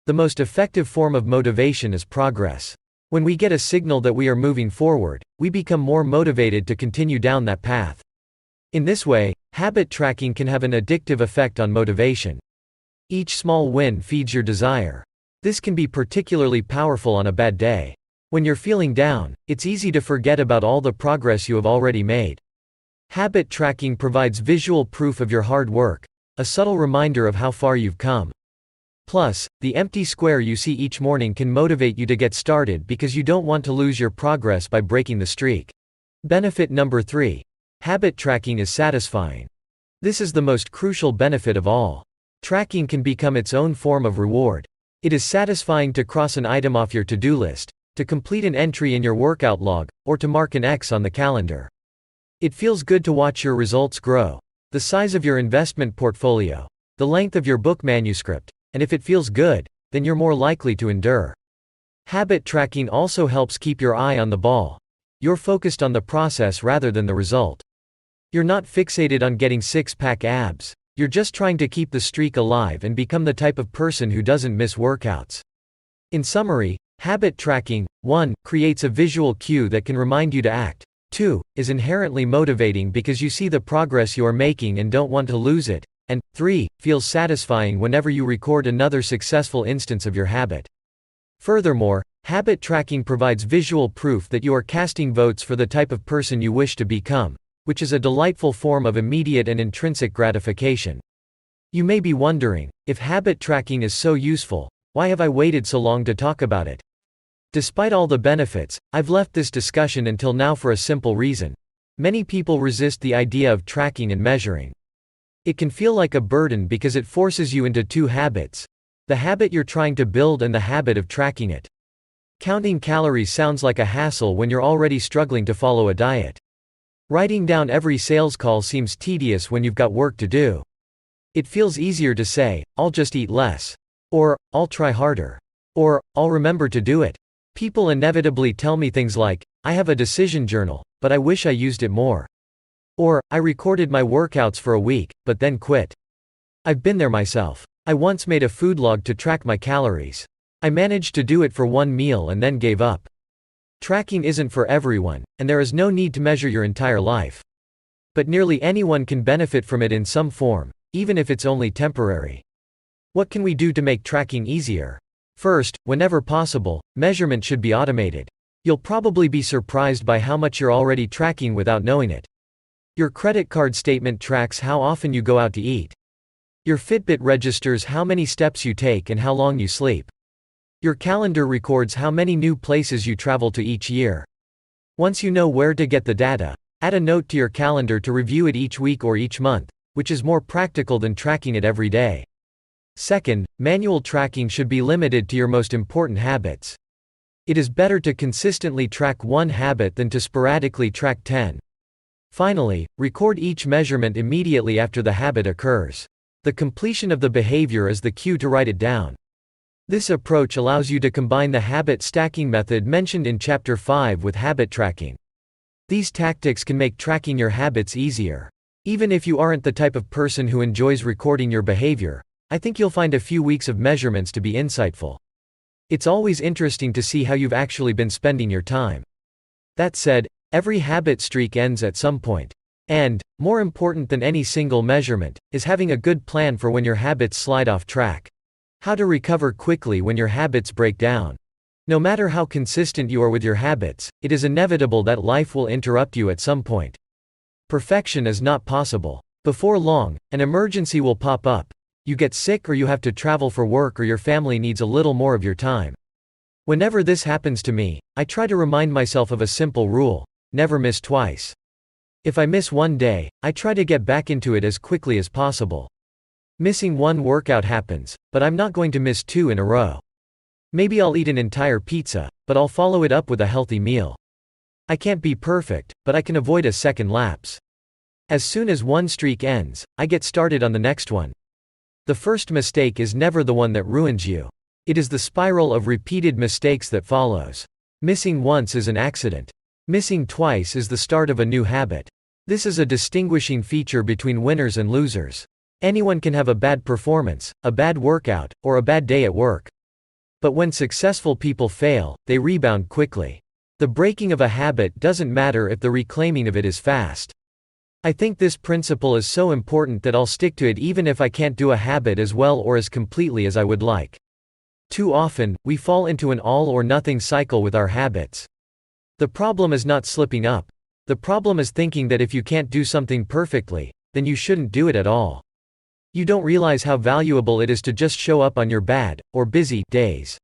The most effective form of motivation is progress. When we get a signal that we are moving forward, we become more motivated to continue down that path. In this way, habit tracking can have an addictive effect on motivation. Each small win feeds your desire. This can be particularly powerful on a bad day. When you're feeling down, it's easy to forget about all the progress you have already made. Habit tracking provides visual proof of your hard work, a subtle reminder of how far you've come. Plus, the empty square you see each morning can motivate you to get started because you don't want to lose your progress by breaking the streak. Benefit number 3. Habit tracking is satisfying. This is the most crucial benefit of all. Tracking can become its own form of reward. It is satisfying to cross an item off your to-do list, to complete an entry in your workout log, or to mark an X on the calendar. It feels good to watch your results grow. The size of your investment portfolio, the length of your book manuscript, and if it feels good, then you're more likely to endure. Habit tracking also helps keep your eye on the ball. You're focused on the process rather than the result. You're not fixated on getting six-pack abs. You're just trying to keep the streak alive and become the type of person who doesn't miss workouts. In summary, habit tracking, 1. Creates a visual cue that can remind you to act. 2. Is inherently motivating because you see the progress you are making and don't want to lose it. And 3. Feels satisfying whenever you record another successful instance of your habit. Furthermore, habit tracking provides visual proof that you are casting votes for the type of person you wish to become, which is a delightful form of immediate and intrinsic gratification. You may be wondering, if habit tracking is so useful, why have I waited so long to talk about it? Despite all the benefits, I've left this discussion until now for a simple reason. Many people resist the idea of tracking and measuring. It can feel like a burden because it forces you into two habits: the habit you're trying to build and the habit of tracking it. Counting calories sounds like a hassle when you're already struggling to follow a diet. Writing down every sales call seems tedious when you've got work to do. It feels easier to say, "I'll just eat less," or "I'll try harder," or "I'll remember to do it." People inevitably tell me things like, "I have a decision journal, but I wish I used it more." Or, "I recorded my workouts for a week, but then quit." I've been there myself. I once made a food log to track my calories. I managed to do it for one meal and then gave up. Tracking isn't for everyone, and there is no need to measure your entire life. But nearly anyone can benefit from it in some form, even if it's only temporary. What can we do to make tracking easier? First, whenever possible, measurement should be automated. You'll probably be surprised by how much you're already tracking without knowing it. Your credit card statement tracks how often you go out to eat. Your Fitbit registers how many steps you take and how long you sleep. Your calendar records how many new places you travel to each year. Once you know where to get the data, add a note to your calendar to review it each week or each month, which is more practical than tracking it every day. Second, manual tracking should be limited to your most important habits. It is better to consistently track one habit than to sporadically track 10. Finally, record each measurement immediately after the habit occurs. The completion of the behavior is the cue to write it down. This approach allows you to combine the habit stacking method mentioned in Chapter 5 with habit tracking. These tactics can make tracking your habits easier. Even if you aren't the type of person who enjoys recording your behavior, I think you'll find a few weeks of measurements to be insightful. It's always interesting to see how you've actually been spending your time. That said, every habit streak ends at some point. And, more important than any single measurement, is having a good plan for when your habits slide off track. How to recover quickly when your habits break down. No matter how consistent you are with your habits, it is inevitable that life will interrupt you at some point. Perfection is not possible. Before long, an emergency will pop up. You get sick or you have to travel for work or your family needs a little more of your time. Whenever this happens to me, I try to remind myself of a simple rule: never miss twice. If I miss one day, I try to get back into it as quickly as possible. Missing one workout happens, but I'm not going to miss 2 in a row. Maybe I'll eat an entire pizza, but I'll follow it up with a healthy meal. I can't be perfect, but I can avoid a second lapse. As soon as one streak ends, I get started on the next one. The first mistake is never the one that ruins you. It is the spiral of repeated mistakes that follows. Missing once is an accident. Missing twice is the start of a new habit. This is a distinguishing feature between winners and losers. Anyone can have a bad performance, a bad workout, or a bad day at work. But when successful people fail, they rebound quickly. The breaking of a habit doesn't matter if the reclaiming of it is fast. I think this principle is so important that I'll stick to it even if I can't do a habit as well or as completely as I would like. Too often, we fall into an all-or-nothing cycle with our habits. The problem is not slipping up. The problem is thinking that if you can't do something perfectly, then you shouldn't do it at all. You don't realize how valuable it is to just show up on your bad, or busy, days.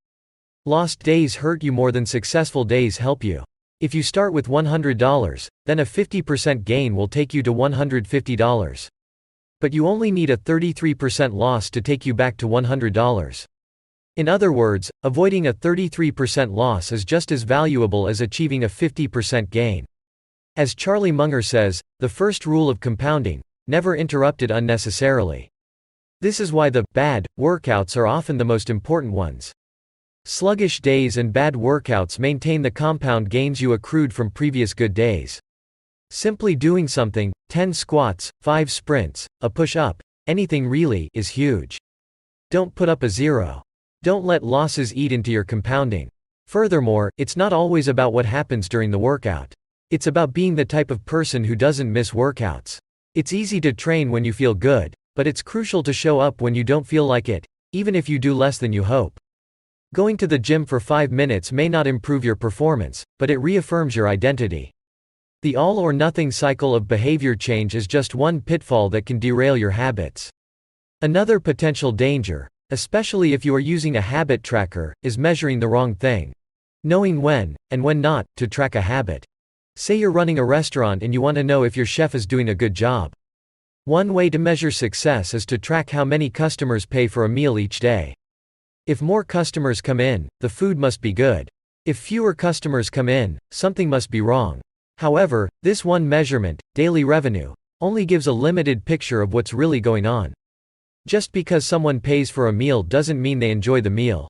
Lost days hurt you more than successful days help you. If you start with $100, then a 50% gain will take you to $150. But you only need a 33% loss to take you back to $100. In other words, avoiding a 33% loss is just as valuable as achieving a 50% gain. As Charlie Munger says, the first rule of compounding: never interrupt it unnecessarily. This is why the bad workouts are often the most important ones. Sluggish days and bad workouts maintain the compound gains you accrued from previous good days. Simply doing something, 10 squats, 5 sprints, a push-up, anything really, is huge. Don't put up a 0. Don't let losses eat into your compounding. Furthermore, it's not always about what happens during the workout. It's about being the type of person who doesn't miss workouts. It's easy to train when you feel good, but it's crucial to show up when you don't feel like it, even if you do less than you hope. Going to the gym for 5 minutes may not improve your performance, but it reaffirms your identity. The all-or-nothing cycle of behavior change is just one pitfall that can derail your habits. Another potential danger, especially if you are using a habit tracker, is measuring the wrong thing. Knowing when, and when not, to track a habit. Say you're running a restaurant and you want to know if your chef is doing a good job. One way to measure success is to track how many customers pay for a meal each day. If more customers come in, the food must be good. If fewer customers come in, something must be wrong. However, this one measurement, daily revenue, only gives a limited picture of what's really going on. Just because someone pays for a meal doesn't mean they enjoy the meal.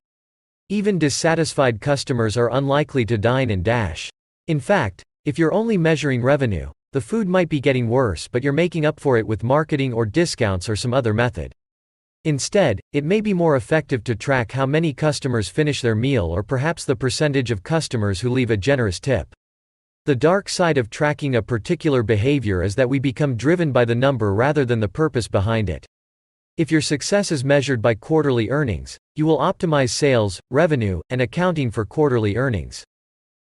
Even dissatisfied customers are unlikely to dine and dash. In fact, if you're only measuring revenue, the food might be getting worse, but you're making up for it with marketing or discounts or some other method. Instead, it may be more effective to track how many customers finish their meal or perhaps the percentage of customers who leave a generous tip. The dark side of tracking a particular behavior is that we become driven by the number rather than the purpose behind it. If your success is measured by quarterly earnings, you will optimize sales, revenue, and accounting for quarterly earnings.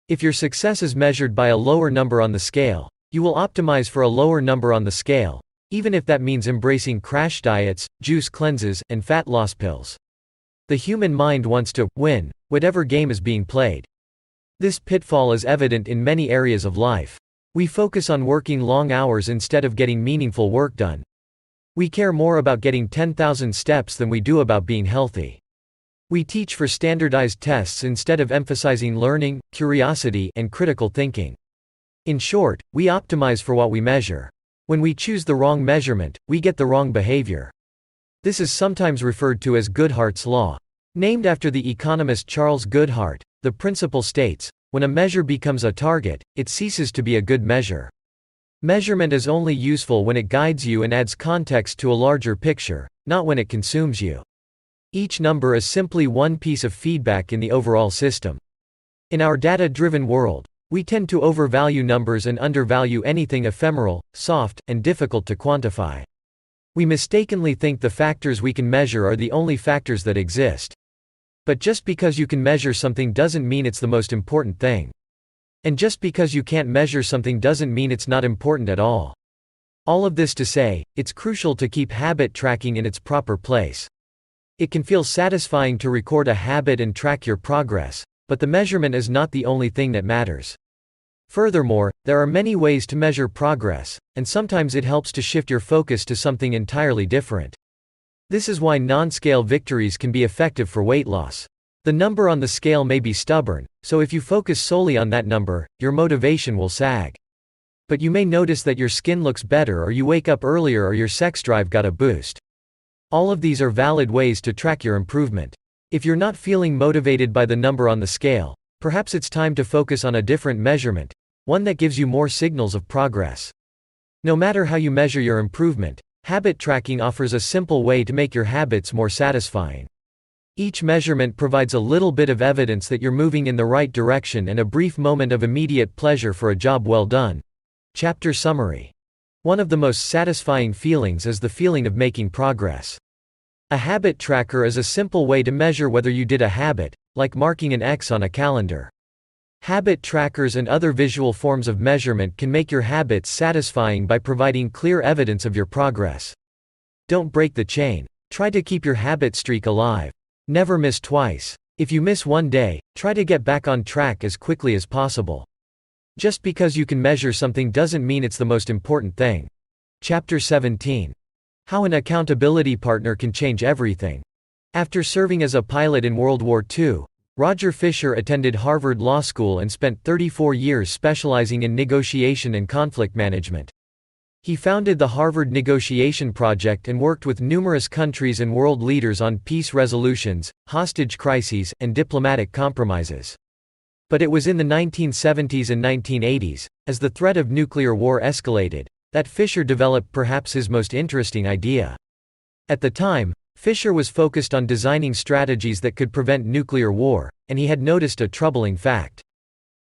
If your success is measured by a lower number on the scale, you will optimize for a lower number on the scale, even if that means embracing crash diets, juice cleanses, and fat loss pills. The human mind wants to win, whatever game is being played. This pitfall is evident in many areas of life. We focus on working long hours instead of getting meaningful work done. We care more about getting 10,000 steps than we do about being healthy. We teach for standardized tests instead of emphasizing learning, curiosity, and critical thinking. In short, we optimize for what we measure. When we choose the wrong measurement, we get the wrong behavior. This is sometimes referred to as Goodhart's law. Named after the economist Charles Goodhart, the principle states, when a measure becomes a target, it ceases to be a good measure. Measurement is only useful when it guides you and adds context to a larger picture, not when it consumes you. Each number is simply one piece of feedback in the overall system. In our data-driven world, we tend to overvalue numbers and undervalue anything ephemeral, soft, and difficult to quantify. We mistakenly think the factors we can measure are the only factors that exist. But just because you can measure something doesn't mean it's the most important thing. And just because you can't measure something doesn't mean it's not important at all. All of this to say, it's crucial to keep habit tracking in its proper place. It can feel satisfying to record a habit and track your progress, but the measurement is not the only thing that matters. Furthermore, there are many ways to measure progress, and sometimes it helps to shift your focus to something entirely different. This is why non-scale victories can be effective for weight loss. The number on the scale may be stubborn, so if you focus solely on that number, your motivation will sag. But you may notice that your skin looks better, or you wake up earlier, or your sex drive got a boost. All of these are valid ways to track your improvement. If you're not feeling motivated by the number on the scale, perhaps it's time to focus on a different measurement, one that gives you more signals of progress. No matter how you measure your improvement, habit tracking offers a simple way to make your habits more satisfying. Each measurement provides a little bit of evidence that you're moving in the right direction and a brief moment of immediate pleasure for a job well done. Chapter summary. One of the most satisfying feelings is the feeling of making progress. A habit tracker is a simple way to measure whether you did a habit, like marking an X on a calendar. Habit trackers and other visual forms of measurement can make your habits satisfying by providing clear evidence of your progress. Don't break the chain. Try to keep your habit streak alive. Never miss twice. If you miss one day, try to get back on track as quickly as possible. Just because you can measure something doesn't mean it's the most important thing. Chapter 17. How an accountability partner can change everything. After serving as a pilot in World War II, Roger Fisher attended Harvard Law School and spent 34 years specializing in negotiation and conflict management. He founded the Harvard Negotiation Project and worked with numerous countries and world leaders on peace resolutions, hostage crises, and diplomatic compromises. But it was in the 1970s and 1980s, as the threat of nuclear war escalated, that Fisher developed perhaps his most interesting idea. At the time, Fisher was focused on designing strategies that could prevent nuclear war, and he had noticed a troubling fact.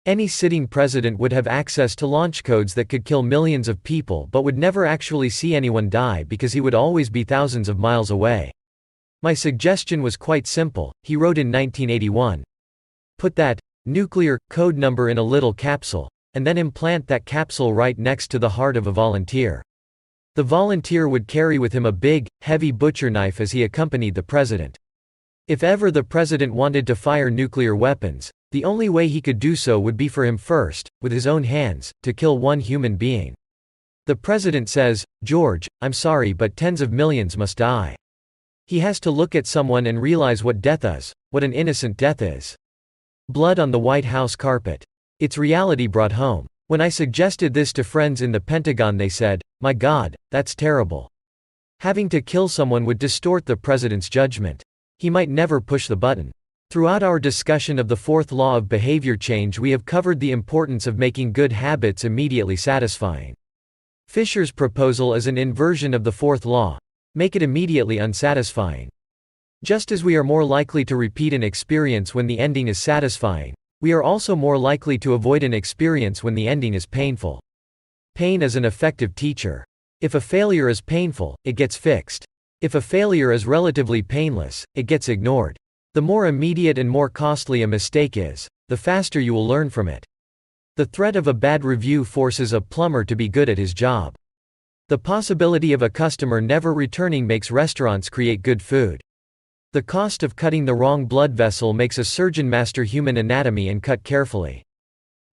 Any sitting president would have access to launch codes that could kill millions of people but would never actually see anyone die because he would always be thousands of miles away. My suggestion was quite simple, he wrote in 1981. Put that nuclear code number in a little capsule, and then implant that capsule right next to the heart of a volunteer. The volunteer would carry with him a big, heavy butcher knife as he accompanied the president. If ever the president wanted to fire nuclear weapons, the only way he could do so would be for him first, with his own hands, to kill one human being. The president says, "George, I'm sorry, but tens of millions must die." He has to look at someone and realize what death is, what an innocent death is. Blood on the White House carpet. It's reality brought home. When I suggested this to friends in the Pentagon, they said, "My God, that's terrible. Having to kill someone would distort the president's judgment. He might never push the button." Throughout our discussion of the fourth law of behavior change, we have covered the importance of making good habits immediately satisfying. Fisher's proposal is an inversion of the fourth law: make it immediately unsatisfying. Just as we are more likely to repeat an experience when the ending is satisfying, we are also more likely to avoid an experience when the ending is painful. Pain is an effective teacher. If a failure is painful, it gets fixed. If a failure is relatively painless, it gets ignored. The more immediate and more costly a mistake is, the faster you will learn from it. The threat of a bad review forces a plumber to be good at his job. The possibility of a customer never returning makes restaurants create good food. The cost of cutting the wrong blood vessel makes a surgeon master human anatomy and cut carefully.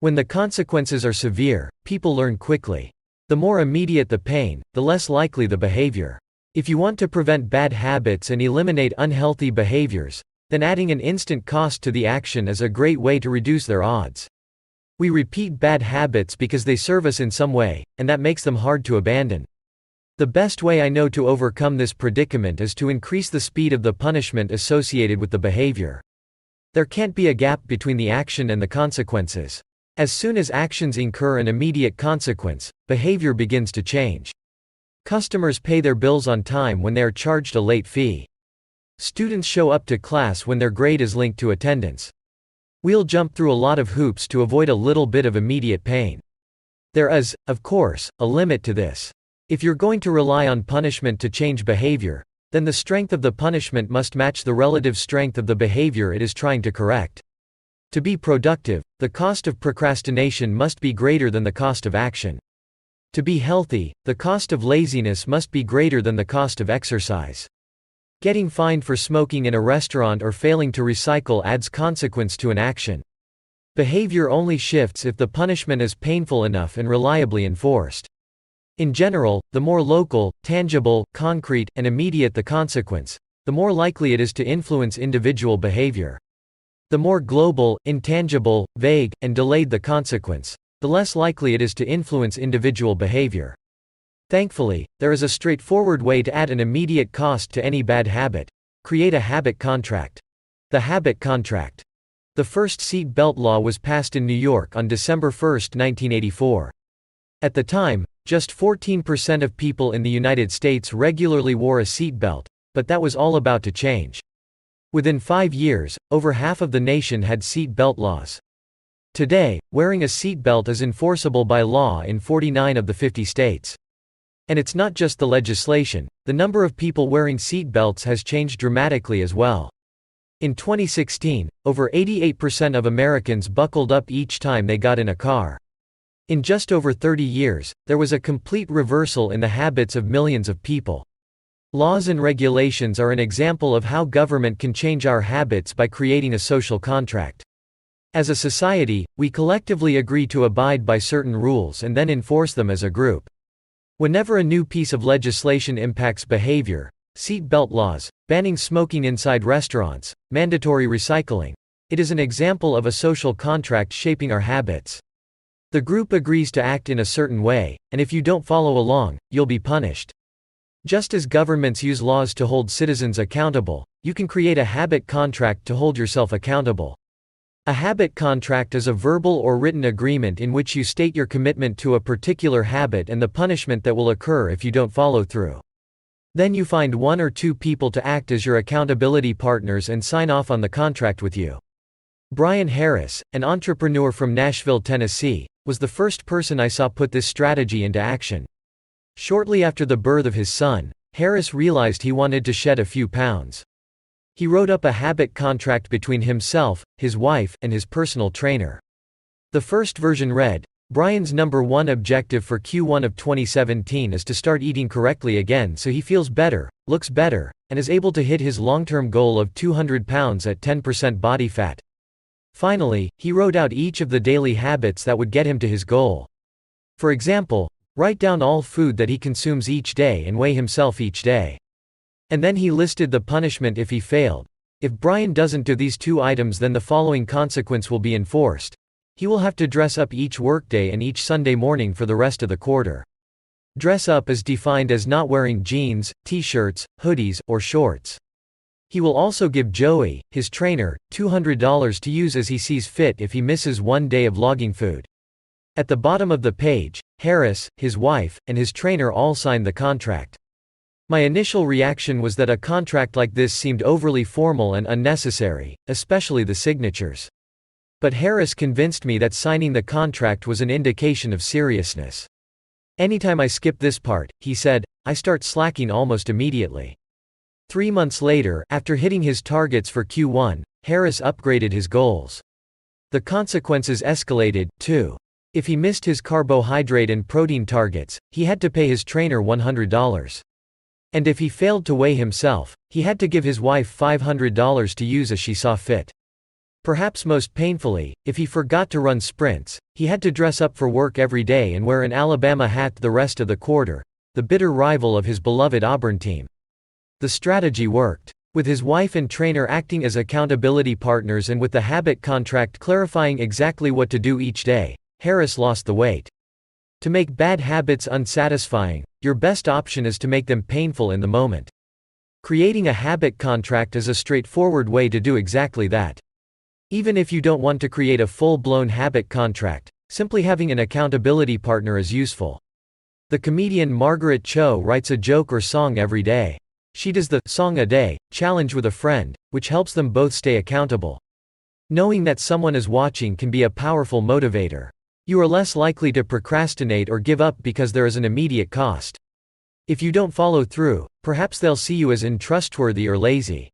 When the consequences are severe, people learn quickly. The more immediate the pain, the less likely the behavior. If you want to prevent bad habits and eliminate unhealthy behaviors, then adding an instant cost to the action is a great way to reduce their odds. We repeat bad habits because they serve us in some way, and that makes them hard to abandon. The best way I know to overcome this predicament is to increase the speed of the punishment associated with the behavior. There can't be a gap between the action and the consequences. As soon as actions incur an immediate consequence, behavior begins to change. Customers pay their bills on time when they are charged a late fee. Students show up to class when their grade is linked to attendance. We'll jump through a lot of hoops to avoid a little bit of immediate pain. There is, of course, a limit to this. If you're going to rely on punishment to change behavior, then the strength of the punishment must match the relative strength of the behavior it is trying to correct. To be productive, the cost of procrastination must be greater than the cost of action. To be healthy, the cost of laziness must be greater than the cost of exercise. Getting fined for smoking in a restaurant or failing to recycle adds consequence to an action. Behavior only shifts if the punishment is painful enough and reliably enforced. In general, the more local, tangible, concrete, and immediate the consequence, the more likely it is to influence individual behavior. The more global, intangible, vague, and delayed the consequence, the less likely it is to influence individual behavior. Thankfully, there is a straightforward way to add an immediate cost to any bad habit: create a habit contract. The habit contract. The first seat belt law was passed in New York on December 1, 1984. At the time, just 14% of people in the United States regularly wore a seatbelt, but that was all about to change. Within 5 years, over half of the nation had seat belt laws. Today, wearing a seatbelt is enforceable by law in 49 of the 50 states. And it's not just the legislation, the number of people wearing seat belts has changed dramatically as well. In 2016, over 88% of Americans buckled up each time they got in a car. In just over 30 years, there was a complete reversal in the habits of millions of people. Laws and regulations are an example of how government can change our habits by creating a social contract. As a society, we collectively agree to abide by certain rules and then enforce them as a group. Whenever a new piece of legislation impacts behavior, seat belt laws, banning smoking inside restaurants, mandatory recycling, it is an example of a social contract shaping our habits. The group agrees to act in a certain way, and if you don't follow along, you'll be punished. Just as governments use laws to hold citizens accountable, you can create a habit contract to hold yourself accountable. A habit contract is a verbal or written agreement in which you state your commitment to a particular habit and the punishment that will occur if you don't follow through. Then you find 1 or 2 people to act as your accountability partners and sign off on the contract with you. Brian Harris, an entrepreneur from Nashville, Tennessee, was the first person I saw put this strategy into action. Shortly after the birth of his son, Harris realized he wanted to shed a few pounds. He wrote up a habit contract between himself, his wife, and his personal trainer. The first version read, Brian's number one objective for Q1 of 2017 is to start eating correctly again so he feels better, looks better, and is able to hit his long-term goal of 200 pounds at 10% body fat. Finally, he wrote out each of the daily habits that would get him to his goal. For example, write down all food that he consumes each day and weigh himself each day. And then he listed the punishment if he failed. If Brian doesn't do these 2 items, then the following consequence will be enforced. He will have to dress up each workday and each Sunday morning for the rest of the quarter. Dress up is defined as not wearing jeans, t-shirts, hoodies, or shorts. He will also give Joey, his trainer, $200 to use as he sees fit if he misses 1 day of logging food. At the bottom of the page, Harris, his wife, and his trainer all signed the contract. My initial reaction was that a contract like this seemed overly formal and unnecessary, especially the signatures. But Harris convinced me that signing the contract was an indication of seriousness. Anytime I skip this part, he said, I start slacking almost immediately. 3 months later, after hitting his targets for Q1, Harris upgraded his goals. The consequences escalated, too. If he missed his carbohydrate and protein targets, he had to pay his trainer $100. And if he failed to weigh himself, he had to give his wife $500 to use as she saw fit. Perhaps most painfully, if he forgot to run sprints, he had to dress up for work every day and wear an Alabama hat the rest of the quarter, the bitter rival of his beloved Auburn team. The strategy worked. With his wife and trainer acting as accountability partners and with the habit contract clarifying exactly what to do each day, Harris lost the weight. To make bad habits unsatisfying, your best option is to make them painful in the moment. Creating a habit contract is a straightforward way to do exactly that. Even if you don't want to create a full-blown habit contract, simply having an accountability partner is useful. The comedian Margaret Cho writes a joke or song every day. She does the song a day challenge with a friend, which helps them both stay accountable. Knowing that someone is watching can be a powerful motivator. You are less likely to procrastinate or give up because there is an immediate cost. If you don't follow through, perhaps they'll see you as untrustworthy or lazy.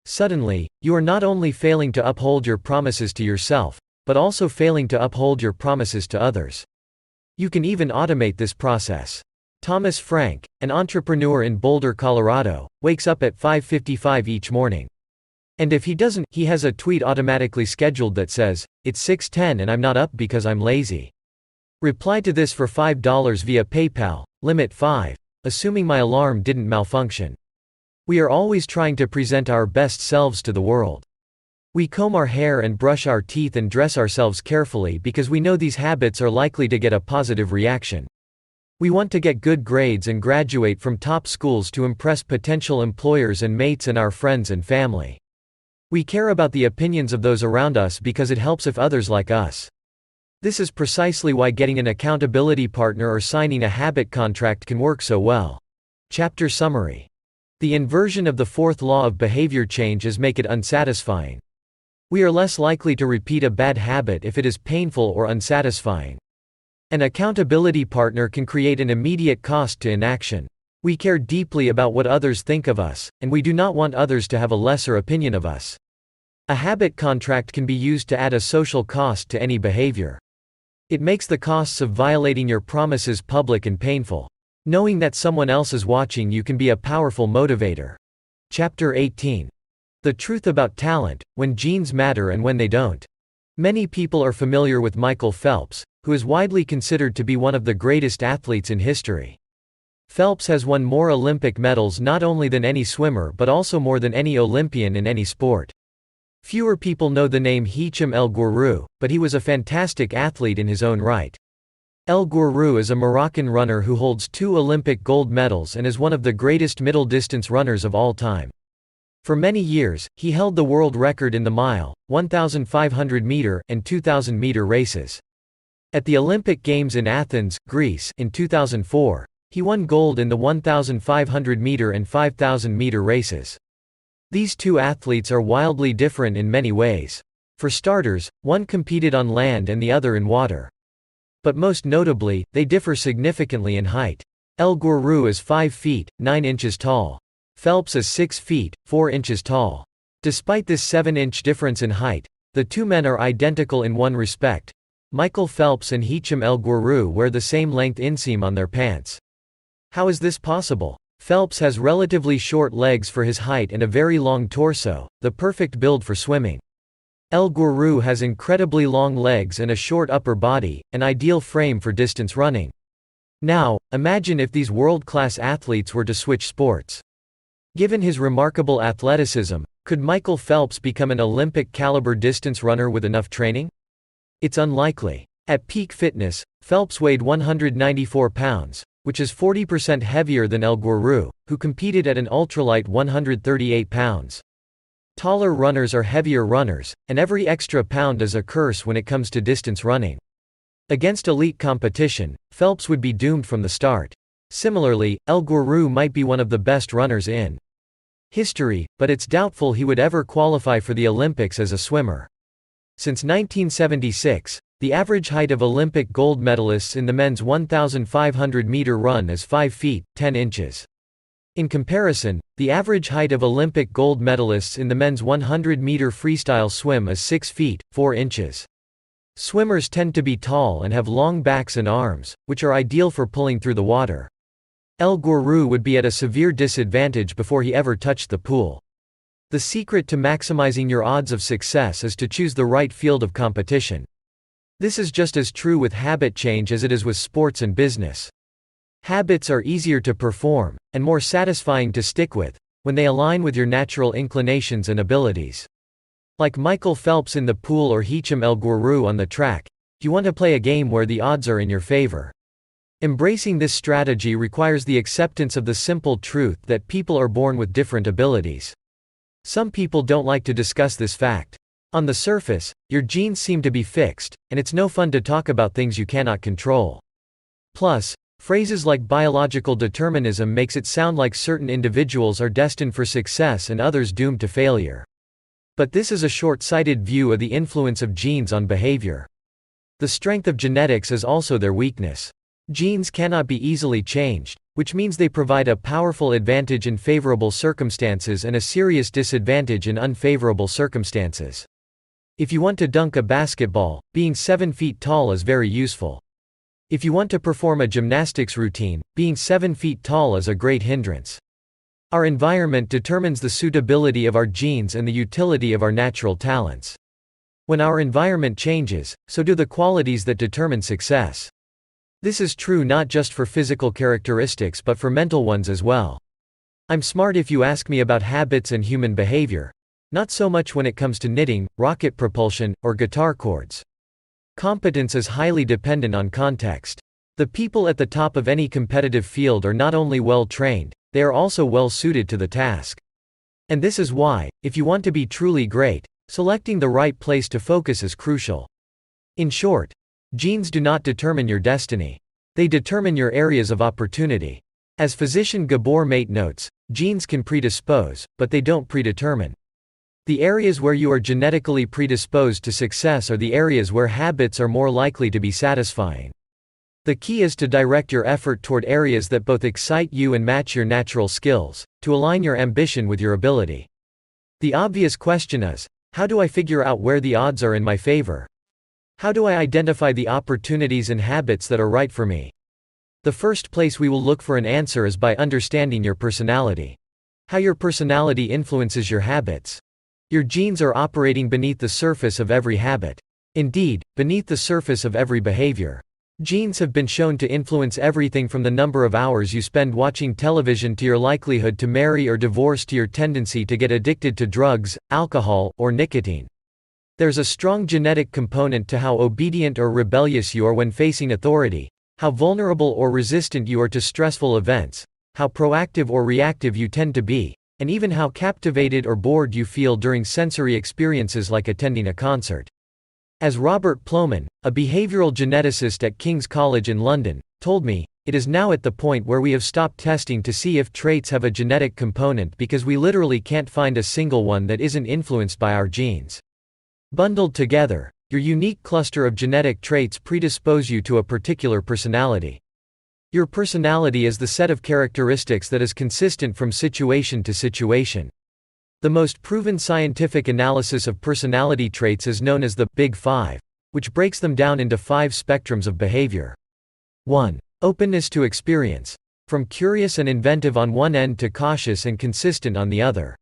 Suddenly, you are not only failing to uphold your promises to yourself, but also failing to uphold your promises to others. You can even automate this process. Thomas Frank, an entrepreneur in Boulder, Colorado, wakes up at 5:55 each morning. And if he doesn't, he has a tweet automatically scheduled that says, "It's 6:10 and I'm not up because I'm lazy. Reply to this for $5 via PayPal, limit 5, assuming my alarm didn't malfunction." We are always trying to present our best selves to the world. We comb our hair and brush our teeth and dress ourselves carefully because we know these habits are likely to get a positive reaction. We want to get good grades and graduate from top schools to impress potential employers and mates and our friends and family. We care about the opinions of those around us because it helps if others like us. This is precisely why getting an accountability partner or signing a habit contract can work so well. Chapter summary. The inversion of the fourth law of behavior change is make it unsatisfying. We are less likely to repeat a bad habit if it is painful or unsatisfying. An accountability partner can create an immediate cost to inaction. We care deeply about what others think of us, and we do not want others to have a lesser opinion of us. A habit contract can be used to add a social cost to any behavior. It makes the costs of violating your promises public and painful. Knowing that someone else is watching you can be a powerful motivator. Chapter 18. The truth about talent, when genes matter and when they don't. Many people are familiar with Michael Phelps, who is widely considered to be one of the greatest athletes in history. Phelps has won more Olympic medals not only than any swimmer but also more than any Olympian in any sport. Fewer people know the name Hicham El Guerrouj, but he was a fantastic athlete in his own right. El Guerrouj is a Moroccan runner who holds 2 Olympic gold medals and is one of the greatest middle-distance runners of all time. For many years, he held the world record in the mile, 1,500-meter, and 2,000-meter races. At the Olympic Games in Athens, Greece, in 2004, he won gold in the 1,500-meter and 5,000-meter races. These 2 athletes are wildly different in many ways. For starters, one competed on land and the other in water. But most notably, they differ significantly in height. El Guerrouj is 5 feet, 9 inches tall. Phelps is 6 feet, 4 inches tall. Despite this 7-inch difference in height, the 2 men are identical in one respect. Michael Phelps and Hicham El Guerrouj wear the same length inseam on their pants. How is this possible? Phelps has relatively short legs for his height and a very long torso, the perfect build for swimming. El Guerrouj has incredibly long legs and a short upper body, an ideal frame for distance running. Now, imagine if these world-class athletes were to switch sports. Given his remarkable athleticism, could Michael Phelps become an Olympic-caliber distance runner with enough training? It's unlikely. At peak fitness, Phelps weighed 194 pounds, which is 40% heavier than El Guerrouj, who competed at an ultralight 138 pounds. Taller runners are heavier runners, and every extra pound is a curse when it comes to distance running. Against elite competition, Phelps would be doomed from the start. Similarly, El Guerrouj might be one of the best runners in history, but it's doubtful he would ever qualify for the Olympics as a swimmer. Since 1976, the average height of Olympic gold medalists in the men's 1,500-meter run is 5 feet, 10 inches. In comparison, the average height of Olympic gold medalists in the men's 100-meter freestyle swim is 6 feet, 4 inches. Swimmers tend to be tall and have long backs and arms, which are ideal for pulling through the water. El Guerrouj would be at a severe disadvantage before he ever touched the pool. The secret to maximizing your odds of success is to choose the right field of competition. This is just as true with habit change as it is with sports and business. Habits are easier to perform, and more satisfying to stick with, when they align with your natural inclinations and abilities. Like Michael Phelps in the pool or Hicham El Guerrouj on the track, you want to play a game where the odds are in your favor. Embracing this strategy requires the acceptance of the simple truth that people are born with different abilities. Some people don't like to discuss this fact. On the surface, your genes seem to be fixed, and it's no fun to talk about things you cannot control. Plus, phrases like biological determinism makes it sound like certain individuals are destined for success and others doomed to failure. But this is a short-sighted view of the influence of genes on behavior. The strength of genetics is also their weakness. Genes cannot be easily changed, which means they provide a powerful advantage in favorable circumstances and a serious disadvantage in unfavorable circumstances. If you want to dunk a basketball, being 7 feet tall is very useful. If you want to perform a gymnastics routine, being 7 feet tall is a great hindrance. Our environment determines the suitability of our genes and the utility of our natural talents. When our environment changes, so do the qualities that determine success. This is true not just for physical characteristics but for mental ones as well. I'm smart if you ask me about habits and human behavior. Not so much when it comes to knitting, rocket propulsion, or guitar chords. Competence is highly dependent on context. The people at the top of any competitive field are not only well trained, they are also well suited to the task. And this is why, if you want to be truly great, selecting the right place to focus is crucial. In short, genes do not determine your destiny. They determine your areas of opportunity. As physician Gabor Mate notes, genes can predispose, but they don't predetermine. The areas where you are genetically predisposed to success are the areas where habits are more likely to be satisfying. The key is to direct your effort toward areas that both excite you and match your natural skills, to align your ambition with your ability. The obvious question is, how do I figure out where the odds are in my favor? How do I identify the opportunities and habits that are right for me? The first place we will look for an answer is by understanding your personality. How your personality influences your habits. Your genes are operating beneath the surface of every habit. Indeed, beneath the surface of every behavior. Genes have been shown to influence everything from the number of hours you spend watching television to your likelihood to marry or divorce to your tendency to get addicted to drugs, alcohol, or nicotine. There's a strong genetic component to how obedient or rebellious you are when facing authority, how vulnerable or resistant you are to stressful events, how proactive or reactive you tend to be, and even how captivated or bored you feel during sensory experiences like attending a concert. As Robert Plomin, a behavioral geneticist at King's College in London, told me, it is now at the point where we have stopped testing to see if traits have a genetic component because we literally can't find a single one that isn't influenced by our genes. Bundled together, your unique cluster of genetic traits predispose you to a particular personality. Your personality is the set of characteristics that is consistent from situation to situation. The most proven scientific analysis of personality traits is known as the Big Five. which breaks them down into 5 spectrums of behavior. 1. Openness to experience. From curious and inventive on one end to cautious and consistent on the other.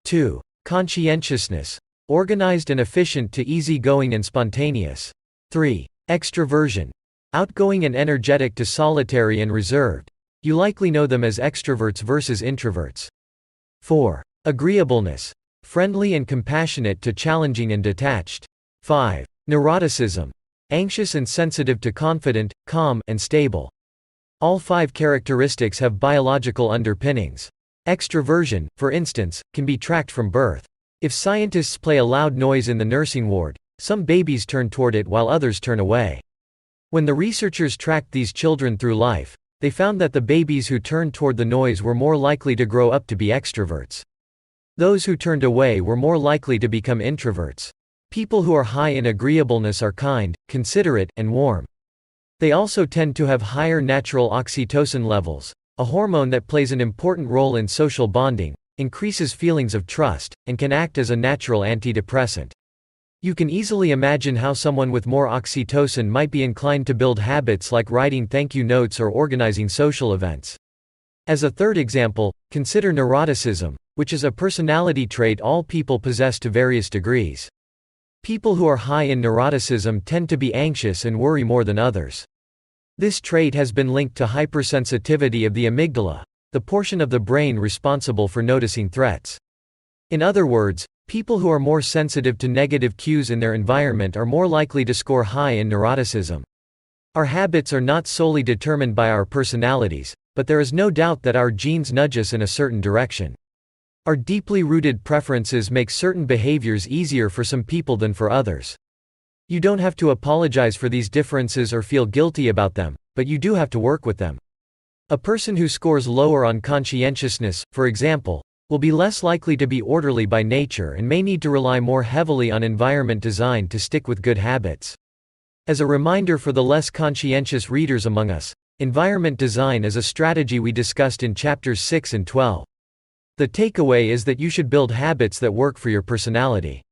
2. Conscientiousness. Organized and efficient to easygoing and spontaneous. 3. Extroversion. Outgoing and energetic to solitary and reserved. You likely know them as extroverts versus introverts. 4. Agreeableness. Friendly and compassionate to challenging and detached. 5. Neuroticism. Anxious and sensitive to confident, calm, and stable. All 5 characteristics have biological underpinnings. Extroversion, for instance, can be tracked from birth. If scientists play a loud noise in the nursing ward, some babies turn toward it while others turn away. When the researchers tracked these children through life, they found that the babies who turned toward the noise were more likely to grow up to be extroverts. Those who turned away were more likely to become introverts. People who are high in agreeableness are kind, considerate, and warm. They also tend to have higher natural oxytocin levels, a hormone that plays an important role in social bonding, increases feelings of trust, and can act as a natural antidepressant. You can easily imagine how someone with more oxytocin might be inclined to build habits like writing thank you notes or organizing social events. As a third example, consider neuroticism, which is a personality trait all people possess to various degrees. People who are high in neuroticism tend to be anxious and worry more than others. This trait has been linked to hypersensitivity of the amygdala, the portion of the brain responsible for noticing threats. In other words, people who are more sensitive to negative cues in their environment are more likely to score high in neuroticism. Our habits are not solely determined by our personalities, but there is no doubt that our genes nudge us in a certain direction. Our deeply rooted preferences make certain behaviors easier for some people than for others. You don't have to apologize for these differences or feel guilty about them, but you do have to work with them. A person who scores lower on conscientiousness, for example, will be less likely to be orderly by nature and may need to rely more heavily on environment design to stick with good habits. As a reminder for the less conscientious readers among us, environment design is a strategy we discussed in chapters 6 and 12. The takeaway is that you should build habits that work for your personality.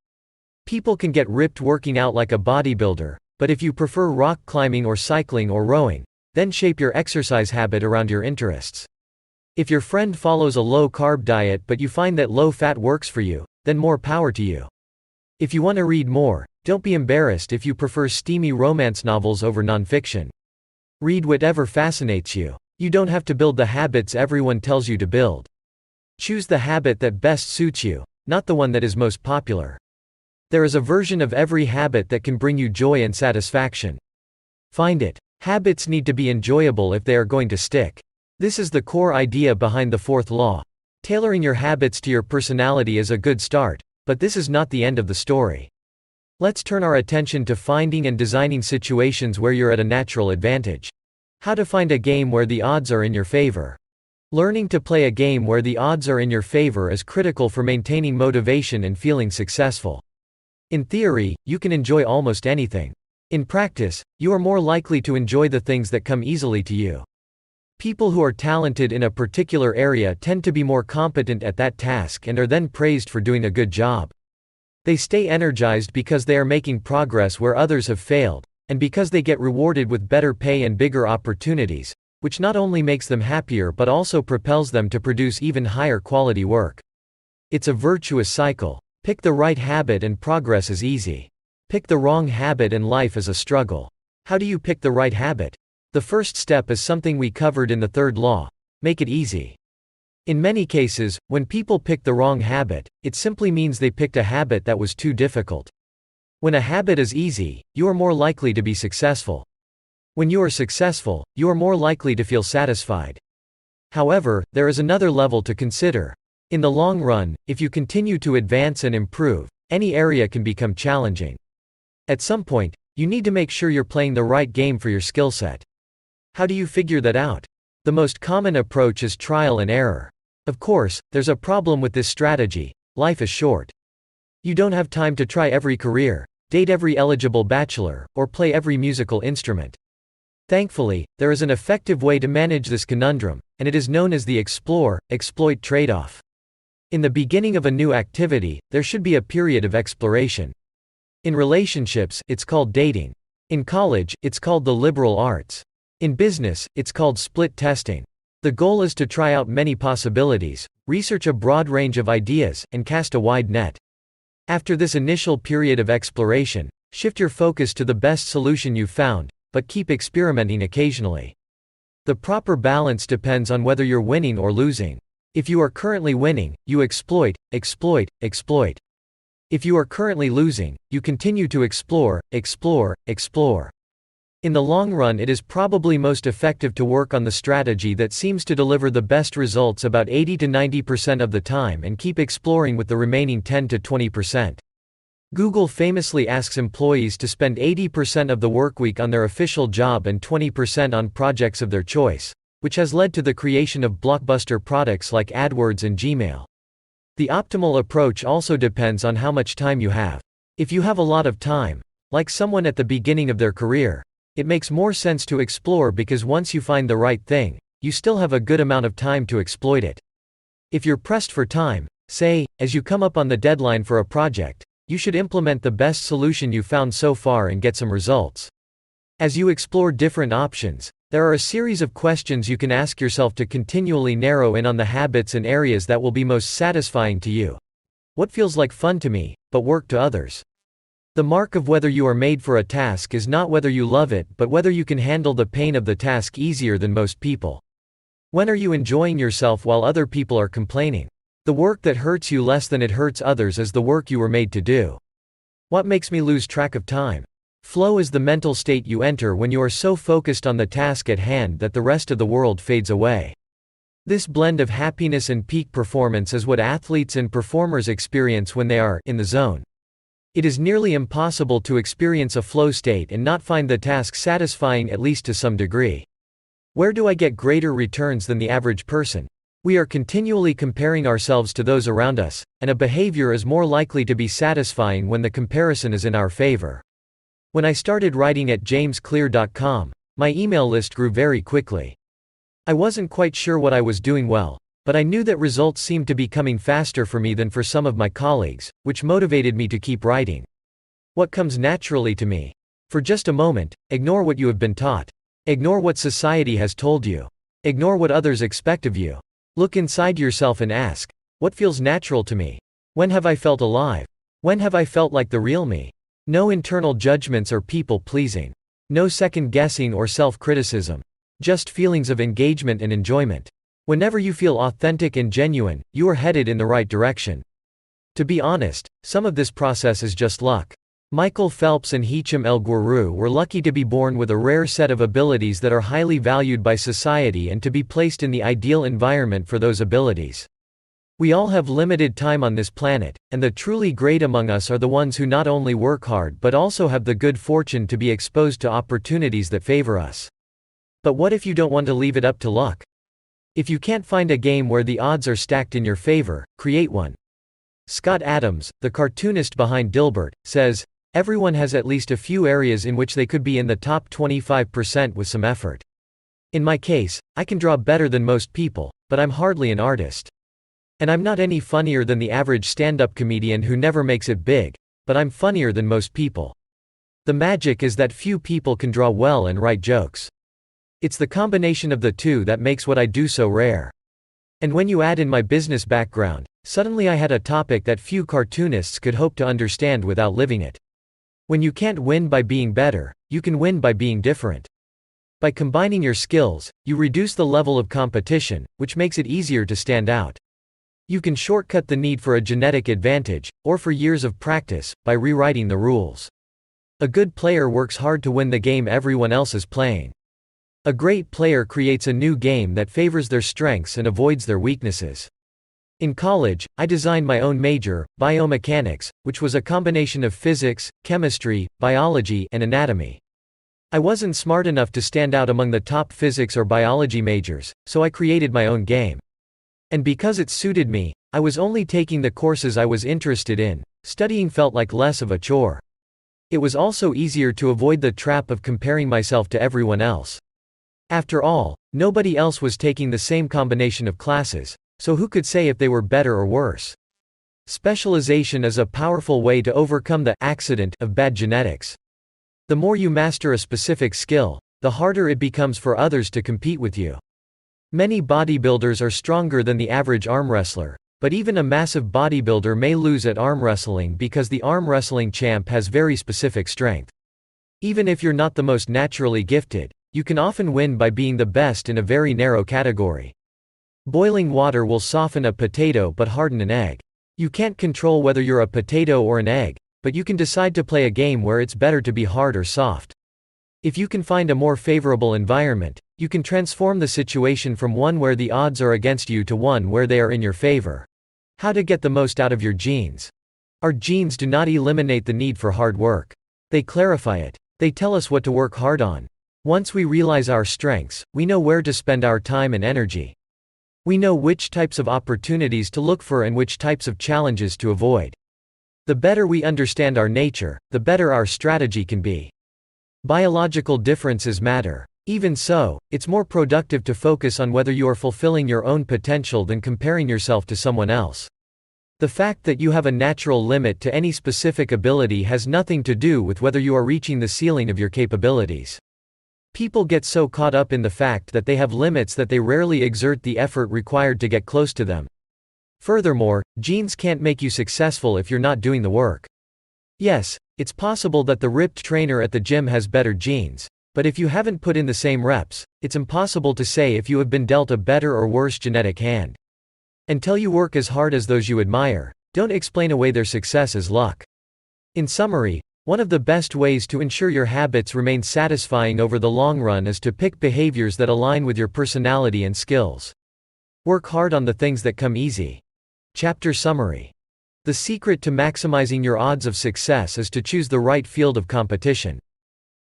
People can get ripped working out like a bodybuilder, but if you prefer rock climbing or cycling or rowing, then shape your exercise habit around your interests. If your friend follows a low-carb diet but you find that low-fat works for you, then more power to you. If you want to read more, don't be embarrassed if you prefer steamy romance novels over nonfiction. Read whatever fascinates you. You don't have to build the habits everyone tells you to build. Choose the habit that best suits you, not the one that is most popular. There is a version of every habit that can bring you joy and satisfaction. Find it. Habits need to be enjoyable if they are going to stick. This is the core idea behind the 4th law. Tailoring your habits to your personality is a good start, but this is not the end of the story. Let's turn our attention to finding and designing situations where you're at a natural advantage. How to find a game where the odds are in your favor. Learning to play a game where the odds are in your favor is critical for maintaining motivation and feeling successful. In theory, you can enjoy almost anything. In practice, you are more likely to enjoy the things that come easily to you. People who are talented in a particular area tend to be more competent at that task and are then praised for doing a good job. They stay energized because they are making progress where others have failed, and because they get rewarded with better pay and bigger opportunities, which not only makes them happier but also propels them to produce even higher quality work. It's a virtuous cycle. Pick the right habit and progress is easy. Pick the wrong habit and life is a struggle. How do you pick the right habit? The first step is something we covered in the 3rd law: make it easy. In many cases, when people pick the wrong habit, it simply means they picked a habit that was too difficult. When a habit is easy, you are more likely to be successful. When you are successful, you are more likely to feel satisfied. However, there is another level to consider. In the long run, if you continue to advance and improve, any area can become challenging. At some point, you need to make sure you're playing the right game for your skill set. How do you figure that out? The most common approach is trial and error. Of course, there's a problem with this strategy: life is short. You don't have time to try every career, date every eligible bachelor, or play every musical instrument. Thankfully, there is an effective way to manage this conundrum, and it is known as the explore-exploit trade-off. In the beginning of a new activity, there should be a period of exploration. In relationships, it's called dating. In college, it's called the liberal arts. In business, it's called split testing. The goal is to try out many possibilities, research a broad range of ideas, and cast a wide net. After this initial period of exploration, shift your focus to the best solution you've found, but keep experimenting occasionally. The proper balance depends on whether you're winning or losing. If you are currently winning, you exploit, exploit, exploit. If you are currently losing, you continue to explore, explore, explore. In the long run, it is probably most effective to work on the strategy that seems to deliver the best results about 80 to 90% of the time and keep exploring with the remaining 10 to 20%. Google famously asks employees to spend 80% of the workweek on their official job and 20% on projects of their choice, which has led to the creation of blockbuster products like AdWords and Gmail. The optimal approach also depends on how much time you have. If you have a lot of time, like someone at the beginning of their career, it makes more sense to explore because once you find the right thing, you still have a good amount of time to exploit it. If you're pressed for time, say, as you come up on the deadline for a project, you should implement the best solution you've found so far and get some results. As you explore different options, there are a series of questions you can ask yourself to continually narrow in on the habits and areas that will be most satisfying to you. What feels like fun to me, but work to others? The mark of whether you are made for a task is not whether you love it, but whether you can handle the pain of the task easier than most people. When are you enjoying yourself while other people are complaining? The work that hurts you less than it hurts others is the work you were made to do. What makes me lose track of time? Flow is the mental state you enter when you are so focused on the task at hand that the rest of the world fades away. This blend of happiness and peak performance is what athletes and performers experience when they are in the zone. It is nearly impossible to experience a flow state and not find the task satisfying at least to some degree. Where do I get greater returns than the average person? We are continually comparing ourselves to those around us, and a behavior is more likely to be satisfying when the comparison is in our favor. When I started writing at jamesclear.com, my email list grew very quickly. I wasn't quite sure what I was doing well, but I knew that results seemed to be coming faster for me than for some of my colleagues, which motivated me to keep writing. What comes naturally to me? For just a moment, ignore what you have been taught. Ignore what society has told you. Ignore what others expect of you. Look inside yourself and ask, what feels natural to me? When have I felt alive? When have I felt like the real me? No internal judgments or people-pleasing. No second-guessing or self-criticism. Just feelings of engagement and enjoyment. Whenever you feel authentic and genuine, you are headed in the right direction. To be honest, some of this process is just luck. Michael Phelps and Hicham El Guerrouj were lucky to be born with a rare set of abilities that are highly valued by society and to be placed in the ideal environment for those abilities. We all have limited time on this planet, and the truly great among us are the ones who not only work hard but also have the good fortune to be exposed to opportunities that favor us. But what if you don't want to leave it up to luck? If you can't find a game where the odds are stacked in your favor, create one. Scott Adams, the cartoonist behind Dilbert, says, everyone has at least a few areas in which they could be in the top 25% with some effort. In my case, I can draw better than most people, but I'm hardly an artist. And I'm not any funnier than the average stand-up comedian who never makes it big, but I'm funnier than most people. The magic is that few people can draw well and write jokes. It's the combination of the two that makes what I do so rare. And when you add in my business background, suddenly I had a topic that few cartoonists could hope to understand without living it. When you can't win by being better, you can win by being different. By combining your skills, you reduce the level of competition, which makes it easier to stand out. You can shortcut the need for a genetic advantage, or for years of practice, by rewriting the rules. A good player works hard to win the game everyone else is playing. A great player creates a new game that favors their strengths and avoids their weaknesses. In college, I designed my own major, biomechanics, which was a combination of physics, chemistry, biology, and anatomy. I wasn't smart enough to stand out among the top physics or biology majors, so I created my own game. And because it suited me, I was only taking the courses I was interested in. Studying felt like less of a chore. It was also easier to avoid the trap of comparing myself to everyone else. After all, nobody else was taking the same combination of classes, so who could say if they were better or worse? Specialization is a powerful way to overcome the accident of bad genetics. The more you master a specific skill, the harder it becomes for others to compete with you. Many bodybuilders are stronger than the average arm wrestler, but even a massive bodybuilder may lose at arm wrestling because the arm wrestling champ has very specific strength. Even if you're not the most naturally gifted, you can often win by being the best in a very narrow category. Boiling water will soften a potato but harden an egg. You can't control whether you're a potato or an egg, but you can decide to play a game where it's better to be hard or soft. If you can find a more favorable environment, you can transform the situation from one where the odds are against you to one where they are in your favor. How to get the most out of your genes. Our genes do not eliminate the need for hard work. They clarify it. They tell us what to work hard on. Once we realize our strengths, we know where to spend our time and energy. We know which types of opportunities to look for and which types of challenges to avoid. The better we understand our nature, the better our strategy can be. Biological differences matter. Even so, it's more productive to focus on whether you are fulfilling your own potential than comparing yourself to someone else. The fact that you have a natural limit to any specific ability has nothing to do with whether you are reaching the ceiling of your capabilities. People get so caught up in the fact that they have limits that they rarely exert the effort required to get close to them. Furthermore, genes can't make you successful if you're not doing the work. Yes, it's possible that the ripped trainer at the gym has better genes, but if you haven't put in the same reps, it's impossible to say if you have been dealt a better or worse genetic hand. Until you work as hard as those you admire, don't explain away their success as luck. In summary, one of the best ways to ensure your habits remain satisfying over the long run is to pick behaviors that align with your personality and skills. Work hard on the things that come easy. Chapter summary. The secret to maximizing your odds of success is to choose the right field of competition.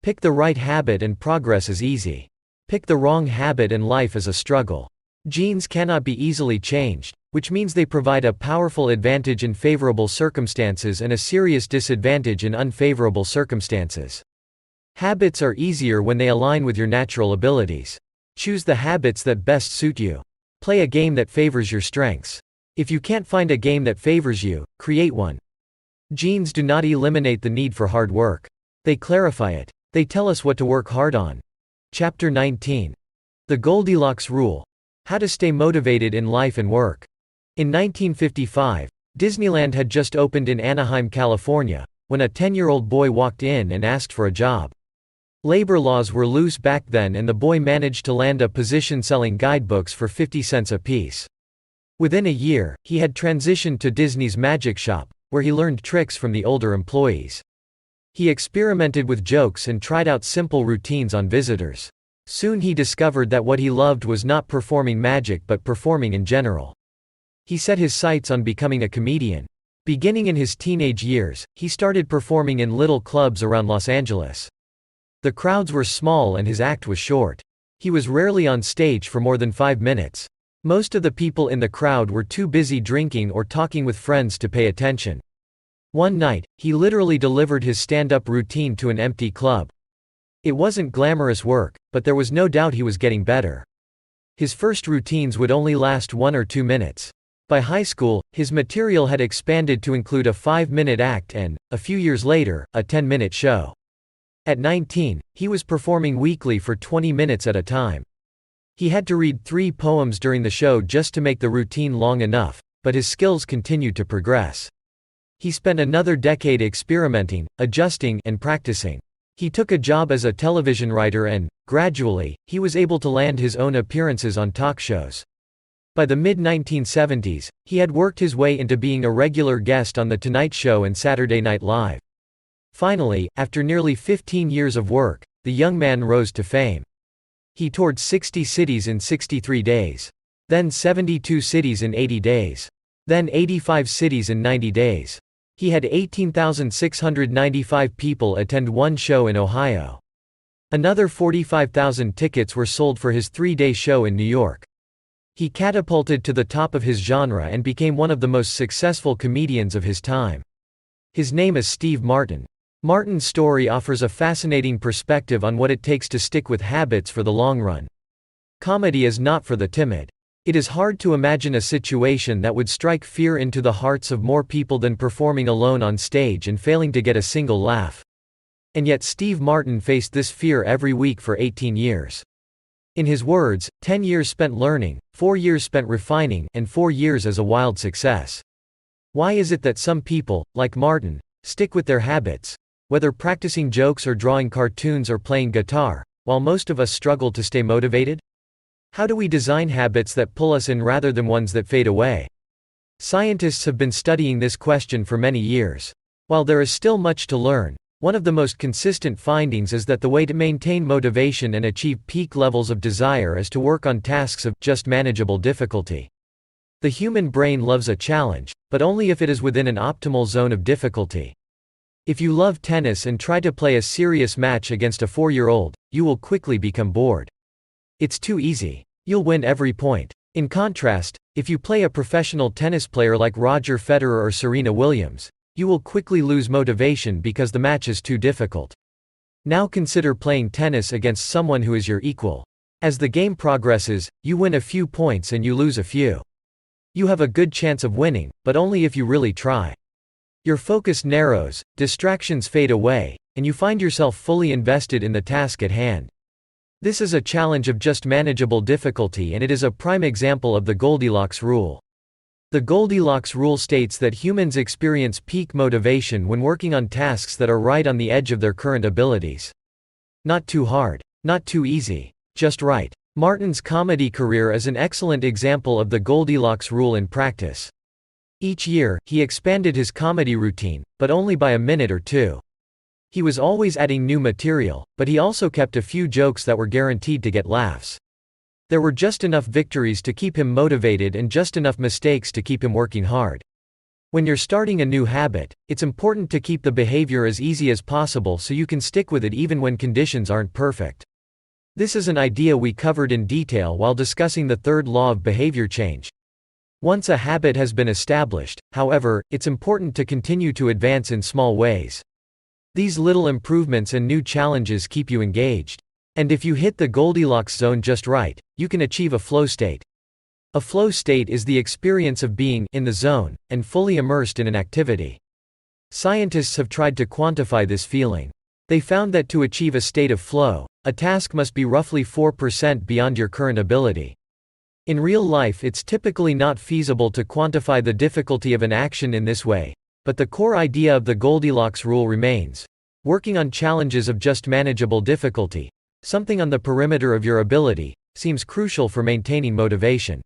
Pick the right habit and progress is easy. Pick the wrong habit and life is a struggle. Genes cannot be easily changed, which means they provide a powerful advantage in favorable circumstances and a serious disadvantage in unfavorable circumstances. Habits are easier when they align with your natural abilities. Choose the habits that best suit you. Play a game that favors your strengths. If you can't find a game that favors you, create one. Genes do not eliminate the need for hard work. They clarify it. They tell us what to work hard on. Chapter 19. The Goldilocks Rule. How to stay motivated in life and work. In 1955, Disneyland had just opened in Anaheim, California, when a 10-year-old boy walked in and asked for a job. Labor laws were loose back then and the boy managed to land a position selling guidebooks for 50 cents a piece. Within a year, he had transitioned to Disney's Magic Shop, where he learned tricks from the older employees. He experimented with jokes and tried out simple routines on visitors. Soon he discovered that what he loved was not performing magic but performing in general. He set his sights on becoming a comedian. Beginning in his teenage years, he started performing in little clubs around Los Angeles. The crowds were small and his act was short. He was rarely on stage for more than 5 minutes. Most of the people in the crowd were too busy drinking or talking with friends to pay attention. One night, he literally delivered his stand-up routine to an empty club. It wasn't glamorous work, but there was no doubt he was getting better. His first routines would only last 1 or 2 minutes. By high school, his material had expanded to include a 5-minute act and, a few years later, a 10-minute show. At 19, he was performing weekly for 20 minutes at a time. He had to read 3 poems during the show just to make the routine long enough, but his skills continued to progress. He spent another decade experimenting, adjusting, and practicing. He took a job as a television writer and, gradually, he was able to land his own appearances on talk shows. By the mid-1970s, he had worked his way into being a regular guest on The Tonight Show and Saturday Night Live. Finally, after nearly 15 years of work, the young man rose to fame. He toured 60 cities in 63 days. Then 72 cities in 80 days. Then 85 cities in 90 days. He had 18,695 people attend one show in Ohio. Another 45,000 tickets were sold for his 3-day show in New York. He catapulted to the top of his genre and became one of the most successful comedians of his time. His name is Steve Martin. Martin's story offers a fascinating perspective on what it takes to stick with habits for the long run. Comedy is not for the timid. It is hard to imagine a situation that would strike fear into the hearts of more people than performing alone on stage and failing to get a single laugh. And yet Steve Martin faced this fear every week for 18 years. In his words, 10 years spent learning, 4 years spent refining, and 4 years as a wild success. Why is it that some people, like Martin, stick with their habits, whether practicing jokes or drawing cartoons or playing guitar, while most of us struggle to stay motivated? How do we design habits that pull us in rather than ones that fade away? Scientists have been studying this question for many years. While there is still much to learn, one of the most consistent findings is that the way to maintain motivation and achieve peak levels of desire is to work on tasks of just manageable difficulty. The human brain loves a challenge, but only if it is within an optimal zone of difficulty. If you love tennis and try to play a serious match against a 4-year-old, you will quickly become bored. It's too easy. You'll win every point. In contrast, if you play a professional tennis player like Roger Federer or Serena Williams, you will quickly lose motivation because the match is too difficult. Now consider playing tennis against someone who is your equal. As the game progresses, you win a few points and you lose a few. You have a good chance of winning, but only if you really try. Your focus narrows, distractions fade away, and you find yourself fully invested in the task at hand. This is a challenge of just manageable difficulty, and it is a prime example of the Goldilocks rule. The Goldilocks rule states that humans experience peak motivation when working on tasks that are right on the edge of their current abilities. Not too hard. Not too easy. Just right. Martin's comedy career is an excellent example of the Goldilocks rule in practice. Each year, he expanded his comedy routine, but only by a minute or two. He was always adding new material, but he also kept a few jokes that were guaranteed to get laughs. There were just enough victories to keep him motivated and just enough mistakes to keep him working hard. When you're starting a new habit, it's important to keep the behavior as easy as possible so you can stick with it even when conditions aren't perfect. This is an idea we covered in detail while discussing the third law of behavior change. Once a habit has been established, however, it's important to continue to advance in small ways. These little improvements and new challenges keep you engaged. And if you hit the Goldilocks zone just right, you can achieve a flow state. A flow state is the experience of being in the zone and fully immersed in an activity. Scientists have tried to quantify this feeling. They found that to achieve a state of flow, a task must be roughly 4% beyond your current ability. In real life, it's typically not feasible to quantify the difficulty of an action in this way, but the core idea of the Goldilocks rule remains. Working on challenges of just manageable difficulty, something on the perimeter of your ability, seems crucial for maintaining motivation.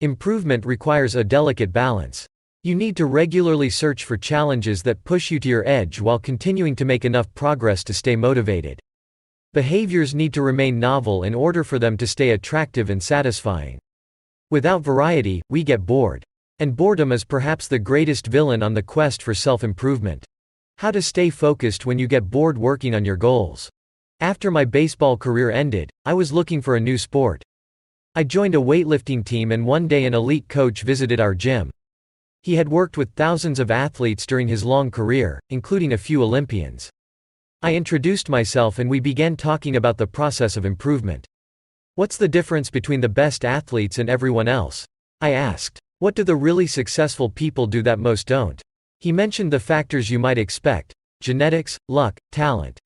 Improvement requires a delicate balance. You need to regularly search for challenges that push you to your edge while continuing to make enough progress to stay motivated. Behaviors need to remain novel in order for them to stay attractive and satisfying. Without variety, we get bored. And boredom is perhaps the greatest villain on the quest for self-improvement. How to stay focused when you get bored working on your goals. After my baseball career ended, I was looking for a new sport. I joined a weightlifting team, and one day an elite coach visited our gym. He had worked with thousands of athletes during his long career, including a few Olympians. I introduced myself and we began talking about the process of improvement. What's the difference between the best athletes and everyone else? I asked. What do the really successful people do that most don't? He mentioned the factors you might expect: genetics, luck, talent.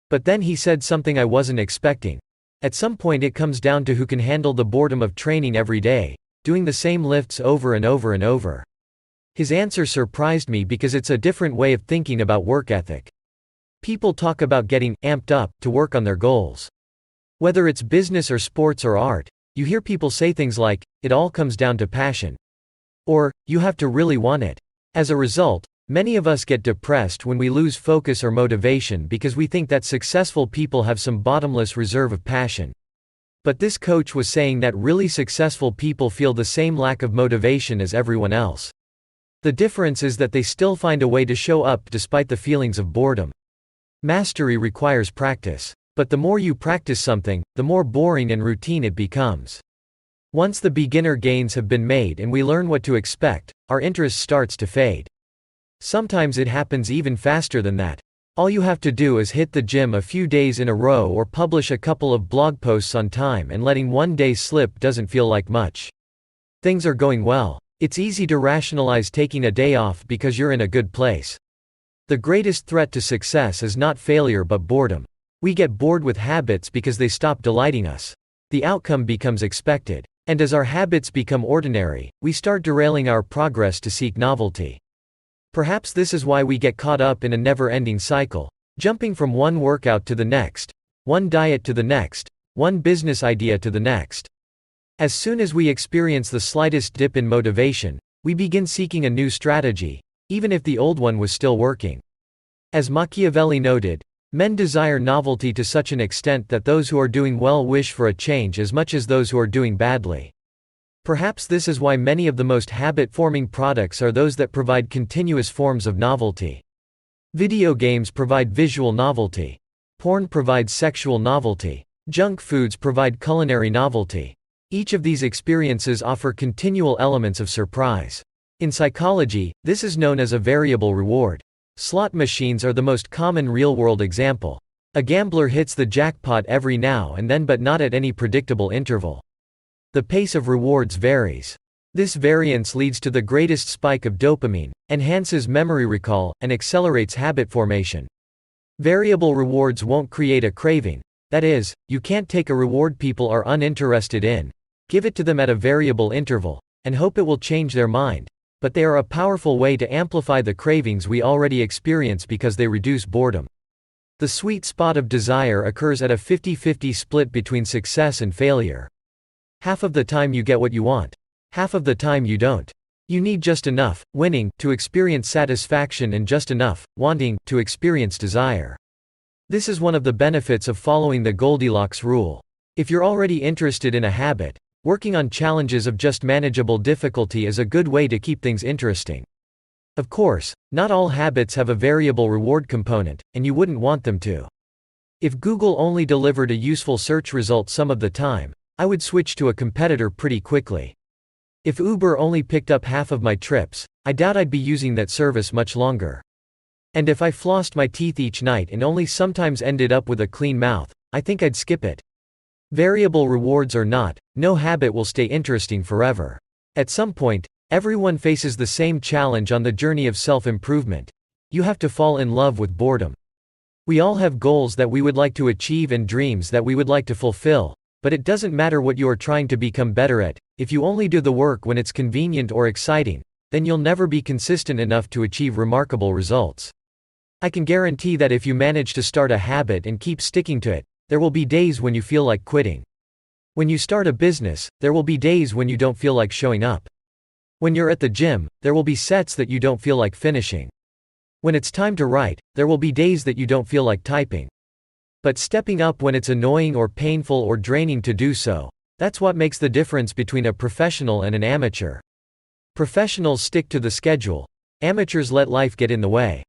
But then he said something I wasn't expecting. At some point it comes down to who can handle the boredom of training every day, doing the same lifts over and over and over. His answer surprised me because it's a different way of thinking about work ethic. People talk about getting amped up to work on their goals. Whether it's business or sports or art, you hear people say things like, "It all comes down to passion." Or, "You have to really want it." As a result, many of us get depressed when we lose focus or motivation because we think that successful people have some bottomless reserve of passion. But this coach was saying that really successful people feel the same lack of motivation as everyone else. The difference is that they still find a way to show up despite the feelings of boredom. Mastery requires practice. But the more you practice something, the more boring and routine it becomes. Once the beginner gains have been made and we learn what to expect, our interest starts to fade. Sometimes it happens even faster than that. All you have to do is hit the gym a few days in a row or publish a couple of blog posts on time, and letting one day slip doesn't feel like much. Things are going well. It's easy to rationalize taking a day off because you're in a good place. The greatest threat to success is not failure but boredom. We get bored with habits because they stop delighting us. The outcome becomes expected. And as our habits become ordinary, we start derailing our progress to seek novelty. Perhaps this is why we get caught up in a never-ending cycle, jumping from one workout to the next, one diet to the next, one business idea to the next. As soon as we experience the slightest dip in motivation, we begin seeking a new strategy, even if the old one was still working. As Machiavelli noted, men desire novelty to such an extent that those who are doing well wish for a change as much as those who are doing badly. Perhaps this is why many of the most habit-forming products are those that provide continuous forms of novelty. Video games provide visual novelty. Porn provides sexual novelty. Junk foods provide culinary novelty. Each of these experiences offer continual elements of surprise. In psychology, this is known as a variable reward. Slot machines are the most common real-world example. A gambler hits the jackpot every now and then but not at any predictable interval. The pace of rewards varies. This variance leads to the greatest spike of dopamine, enhances memory recall, and accelerates habit formation. Variable rewards won't create a craving. That is, you can't take a reward people are uninterested in, give it to them at a variable interval, and hope it will change their mind. But they are a powerful way to amplify the cravings we already experience because they reduce boredom. The sweet spot of desire occurs at a 50-50 split between success and failure. Half of the time you get what you want. Half of the time you don't. You need just enough, winning, to experience satisfaction and just enough, wanting, to experience desire. This is one of the benefits of following the Goldilocks rule. If you're already interested in a habit, working on challenges of just manageable difficulty is a good way to keep things interesting. Of course, not all habits have a variable reward component, and you wouldn't want them to. If Google only delivered a useful search result some of the time, I would switch to a competitor pretty quickly. If Uber only picked up half of my trips, I doubt I'd be using that service much longer. And if I flossed my teeth each night and only sometimes ended up with a clean mouth, I think I'd skip it. Variable rewards or not, no habit will stay interesting forever. At some point, everyone faces the same challenge on the journey of self-improvement. You have to fall in love with boredom. We all have goals that we would like to achieve and dreams that we would like to fulfill, but it doesn't matter what you are trying to become better at. If you only do the work when it's convenient or exciting, then you'll never be consistent enough to achieve remarkable results. I can guarantee that if you manage to start a habit and keep sticking to it, there will be days when you feel like quitting. When you start a business, there will be days when you don't feel like showing up. When you're at the gym, there will be sets that you don't feel like finishing. When it's time to write, there will be days that you don't feel like typing. But stepping up when it's annoying or painful or draining to do so, that's what makes the difference between a professional and an amateur. Professionals stick to the schedule. Amateurs let life get in the way.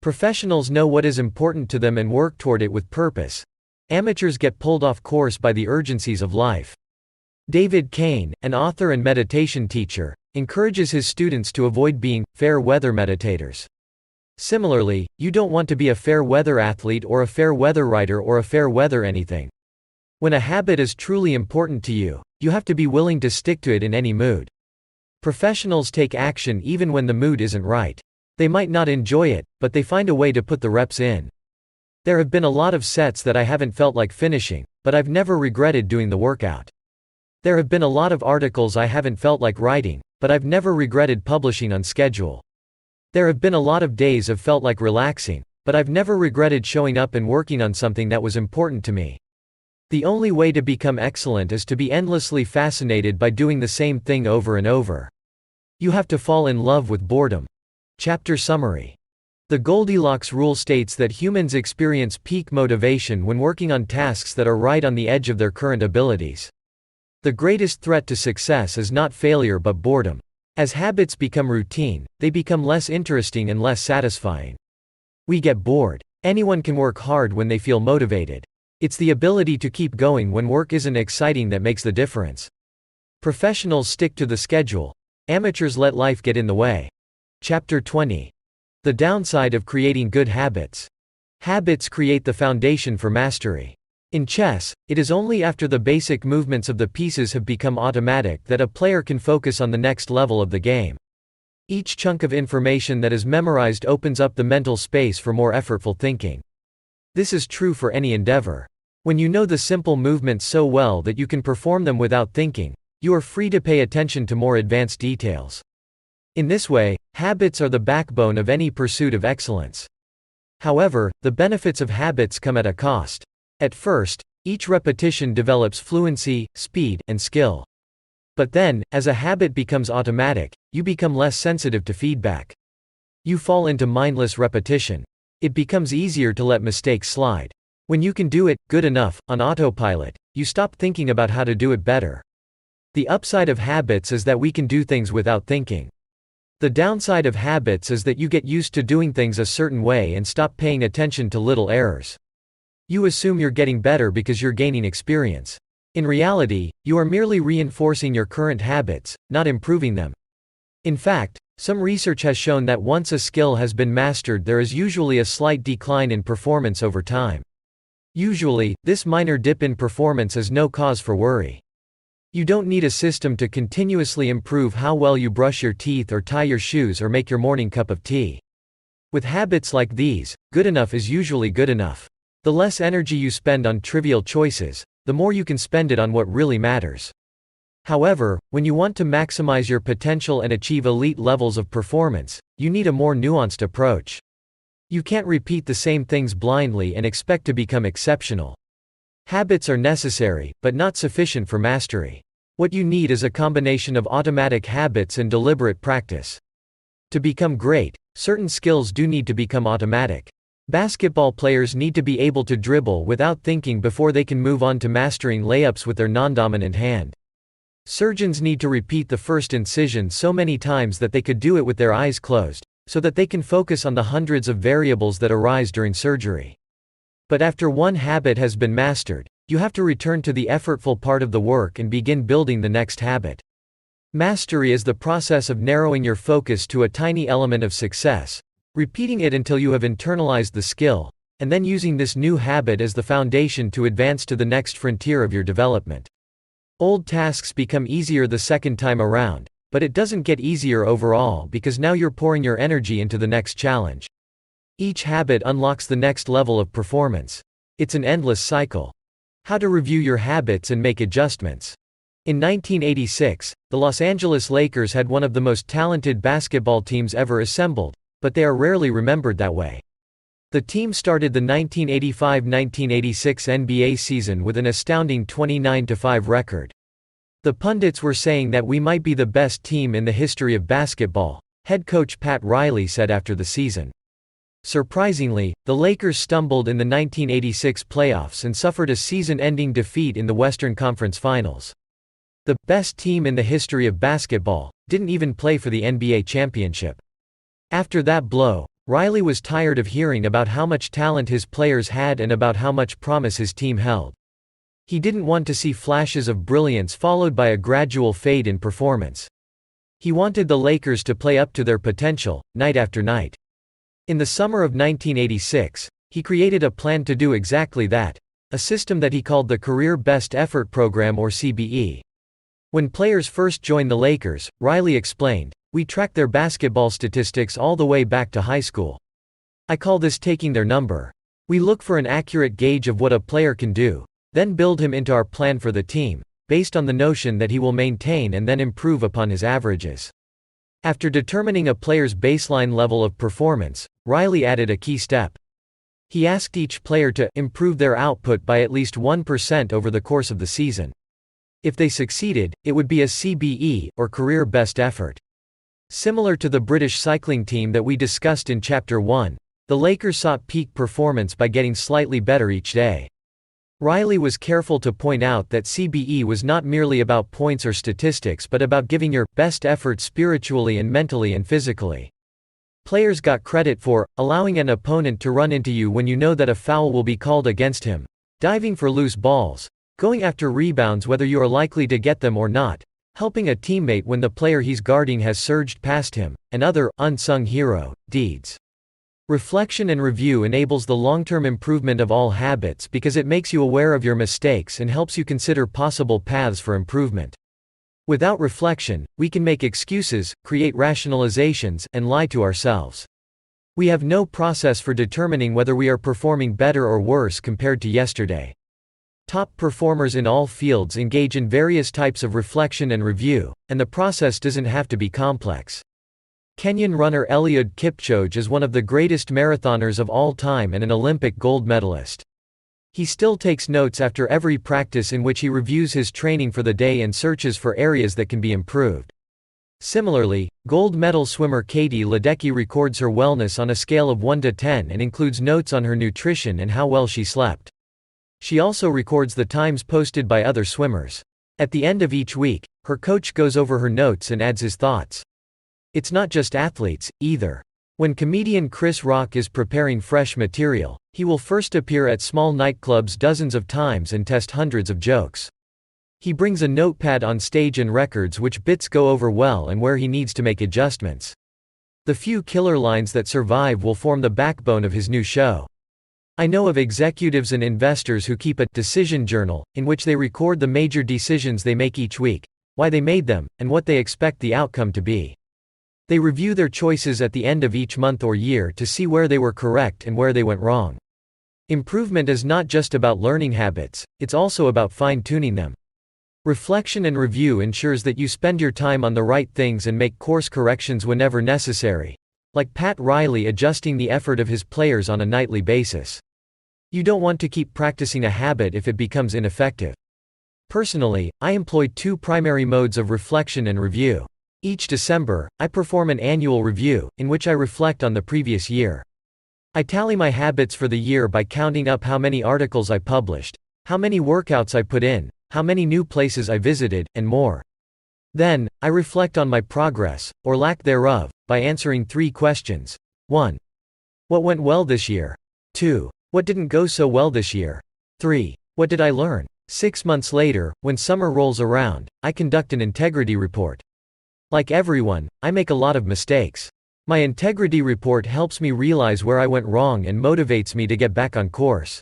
Professionals know what is important to them and work toward it with purpose. Amateurs get pulled off course by the urgencies of life. David Kane, an author and meditation teacher, encourages his students to avoid being fair-weather meditators. Similarly, you don't want to be a fair-weather athlete or a fair-weather writer or a fair-weather anything. When a habit is truly important to you, you have to be willing to stick to it in any mood. Professionals take action even when the mood isn't right. They might not enjoy it, but they find a way to put the reps in. There have been a lot of sets that I haven't felt like finishing, but I've never regretted doing the workout. There have been a lot of articles I haven't felt like writing, but I've never regretted publishing on schedule. There have been a lot of days I've felt like relaxing, but I've never regretted showing up and working on something that was important to me. The only way to become excellent is to be endlessly fascinated by doing the same thing over and over. You have to fall in love with boredom. Chapter summary. The Goldilocks rule states that humans experience peak motivation when working on tasks that are right on the edge of their current abilities. The greatest threat to success is not failure but boredom. As habits become routine, they become less interesting and less satisfying. We get bored. Anyone can work hard when they feel motivated. It's the ability to keep going when work isn't exciting that makes the difference. Professionals stick to the schedule. Amateurs let life get in the way. Chapter 20. The downside of creating good habits. Habits create the foundation for mastery. In chess, it is only after the basic movements of the pieces have become automatic that a player can focus on the next level of the game. Each chunk of information that is memorized opens up the mental space for more effortful thinking. This is true for any endeavor. When you know the simple movements so well that you can perform them without thinking, you are free to pay attention to more advanced details. In this way, habits are the backbone of any pursuit of excellence. However, the benefits of habits come at a cost. At first, each repetition develops fluency, speed, and skill. But then, as a habit becomes automatic, you become less sensitive to feedback. You fall into mindless repetition. It becomes easier to let mistakes slide. When you can do it good enough on autopilot, you stop thinking about how to do it better. The upside of habits is that we can do things without thinking. The downside of habits is that you get used to doing things a certain way and stop paying attention to little errors. You assume you're getting better because you're gaining experience. In reality, you are merely reinforcing your current habits, not improving them. In fact, some research has shown that once a skill has been mastered, there is usually a slight decline in performance over time. Usually, this minor dip in performance is no cause for worry. You don't need a system to continuously improve how well you brush your teeth or tie your shoes or make your morning cup of tea. With habits like these, good enough is usually good enough. The less energy you spend on trivial choices, the more you can spend it on what really matters. However, when you want to maximize your potential and achieve elite levels of performance, you need a more nuanced approach. You can't repeat the same things blindly and expect to become exceptional. Habits are necessary, but not sufficient for mastery. What you need is a combination of automatic habits and deliberate practice. To become great, certain skills do need to become automatic. Basketball players need to be able to dribble without thinking before they can move on to mastering layups with their non-dominant hand. Surgeons need to repeat the first incision so many times that they could do it with their eyes closed, so that they can focus on the hundreds of variables that arise during surgery. But after one habit has been mastered, you have to return to the effortful part of the work and begin building the next habit. Mastery is the process of narrowing your focus to a tiny element of success, repeating it until you have internalized the skill, and then using this new habit as the foundation to advance to the next frontier of your development. Old tasks become easier the second time around, but it doesn't get easier overall because now you're pouring your energy into the next challenge. Each habit unlocks the next level of performance. It's an endless cycle. How to review your habits and make adjustments. In 1986, the Los Angeles Lakers had one of the most talented basketball teams ever assembled, but they are rarely remembered that way. The team started the 1985-1986 NBA season with an astounding 29-5 record. The pundits were saying that we might be the best team in the history of basketball, head coach Pat Riley said after the season. Surprisingly, the Lakers stumbled in the 1986 playoffs and suffered a season-ending defeat in the Western Conference Finals. The best team in the history of basketball didn't even play for the NBA championship. After that blow, Riley was tired of hearing about how much talent his players had and about how much promise his team held. He didn't want to see flashes of brilliance followed by a gradual fade in performance. He wanted the Lakers to play up to their potential, night after night. In the summer of 1986, he created a plan to do exactly that, a system that he called the Career Best Effort Program or CBE. When players first joined the Lakers, Riley explained, "We track their basketball statistics all the way back to high school. I call this taking their number. We look for an accurate gauge of what a player can do, then build him into our plan for the team, based on the notion that he will maintain and then improve upon his averages." After determining a player's baseline level of performance, Riley added a key step. He asked each player to improve their output by at least 1% over the course of the season. If they succeeded, it would be a CBE, or Career Best Effort. Similar to the British cycling team that we discussed in Chapter 1, the Lakers sought peak performance by getting slightly better each day. Riley was careful to point out that CBE was not merely about points or statistics but about giving your best effort spiritually and mentally and physically. Players got credit for allowing an opponent to run into you when you know that a foul will be called against him, diving for loose balls, going after rebounds whether you are likely to get them or not, helping a teammate when the player he's guarding has surged past him, and other unsung hero deeds. Reflection and review enables the long-term improvement of all habits because it makes you aware of your mistakes and helps you consider possible paths for improvement. Without reflection, we can make excuses, create rationalizations, and lie to ourselves. We have no process for determining whether we are performing better or worse compared to yesterday. Top performers in all fields engage in various types of reflection and review, and the process doesn't have to be complex. Kenyan runner Eliud Kipchoge is one of the greatest marathoners of all time and an Olympic gold medalist. He still takes notes after every practice in which he reviews his training for the day and searches for areas that can be improved. Similarly, gold medal swimmer Katie Ledecky records her wellness on a scale of 1 to 10 and includes notes on her nutrition and how well she slept. She also records the times posted by other swimmers. At the end of each week, her coach goes over her notes and adds his thoughts. It's not just athletes, either. When comedian Chris Rock is preparing fresh material, he will first appear at small nightclubs dozens of times and test hundreds of jokes. He brings a notepad on stage and records which bits go over well and where he needs to make adjustments. The few killer lines that survive will form the backbone of his new show. I know of executives and investors who keep a decision journal, in which they record the major decisions they make each week, why they made them, and what they expect the outcome to be. They review their choices at the end of each month or year to see where they were correct and where they went wrong. Improvement is not just about learning habits, it's also about fine-tuning them. Reflection and review ensures that you spend your time on the right things and make course corrections whenever necessary, like Pat Riley adjusting the effort of his players on a nightly basis. You don't want to keep practicing a habit if it becomes ineffective. Personally, I employ two primary modes of reflection and review. Each December, I perform an annual review, in which I reflect on the previous year. I tally my habits for the year by counting up how many articles I published, how many workouts I put in, how many new places I visited, and more. Then, I reflect on my progress, or lack thereof, by answering 3 questions. 1. What went well this year? 2. What didn't go so well this year? 3. What did I learn? 6 months later, when summer rolls around, I conduct an integrity report. Like everyone, I make a lot of mistakes. My integrity report helps me realize where I went wrong and motivates me to get back on course.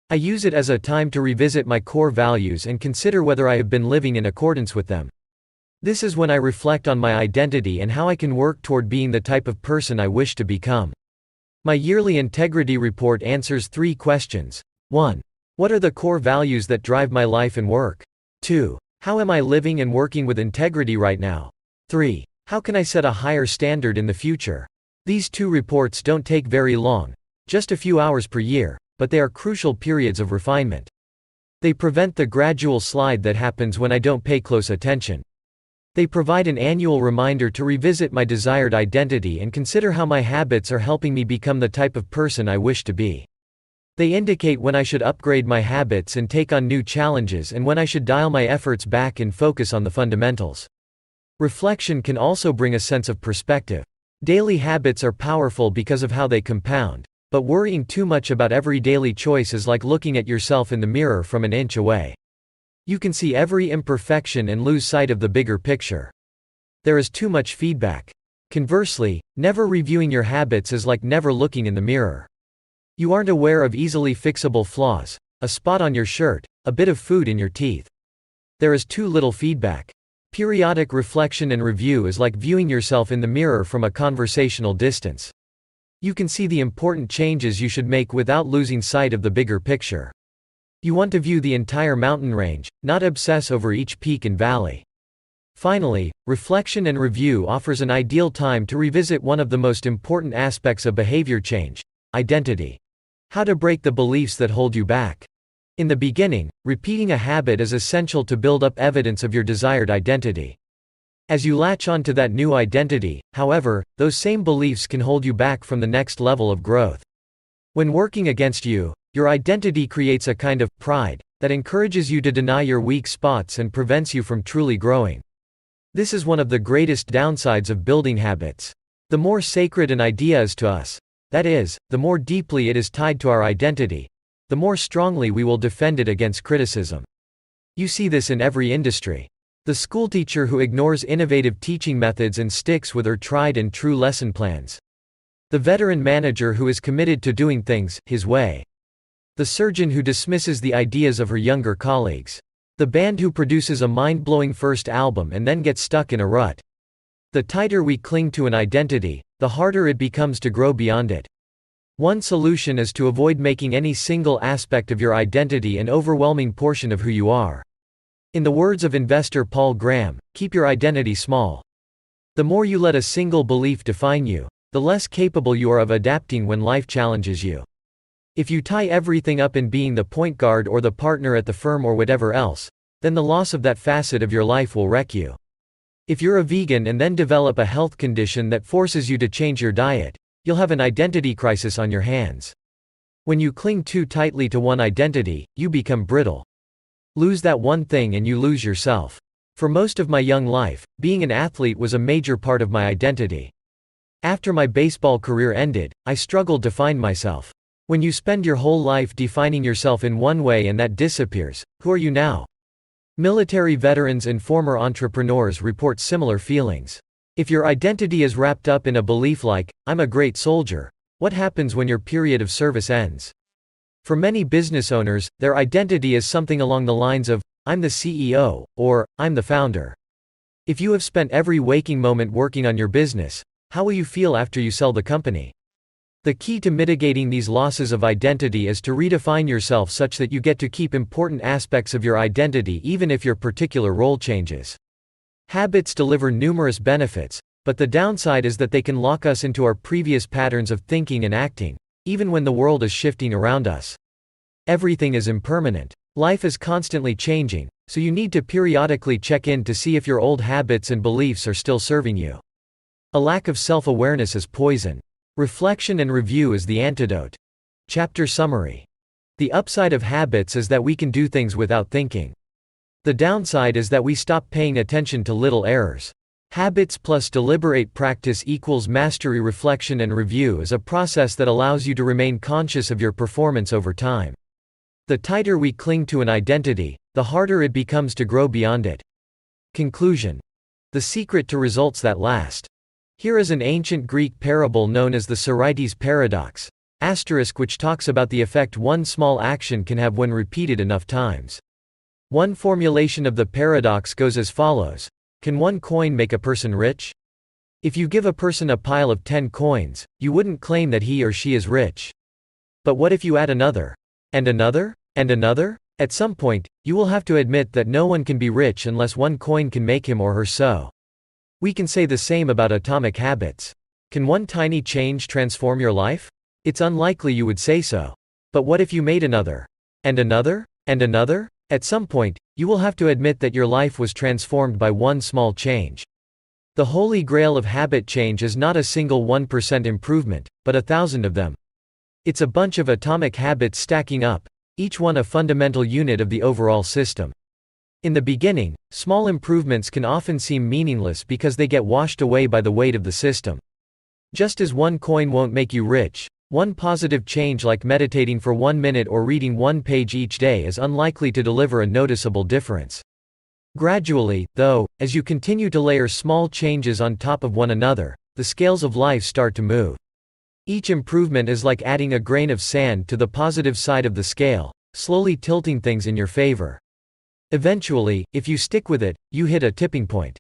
I use it as a time to revisit my core values and consider whether I have been living in accordance with them. This is when I reflect on my identity and how I can work toward being the type of person I wish to become. My yearly integrity report answers 3 questions. 1. What are the core values that drive my life and work? 2. How am I living and working with integrity right now? 3. How can I set a higher standard in the future? These 2 reports don't take very long, just a few hours per year, but they are crucial periods of refinement. They prevent the gradual slide that happens when I don't pay close attention. They provide an annual reminder to revisit my desired identity and consider how my habits are helping me become the type of person I wish to be. They indicate when I should upgrade my habits and take on new challenges and when I should dial my efforts back and focus on the fundamentals. Reflection can also bring a sense of perspective. Daily habits are powerful because of how they compound, but worrying too much about every daily choice is like looking at yourself in the mirror from an inch away. You can see every imperfection and lose sight of the bigger picture. There is too much feedback. Conversely, never reviewing your habits is like never looking in the mirror. You aren't aware of easily fixable flaws, a spot on your shirt, a bit of food in your teeth. There is too little feedback. Periodic reflection and review is like viewing yourself in the mirror from a conversational distance. You can see the important changes you should make without losing sight of the bigger picture. You want to view the entire mountain range, not obsess over each peak and valley. Finally, reflection and review offers an ideal time to revisit one of the most important aspects of behavior change: identity. How to break the beliefs that hold you back. In the beginning, repeating a habit is essential to build up evidence of your desired identity. As you latch onto that new identity, however, those same beliefs can hold you back from the next level of growth. When working against you, your identity creates a kind of pride that encourages you to deny your weak spots and prevents you from truly growing. This is one of the greatest downsides of building habits. The more sacred an idea is to us, that is, the more deeply it is tied to our identity, the more strongly we will defend it against criticism. You see this in every industry. The schoolteacher who ignores innovative teaching methods and sticks with her tried and true lesson plans. The veteran manager who is committed to doing things his way. The surgeon who dismisses the ideas of her younger colleagues. The band who produces a mind-blowing first album and then gets stuck in a rut. The tighter we cling to an identity, the harder it becomes to grow beyond it. One solution is to avoid making any single aspect of your identity an overwhelming portion of who you are. In the words of investor Paul Graham, keep your identity small. The more you let a single belief define you, the less capable you are of adapting when life challenges you. If you tie everything up in being the point guard or the partner at the firm or whatever else, then the loss of that facet of your life will wreck you. If you're a vegan and then develop a health condition that forces you to change your diet, you'll have an identity crisis on your hands. When you cling too tightly to one identity, you become brittle. Lose that one thing and you lose yourself. For most of my young life, being an athlete was a major part of my identity. After my baseball career ended, I struggled to find myself. When you spend your whole life defining yourself in one way and that disappears, who are you now? Military veterans and former entrepreneurs report similar feelings. If your identity is wrapped up in a belief like, "I'm a great soldier," what happens when your period of service ends? For many business owners, their identity is something along the lines of, "I'm the CEO," or, "I'm the founder." If you have spent every waking moment working on your business, how will you feel after you sell the company? The key to mitigating these losses of identity is to redefine yourself such that you get to keep important aspects of your identity even if your particular role changes. Habits deliver numerous benefits, but the downside is that they can lock us into our previous patterns of thinking and acting, even when the world is shifting around us. Everything is impermanent. Life is constantly changing, so you need to periodically check in to see if your old habits and beliefs are still serving you. A lack of self-awareness is poison. Reflection and review is the antidote. Chapter summary. The upside of habits is that we can do things without thinking. The downside is that we stop paying attention to little errors. Habits plus deliberate practice equals mastery. Reflection and review is a process that allows you to remain conscious of your performance over time. The tighter we cling to an identity, the harder it becomes to grow beyond it. Conclusion. The secret to results that last. Here is an ancient Greek parable known as the Sorites paradox, which talks about the effect one small action can have when repeated enough times. One formulation of the paradox goes as follows: can one coin make a person rich? If you give a person a pile of 10 coins, you wouldn't claim that he or she is rich. But what if you add another, and another, and another? At some point, you will have to admit that no one can be rich unless one coin can make him or her so. We can say the same about atomic habits. Can one tiny change transform your life? It's unlikely you would say so. But what if you made another? And another? And another? At some point, you will have to admit that your life was transformed by one small change. The holy grail of habit change is not a single 1% improvement, but 1,000 of them. It's a bunch of atomic habits stacking up, each one a fundamental unit of the overall system. In the beginning, small improvements can often seem meaningless because they get washed away by the weight of the system. Just as one coin won't make you rich, one positive change like meditating for 1 minute or reading 1 page each day is unlikely to deliver a noticeable difference. Gradually, though, as you continue to layer small changes on top of one another, the scales of life start to move. Each improvement is like adding a grain of sand to the positive side of the scale, slowly tilting things in your favor. Eventually, if you stick with it, you hit a tipping point.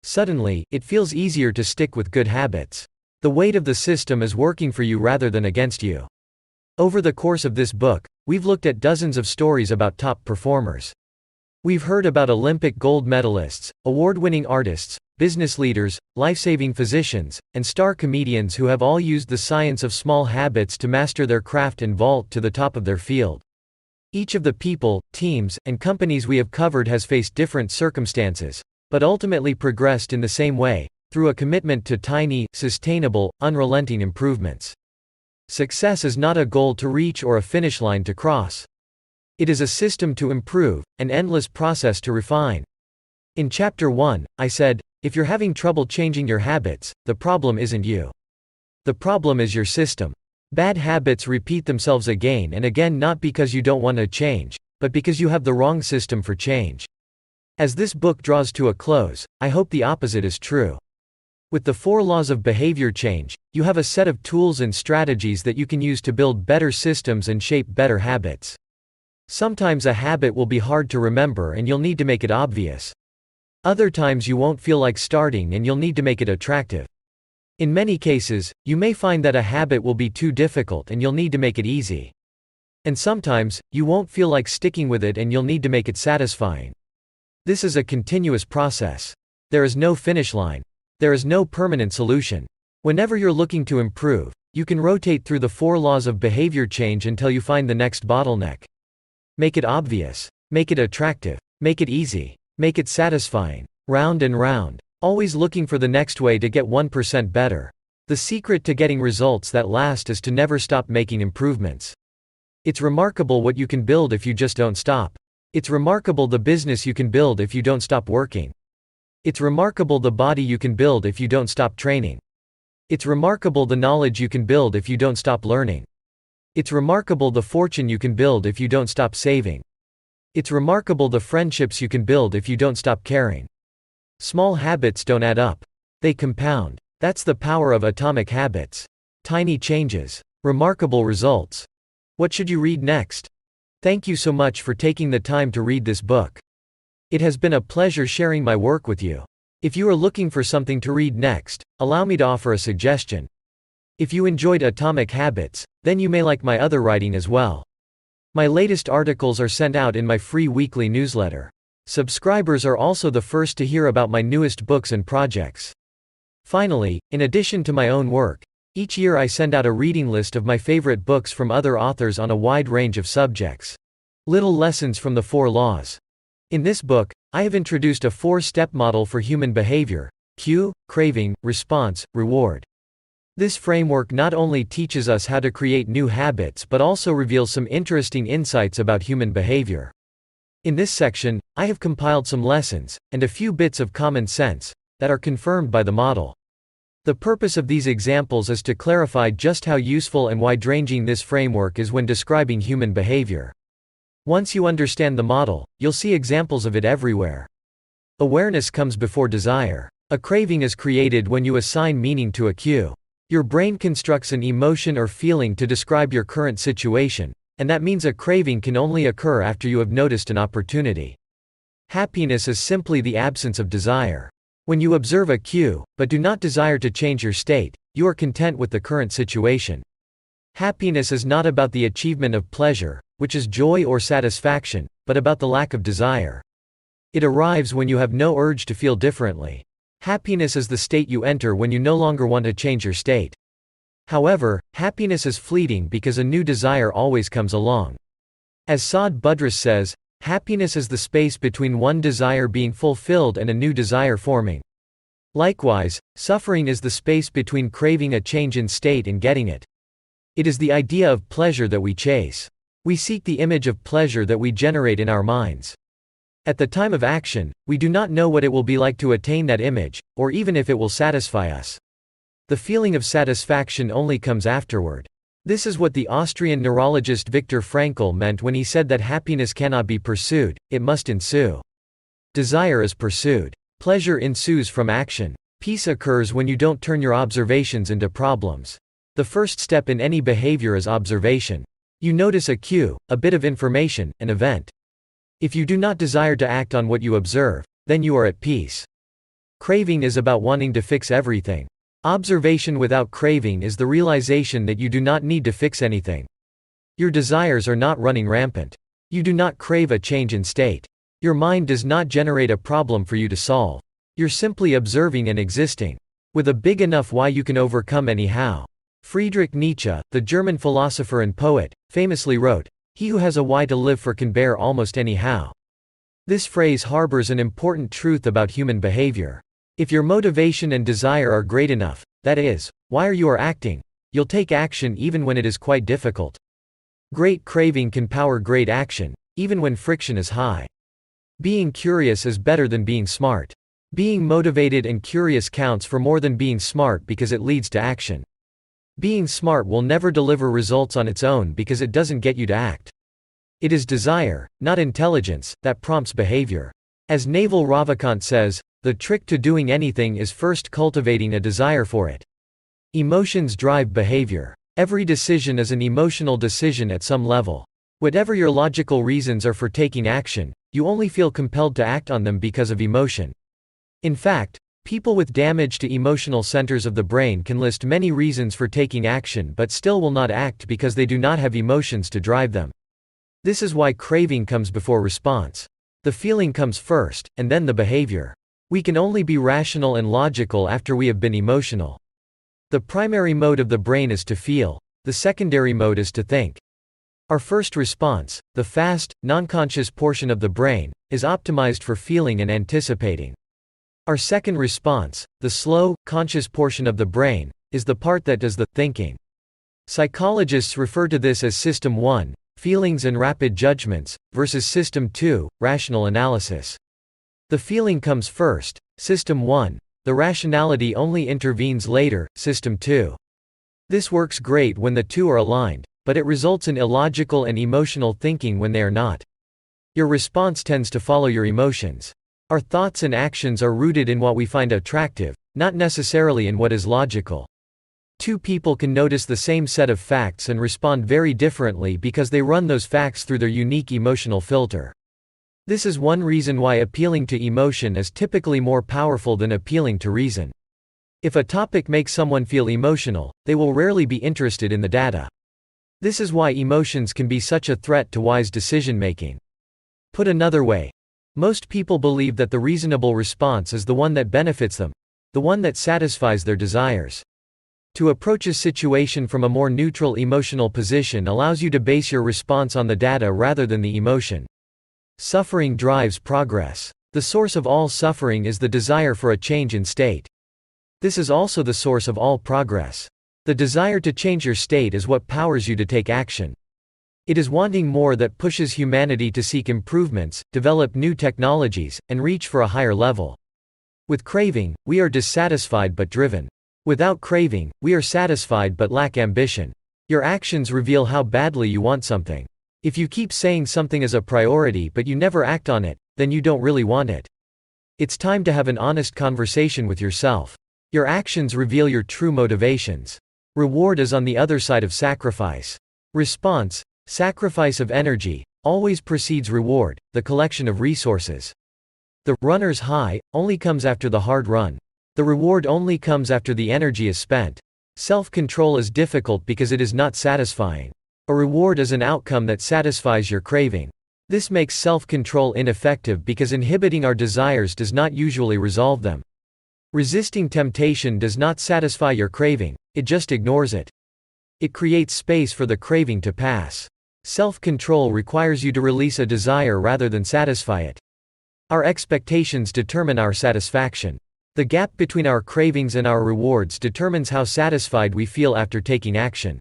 Suddenly, it feels easier to stick with good habits. The weight of the system is working for you rather than against you. Over the course of this book, we've looked at dozens of stories about top performers. We've heard about Olympic gold medalists, award-winning artists, business leaders, life-saving physicians, and star comedians who have all used the science of small habits to master their craft and vault to the top of their field. Each of the people, teams, and companies we have covered has faced different circumstances, but ultimately progressed in the same way, through a commitment to tiny, sustainable, unrelenting improvements. Success is not a goal to reach or a finish line to cross. It is a system to improve, an endless process to refine. In Chapter 1, I said, if you're having trouble changing your habits, the problem isn't you. The problem is your system. Bad habits repeat themselves again and again not because you don't want to change, but because you have the wrong system for change. As this book draws to a close, I hope the opposite is true. With the 4 laws of behavior change, you have a set of tools and strategies that you can use to build better systems and shape better habits. Sometimes a habit will be hard to remember and you'll need to make it obvious. Other times you won't feel like starting and you'll need to make it attractive. In many cases, you may find that a habit will be too difficult and you'll need to make it easy. And sometimes, you won't feel like sticking with it and you'll need to make it satisfying. This is a continuous process. There is no finish line. There is no permanent solution. Whenever you're looking to improve, you can rotate through the 4 laws of behavior change until you find the next bottleneck. Make it obvious. Make it attractive. Make it easy. Make it satisfying. Round and round. Always looking for the next way to get 1% better. The secret to getting results that last is to never stop making improvements. It's remarkable what you can build if you just don't stop. It's remarkable the business you can build if you don't stop working. It's remarkable the body you can build if you don't stop training. It's remarkable the knowledge you can build if you don't stop learning. It's remarkable the fortune you can build if you don't stop saving. It's remarkable the friendships you can build if you don't stop caring. Small habits don't add up. They compound. That's the power of atomic habits. Tiny changes. Remarkable results. What should you read next? Thank you so much for taking the time to read this book. It has been a pleasure sharing my work with you. If you are looking for something to read next, allow me to offer a suggestion. If you enjoyed Atomic Habits, then you may like my other writing as well. My latest articles are sent out in my free weekly newsletter. Subscribers are also the first to hear about my newest books and projects. Finally, in addition to my own work, each year I send out a reading list of my favorite books from other authors on a wide range of subjects. Little lessons from the 4 laws. In this book, I have introduced a 4-step model for human behavior: cue, craving, response, reward. This framework not only teaches us how to create new habits but also reveals some interesting insights about human behavior. In this section, I have compiled some lessons, and a few bits of common sense, that are confirmed by the model. The purpose of these examples is to clarify just how useful and wide-ranging this framework is when describing human behavior. Once you understand the model, you'll see examples of it everywhere. Awareness comes before desire. A craving is created when you assign meaning to a cue. Your brain constructs an emotion or feeling to describe your current situation, and that means a craving can only occur after you have noticed an opportunity. Happiness is simply the absence of desire. When you observe a cue, but do not desire to change your state, you are content with the current situation. Happiness is not about the achievement of pleasure, which is joy or satisfaction, but about the lack of desire. It arrives when you have no urge to feel differently. Happiness is the state you enter when you no longer want to change your state. However, happiness is fleeting because a new desire always comes along. As Saad Budrus says, happiness is the space between one desire being fulfilled and a new desire forming. Likewise, suffering is the space between craving a change in state and getting it. It is the idea of pleasure that we chase. We seek the image of pleasure that we generate in our minds. At the time of action, we do not know what it will be like to attain that image, or even if it will satisfy us. The feeling of satisfaction only comes afterward. This is what the Austrian neurologist Viktor Frankl meant when he said that happiness cannot be pursued, it must ensue. Desire is pursued. Pleasure ensues from action. Peace occurs when you don't turn your observations into problems. The first step in any behavior is observation. You notice a cue, a bit of information, an event. If you do not desire to act on what you observe, then you are at peace. Craving is about wanting to fix everything. Observation without craving is the realization that you do not need to fix anything. Your desires are not running rampant. You do not crave a change in state. Your mind does not generate a problem for you to solve. You're simply observing and existing. With a big enough why you can overcome any how. Friedrich Nietzsche, the German philosopher and poet, famously wrote, "He who has a why to live for can bear almost any how." This phrase harbors an important truth about human behavior. If your motivation and desire are great enough, that is, why you are acting, you'll take action even when it is quite difficult. Great craving can power great action, even when friction is high. Being curious is better than being smart. Being motivated and curious counts for more than being smart because it leads to action. Being smart will never deliver results on its own because it doesn't get you to act. It is desire, not intelligence, that prompts behavior. As Naval Ravikant says, the trick to doing anything is first cultivating a desire for it. Emotions drive behavior. Every decision is an emotional decision at some level. Whatever your logical reasons are for taking action, you only feel compelled to act on them because of emotion. In fact, people with damage to emotional centers of the brain can list many reasons for taking action but still will not act because they do not have emotions to drive them. This is why craving comes before response. The feeling comes first, and then the behavior. We can only be rational and logical after we have been emotional. The primary mode of the brain is to feel, the secondary mode is to think. Our first response, the fast, non-conscious portion of the brain, is optimized for feeling and anticipating. Our second response, the slow, conscious portion of the brain, is the part that does the thinking. Psychologists refer to this as System 1, feelings and rapid judgments, versus System 2, rational analysis. The feeling comes first, System 1, the rationality only intervenes later, System 2. This works great when the two are aligned, but it results in illogical and emotional thinking when they are not. Your response tends to follow your emotions. Our thoughts and actions are rooted in what we find attractive, not necessarily in what is logical. Two people can notice the same set of facts and respond very differently because they run those facts through their unique emotional filter. This is one reason why appealing to emotion is typically more powerful than appealing to reason. If a topic makes someone feel emotional, they will rarely be interested in the data. This is why emotions can be such a threat to wise decision-making. Put another way, most people believe that the reasonable response is the one that benefits them, the one that satisfies their desires. To approach a situation from a more neutral emotional position allows you to base your response on the data rather than the emotion. Suffering drives progress. The source of all suffering is the desire for a change in state. This is also the source of all progress. The desire to change your state is what powers you to take action. It is wanting more that pushes humanity to seek improvements, develop new technologies, and reach for a higher level. With craving, we are dissatisfied but driven. Without craving, we are satisfied but lack ambition. Your actions reveal how badly you want something. If you keep saying something is a priority but you never act on it, then you don't really want it. It's time to have an honest conversation with yourself. Your actions reveal your true motivations. Reward is on the other side of sacrifice. Response, sacrifice of energy, always precedes reward, the collection of resources. The runner's high only comes after the hard run. The reward only comes after the energy is spent. Self-control is difficult because it is not satisfying. A reward is an outcome that satisfies your craving. This makes self-control ineffective because inhibiting our desires does not usually resolve them. Resisting temptation does not satisfy your craving, it just ignores it. It creates space for the craving to pass. Self-control requires you to release a desire rather than satisfy it. Our expectations determine our satisfaction. The gap between our cravings and our rewards determines how satisfied we feel after taking action.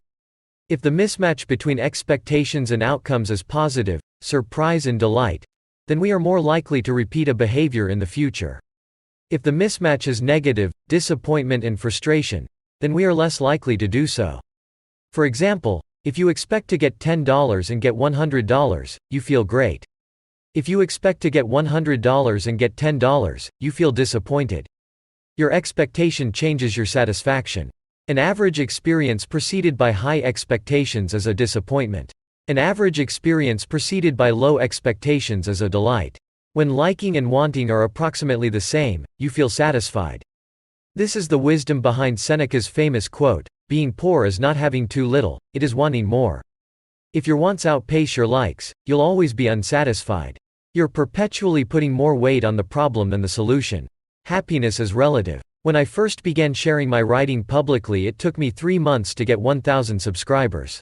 If the mismatch between expectations and outcomes is positive, surprise and delight, then we are more likely to repeat a behavior in the future. If the mismatch is negative, disappointment and frustration, then we are less likely to do so. For example, if you expect to get $10 and get $100, you feel great. If you expect to get $100 and get $10, you feel disappointed. Your expectation changes your satisfaction. An average experience preceded by high expectations is a disappointment. An average experience preceded by low expectations is a delight. When liking and wanting are approximately the same, you feel satisfied. This is the wisdom behind Seneca's famous quote, "Being poor is not having too little, it is wanting more." If your wants outpace your likes, you'll always be unsatisfied. You're perpetually putting more weight on the problem than the solution. Happiness is relative. When I first began sharing my writing publicly, it took me 3 months to get 1,000 subscribers.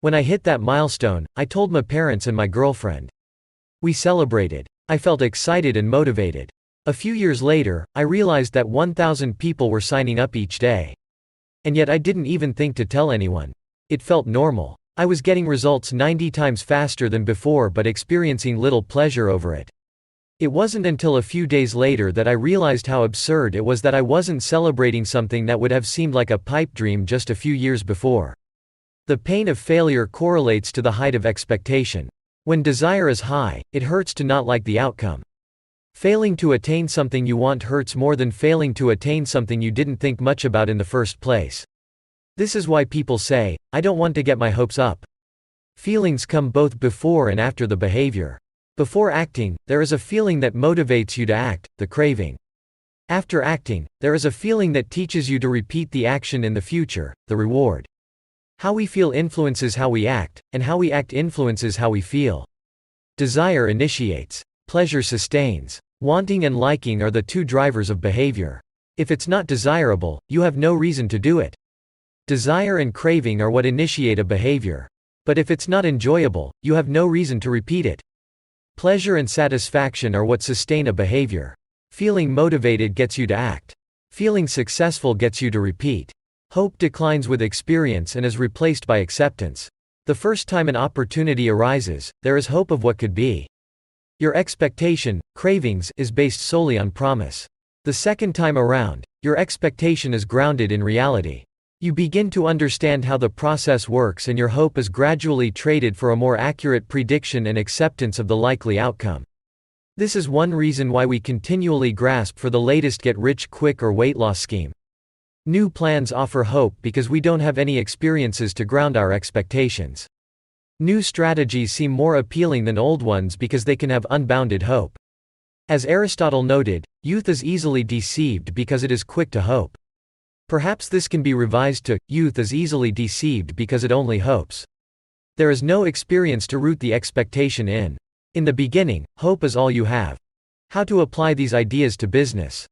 When I hit that milestone, I told my parents and my girlfriend. We celebrated. I felt excited and motivated. A few years later, I realized that 1,000 people were signing up each day. And yet I didn't even think to tell anyone. It felt normal. I was getting results 90 times faster than before but experiencing little pleasure over it. It wasn't until a few days later that I realized how absurd it was that I wasn't celebrating something that would have seemed like a pipe dream just a few years before. The pain of failure correlates to the height of expectation. When desire is high, it hurts to not like the outcome. Failing to attain something you want hurts more than failing to attain something you didn't think much about in the first place. This is why people say, "I don't want to get my hopes up." Feelings come both before and after the behavior. Before acting, there is a feeling that motivates you to act, the craving. After acting, there is a feeling that teaches you to repeat the action in the future, the reward. How we feel influences how we act, and how we act influences how we feel. Desire initiates. Pleasure sustains. Wanting and liking are the two drivers of behavior. If it's not desirable, you have no reason to do it. Desire and craving are what initiate a behavior. But if it's not enjoyable, you have no reason to repeat it. Pleasure and satisfaction are what sustain a behavior. Feeling motivated gets you to act. Feeling successful gets you to repeat. Hope declines with experience and is replaced by acceptance. The first time an opportunity arises, there is hope of what could be. Your expectation, cravings, is based solely on promise. The second time around, your expectation is grounded in reality. You begin to understand how the process works and your hope is gradually traded for a more accurate prediction and acceptance of the likely outcome. This is one reason why we continually grasp for the latest get-rich-quick or weight loss scheme. New plans offer hope because we don't have any experiences to ground our expectations. New strategies seem more appealing than old ones because they can have unbounded hope. As Aristotle noted, youth is easily deceived because it is quick to hope. Perhaps this can be revised to, youth is easily deceived because it only hopes. There is no experience to root the expectation in. In the beginning, hope is all you have. How to apply these ideas to business.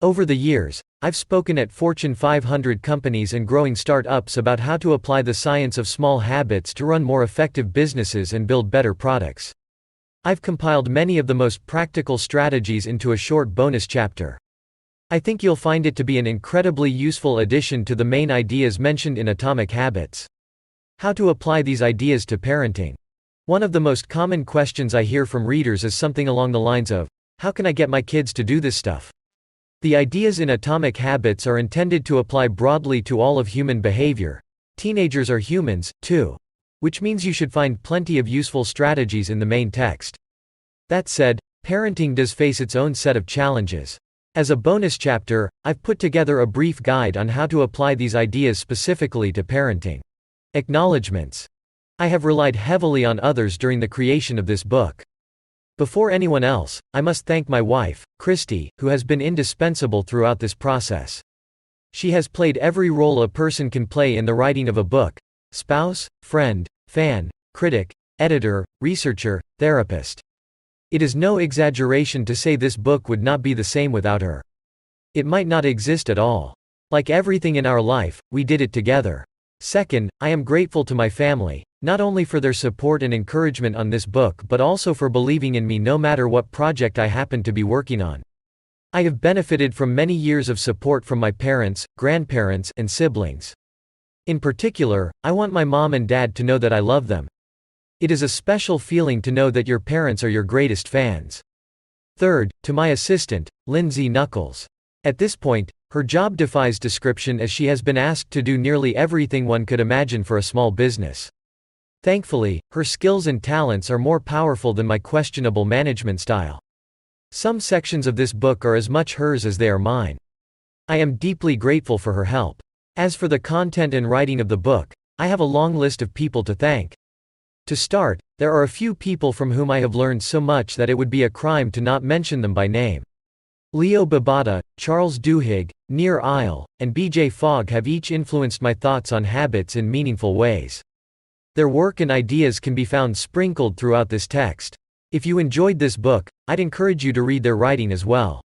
Over the years, I've spoken at Fortune 500 companies and growing startups about how to apply the science of small habits to run more effective businesses and build better products. I've compiled many of the most practical strategies into a short bonus chapter. I think you'll find it to be an incredibly useful addition to the main ideas mentioned in Atomic Habits. How to apply these ideas to parenting. One of the most common questions I hear from readers is something along the lines of, "How can I get my kids to do this stuff?" The ideas in Atomic Habits are intended to apply broadly to all of human behavior. Teenagers are humans, too. Which means you should find plenty of useful strategies in the main text. That said, parenting does face its own set of challenges. As a bonus chapter, I've put together a brief guide on how to apply these ideas specifically to parenting. Acknowledgements. I have relied heavily on others during the creation of this book. Before anyone else, I must thank my wife, Christy, who has been indispensable throughout this process. She has played every role a person can play in the writing of a book: spouse, friend, fan, critic, editor, researcher, therapist. It is no exaggeration to say this book would not be the same without her. It might not exist at all. Like everything in our life, we did it together. Second, I am grateful to my family, not only for their support and encouragement on this book but also for believing in me no matter what project I happen to be working on. I have benefited from many years of support from my parents, grandparents, and siblings. In particular, I want my mom and dad to know that I love them. It is a special feeling to know that your parents are your greatest fans. Third, to my assistant, Lindsay Knuckles. At this point, her job defies description as she has been asked to do nearly everything one could imagine for a small business. Thankfully, her skills and talents are more powerful than my questionable management style. Some sections of this book are as much hers as they are mine. I am deeply grateful for her help. As for the content and writing of the book, I have a long list of people to thank. To start, there are a few people from whom I have learned so much that it would be a crime to not mention them by name. Leo Babauta, Charles Duhigg, Nir Eyal, and B.J. Fogg have each influenced my thoughts on habits in meaningful ways. Their work and ideas can be found sprinkled throughout this text. If you enjoyed this book, I'd encourage you to read their writing as well.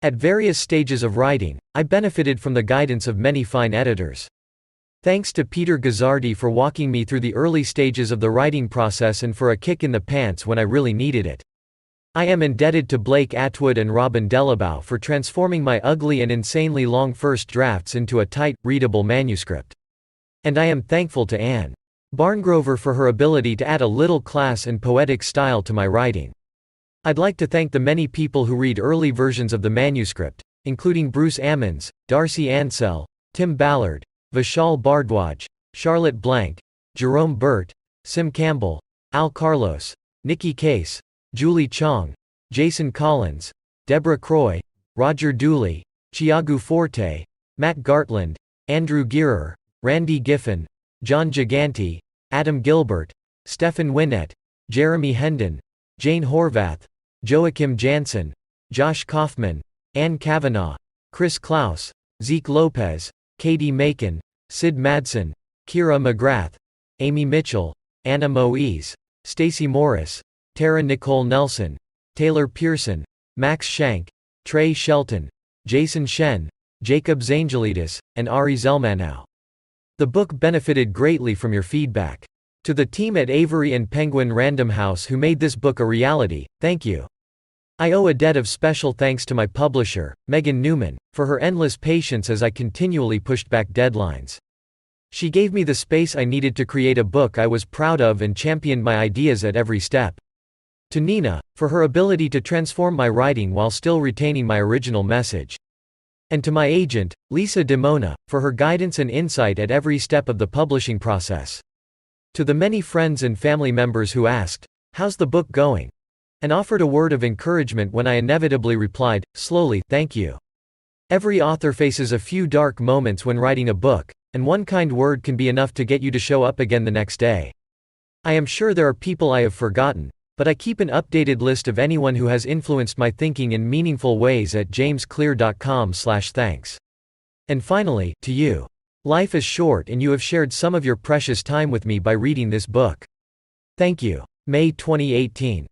At various stages of writing, I benefited from the guidance of many fine editors. Thanks to Peter Gazzardi for walking me through the early stages of the writing process and for a kick in the pants when I really needed it. I am indebted to Blake Atwood and Robin Delabau for transforming my ugly and insanely long first drafts into a tight, readable manuscript. And I am thankful to Anne Barngrover for her ability to add a little class and poetic style to my writing. I'd like to thank the many people who read early versions of the manuscript, including Bruce Ammons, Darcy Ansell, Tim Ballard, Vishal Bhardwaj, Charlotte Blank, Jerome Burt, Sim Campbell, Al Carlos, Nikki Case, Julie Chong, Jason Collins, Deborah Croy, Roger Dooley, Tiago Forte, Matt Gartland, Andrew Gearer, Randy Giffen, John Gigante, Adam Gilbert, Stefan Winnett, Jeremy Hendon, Jane Horvath, Joachim Jansen, Josh Kaufman, Ann Kavanaugh, Chris Klaus, Zeke Lopez, Katie Macon, Sid Madsen, Kira McGrath, Amy Mitchell, Anna Moise, Stacey Morris, Tara Nicole Nelson, Taylor Pearson, Max Shank, Trey Shelton, Jason Shen, Jacob Zangelidis, and Ari Zelmanow. The book benefited greatly from your feedback. To the team at Avery and Penguin Random House who made this book a reality, thank you. I owe a debt of special thanks to my publisher, Megan Newman, for her endless patience as I continually pushed back deadlines. She gave me the space I needed to create a book I was proud of and championed my ideas at every step. To Nina, for her ability to transform my writing while still retaining my original message. And to my agent, Lisa DeMona, for her guidance and insight at every step of the publishing process. To the many friends and family members who asked, "How's the book going?" and offered a word of encouragement when I inevitably replied, slowly, "Thank you." Every author faces a few dark moments when writing a book, and one kind word can be enough to get you to show up again the next day. I am sure there are people I have forgotten, but I keep an updated list of anyone who has influenced my thinking in meaningful ways at jamesclear.com/thanks. And finally, to you. Life is short and you have shared some of your precious time with me by reading this book. Thank you. May 2018.